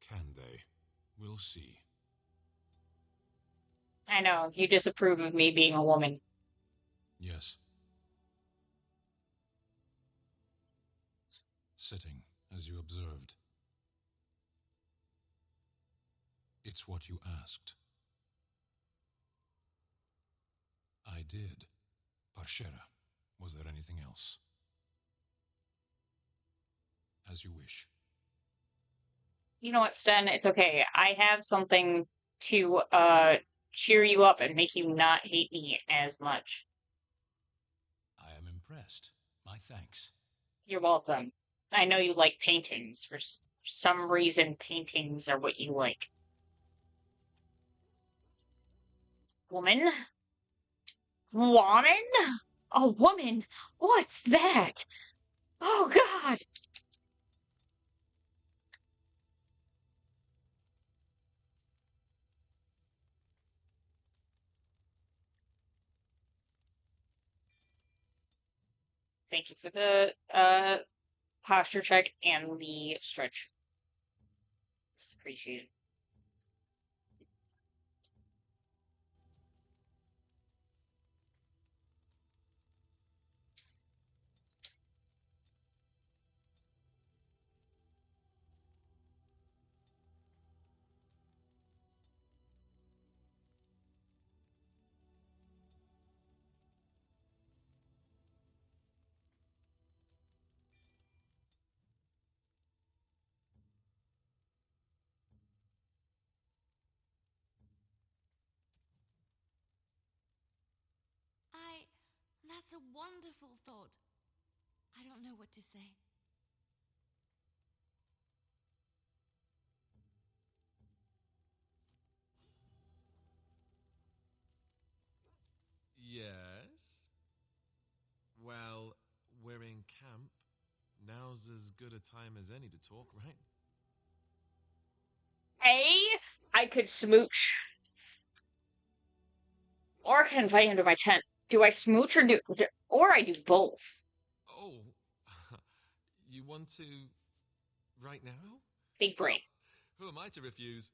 Can they? We'll see. I know, you disapprove of me being a woman. Yes. Sitting, as you observed. It's what you asked. I did. Parshera, was there anything else? As you wish. You know what, Sten? It's okay. I have something to cheer you up and make you not hate me as much. I am impressed. My thanks. You're welcome. I know you like paintings. For some reason, paintings are what you like. Woman? Woman? A woman? What's that? Oh, God! Thank you for the posture check and the stretch. It's appreciated. That's a wonderful thought. I don't know what to say. Yes? Well, we're in camp. Now's as good a time as any to talk, right? Hey, I could smooch. Or I can invite him to my tent. Do I smooch or I do both? Oh, you want to right now? Big brain. Who am I to refuse?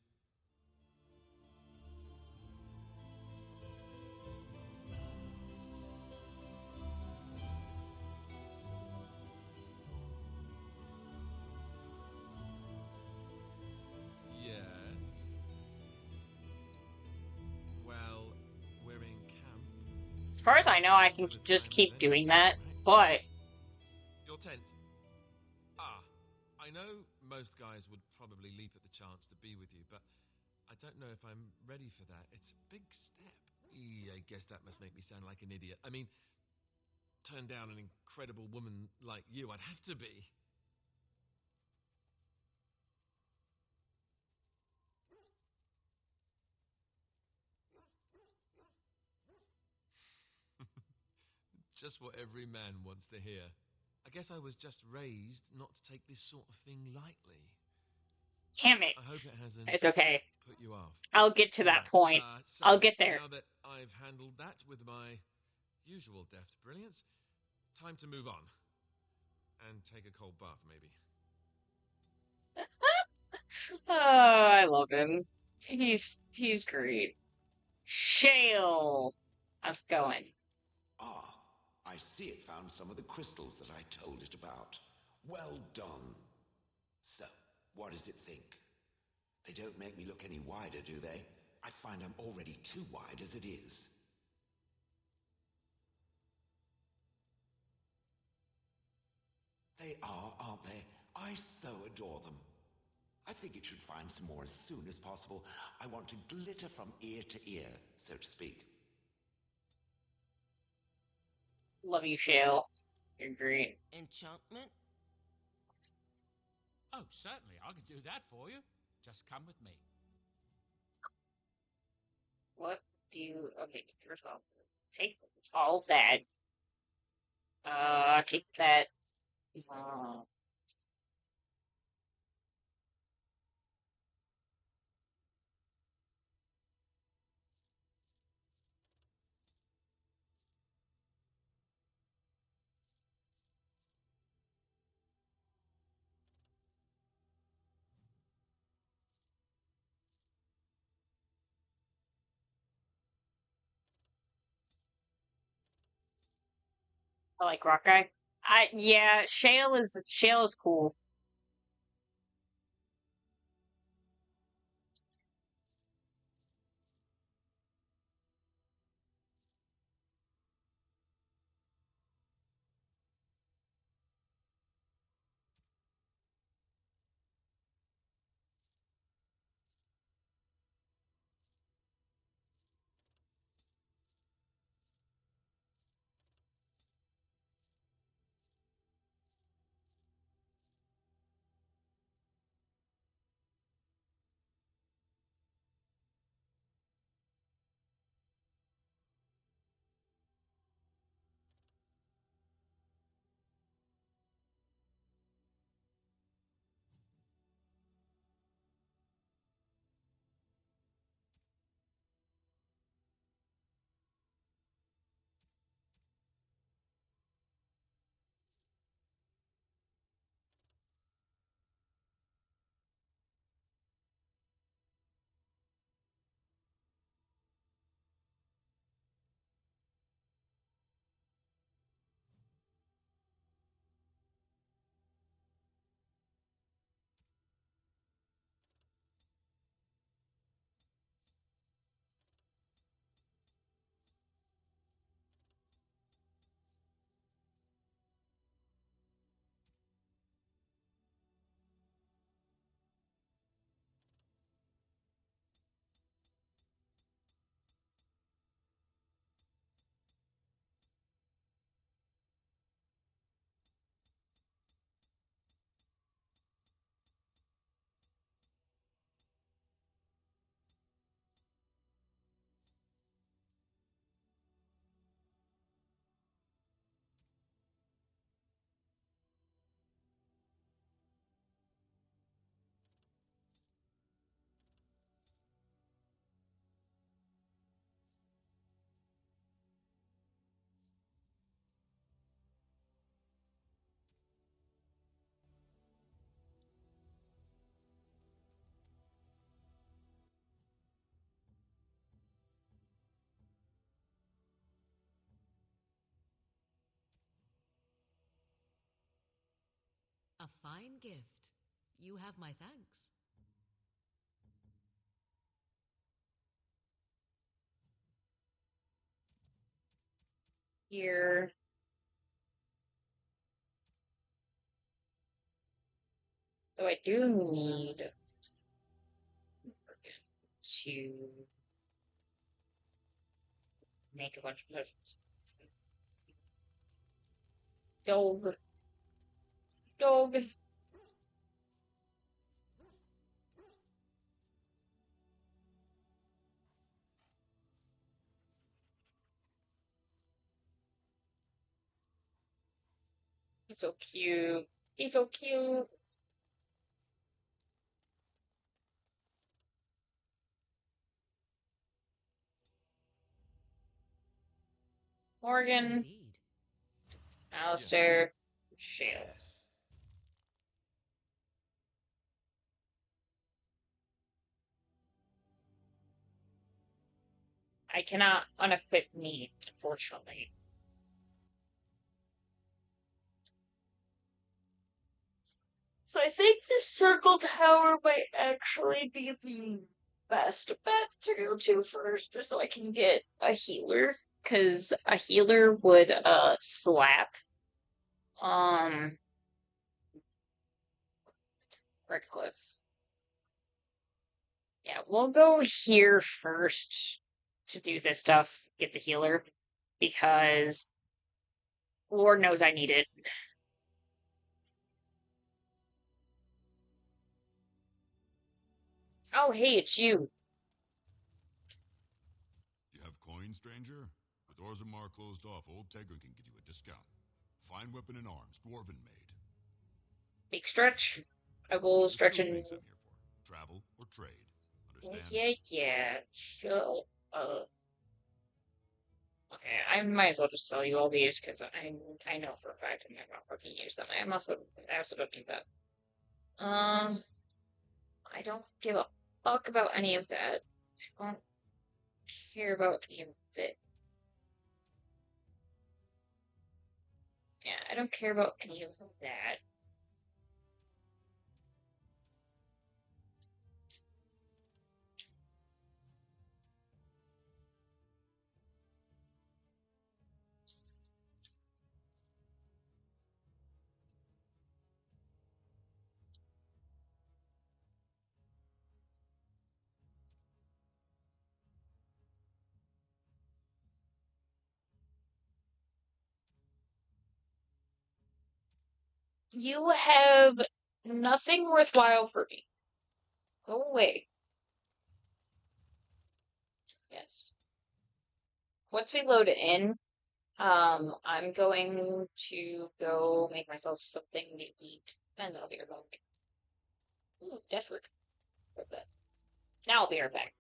Yes. Well, we're in camp. As far as I know, I can just keep doing that, but Your tent. Ah, I know most guys would probably leap at the chance to be with you, but I don't know if I'm ready for that. It's a big step. I guess that must make me sound like an idiot. I mean, turn down an incredible woman like you, I'd have to be. Just what every man wants to hear. I guess I was just raised not to take this sort of thing lightly. damn it. I hope it hasn't It's okay. put you off. I'll get to that point. So I'll get there. Now that I've handled that with my usual deft brilliance, time to move on. And take a cold bath, maybe. Oh, I love him. He's great. Shale. How's it going? Ah, I see it found some of the crystals that I told it about. Well done. So, what does it think? They don't make me look any wider, do they? I find I'm already too wide as it is. They are, aren't they? I so adore them. I think it should find some more as soon as possible. I want to glitter from ear to ear, so to speak. Love you, Shale. You're great. Enchantment? Oh, certainly, I can do that for you. Just come with me. What do you... Okay, first of all, take all of that. Take that. Uh, I like Rock Guy. Yeah, Shale is cool. A fine gift. You have my thanks. Here. So I do need to make a bunch of potions. Dog. Dog. He's so cute. He's so cute. Morgan. Indeed. Alistair. Shale. Yes. I cannot unequip me, unfortunately. So I think this circle tower might actually be the best bet to go to first, just so I can get a healer. Because a healer would slap Redcliffe. Yeah, we'll go here first to do this stuff, get the healer, because Lord knows I need it. Oh, hey, it's you. You have coin, stranger? With Orzammar closed off, old Tegrin can give you a discount. Fine weapon and arms, dwarven made. Big stretch. I will There's stretch two and... things I'm here for. Travel or trade. Understand? Yeah. Sure. Okay, I might as well just sell you all these because I know for a fact I'm not gonna fucking use them. I also don't need that. I don't give a fuck about any of that. I don't care about any of it. Yeah, I don't care about any of that. You have nothing worthwhile for me. Go away. Yes. Once we load it in, I'm going to go make myself something to eat, and I'll be right back. Ooh, desperate. Grab that. Now I'll be right back.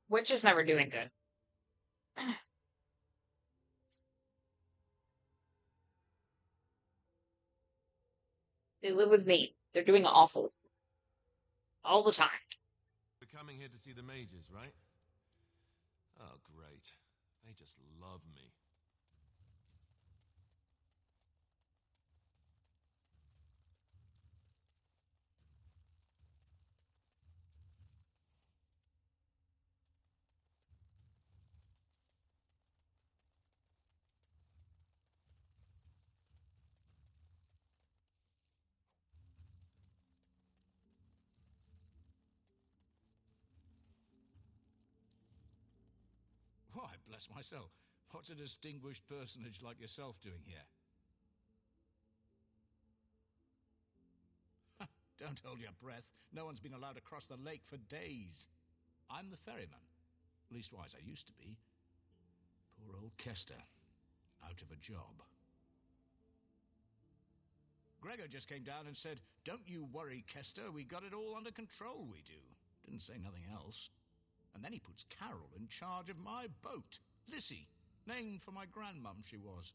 Which is never doing good. They live with me. They're doing awful. All the time. We're coming here to see the mages, right? Oh, great. They just love me. Why, bless myself, what's a distinguished personage like yourself doing here? Don't hold your breath. No one's been allowed across the lake for days. I'm the ferryman. Leastwise, I used to be. Poor old Kester. Out of a job. Gregor just came down and said, "Don't you worry, Kester. We got it all under control, we do." Didn't say nothing else. And then he puts Carol in charge of my boat. Lissy, named for my grandmum she was.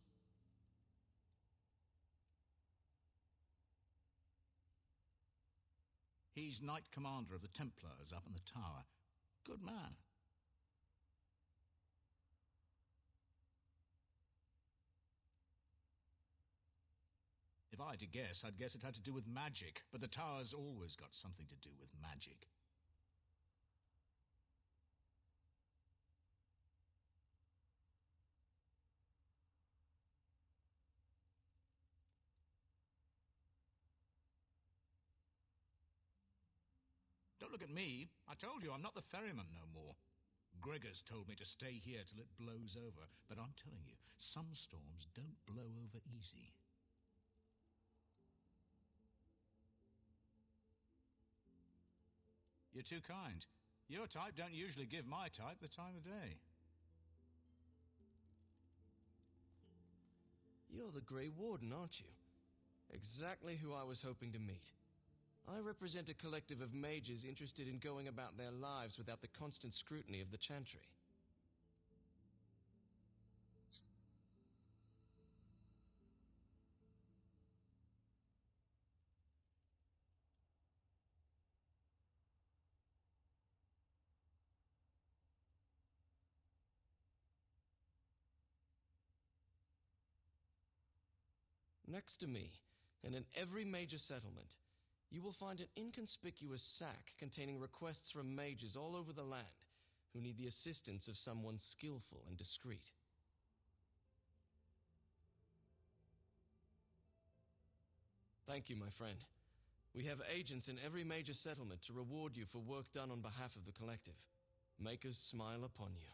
He's Knight Commander of the Templars up in the tower. Good man. If I had to guess, I'd guess it had to do with magic, but the tower's always got something to do with magic. Don't look at me. I told you I'm not the ferryman no more. Gregor's told me to stay here till it blows over, but I'm telling you, some storms don't blow over easy. You're too kind. Your type don't usually give my type the time of day. You're the Grey Warden, aren't you? Exactly who I was hoping to meet. I represent a collective of mages interested in going about their lives without the constant scrutiny of the Chantry. Next to me, and in every major settlement, you will find an inconspicuous sack containing requests from mages all over the land who need the assistance of someone skillful and discreet. Thank you, my friend. We have agents in every major settlement to reward you for work done on behalf of the collective. Make us smile upon you.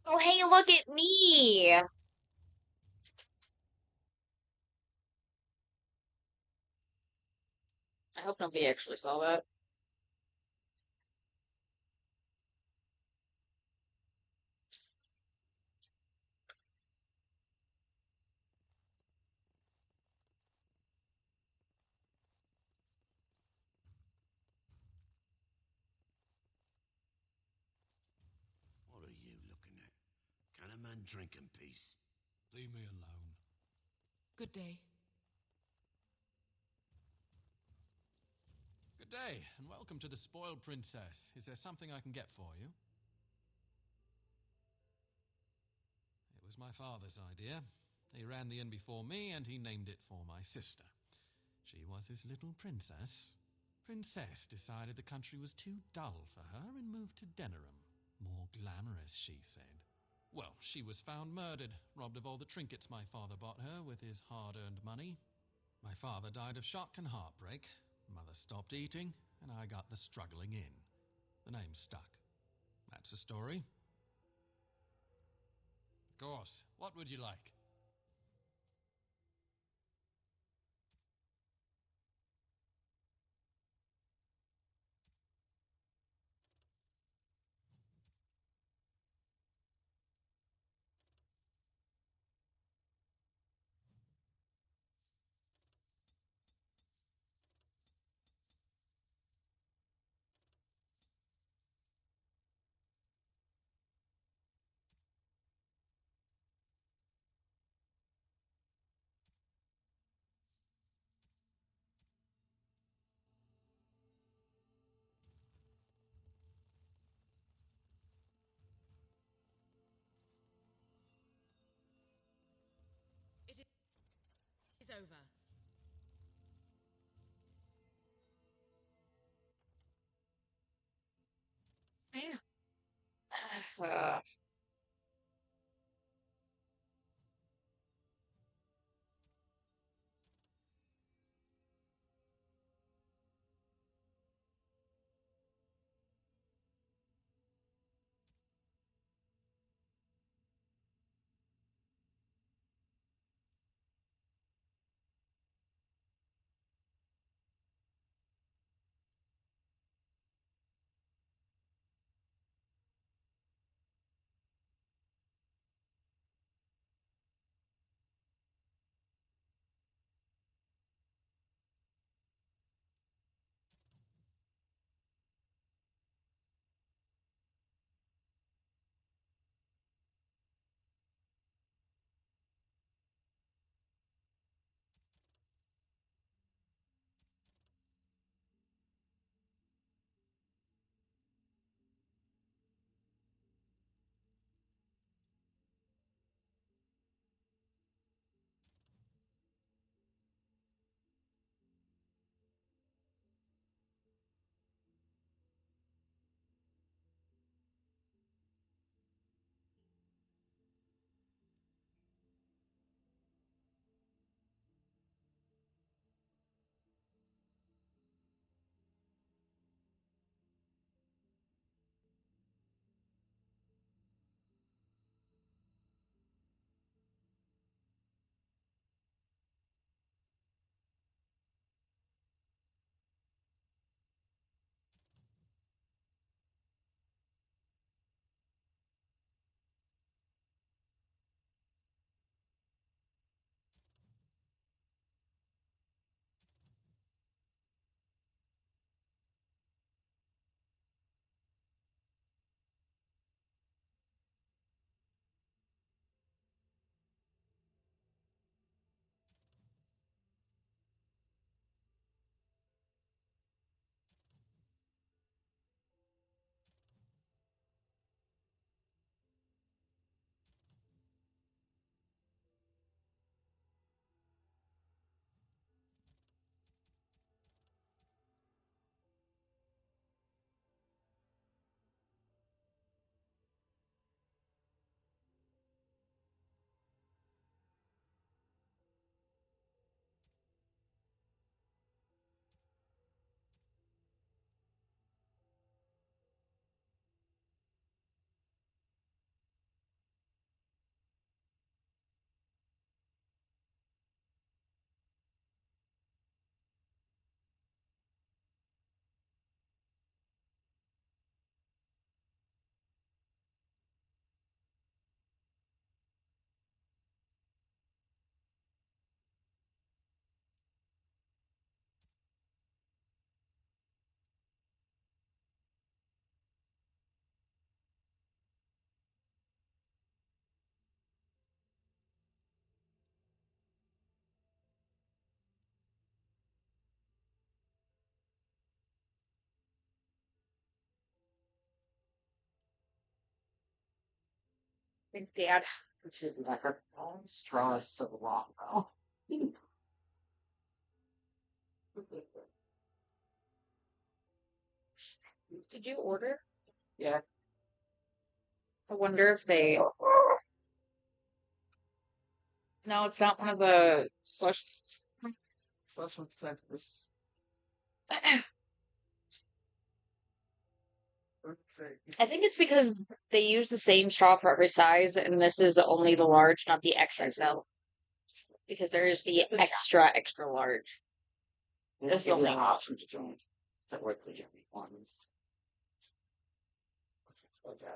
Oh, hey, look at me! I hope nobody actually saw that. What are you looking at? Can a man drink in peace? Leave me alone. Good day. Good day, and welcome to the Spoiled Princess. Is there something I can get for you? It was my father's idea. He ran the inn before me, and he named it for my sister. She was his little princess. Princess decided the country was too dull for her and moved to Denerim. More glamorous, she said. Well, she was found murdered, robbed of all the trinkets my father bought her with his hard-earned money. My father died of shock and heartbreak. Mother stopped eating, and I got the struggling in. The name stuck. That's the story. course. What would you like? It is over. Uh, I think Dad should let her own straw is so long, though. Did you order? Yeah. I wonder if they. No, it's not one of the slush. Slush ones. This. I think it's because they use the same straw for every size, and this is only the large, not the XXL. Because there is the extra large. There's only option to join the workly ones. Okay.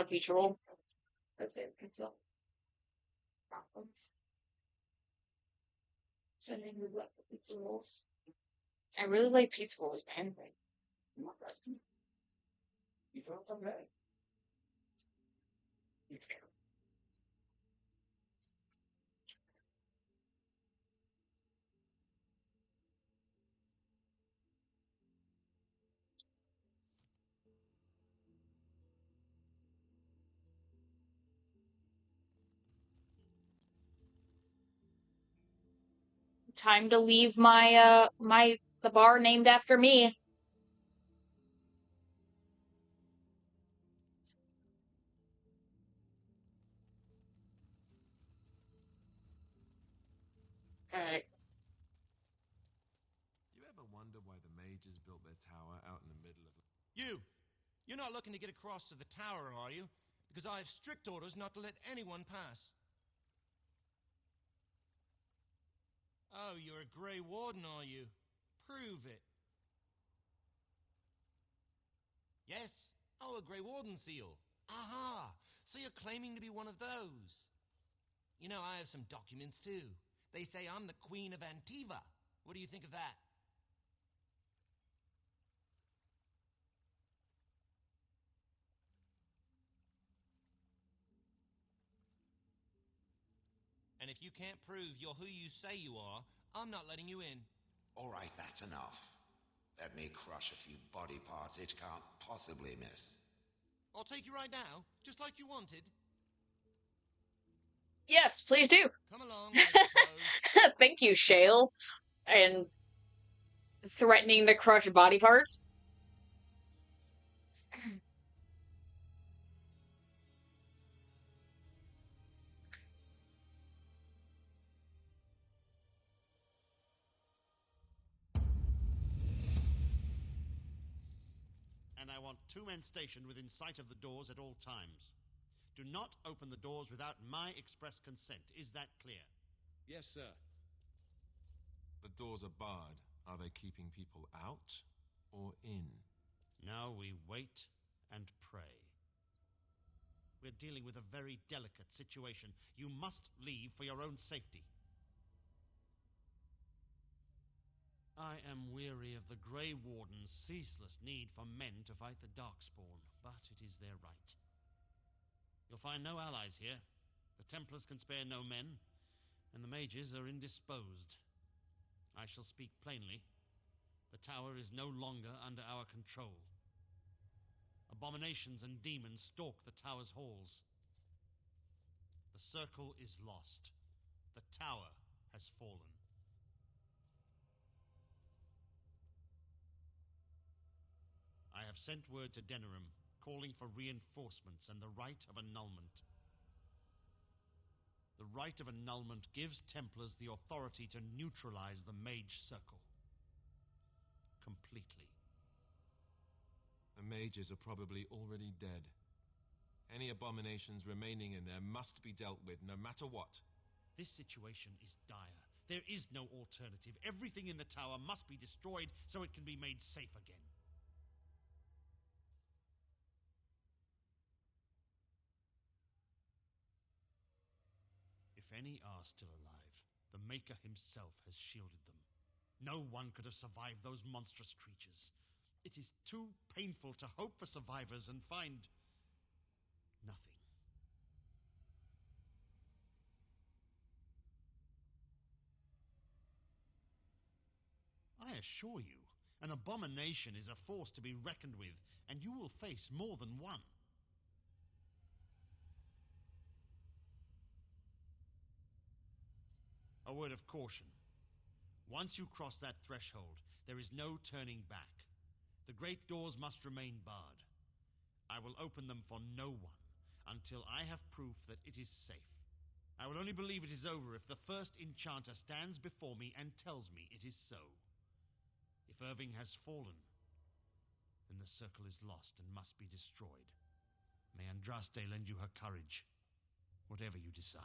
Pizza roll. That's it. Pizza. Sending you pizza rolls. I really like pizza rolls, man. You feel something? Time to leave the bar named after me. Alright. You ever wonder why the mages built their tower out in the middle of... You're not looking to get across to the tower, are you? Because I have strict orders not to let anyone pass. Oh, you're a Grey Warden, are you? Prove it. Yes? Oh, a Grey Warden seal. Aha! So you're claiming to be one of those. You know, I have some documents, too. They say I'm the Queen of Antiva. What do you think of that? And if you can't prove you're who you say you are, I'm not letting you in. All right, that's enough. Let me crush a few body parts it can't possibly miss. I'll take you right now, just like you wanted. Yes, please do. Come along, I Thank you, Shale. And threatening to crush body parts. And I want 2 men stationed within sight of the doors at all times. Do not open the doors without my express consent. Is that clear? Yes, sir. The doors are barred. Are they keeping people out or in? Now we wait and pray. We're dealing with a very delicate situation. You must leave for your own safety. I am weary of the Grey Warden's ceaseless need for men to fight the Darkspawn, but it is their right. You'll find no allies here. The Templars can spare no men, and the mages are indisposed. I shall speak plainly. The tower is no longer under our control. Abominations and demons stalk the tower's halls. The circle is lost. The tower has fallen. I have sent word to Denerim, calling for reinforcements and the right of annulment. The right of annulment gives Templars the authority to neutralize the Mage Circle. Completely. The mages are probably already dead. Any abominations remaining in there must be dealt with, no matter what. This situation is dire. There is no alternative. Everything in the tower must be destroyed so it can be made safe again. If any are still alive, the Maker himself has shielded them. No one could have survived those monstrous creatures. It is too painful to hope for survivors and find nothing. I assure you, an abomination is a force to be reckoned with, and you will face more than one. A word of caution. Once you cross that threshold, there is no turning back. The great doors must remain barred. I will open them for no one until I have proof that it is safe. I will only believe it is over if the first enchanter stands before me and tells me it is so. If If Irving has fallen, then the circle is lost and must be destroyed. May Andraste lend you her courage, whatever you decide.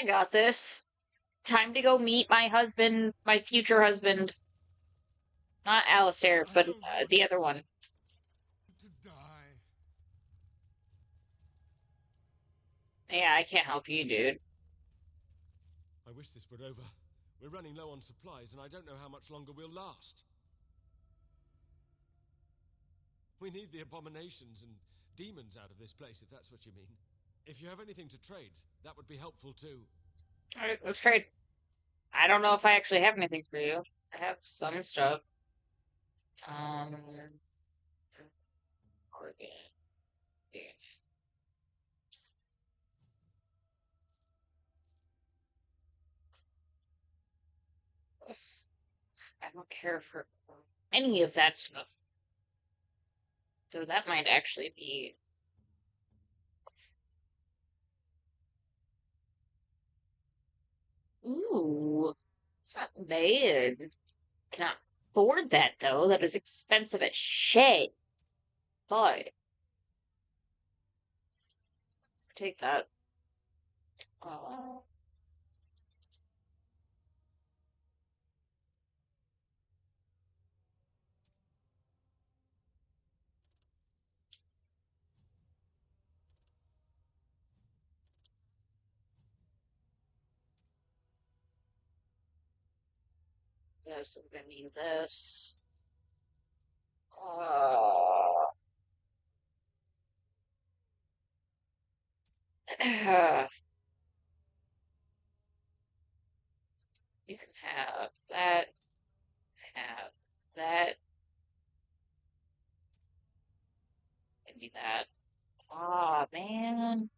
I got this. Time to go meet my husband, my future husband. Not Alistair, but the other one. To die. Yeah, I can't help you, dude. I wish this were over. We're running low on supplies, and I don't know how much longer we'll last. We need the abominations and demons out of this place, if that's what you mean. If you have anything to trade, that would be helpful too. Alright, let's trade. I don't know if I actually have anything for you. I have some stuff. Organ. Yeah. I don't care for any of that stuff. So that might actually be... Ooh, it's not bad. Cannot afford that, though. That is expensive as shit. But... take that. This, I'm gonna need this. You can have that, have that, give me that. Aw, man.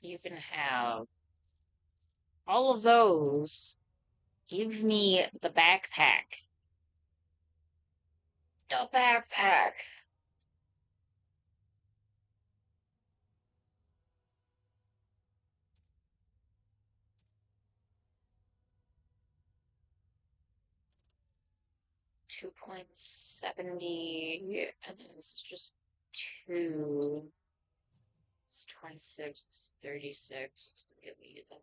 You can have all of those. Give me the backpack. The backpack. $2.70, and then this is just 2. It's 26, it's 36. It's gonna give me the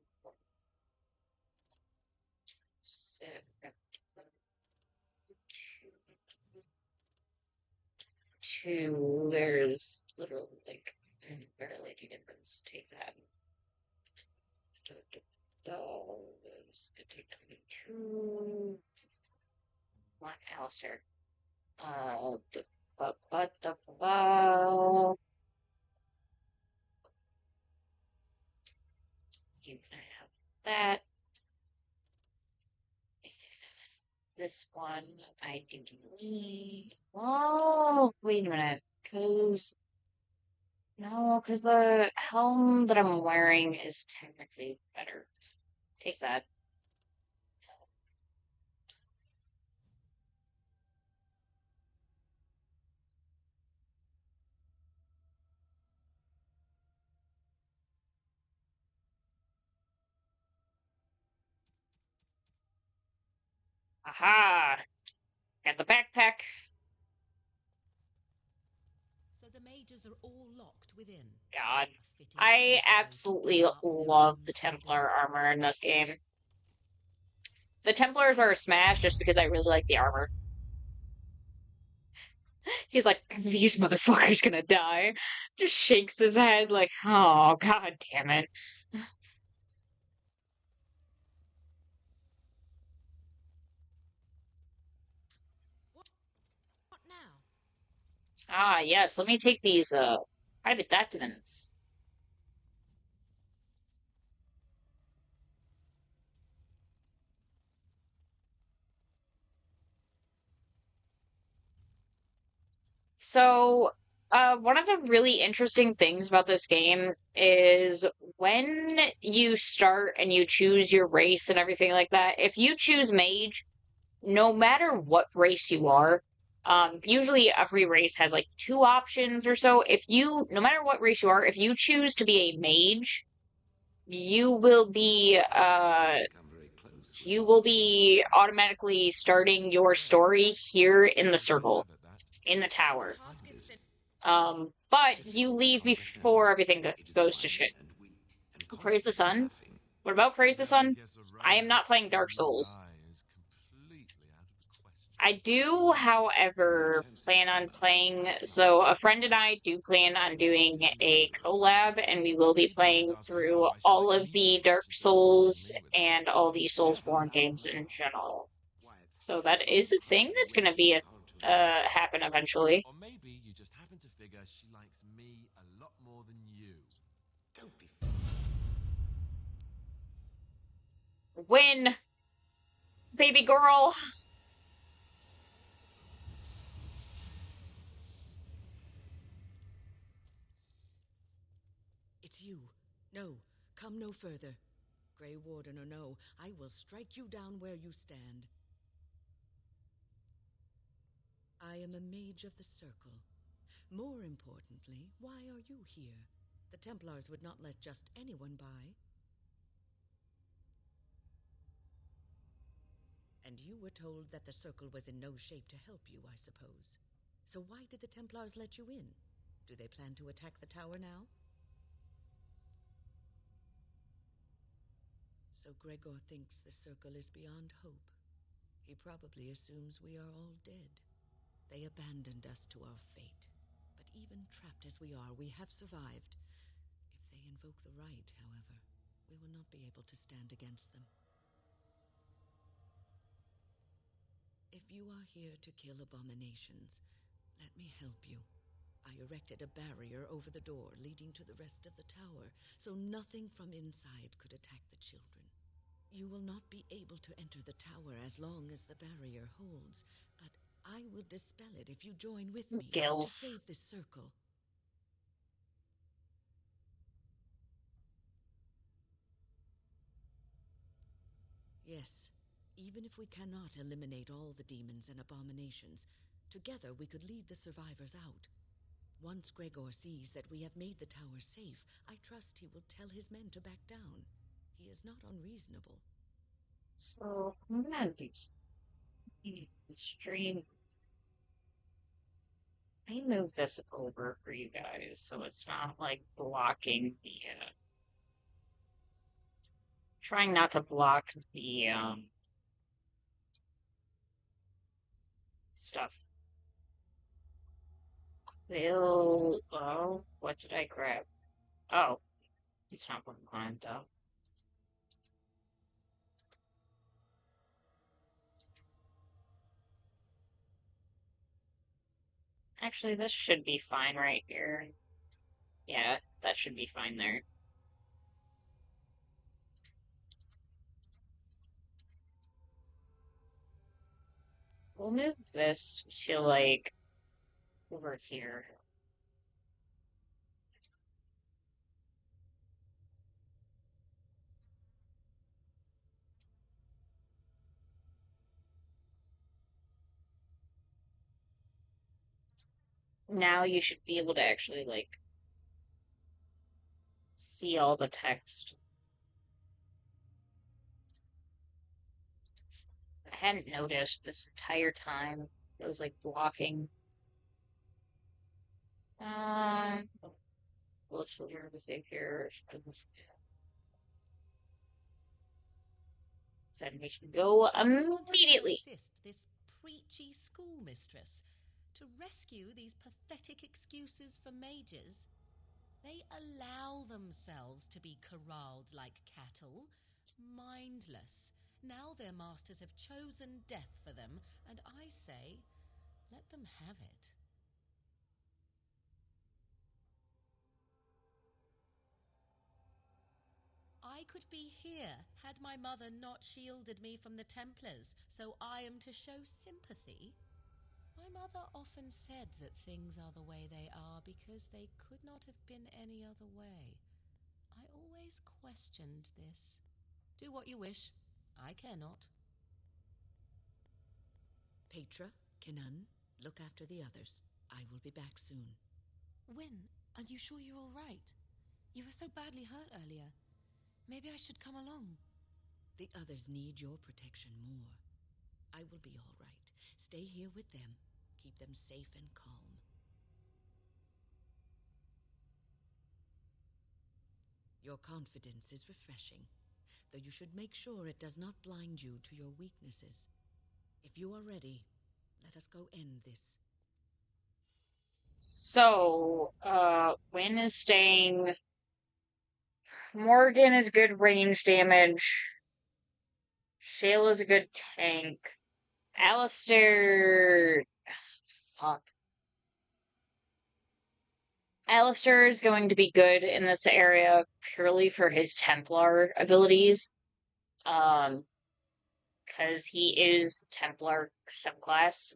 2. There's literally like barely any difference. Take that. This could take 22. Come on, Alistair. You can have that. This one I didn't need. Oh, wait a minute. No, because the helm that I'm wearing is technically better. Take that. Aha! Got the backpack. So the mages are all locked within. God. I absolutely love the Templar armor in this game. The Templars are a smash just because I really like the armor. He's like, these motherfuckers gonna die. Just shakes his head like, oh, god damn it. What now? Ah, yes, let me take these, private documents. So, one of the really interesting things about this game is when you start and you choose your race and everything like that, if you choose mage, no matter what race you are, usually every race has like 2 options or so. No matter what race you are, if you choose to be a mage, you will be, you will be automatically starting your story here in the circle, in the tower. But you leave before everything goes to shit. Praise the Sun? What about Praise the Sun? I am not playing Dark Souls. I do, however, plan on playing. So, a friend and I do plan on doing a collab, and we will be playing through all of the Dark Souls and all the Soulsborne games in general. So, that is a thing that's going to be happen eventually. Or maybe you just happen to figure she likes me a lot more than you. Don't be. Win! Baby girl! It's you. No, come no further. Grey Warden or no, I will strike you down where you stand. I am a mage of the Circle. More importantly, why are you here? The Templars would not let just anyone by. And you were told that the Circle was in no shape to help you, I suppose. So why did the Templars let you in? Do they plan to attack the tower now? So Gregor thinks the Circle is beyond hope. He probably assumes we are all dead. They abandoned us to our fate. But even trapped as we are, we have survived. If they invoke the right, however, we will not be able to stand against them. If you are here to kill abominations, let me help you. I erected a barrier over the door leading to the rest of the tower, so nothing from inside could attack the children. You will not be able to enter the tower as long as the barrier holds, but I will dispel it if you join with me to save this circle. Yes, even if we cannot eliminate all the demons and abominations, together we could lead the survivors out. Once Gregor sees that we have made the tower safe, I trust he will tell his men to back down. He is not unreasonable. So, I'm gonna do stream. I move this over for you guys so it's not like blocking the trying not to block the stuff. Oh, what did I grab? Oh, it's not what I wanted though. Actually, this should be fine right here. Yeah, that should be fine there. We'll move this to, like, over here. Now you should be able to actually, like, see all the text. I hadn't noticed this entire time. It was, like, blocking. Let's over with it here. Then we should go immediately. Assist this preachy schoolmistress to rescue these pathetic excuses for mages. They allow themselves to be corralled like cattle, mindless. Now their masters have chosen death for them, and I say, let them have it. I could be here had my mother not shielded me from the Templars, so I am to show sympathy. My mother often said that things are the way they are because they could not have been any other way. I always questioned this. Do what you wish. I care not. Petra, Kinan, look after the others. I will be back soon. Wyn, are you sure you're all right? You were so badly hurt earlier. Maybe I should come along. The others need your protection more. I will be all right. Stay here with them. Keep them safe and calm. Your confidence is refreshing, though you should make sure it does not blind you to your weaknesses. If you are ready, let us go end this. So, Wynn is staying. Morgan is good range damage. Shayla's a good tank. Alistair. Fuck. Alistair is going to be good in this area purely for his Templar abilities. Because he is Templar subclass.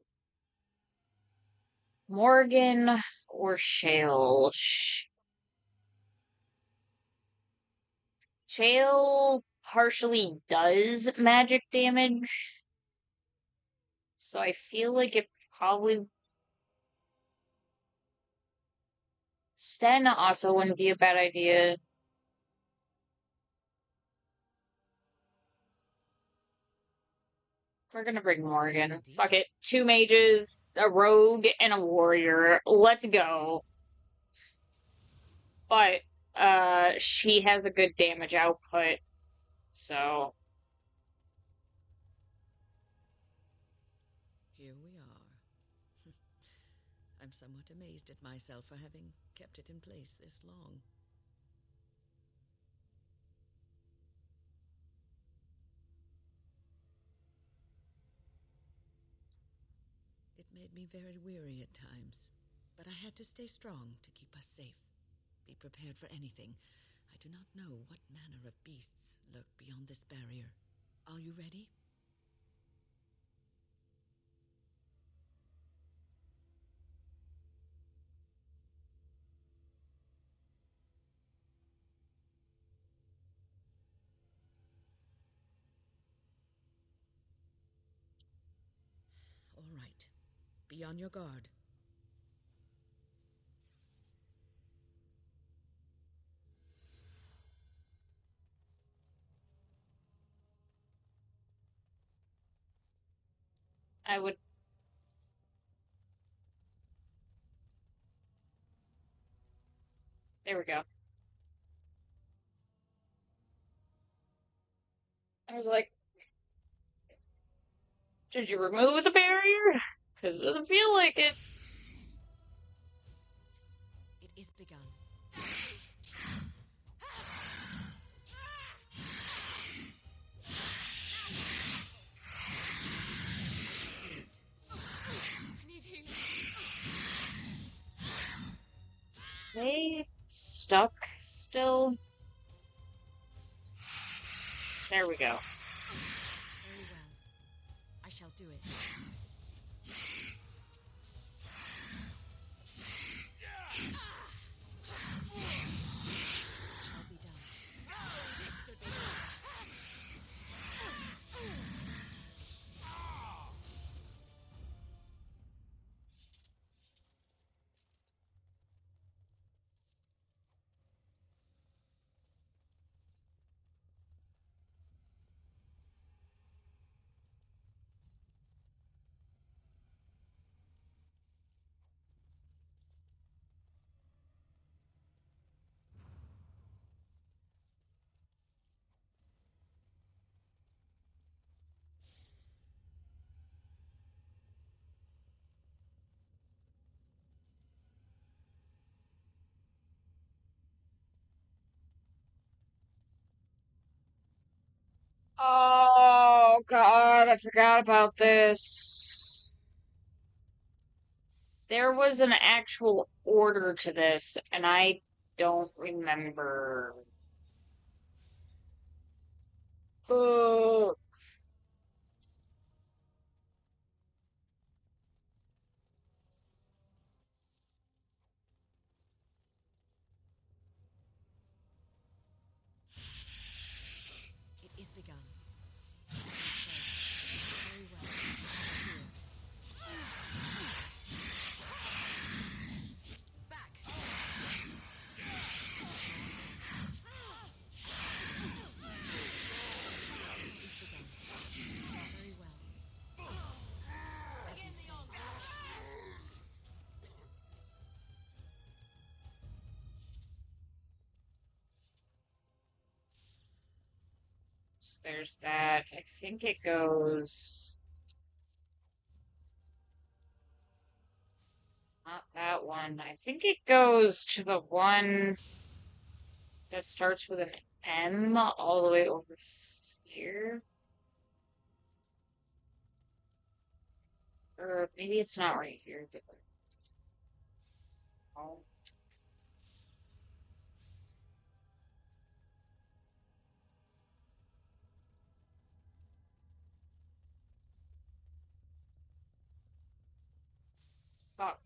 Morgan or Shale? Shale partially does magic damage, so I feel like it probably... Sten also wouldn't be a bad idea. We're gonna bring Morgan. Fuck it. 2 mages, a rogue, and a warrior. Let's go. But, she has a good damage output, so... Here we are. I'm somewhat amazed at myself for having kept it in place this long. It made me very weary at times, but I had to stay strong to keep us safe. Be prepared for anything. I do not know what manner of beasts lurk beyond this barrier. Are you ready? All right. Be on your guard. I would... There we go. I was like, did you remove the barrier? Because it doesn't feel like it. It is begun. I need healing. They stuck still? There we go. Very well. I shall do it. Shall be done. This should be Oh, God, I forgot about this. There was an actual order to this, and I don't remember. Ugh. It is begun. Very well. Do it. back. There's that. I think it goes... Not that one. I think it goes to the one that starts with an M all the way over here. Or maybe it's not right here. Oh. Fuck.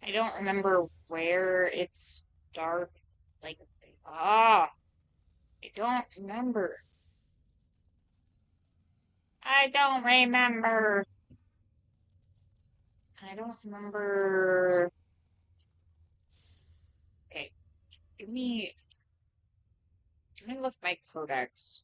I don't remember where it starts. Like, I don't remember. I don't remember. I don't remember. Okay, give me. Let me lift my codex.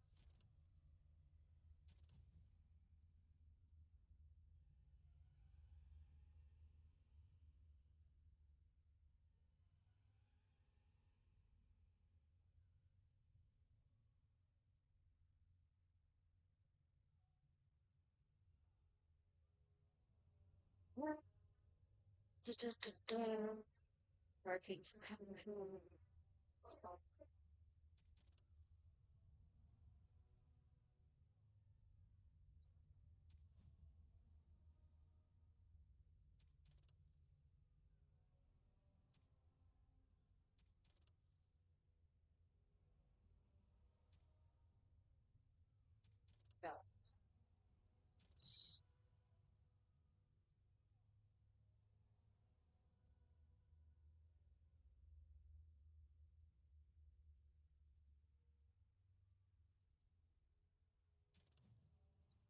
Workings.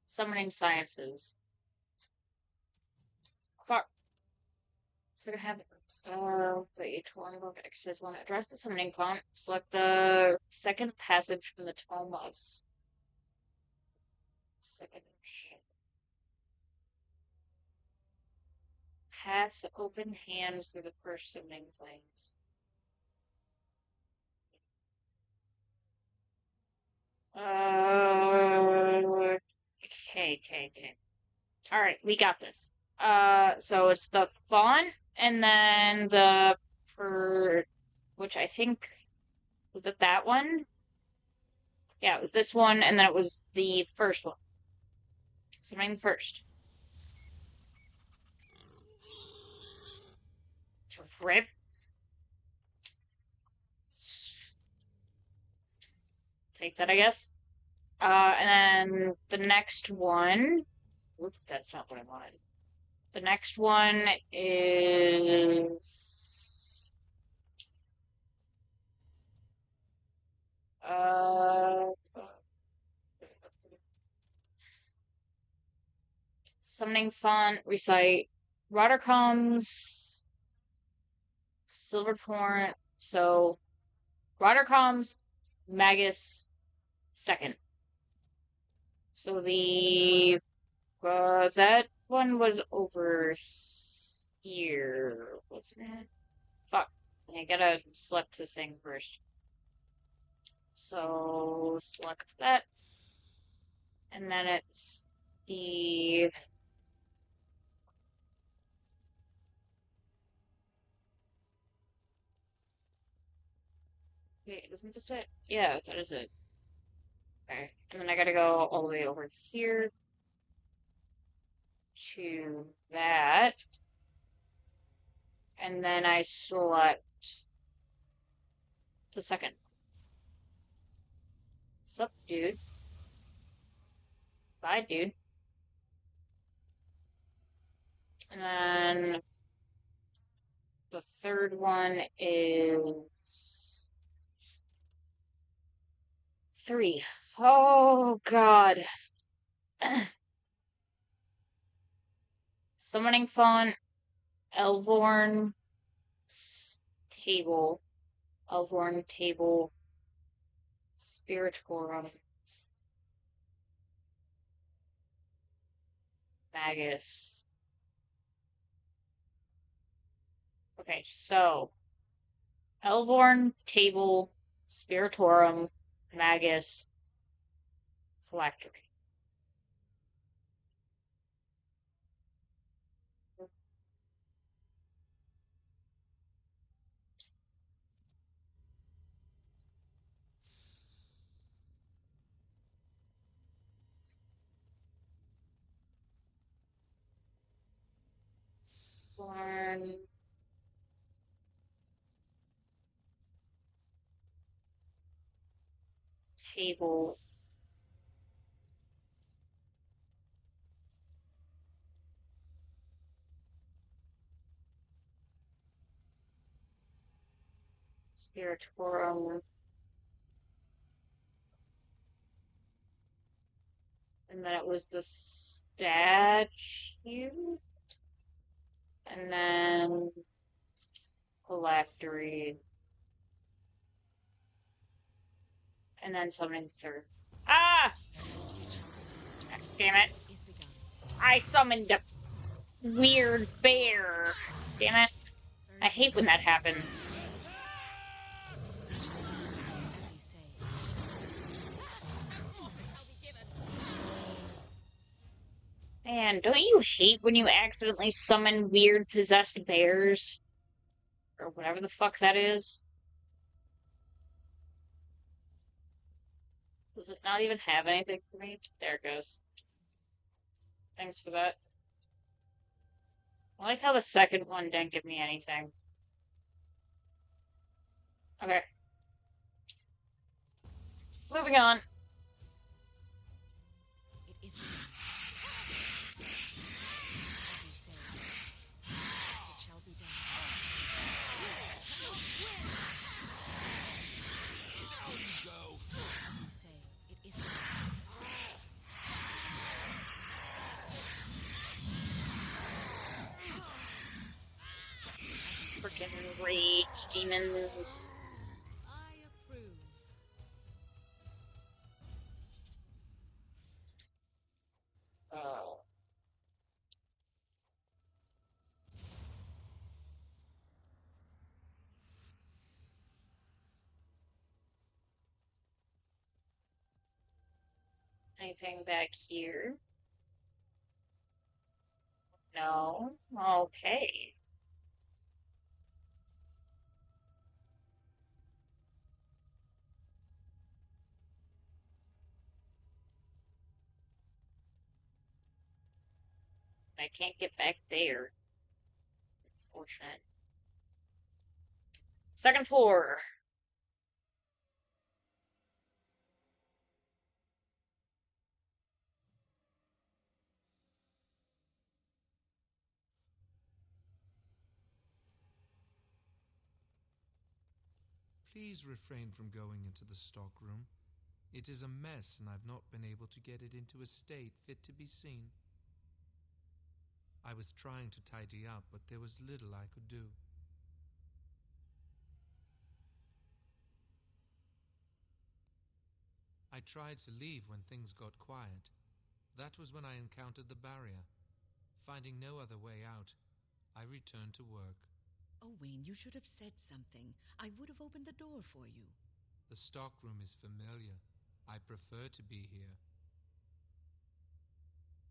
Summoning sciences. Fuck. So to have the Pt.1 book exercise one. Address the summoning font. Select the second passage from the Tome of Second. Pass open hands through the first summoning flames. Okay. Alright, we got this. So it's the font, and then which I think, was it that one? Yeah, it was this one, and then it was the first one. Summoning the first. To rip. Take that, I guess. And then the next one. Oop, that's not what I wanted. The next one is summoning font, recite Rodercom's Silver Torrent. So Rodercom's Magus second. So that one was over here, wasn't it? Fuck. I gotta select this thing first. So select that. And then it's the wait, isn't this it? Yeah, that is it. Okay. And then I gotta go all the way over here to that. And then I select the second. Sup, dude? Bye, dude. And then the third one is 3. Oh, God. Summoning font, Elvorn table, Elvorn table, Spiritorum, Magus. Okay, so Elvorn table, Spiritorum, Magus, Phylactery. One. Table. Spiritorum. And then it was the statue. And then phylactery. And then summoning third. Ah! Damn it. I summoned a weird bear. Damn it. I hate when that happens. Man, don't you hate when you accidentally summon weird possessed bears? Or whatever the fuck that is? Does it not even have anything for me? There it goes. Thanks for that. I like how the second one didn't give me anything. Okay. Moving on. Freaking rage demons. I approve. Oh. Anything back here? No. Okay. I can't get back there. Unfortunate. Second floor. Please refrain from going into the stockroom. It is a mess, and I've not been able to get it into a state fit to be seen. I was trying to tidy up, but there was little I could do. I tried to leave when things got quiet. That was when I encountered the barrier. Finding no other way out, I returned to work. Owain, you should have said something. I would have opened the door for you. The stockroom is familiar. I prefer to be here.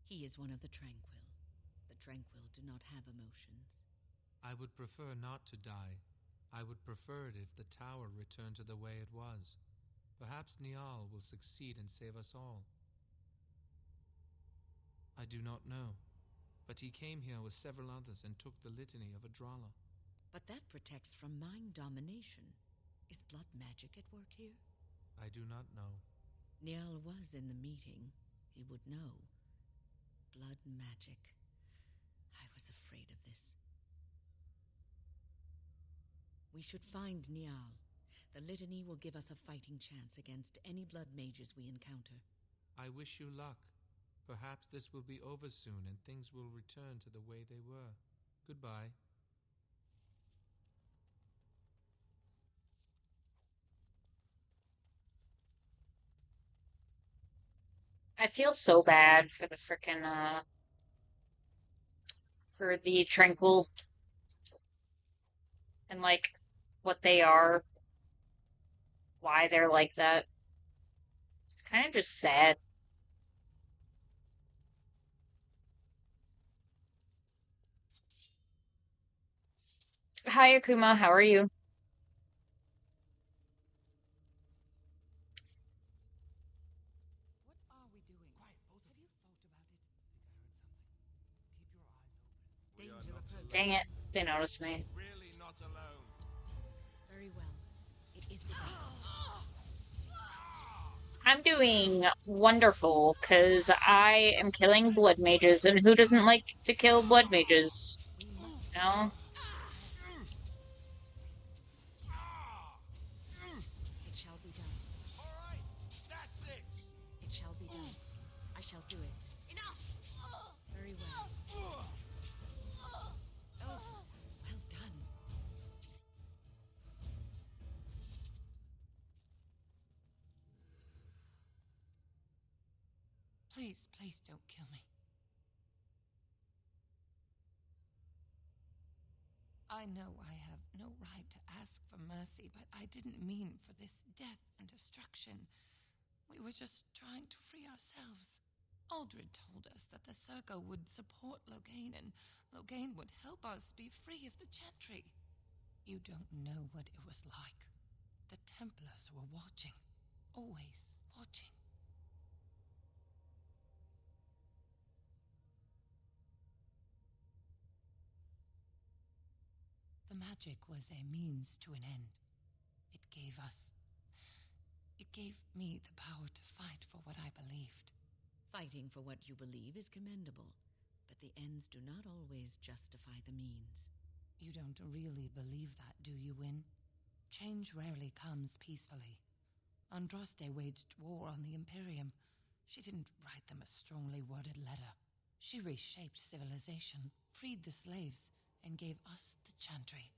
He is one of the Tranquil. The Tranquil do not have emotions. I would prefer not to die. I would prefer it if the tower returned to the way it was. Perhaps Niall will succeed and save us all. I do not know, but he came here with several others and took the litany of Adralla. But that protects from mind domination. Is blood magic at work here? I do not know. Niall was in the meeting. He would know. Blood magic. I was afraid of this. We should find Niall. The litany will give us a fighting chance against any blood mages we encounter. I wish you luck. Perhaps this will be over soon and things will return to the way they were. Goodbye. I feel so bad for the frickin', for the Tranquil and, like, what they are, why they're like that. It's kind of just sad. Hi, Akuma. How are you? Dang it. They noticed me. Really not alone. Very well. It is within. I'm doing wonderful because I am killing blood mages, and who doesn't like to kill blood mages? You know? It shall be done. All right, that's it. It shall be done. I shall do it. Enough! Very well. Oh, well done. Please, please don't kill me. I know I have no right to ask for mercy, but I didn't mean for this death and destruction. We were just trying to free ourselves. Aldred told us that the Circle would support Loghain, and Loghain would help us be free of the Chantry. You don't know what it was like. The Templars were watching. Always watching. The magic was a means to an end. It gave us... It gave me the power to fight for what I believed. Fighting for what you believe is commendable, but the ends do not always justify the means. You don't really believe that, do you, Win? Change rarely comes peacefully. Andraste waged war on the Imperium. She didn't write them a strongly worded letter. She reshaped civilization, freed the slaves, and gave us the Chantry.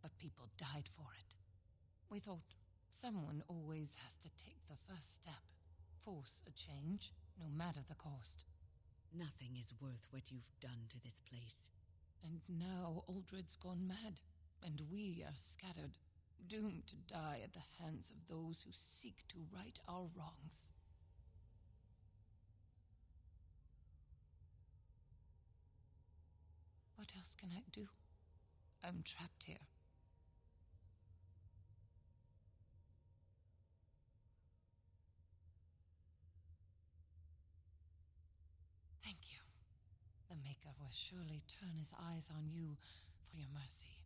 But people died for it. We thought someone always has to take the first step, force a change, no matter the cost. Nothing is worth what you've done to this place. And now Aldred's gone mad, and we are scattered, doomed to die at the hands of those who seek to right our wrongs. What else can I do? I'm trapped here. Thank you. The Maker will surely turn his eyes on you for your mercy.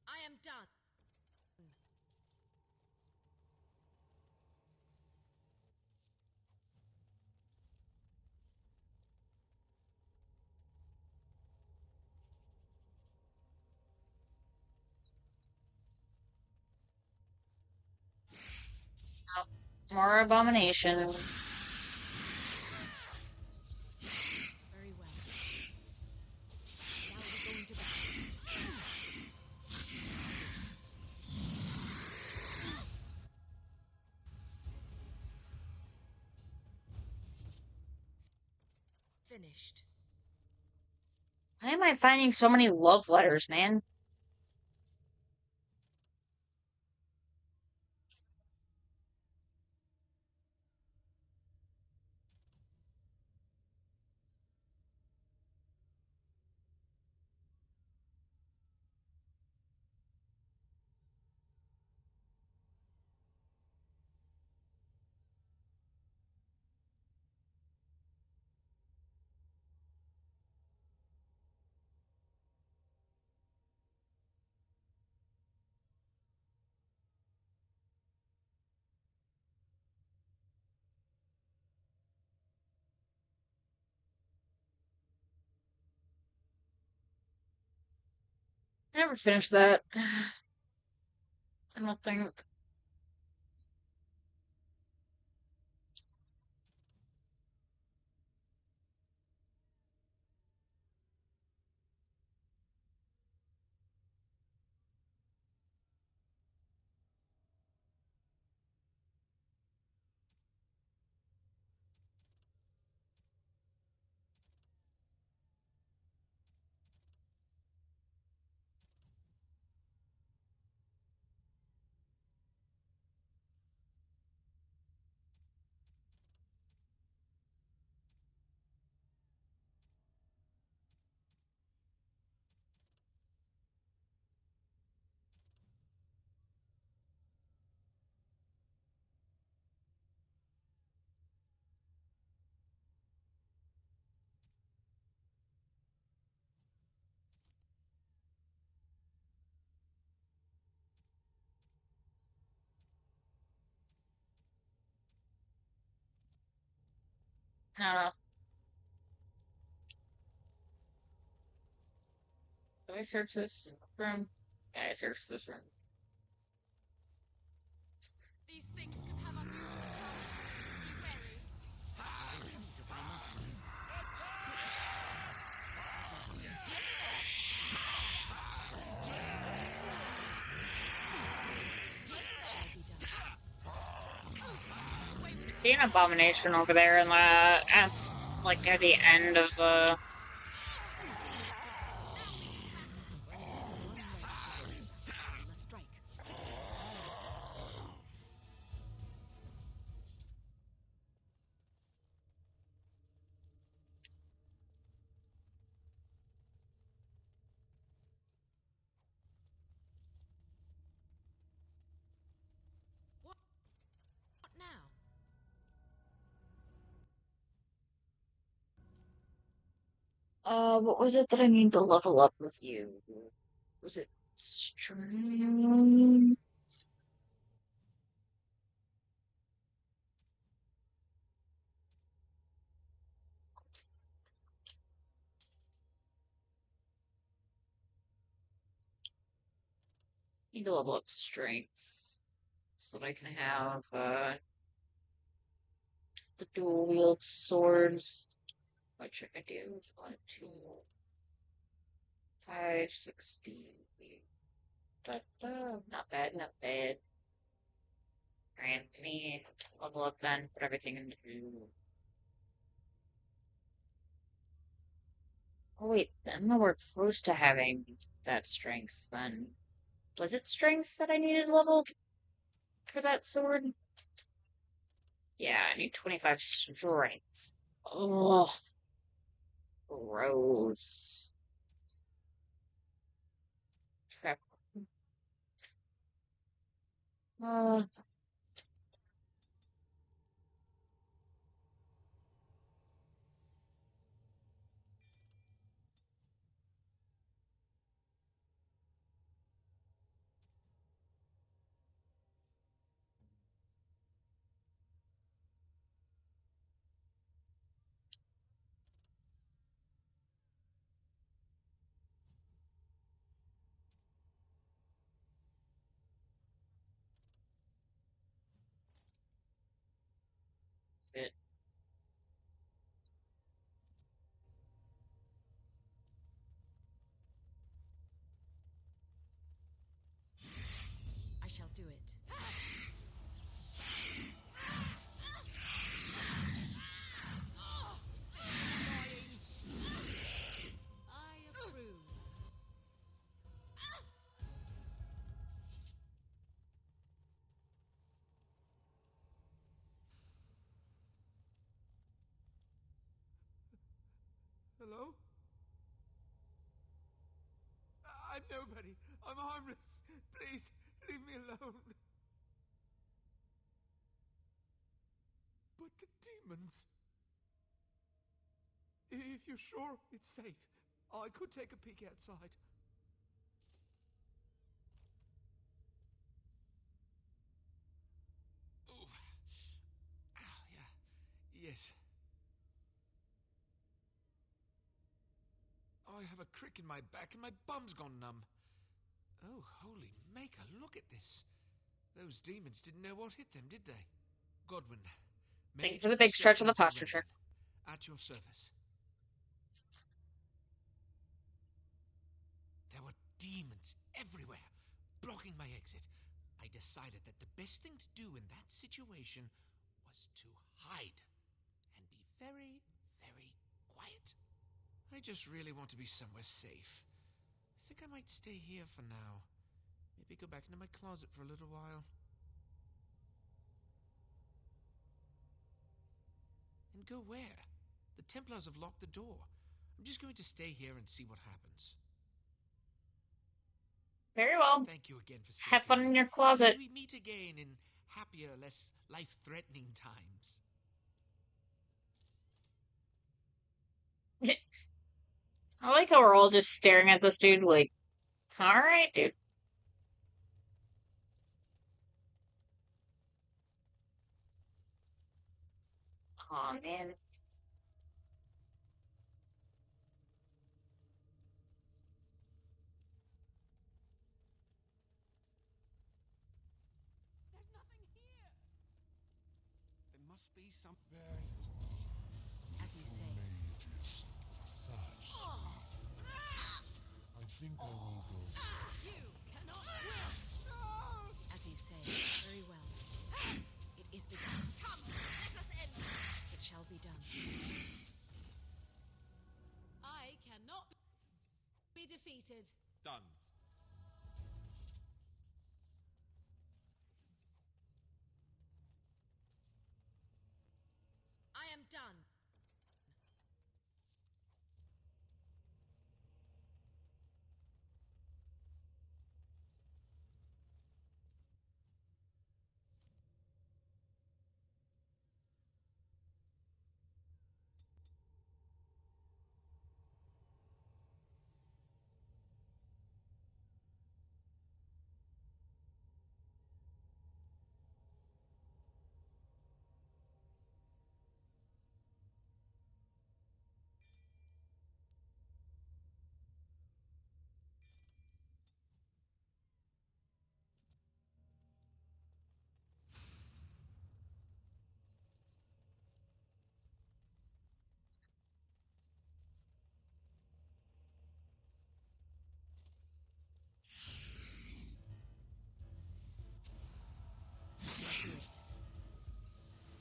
I am done. Oh, more abominations. Very well. Now we're going to battle. Finished. Why am I finding so many love letters, man? I never finished that. I don't think. I don't know. Did I search this room? Yeah, I searched this room. These things can have unusual powers. Be wary. I see an abomination over there in the like near the end of What now? what was it that I need to level up with you? Was it strength? Need to level up strength so that I can have the dual wield swords, which I can do. 1, 2, 5, 16. Da, da. Not bad, not bad. Alright, let me level up then, put everything into. Oh wait, I'm nowhere close to having that strength then. Was it strength that I needed leveled for that sword? Yeah, I need 25 strength. Oh, gross. Okay. Uh, it. I shall do it. I approve. Hello? I'm nobody. I'm harmless. Please, leave me alone. But the demons. If you're sure it's safe, I could take a peek outside. Ooh. Ah, yeah. Yes. I have a crick in my back and my bum's gone numb. Oh, holy maker, look at this. Those demons didn't know what hit them, did they? Godwin, Thank you Mage for the of the big stretch of the Sepulchre posture check. Raven, at your service. There were demons everywhere, blocking my exit. I decided that the best thing to do in that situation was to hide and be very, very quiet. I just really want to be somewhere safe. I think I might stay here for now. Maybe go back into my closet for a little while. And go where? The Templars have locked the door. I'm just going to stay here and see what happens. Very well. Thank you again for saving Have fun me. in your closet. May we meet again in happier, less life-threatening times. I like how we're all just staring at this dude like, alright, dude. Aw, man. must be some. As you say. Mages. Such. I think I will go. You cannot win! As you say, very well. It is begun. Come, let us end. It shall be done. I cannot be defeated. Done. I am done.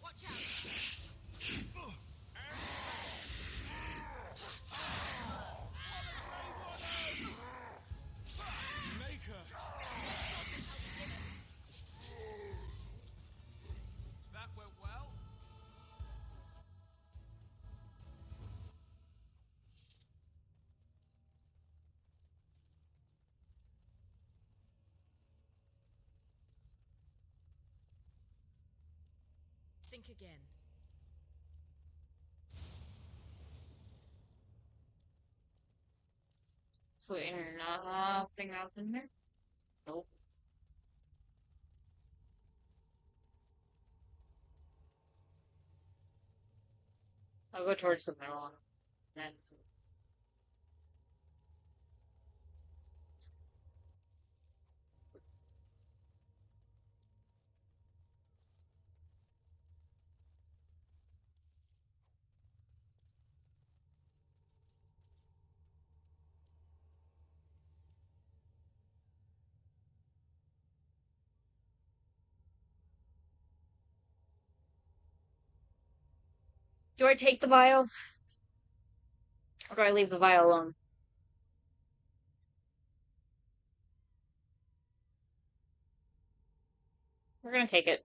Watch out. Maker! That went well. Think again. So nothing else in there? Nope. I'll go towards the middle one. Then. Do I take the vial? Or do I leave the vial alone? We're gonna take it.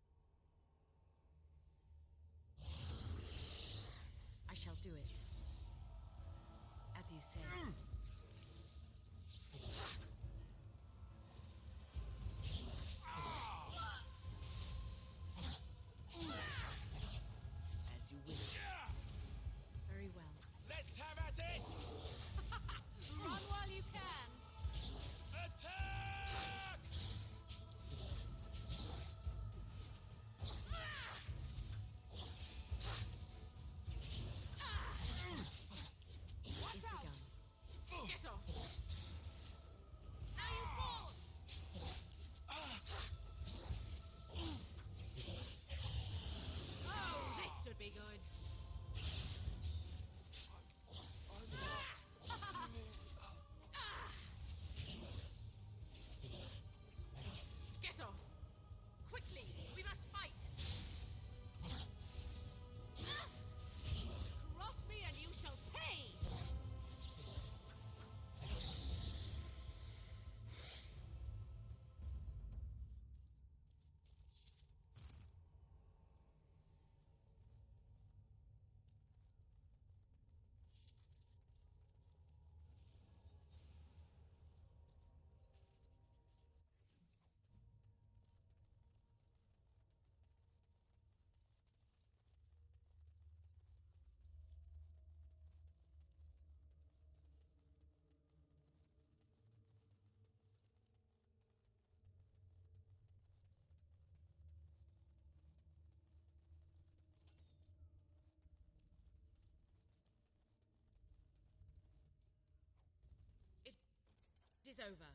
I shall do it. As you say. As you wish. Very well. Let's have at it! Run while you can. Attack! Watch out! Get off! Now you fall! Oh, this should be good. Get off! Quickly! We must fight! Cross me and you shall pay! It is over.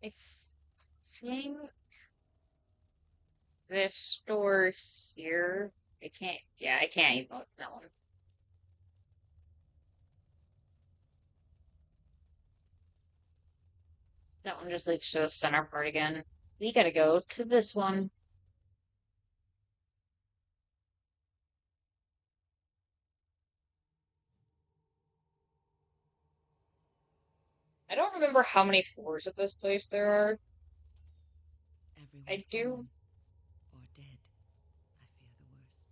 I think this door here. I can't. Yeah, I can't even open that one. That one just leads to the center part again. We gotta go to this one. I don't remember how many floors of this place there are. I do. Or dead. I fear the worst.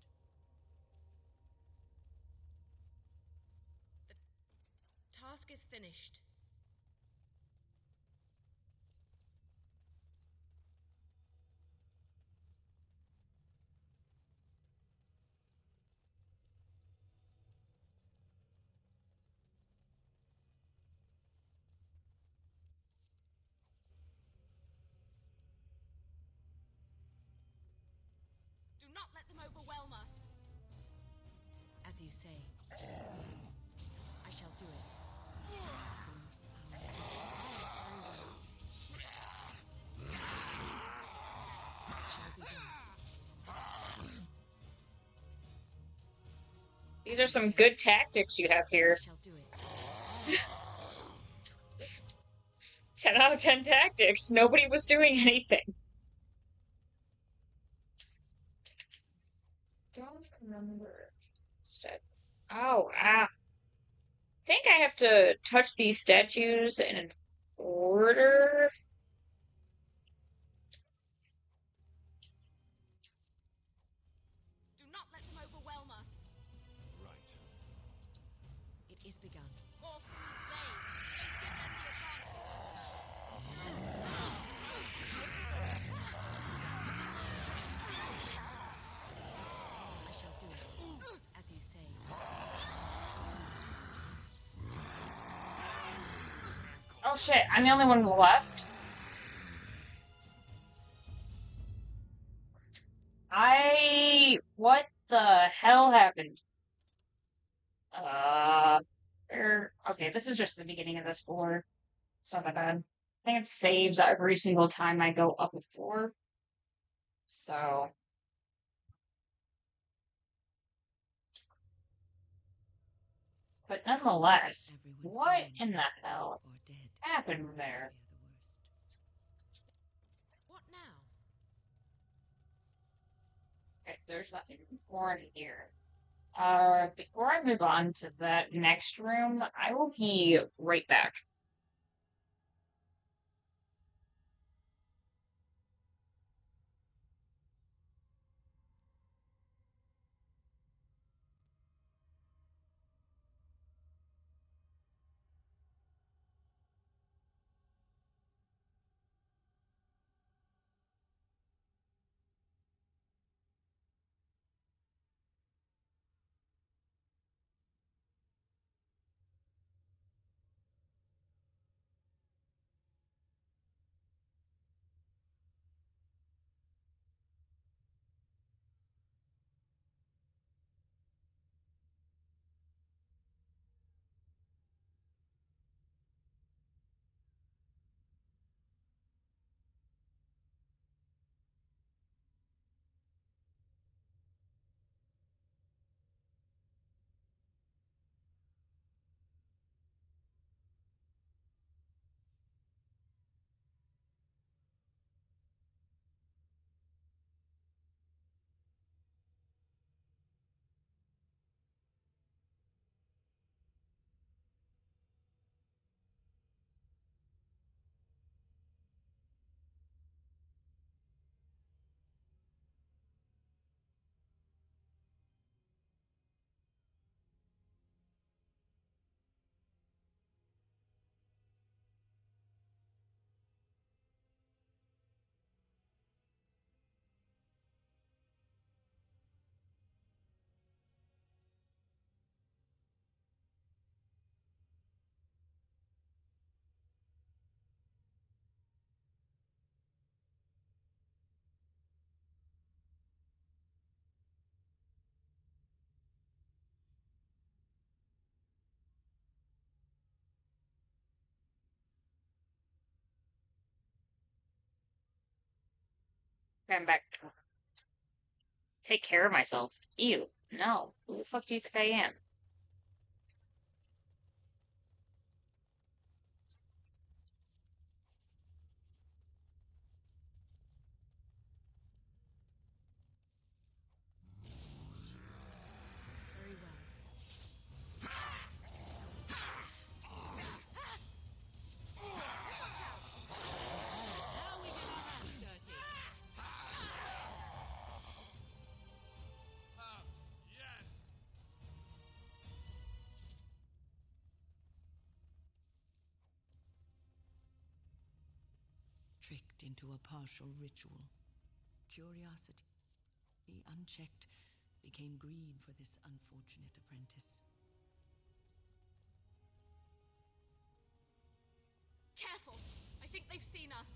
The task is finished. Do not let them overwhelm us. As you say, I shall do it. Force our way. Very well. It shall be done. These are some good tactics you have here. I shall do it. 10 out of 10 tactics. Nobody was doing anything. Don't remember. Oh, ah. I think I have to touch these statues in an order. Do not let them overwhelm us. Right. It is begun. More fools vain. Don't give them the advantage. I shall do it. As you say. Oh shit, I'm the only one left. What the hell happened? Okay, this is just the beginning of this floor. It's not that bad. I think it saves every single time I go up a floor. So. But nonetheless, what in the hell happened there? What now? Okay, there's nothing important here. Before I move on to that next room, I will be right back. Okay, I'm back. Take care of myself. Ew. No. Who the fuck do you think I am? Very well. Now we get our hands dirty. Yes! Tricked into a partial ritual. Curiosity, unchecked, became greed for this unfortunate apprentice. Careful! I think they've seen us.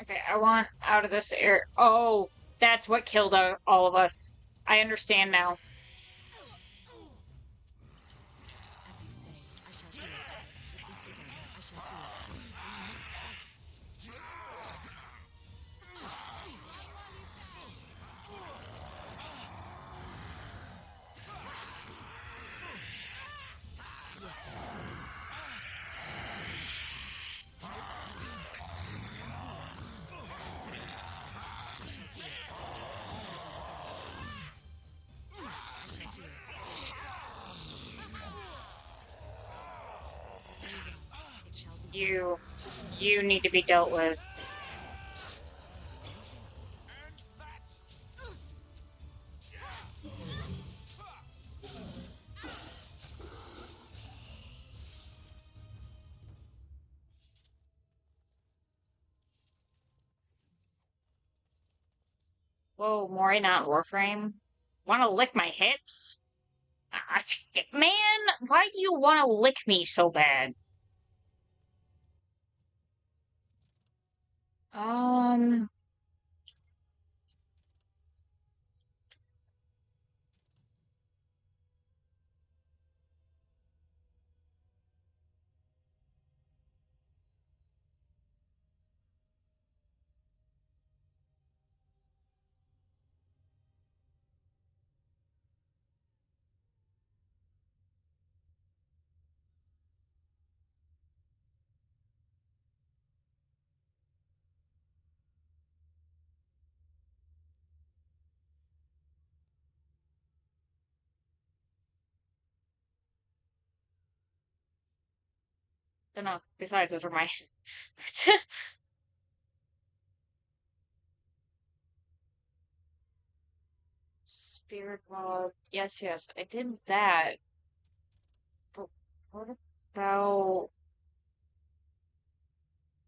Okay, I want out of this air. Oh, that's what killed all of us. I understand now. As you say, I shall do it. It is begun. I shall do it. We must fight. You need to be dealt with. Whoa, Mori not in Warframe? Wanna lick my hips? Man, why do you wanna lick me so bad? Um... Don't know. Besides, those are my... Spirit Mob. Yes, yes, I did that. But what about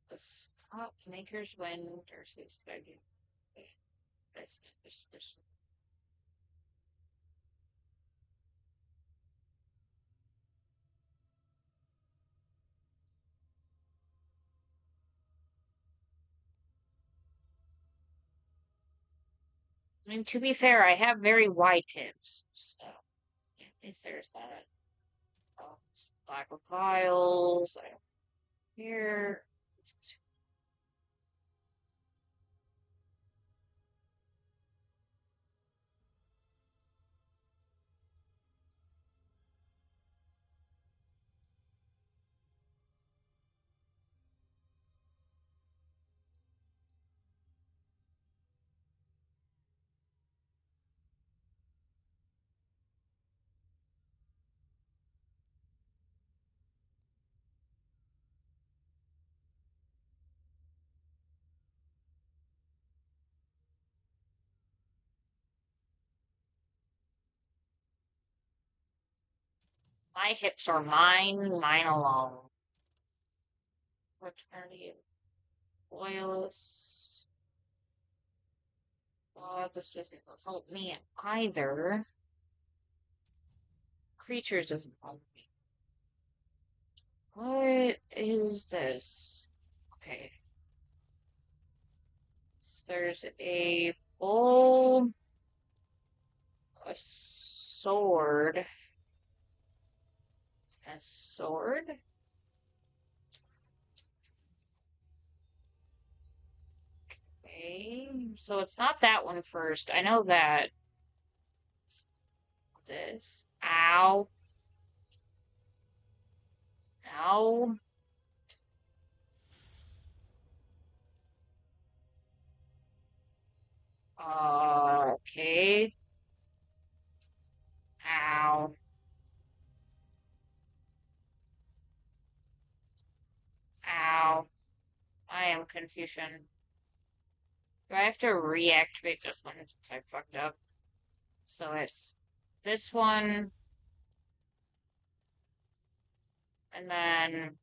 the Spot Maker's Wind versus this. I mean, to be fair, I have very wide hips, so yeah, at least there's that. Black with Vials, here. My hips are mine alone. Fraternity of Loyalists. This doesn't help me either. Creatures doesn't help me. What is this? Okay. So there's a bowl, a sword, a sword. Okay. So it's not that one first. I know that. This. Ow. Ow. Okay. Ow. Ow. I am confusion. Do I have to reactivate this one since I fucked up? So it's this one, and then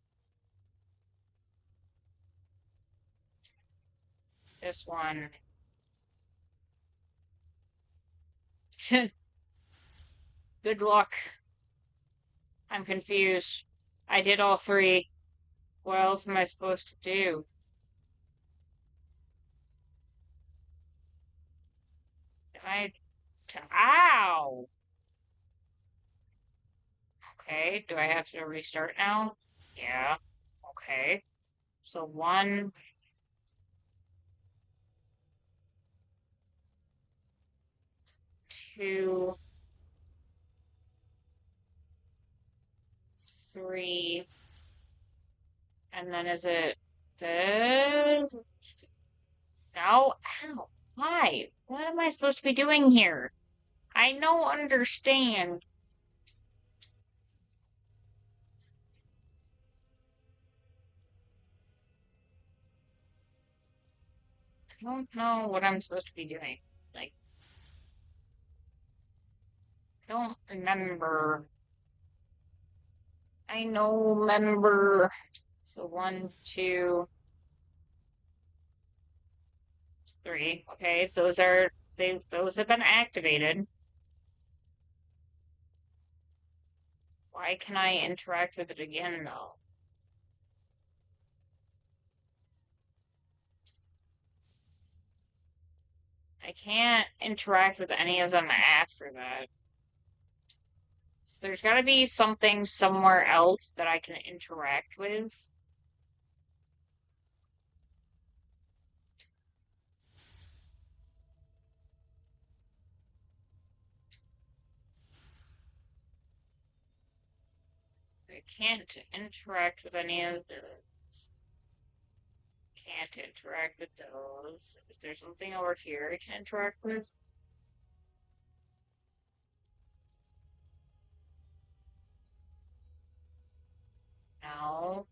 this one. Good luck. I'm confused. I did all three. What else am I supposed to do? If I... Ow! Okay, do I have to restart now? Yeah. Okay. So 1, 2, 3, and then is it this? No? Ow. Why? What am I supposed to be doing here? I don't understand. I don't know what I'm supposed to be doing. Like, I don't remember. I know remember. So 1, 2, 3. Okay, those have been activated. Why can I interact with it again though? I can't interact with any of them after that. So there's gotta be something somewhere else that I can interact with. I can't interact with any of those. Can't interact with those. Is there something over here I can interact with? No.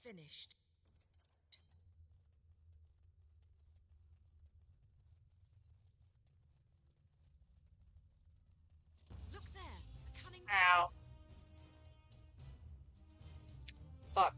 Finished. Look there, a cunning Ow. Fuck.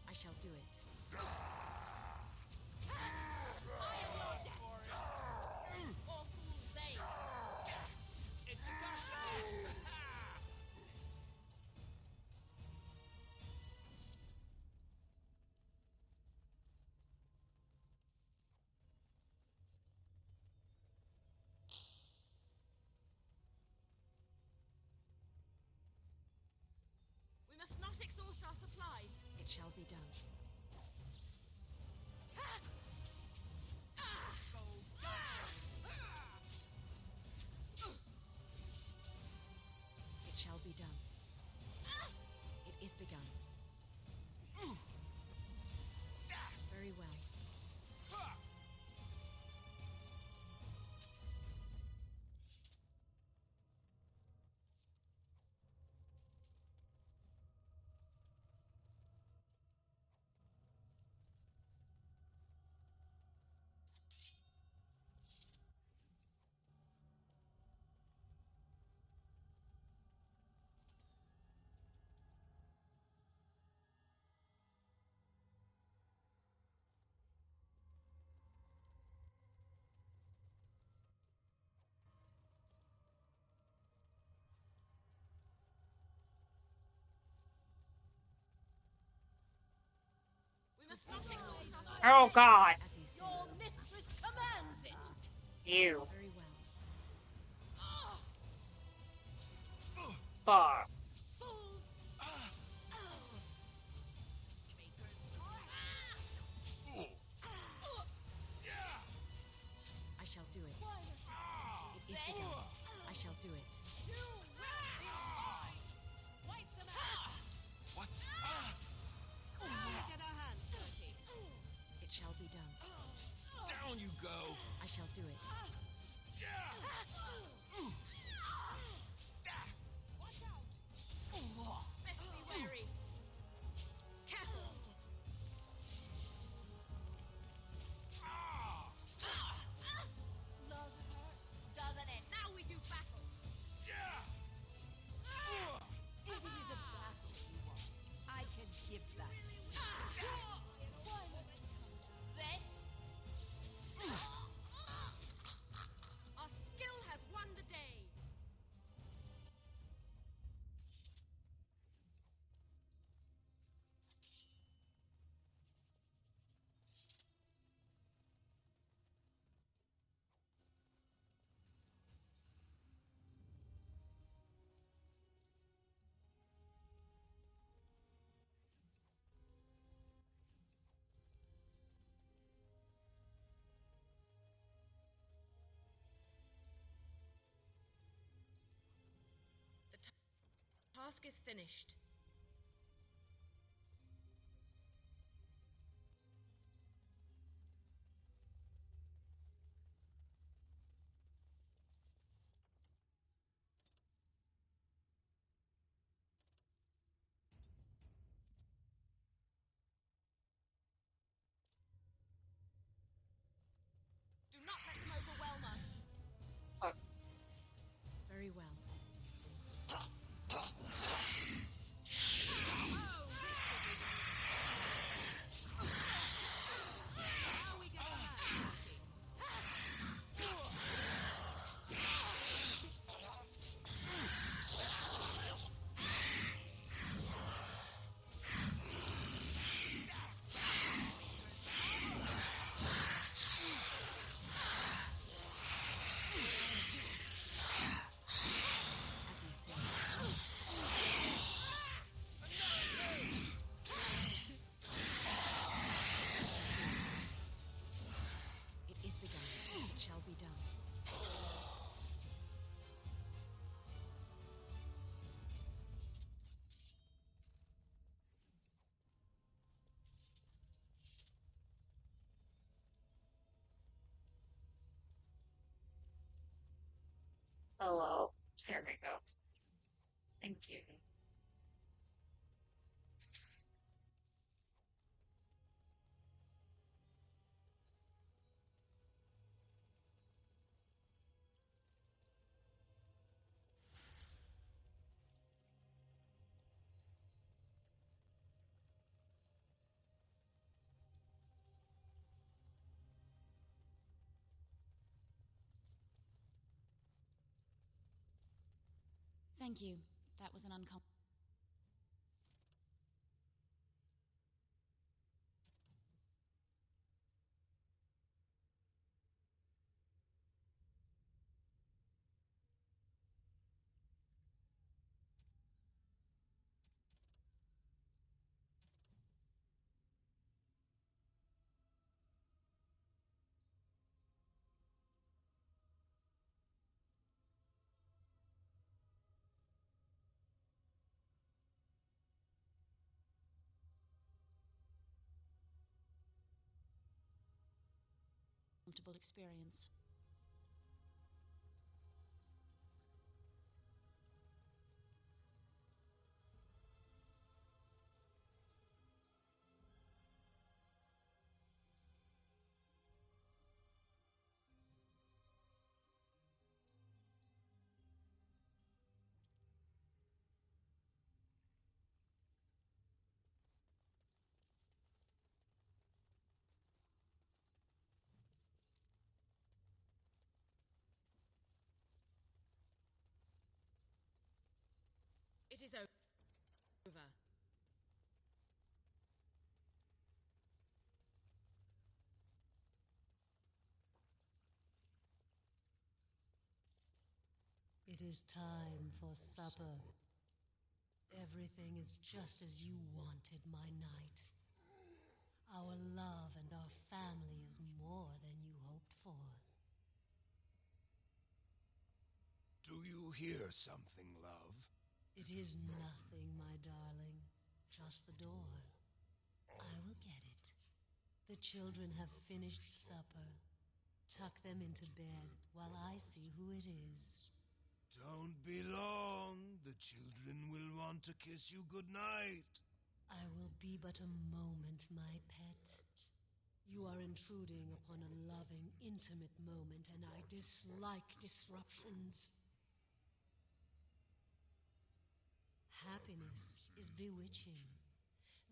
I shall do it. I am your death! More fools they! It's a caution! We must not exhaust our supplies. It shall be done. It shall be done. It is begun. Oh God. As you say. Your mistress commands it. You. Very well. Fuck. Fools. Maker's I shall do it. It is begun. I shall do it. You will be mine. Wipe them out. What? Now we get our hands dirty. It shall be done. Down you go! I shall do it. Watch out. Best be wary. Careful. Love hurts, doesn't it? Now we do battle. If it is a battle you want, I can give that. Why must it come to this? Our skill has won the day. The task is finished. Do not let them overwhelm us. Very well. Now we get our hands dirty. As you say. It is begun. It shall be done. Hello. There we go. Thank you. Thank you. That was an uncomfortable. Experience. It is over. It is time for supper. Everything is just as you wanted, my knight. Our love and our family is more than you hoped for. Do you hear something, love? It is nothing, my darling. Just the door. I will get it. The children have finished supper. Tuck them into bed while I see who it is. Don't be long. The children will want to kiss you goodnight. I will be but a moment, my pet. You are intruding upon a loving, intimate moment, and I dislike disruptions. Happiness is bewitching.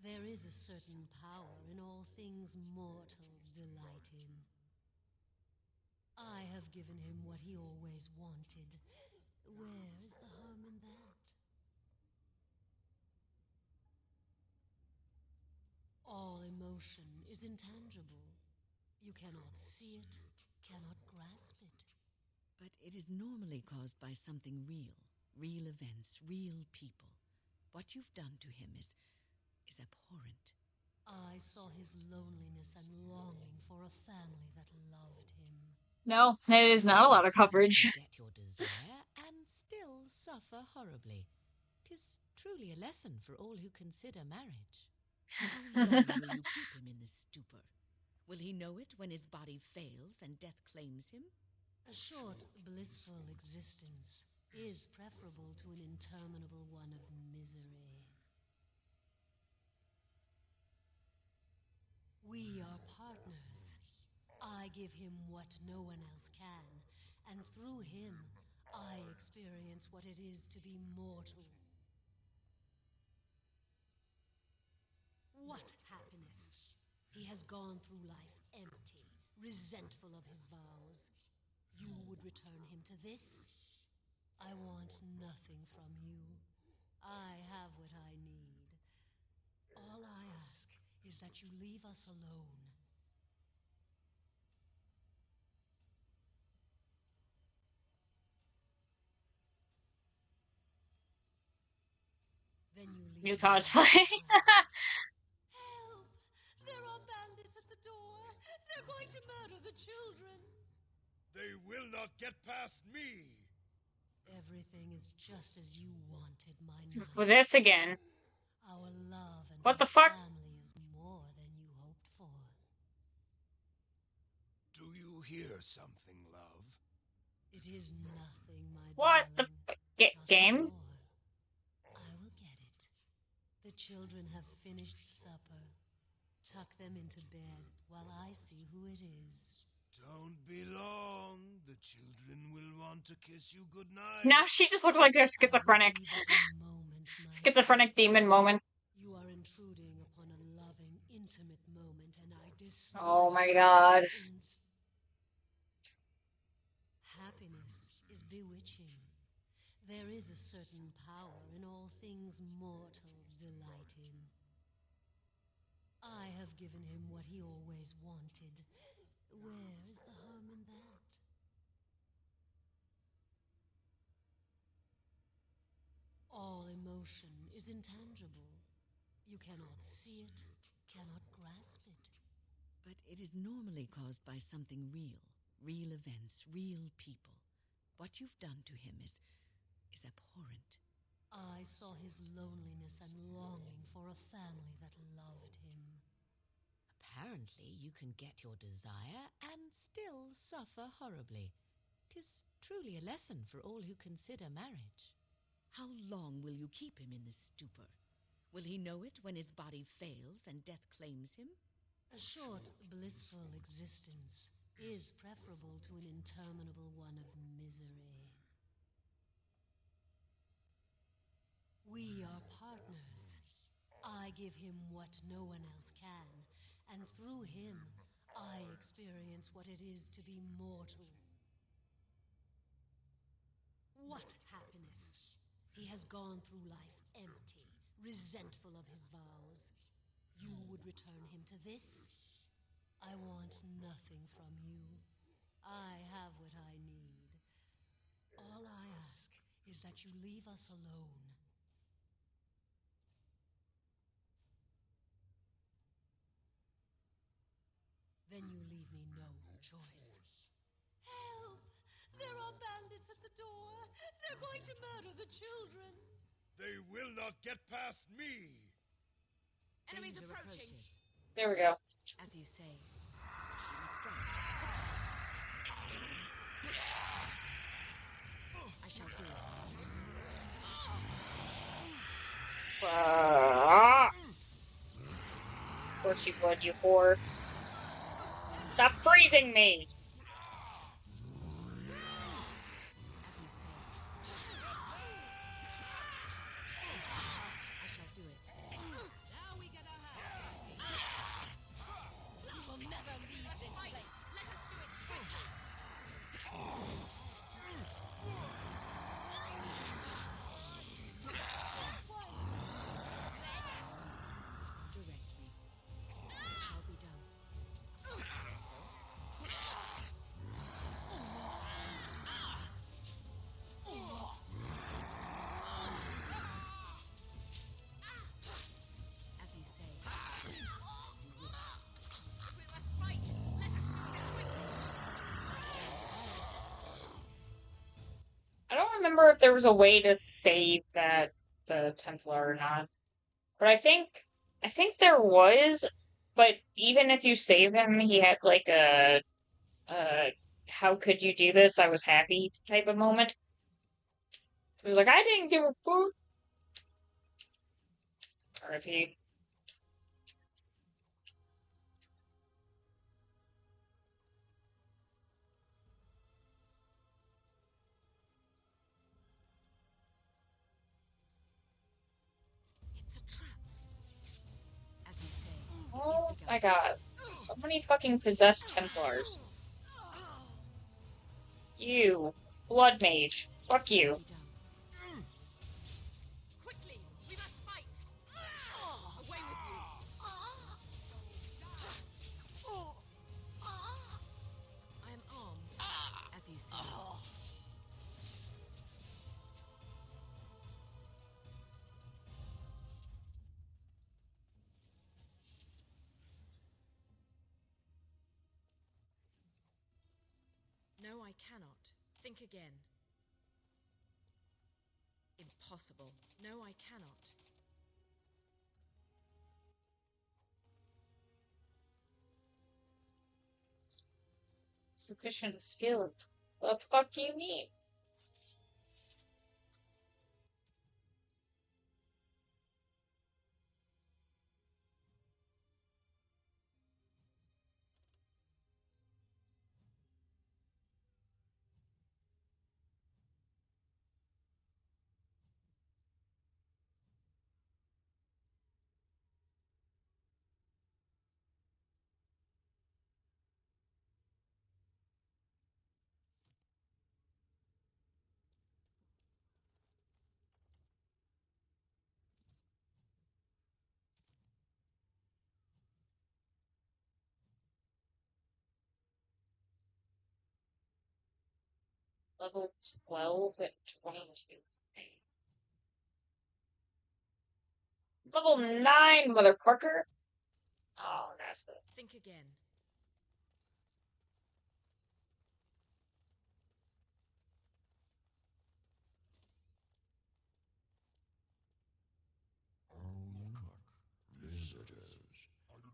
There is a certain power in all things mortals delight in. I have given him what he always wanted. Where is the harm in that? All emotion is intangible. You cannot see it, cannot grasp it. But it is normally caused by something real. Real events, real people. What you've done to him is abhorrent. I saw his loneliness and longing for a family that loved him. No, it is not a lot of coverage. Get your desire and still suffer horribly. 'Tis truly a lesson for all who consider marriage. How long will you keep him in this stupor? Will he know it when his body fails and death claims him? A short, blissful existence is preferable to an interminable one of misery. We are partners. I give him what no one else can, and through him, I experience what it is to be mortal. What happiness! He has gone through life empty, resentful of his vows. You would return him to this? I want nothing from you. I have what I need. All I ask is that you leave us alone. Then you leave. New cosplay. Help! There are bandits at the door. They're going to murder the children. They will not get past me. Everything is just as you wanted, my knight. With this again. Our love and What the our fuck? family is more than you hoped for. Do you hear something, love? It is nothing, my What the game? I will get it. The children have finished supper. Tuck them into bed while I see who it is. Don't be long. The children will want to kiss you goodnight. Now she just looks like a schizophrenic. Schizophrenic demon moment. You are intruding upon a loving, intimate moment, and I dislike. Oh my god. Happiness is bewitching. There is a certain power in all things mortals delight in. I have given him what he always wanted. Where is the harm in that? All emotion is intangible. You cannot see it, cannot grasp it. But it is normally caused by something real. Real events, real people. What you've done to him is abhorrent. I saw his loneliness and longing for a family that loved him. Apparently, you can get your desire and still suffer horribly. 'Tis truly a lesson for all who consider marriage. How long will you keep him in this stupor? Will he know it when his body fails and death claims him? A short, blissful existence is preferable to an interminable one of misery. We are partners. I give him what no one else can, and through him, I experience what it is to be mortal. What happiness! He has gone through life empty, resentful of his vows. You would return him to this? I want nothing from you. I have what I need. All I ask is that you leave us alone. Then you leave me no choice. Help! There are bandits at the door. They're going to murder the children. They will not get past me! Enemies Danger approaching. approaches. There we go. As you say. I shall do it. Of course you would, you whore. Stop freezing me! I shall do it. Now we get our hands dirty. We will never leave this Right, place. let us do it quickly. Direct me. It shall be done. As you say. We must fight. Let us do it quickly. I don't remember if there was a way to save the Templar or not. But I think there was, but even if you save him, he had like a how could you do this? I was happy type of moment. It was like I didn't give a fuck. RIP. It's a trap. As you say. Oh my god. So many fucking possessed Templars. You. Blood mage. Fuck you. Quickly, we must fight. Away with you. I am armed. As you say. No, I cannot. Think again. Impossible. No, I cannot. Sufficient skill. The fuck you mean? Level 12 at 22. Level 9, motherfucker! Oh, that's good. Think again. Oh, look, visitors.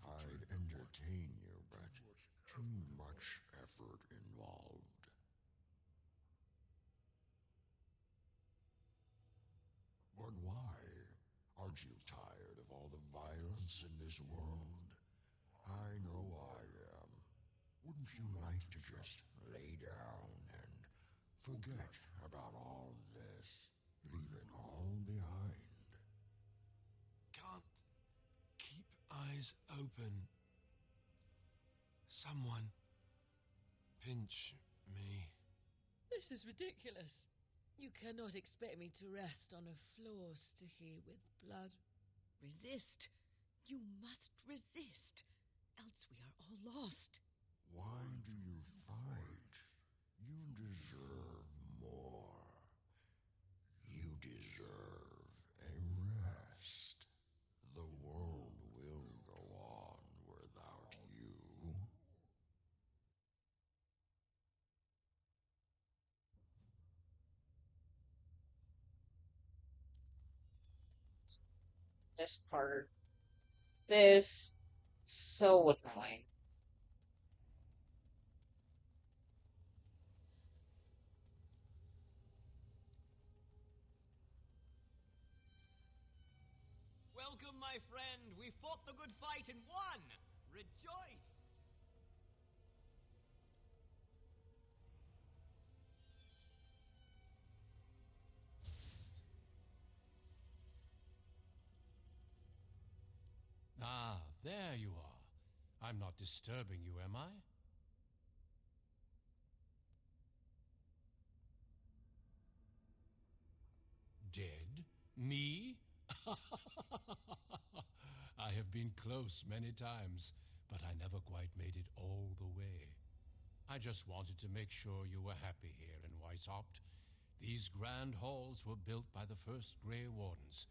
I'd entertain you, but too much effort involved. But why? Aren't you tired of all the violence in this world? I know I am. Wouldn't you like to just lay down and forget about all this? Leave it all behind. Can't keep eyes open. Someone pinch me. This is ridiculous. You cannot expect me to rest on a floor sticky with blood. Resist. You must resist. Else we are all lost. Why do you fight? You deserve more. You deserve a rest. The world will go on without you. This part. This so annoying. Welcome, my friend. We fought the good fight and won. Rejoice. Ah, there you are. I'm not disturbing you, am I? Dead? Me? I have been close many times, but I never quite made it all the way. I just wanted to make sure you were happy here in Weishaupt. These grand halls were built by the first Grey Wardens.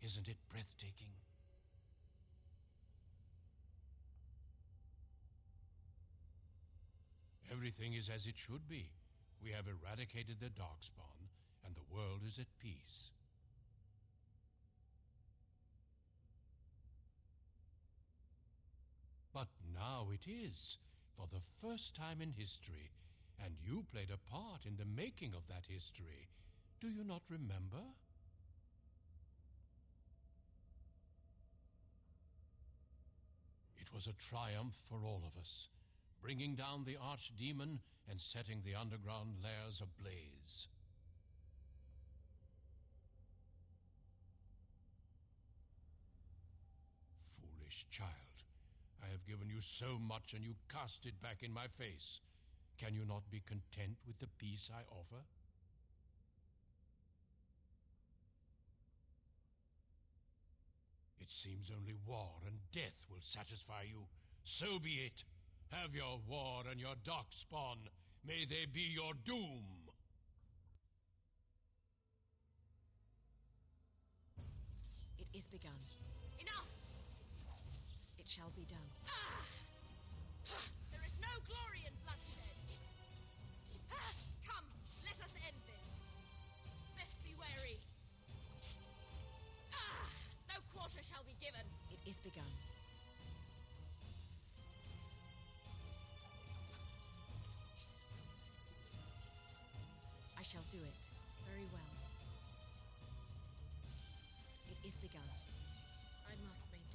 Isn't it breathtaking? Everything is as it should be. We have eradicated the Darkspawn, and the world is at peace. But now it is, for the first time in history, and you played a part in the making of that history. Do you not remember? It was a triumph for all of us, bringing down the archdemon and setting the underground lairs ablaze. Foolish child. I have given you so much and you cast it back in my face. Can you not be content with the peace I offer? It seems only war and death will satisfy you. So be it. Have your war and your darkspawn. May they be your doom. It is begun. Enough! It shall be done. There is no glory in bloodshed. Come, let us end this. Best be wary. No quarter shall be given. It is begun. I shall do it. Very well. It is begun. I must maintain.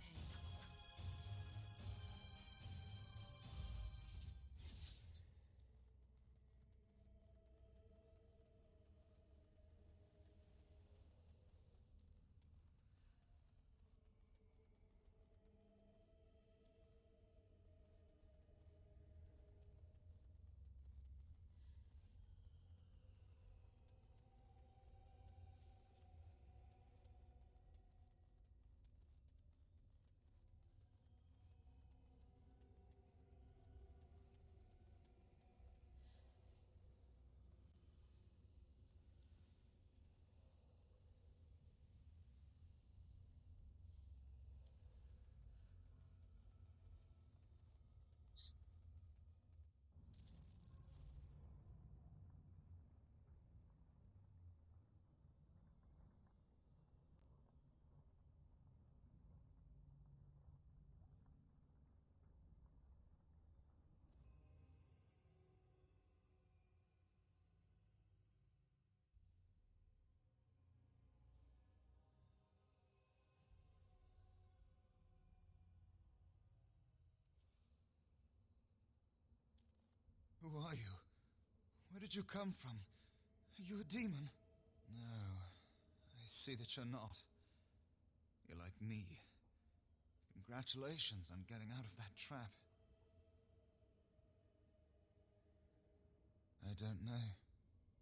Who are you? Where did you come from? Are you a demon? No, I see that you're not. You're like me. Congratulations on getting out of that trap. I don't know.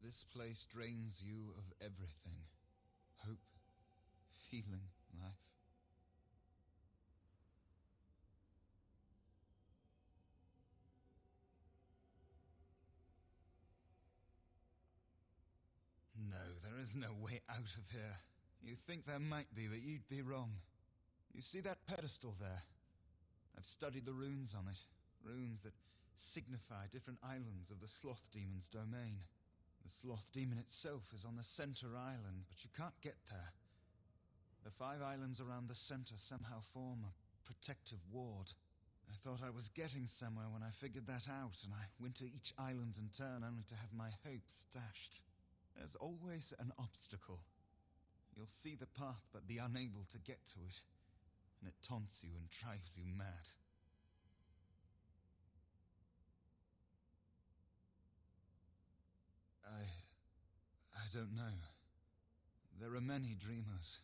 This place drains you of everything. Hope, feeling, life. There's no way out of here. You think there might be, but you'd be wrong. You see that pedestal there? I've studied the runes on it. Runes that signify different islands of the Sloth Demon's domain. The Sloth Demon itself is on the center island, but you can't get there. The 5 islands around the center somehow form a protective ward. I thought I was getting somewhere when I figured that out, and I went to each island in turn only to have my hopes dashed. There's always an obstacle. You'll see the path but be unable to get to it, and it taunts you and drives you mad. I don't know. There are many dreamers.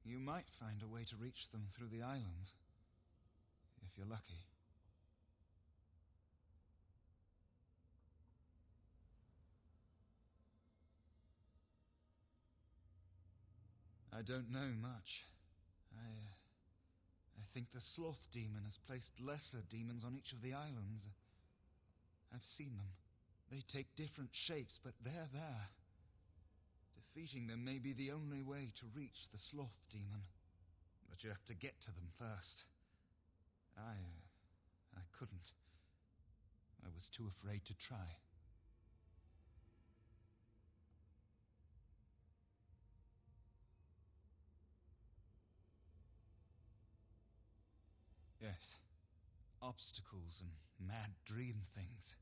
You might find a way to reach them through the islands, if you're lucky. I don't know much. I think the Sloth Demon has placed lesser demons on each of the islands. I've seen them. They take different shapes, but they're there. Defeating them may be the only way to reach the Sloth Demon. But you have to get to them first. I couldn't. I was too afraid to try. Yes. Obstacles and mad dream things.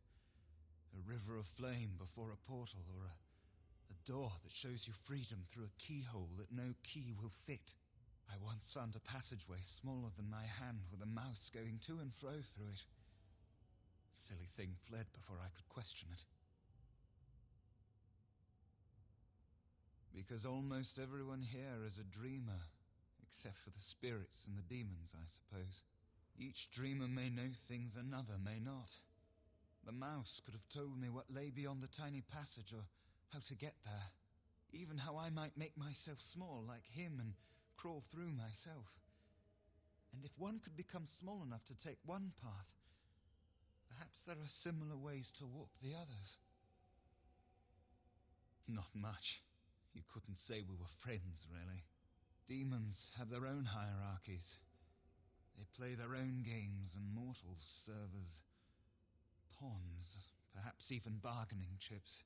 A river of flame before a portal, or a door that shows you freedom through a keyhole that no key will fit. I once found a passageway smaller than my hand with a mouse going to and fro through it. Silly thing fled before I could question it. Because almost everyone here is a dreamer, except for the spirits and the demons, I suppose. Each dreamer may know things another may not. The mouse could have told me what lay beyond the tiny passage, or how to get there. Even how I might make myself small like him and crawl through myself. And if one could become small enough to take one path, perhaps there are similar ways to walk the others. Not much. You couldn't say we were friends, really. Demons have their own hierarchies. They play their own games, and mortals serve as pawns, perhaps even bargaining chips.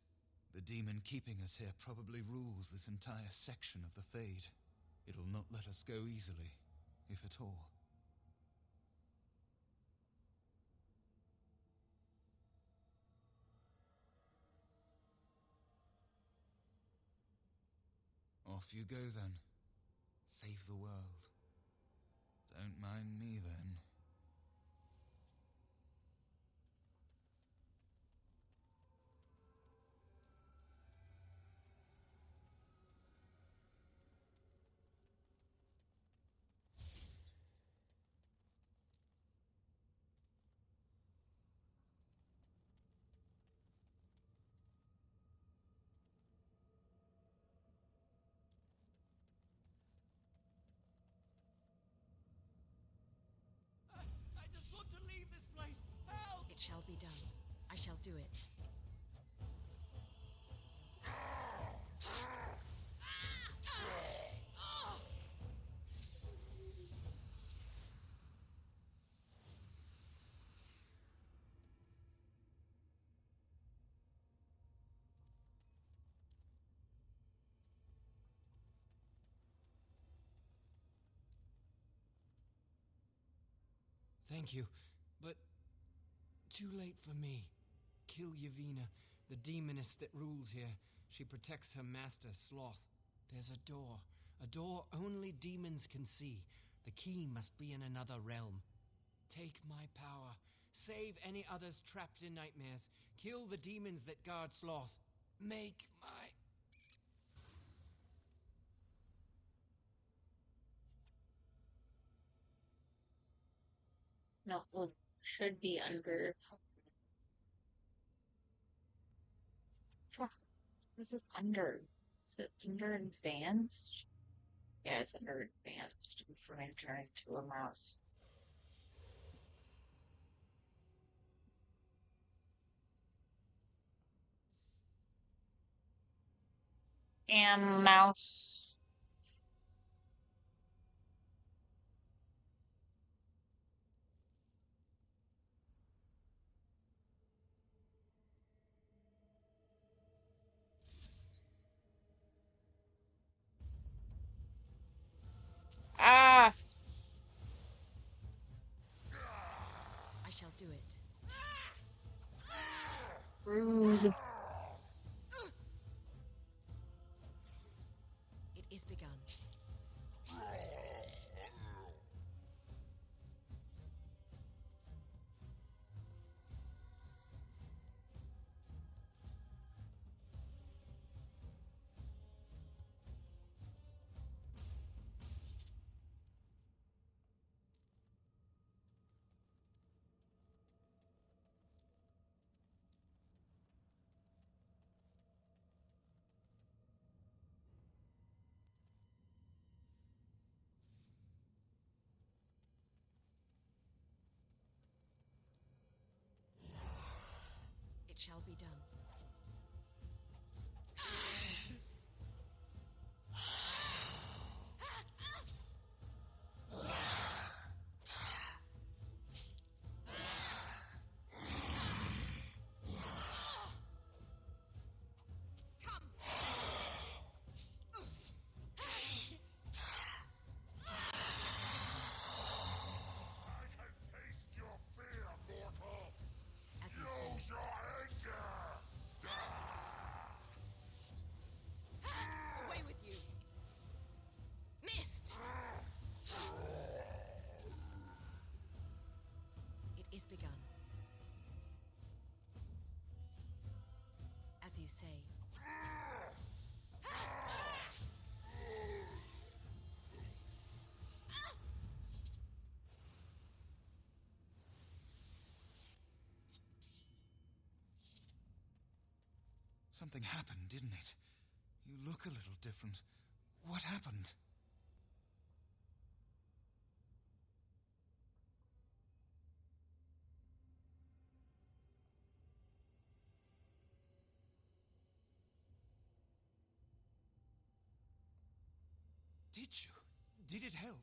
The demon keeping us here probably rules this entire section of the Fade. It'll not let us go easily, if at all. Off you go then. Save the world. Don't mind me then. I just want to leave this place! Help! It shall be done. I shall do it. Thank you, but too late for me. Kill Yavina, the demoness that rules here. She protects her master, Sloth. There's a door only demons can see. The key must be in another realm. Take my power. Save any others trapped in nightmares. Kill the demons that guard Sloth. Make my... No, well, should be under. Fuck. This is under. Is it under advanced? Yeah, it's under advanced for entering to a mouse. and mouse. Ah, I shall do it. rude. It is begun. It shall be done. Taste your fear, mortal! As you Use say. your anger! Away with you! Missed! It is begun. As you say. Something happened, didn't it? You look a little different. What happened? Did you? Did it help?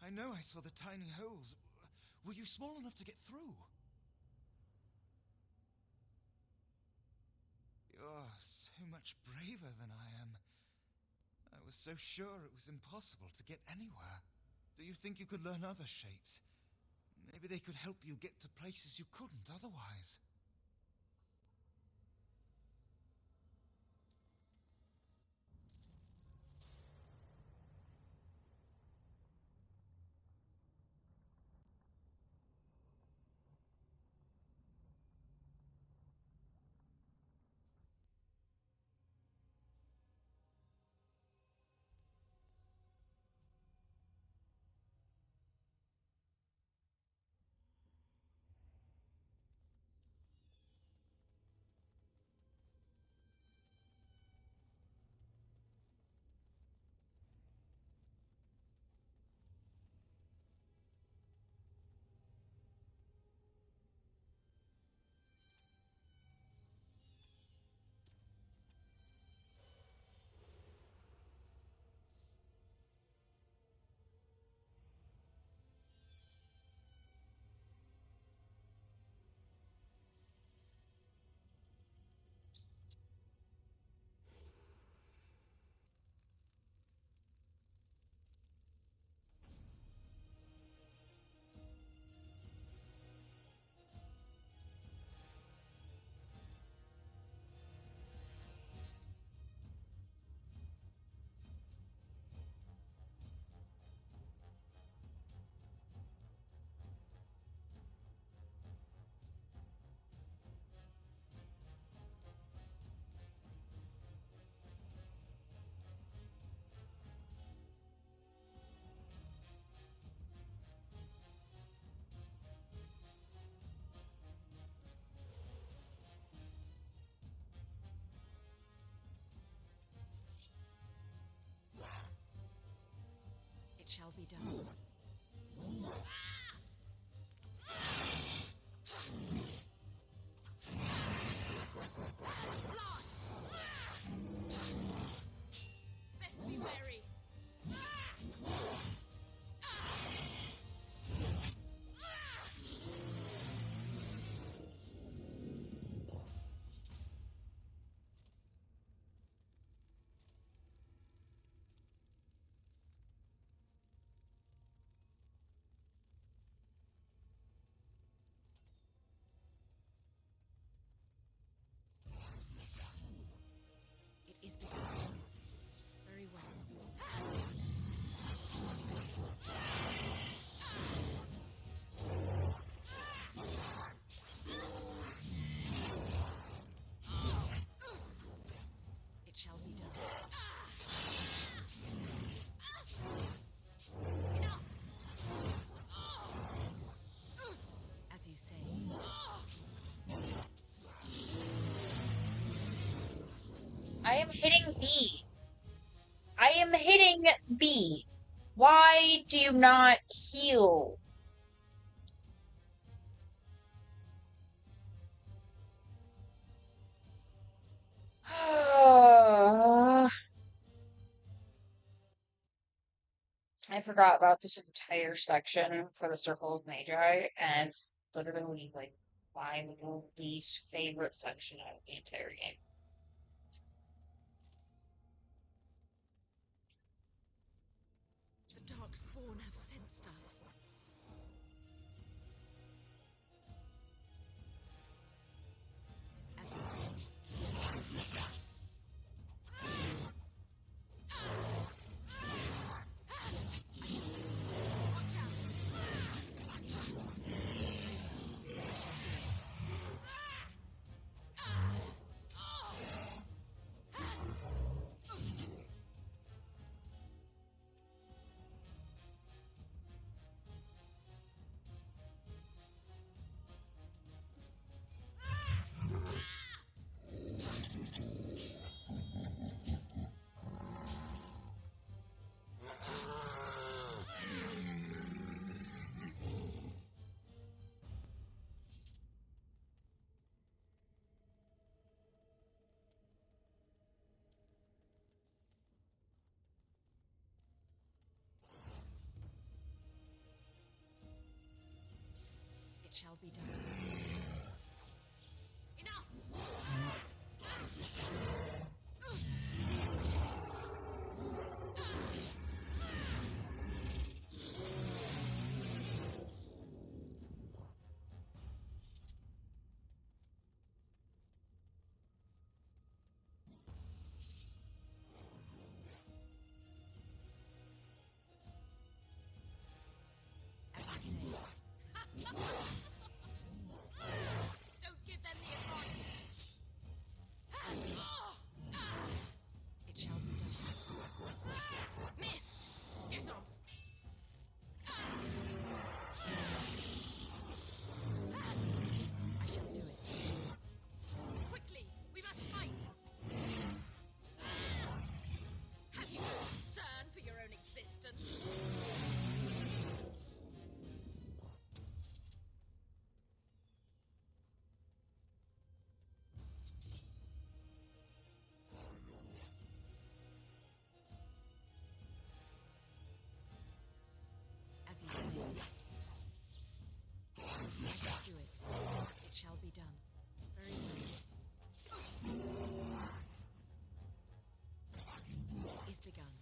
I know I saw the tiny holes. Were you small enough to get through? You're so much braver than I am. I was so sure it was impossible to get anywhere. Do you think you could learn other shapes? Maybe they could help you get to places you couldn't otherwise. It shall be done. am hitting B. I am hitting B. Why do you not heal? I forgot about this entire section for the Circle of Magi, and it's literally like my least favorite section of the entire game. The Darkspawn have sensed us. It shall be done. Enough! Don't give them the advantage. It shall be done. Missed! Get off! I shall do it. Quickly! We must fight! Have you no concern for your own existence? As you say. I shall do it. It shall be done. Very well. It is begun.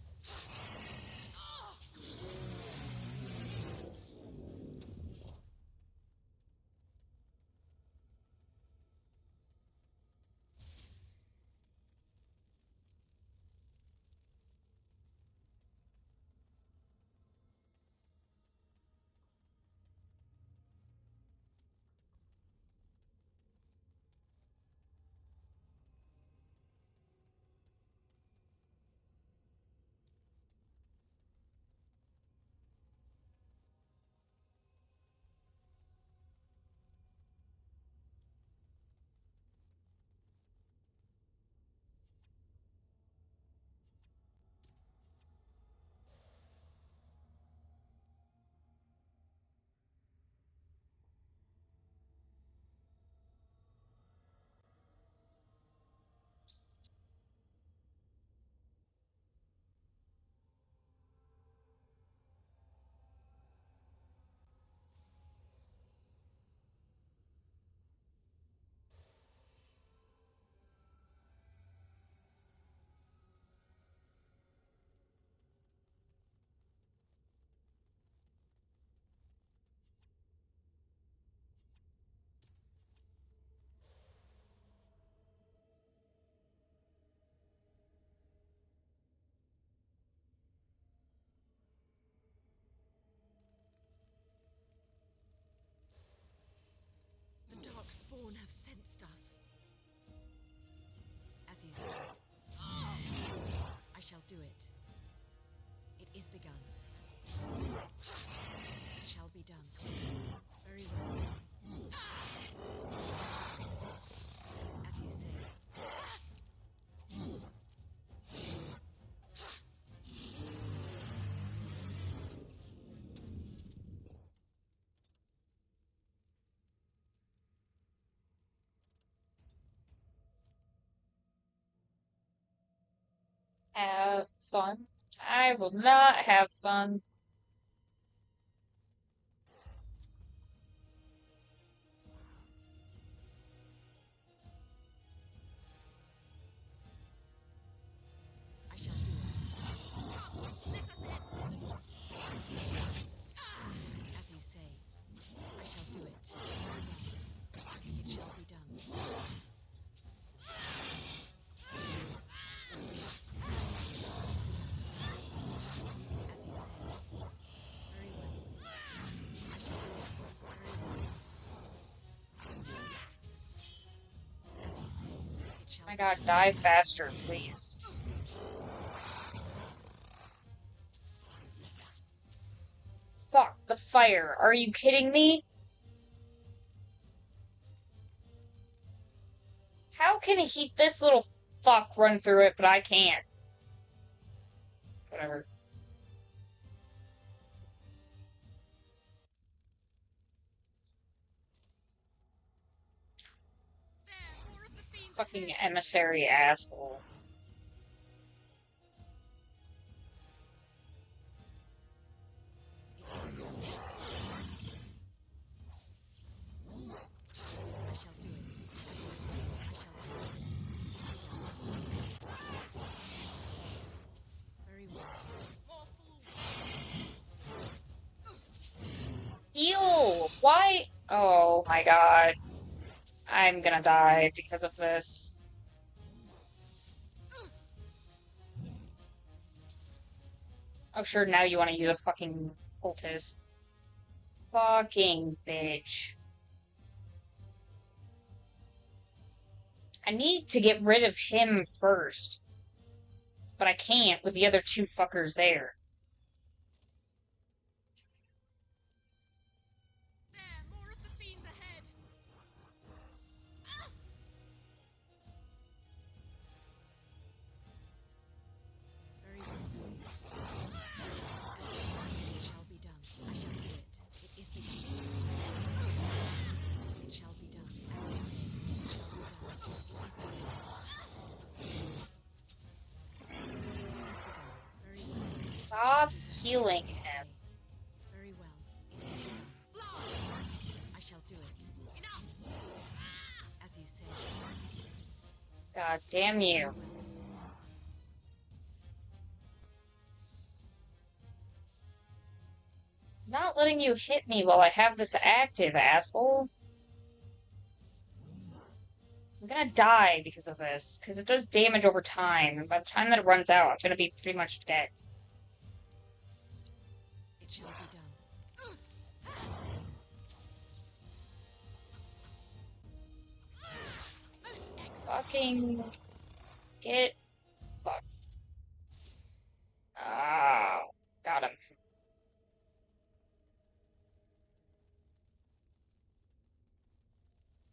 The Darkspawn have sensed us. As you say. I shall do it. It is begun. It shall be done. Very well. As you say. Have fun. I will not have fun. I shall do it. As you say, I shall do it. It shall be done. As you say. Very well. I shall do it. Very well. As you say, it shall Oh my be god, done. die faster, please. Fuck, the fire. Are you kidding me? How can this little fuck run through it, but I can't? Whatever. Fucking emissary asshole. I shall do it. I shall do it. Very well. Heal! Why? Oh my god. I'm gonna die because of this. Oh, sure, now you want to use a fucking poultice. Fucking bitch. I need to get rid of him first. But I can't with the other two fuckers there. There, more of the fiends ahead. Very well. It shall be done. I shall do it. It is begun. It shall be done. As you say, it shall be done. It is begun. Very well. Stop healing him. Very well. It is begun. I shall do it. Enough. As you say. God damn you. Not letting you hit me while I have this active, asshole. I'm gonna die because of this, because it does damage over time, and by the time that it runs out, I'm gonna be pretty much dead. It shall be done. Fucking get fuck. Ah, got him.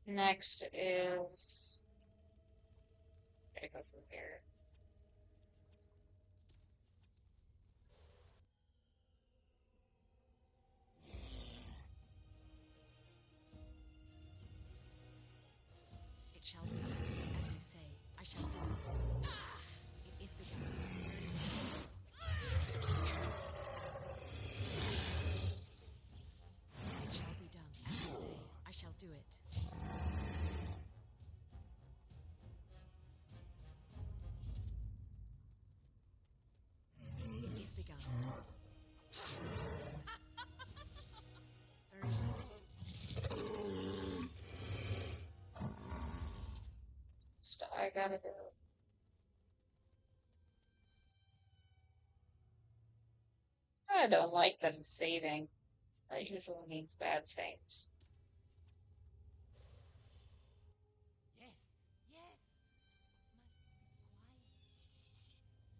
Next is gotta go through here. It shall be done. As you say, I shall do it. It is begun. It shall be done. As you say, I shall do it. It is begun. Very well. I gotta go. I don't like them saving. That usually means bad things. Yes, yes. Must be quiet.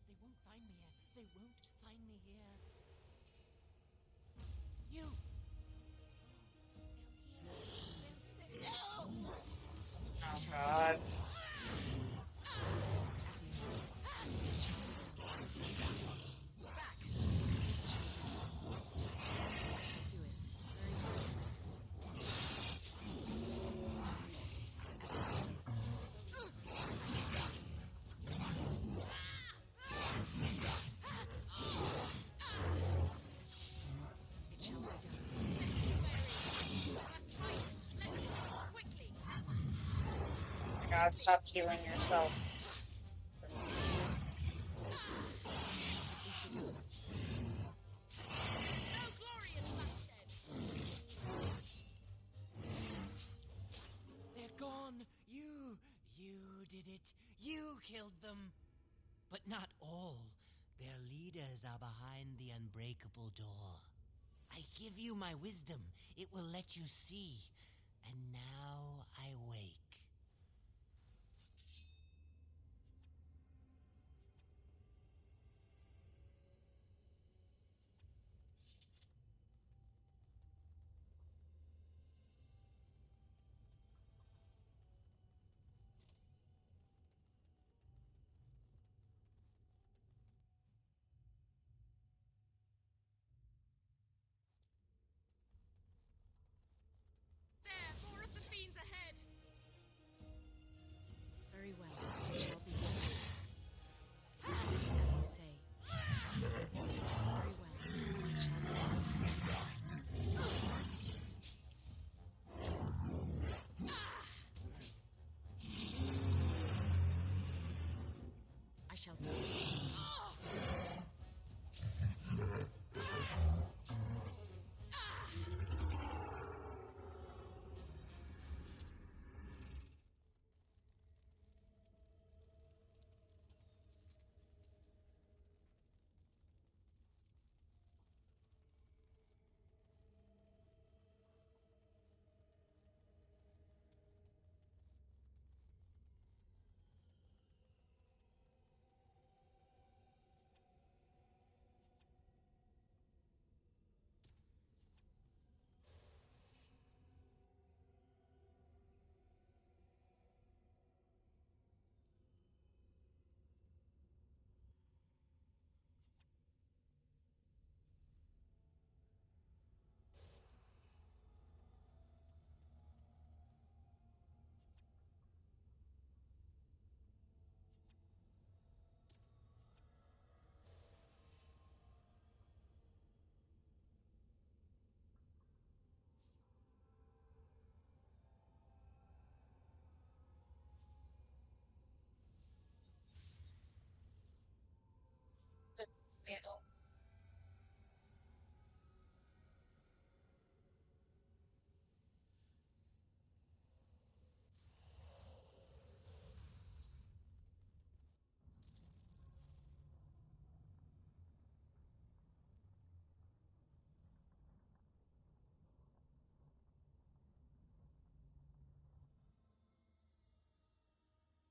They won't find me here. They won't find me here. You! No! Oh god. god, stop healing yourself. They're gone! You did it. You killed them. But not all. Their leaders are behind the unbreakable door. I give you my wisdom. It will let you see. And now I wake. There, more of the fiends ahead. Very well. It shall be done. As you say. Very well. It shall be done. I shall do it.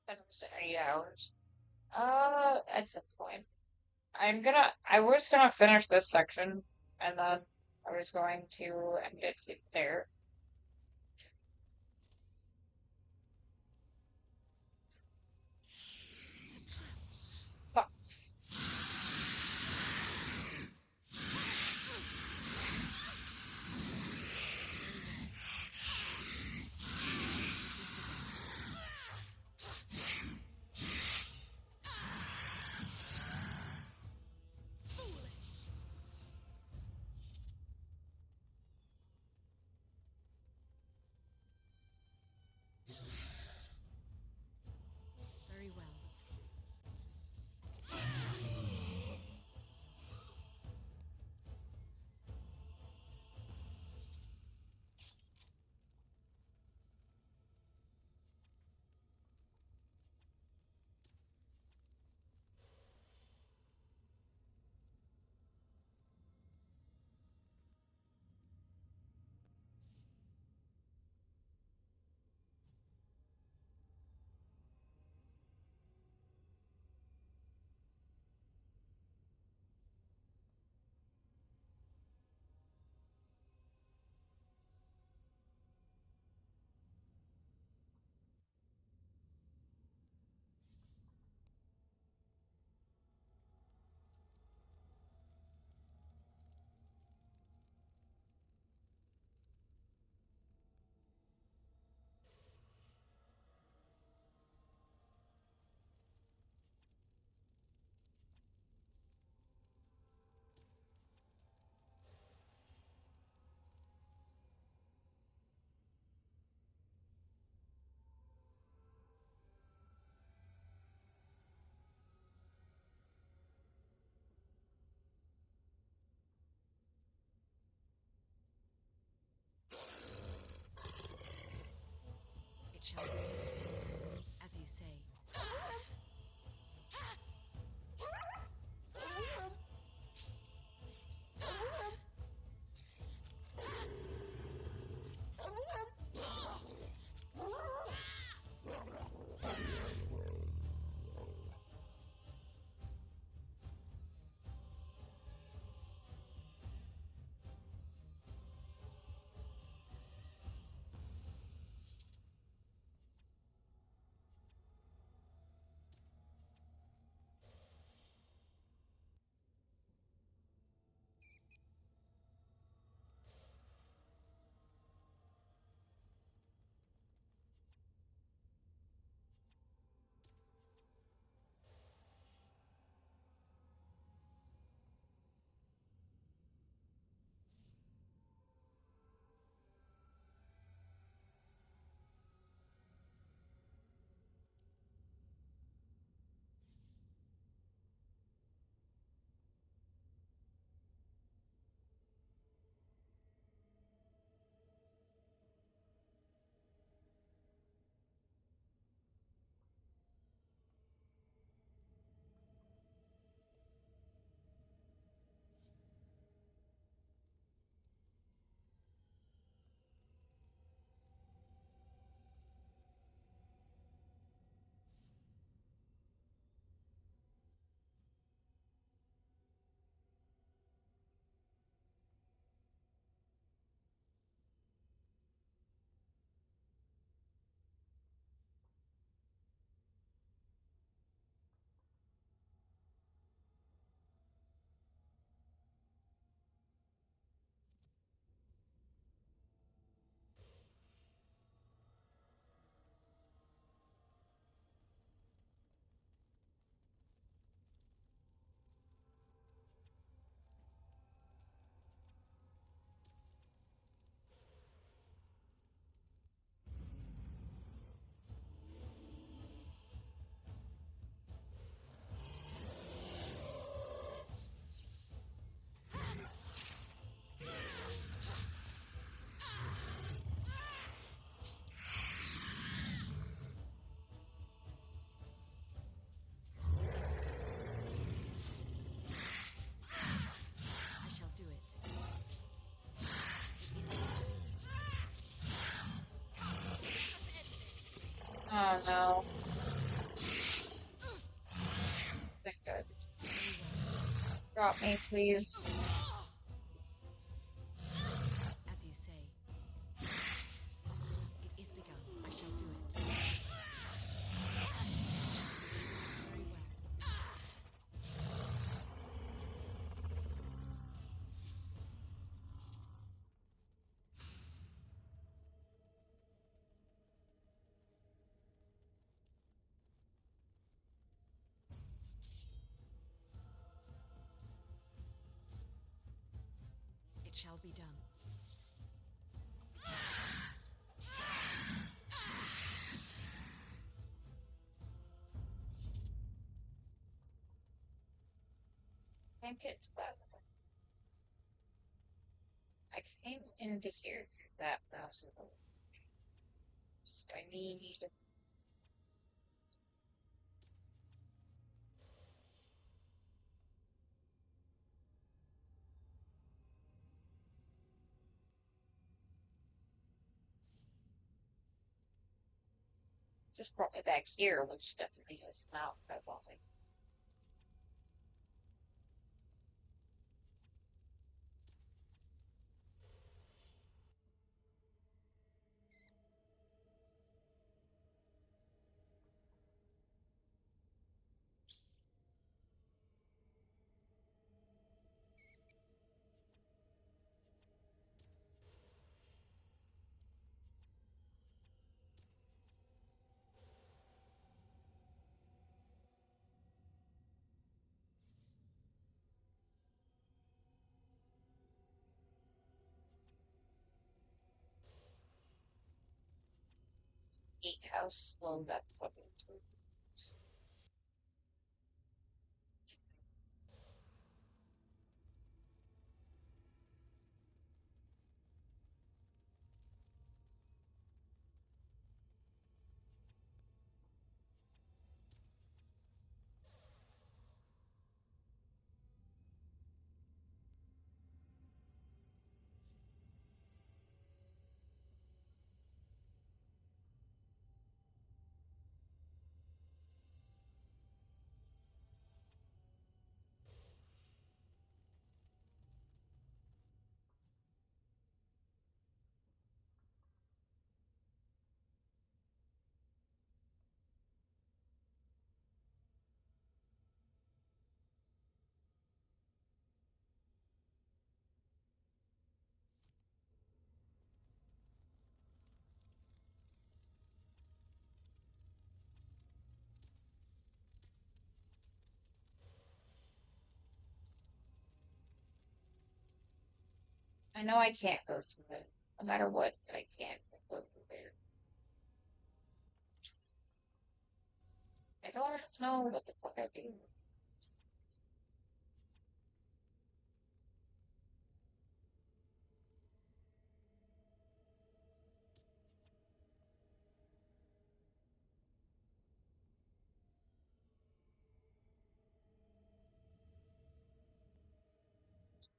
Almost 8 hours. At some point. I was gonna finish this section, and then I was going to end it there. Fuck. shall be done. As you say. I shall do it. Oh no. This isn't good. Drop me, please. As you say. It is begun. I shall do it. Very well. It shall be done. Can't get to that. I came into here through that possible. So I need. Just brought me back here, which definitely is not what I wanted. Eat how slow that fucking moves. I know I can't go through it. No matter what, I can't go through there. I don't know what the fuck I do.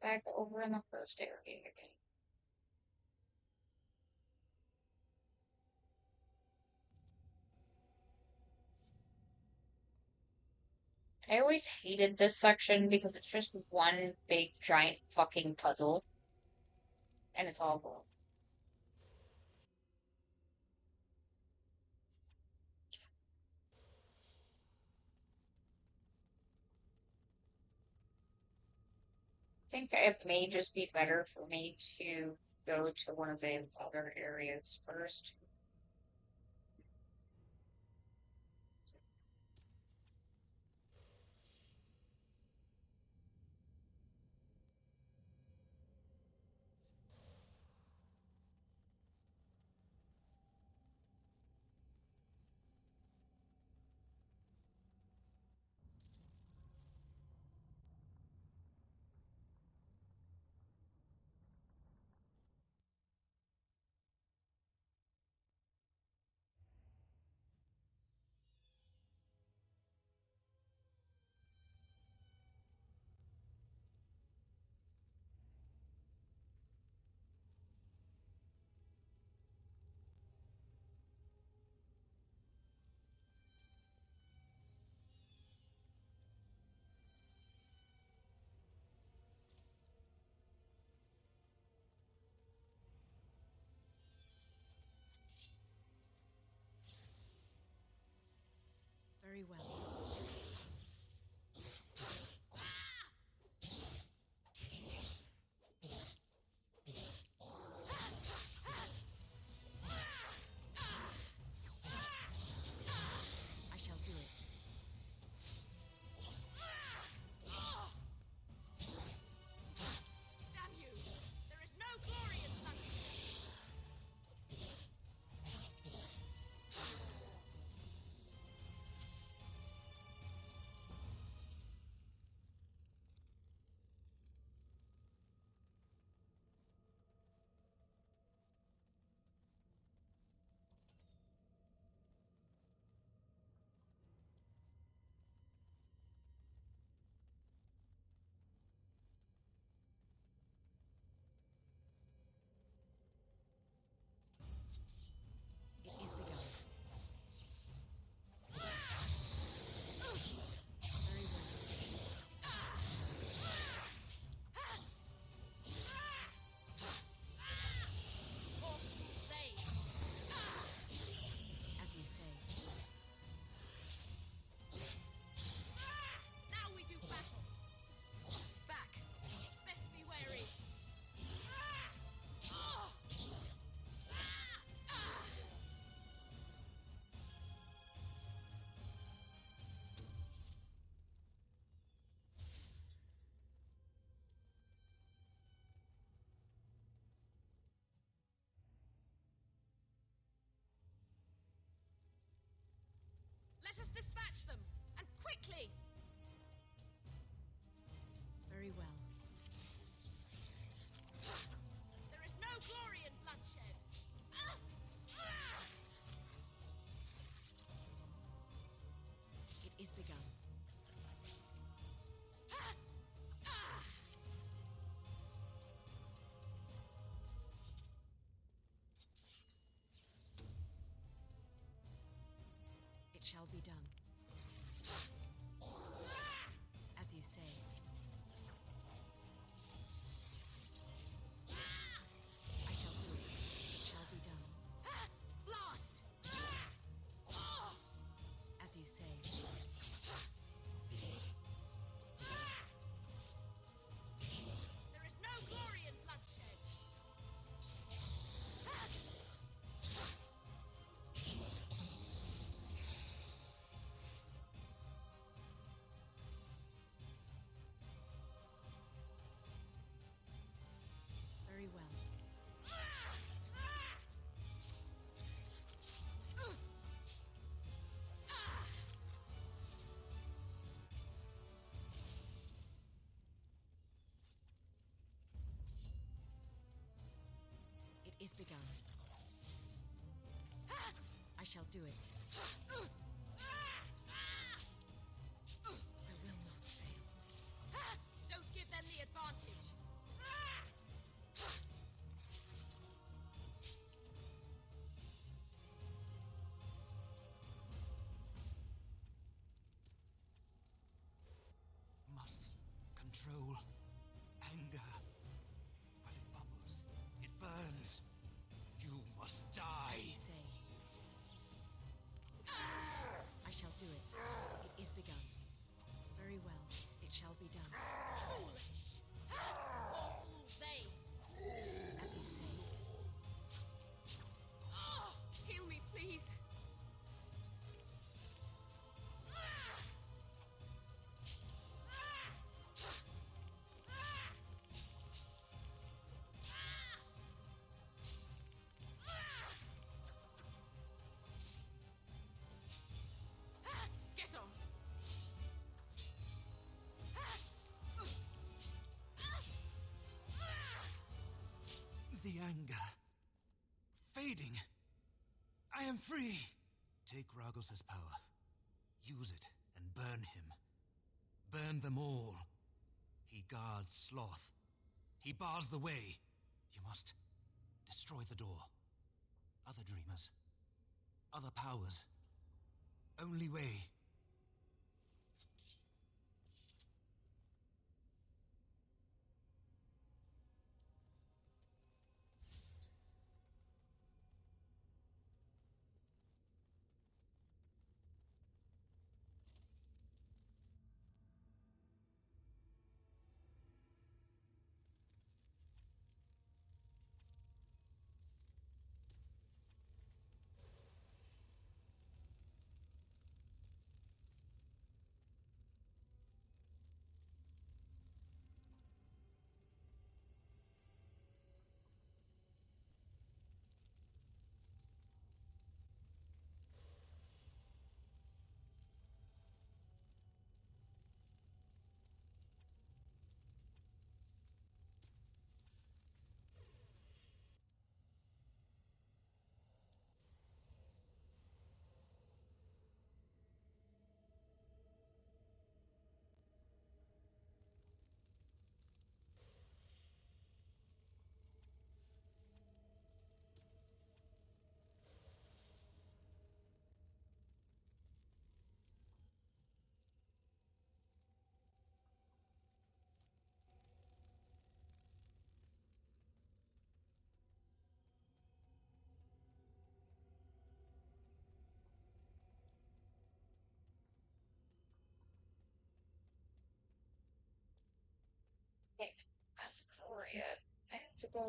Back over in the first area again. I always hated this section because it's just one big giant fucking puzzle. And it's awful. I think it may just be better for me to go to one of the other areas first. Very well. I shall do it. Damn you! There is no glory in bloodshed! It is begun. Very well. Awful save! As you say. Now we do battle! Back! Best be wary! Let us dispatch them! And quickly! Very well. There is no glory in bloodshed! It is begun. It shall be done. As you say. I shall do it. It shall be done. Blast! As you say. There is no glory in bloodshed! is begun. I shall do it. I will not fail. Don't give them the advantage. Must control anger. But it bubbles. It burns. You must die. As you say. I shall do it. It is begun. Very well. It shall be done. Foolish. More fools they. As you say. Heal me, please. Get off. The anger. Fading. I am free. Take Ragos' power. Use it and burn him. Burn them all. He guards Sloth. He bars the way. You must destroy the door. Other dreamers. Other powers. Only way. Okay, that's Korea. I have to go.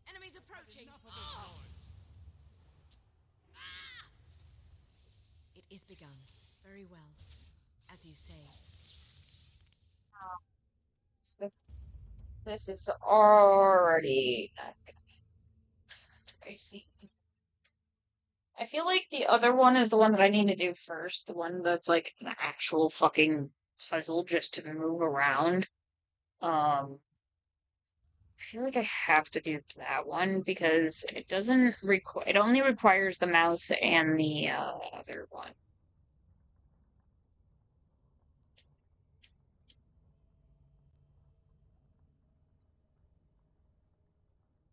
Enemies approaching. It is begun. Very well. As you say. This is already not good. I see. I feel like the other one is the one that I need to do first. The one that's like an actual fucking puzzle just to move around. I feel like I have to do that one because it doesn't require, it only requires the mouse and the other one.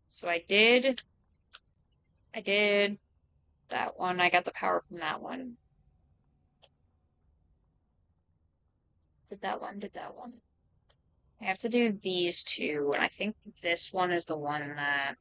So I did that one. I got the power from that one. Did that one. I have to do these two, and I think this one is the one that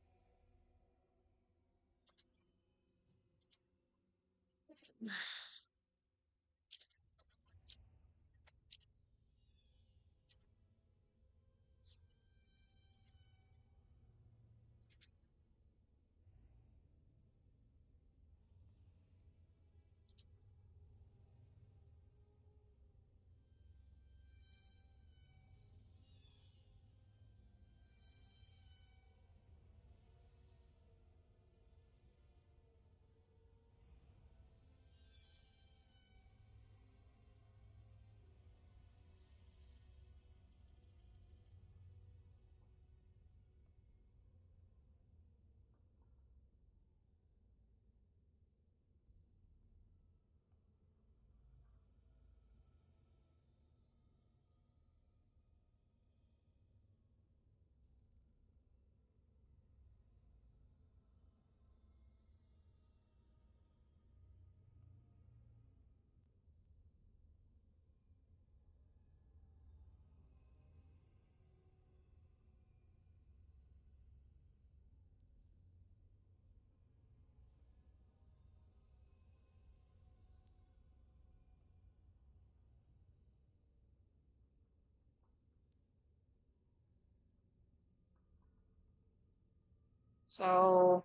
So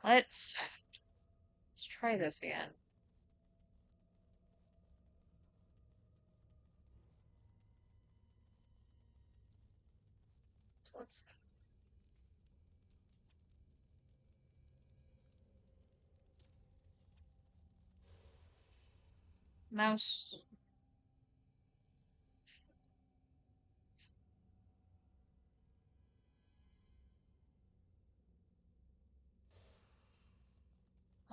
let's try this again. So let's mouse.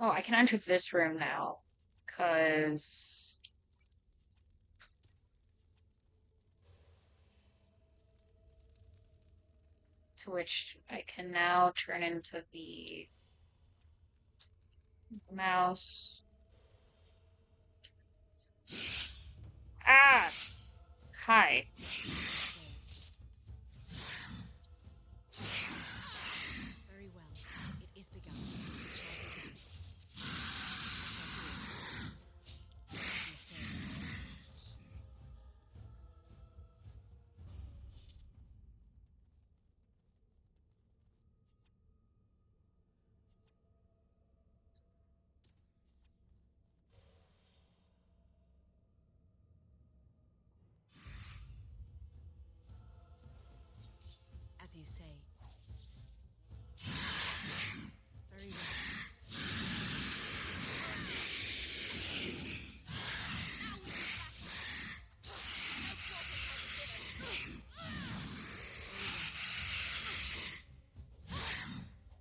Oh, I can enter this room now. Cause to which I can now turn into the mouse. Ah! Hi. Very well. It is begun. It shall be done. I shall do it. As you say. As you say. Very well.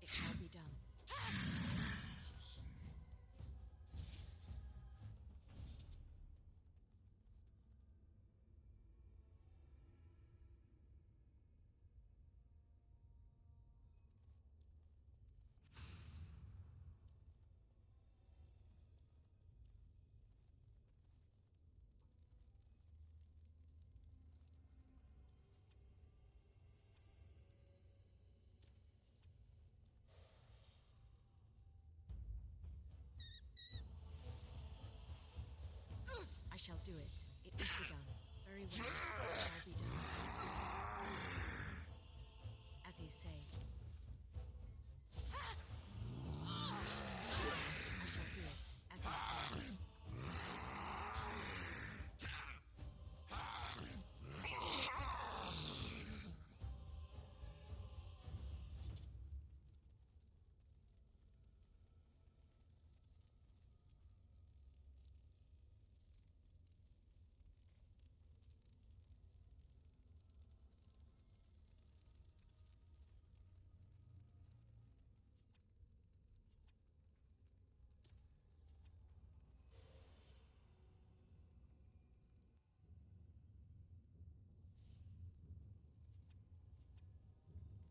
It shall be done. I shall do it. It is begun. Very well. It shall be done. As you say. I shall do it. As you say.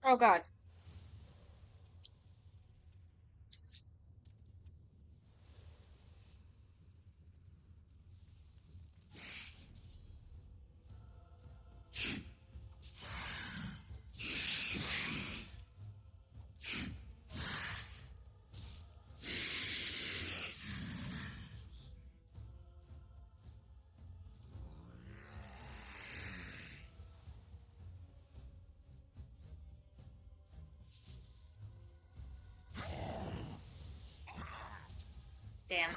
Oh God. Damn.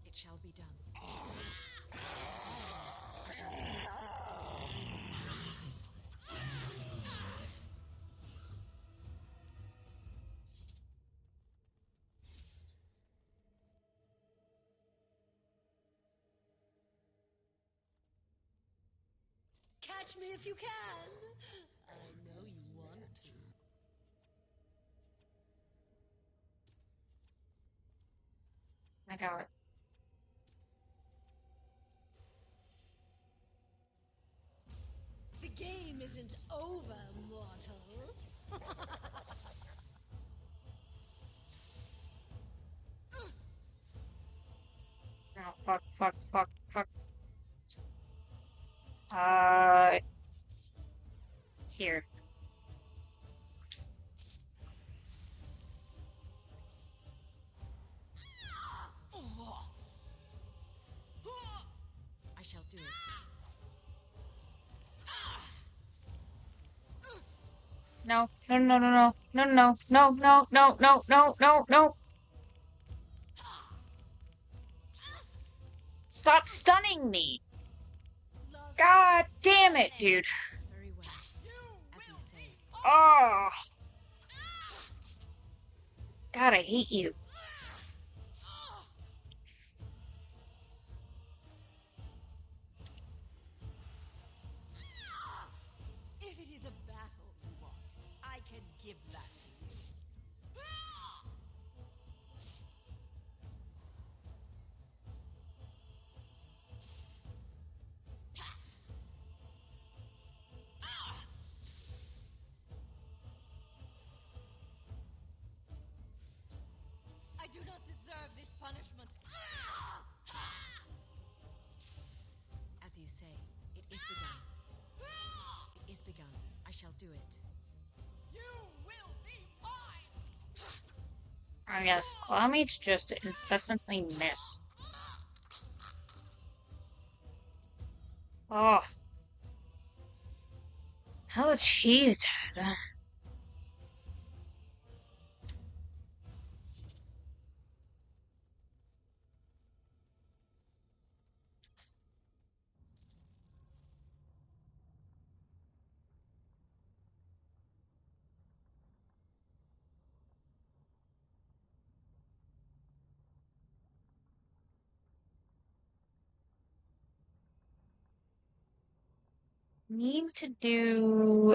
It shall be done. I shall do it. Catch me if you can. I know you want to. I got it. The game isn't over, mortal. Oh, fuck, fuck, fuck, fuck. Uh, here. I do it. No, no, no, no, no, no, no, no, no, no, no, no, no, no. Stop stunning me. God damn it, dude. Very well. As you say. Oh. God, I hate you. If it is a battle you want, I can give that to you. I do not deserve this punishment. As you say, it is begun. It is begun. I shall do it. You will be mine! Oh yes, allow me to just incessantly miss. Oh. Hell, cheese, Dad. Need to do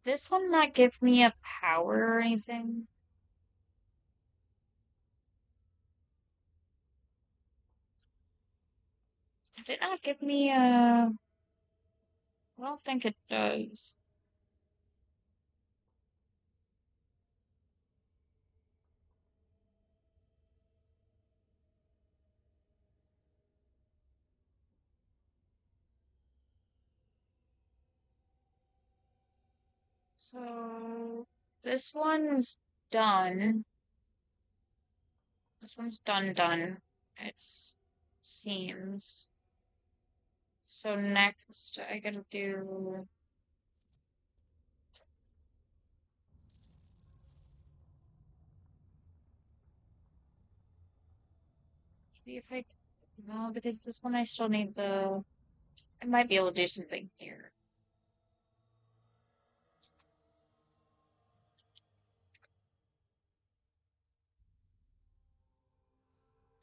this one not give me a power or anything? Did it not give me a... I don't think it does. So this one's done. This one's done. It seems. So next I gotta do... See if I... No, because this one I still need the... I might be able to do something here.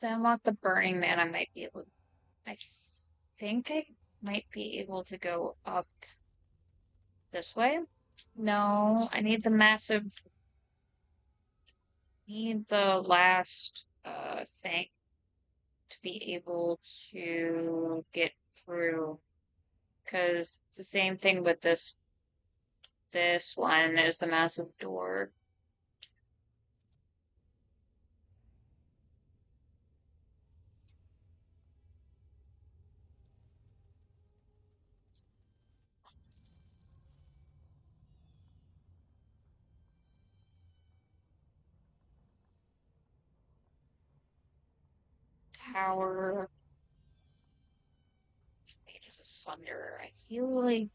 To unlock the Burning Man, I might be able... I think I might be able to go up this way. No, I need the massive... Need the last thing to be able to get through. Because it's the same thing with this one is the massive door. Tower. Pages asunder. I feel like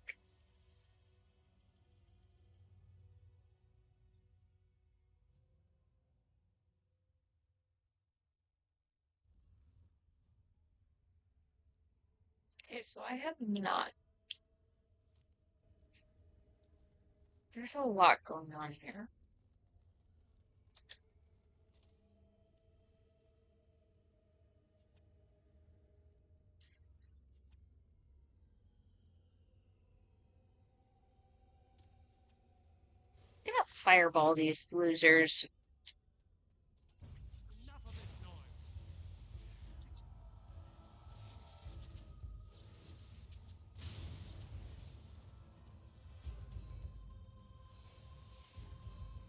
okay, so I have not. There's a lot going on here. I'm gonna fireball these losers.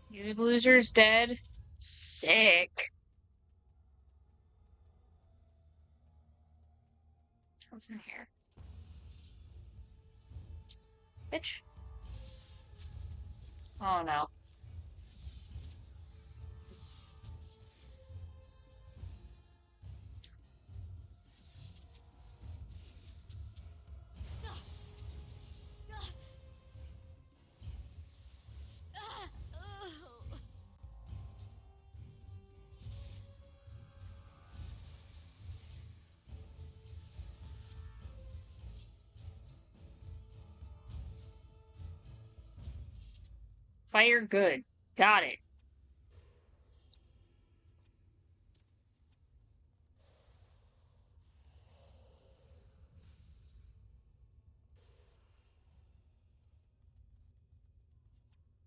You losers dead? Sick. What's in here? Bitch. Oh no. Fire good. Got it.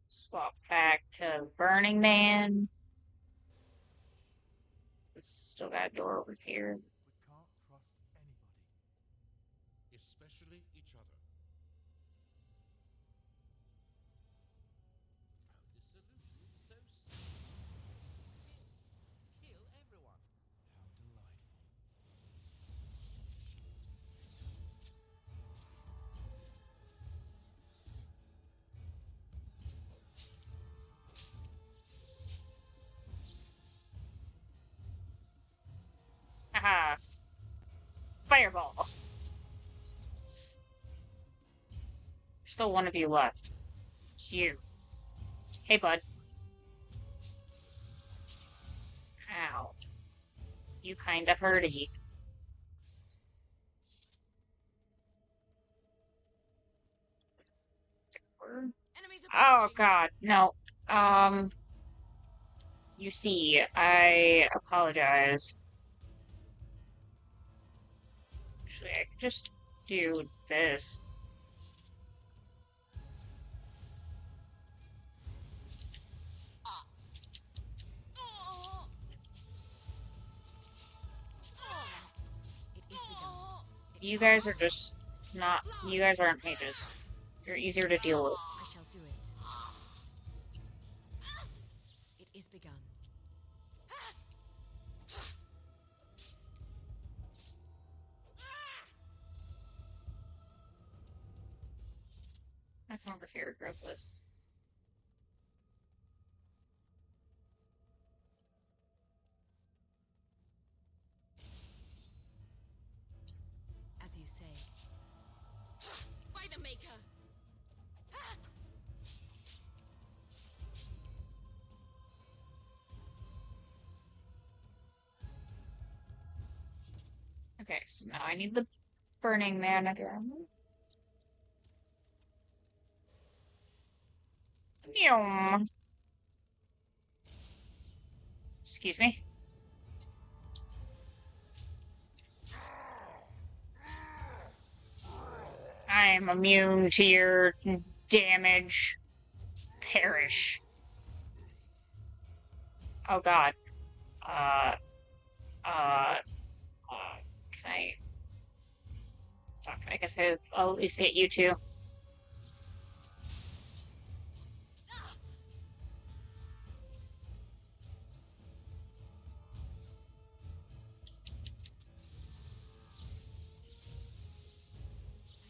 Swap back to Burning Man. Still got a door over here. We can't trust anybody, especially each other. The solution is so simple. Kill everyone. How delightful. Haha. Fireball. Still one of you left. It's you. Hey, bud. Ow. You kinda hurty. Oh, God. No. You see, I apologize. Actually, I could just do this. You guys are just not. You guys aren't mages. You're easier to deal with. I shall do it. It is begun. I come over here, grab this. As you say. By the Maker! Okay, so now I need the Burning Man again. Meow. Excuse me. I am immune to your damage. Perish. Oh God. Can I? Fuck, I guess I'll at least get you two. I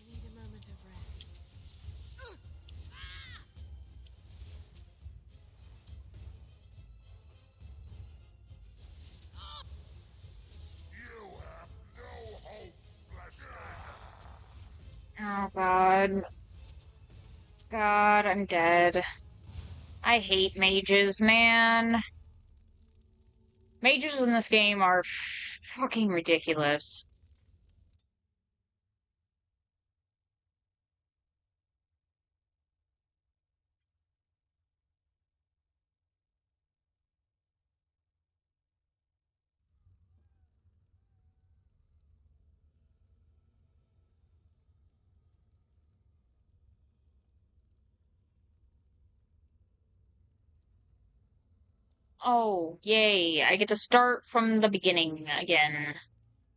need a moment of rest. You have no hope, Flesh. Oh God. God, I'm dead. I hate mages, man. Mages in this game are fucking ridiculous. Oh, yay. I get to start from the beginning again.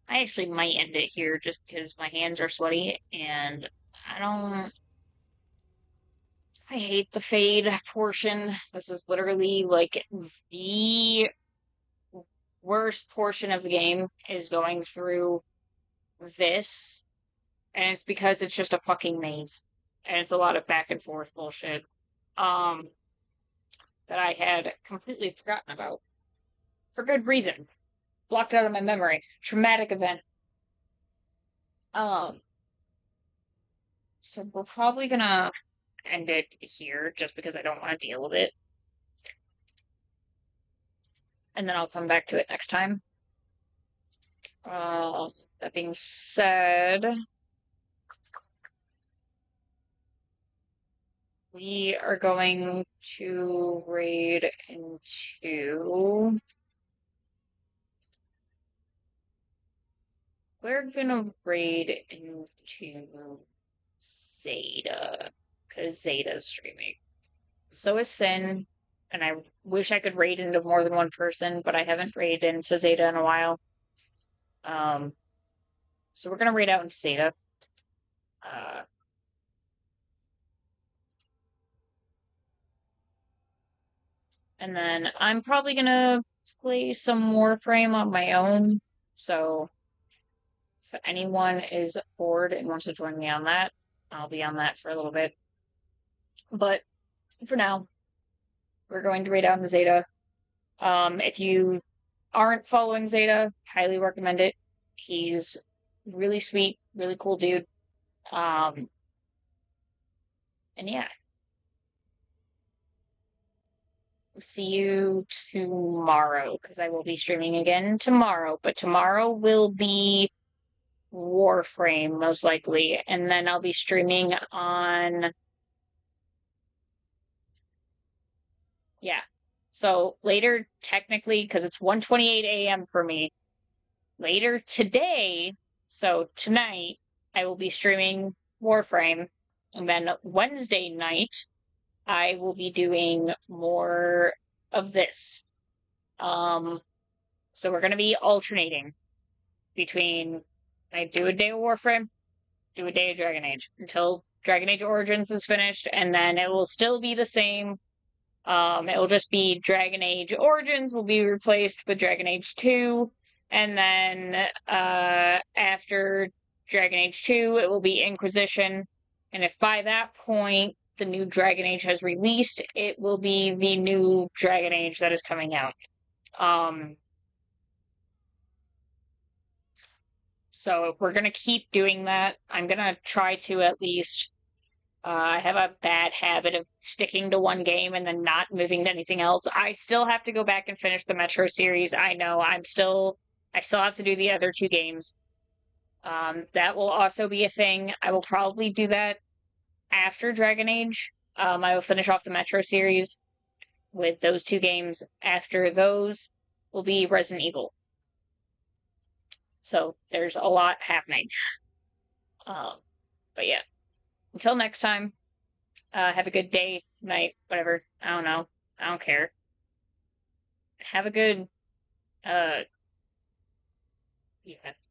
I actually might end it here just because my hands are sweaty and I don't. I hate the fade portion. This is literally like the worst portion of the game is going through this, and it's because it's just a fucking maze. And it's a lot of back and forth bullshit. Um, that I had completely forgotten about. For good reason. Blocked out of my memory. Traumatic event. Um, so we're probably gonna end it here just because I don't want to deal with it. And then I'll come back to it next time. That being said, we are going to raid into... We're gonna raid into Zeta, because Zeta's streaming. So is Sin, and I wish I could raid into more than one person, but I haven't raided into Zeta in a while. So we're gonna raid out into Zeta. And then I'm probably gonna play some Warframe on my own. So if anyone is bored and wants to join me on that, I'll be on that for a little bit. But for now, we're going to raid out into Zeta. If you aren't following Zeta, highly recommend it. He's really sweet, really cool dude. And yeah. See you tomorrow, because I will be streaming again tomorrow. But tomorrow will be Warframe, most likely. And then I'll be streaming on... Yeah. So later, technically, because it's 1:28 a.m. for me, later today, so tonight, I will be streaming Warframe. And then Wednesday night, I will be doing more of this. So we're going to be alternating between I do a day of Warframe, do a day of Dragon Age until Dragon Age Origins is finished, and then it will still be the same. It will just be Dragon Age Origins will be replaced with Dragon Age 2, and then after Dragon Age 2, it will be Inquisition. And if by that point the new Dragon Age has released, it will be the new Dragon Age that is coming out. So we're gonna keep doing that. I'm gonna try to at least. I have a bad habit of sticking to one game and then not moving to anything else. I still have to go back and finish the Metro series. I know I still have to do the other two games. That will also be a thing. I will probably do that after Dragon Age. I will finish off the Metro series with those two games. After those will be Resident Evil. So there's a lot happening. But yeah. Until next time, have a good day, night, whatever. I don't know. I don't care. Have a good, yeah.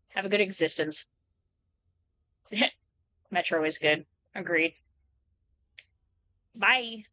Have a good existence. Metro is good. Agreed. Bye.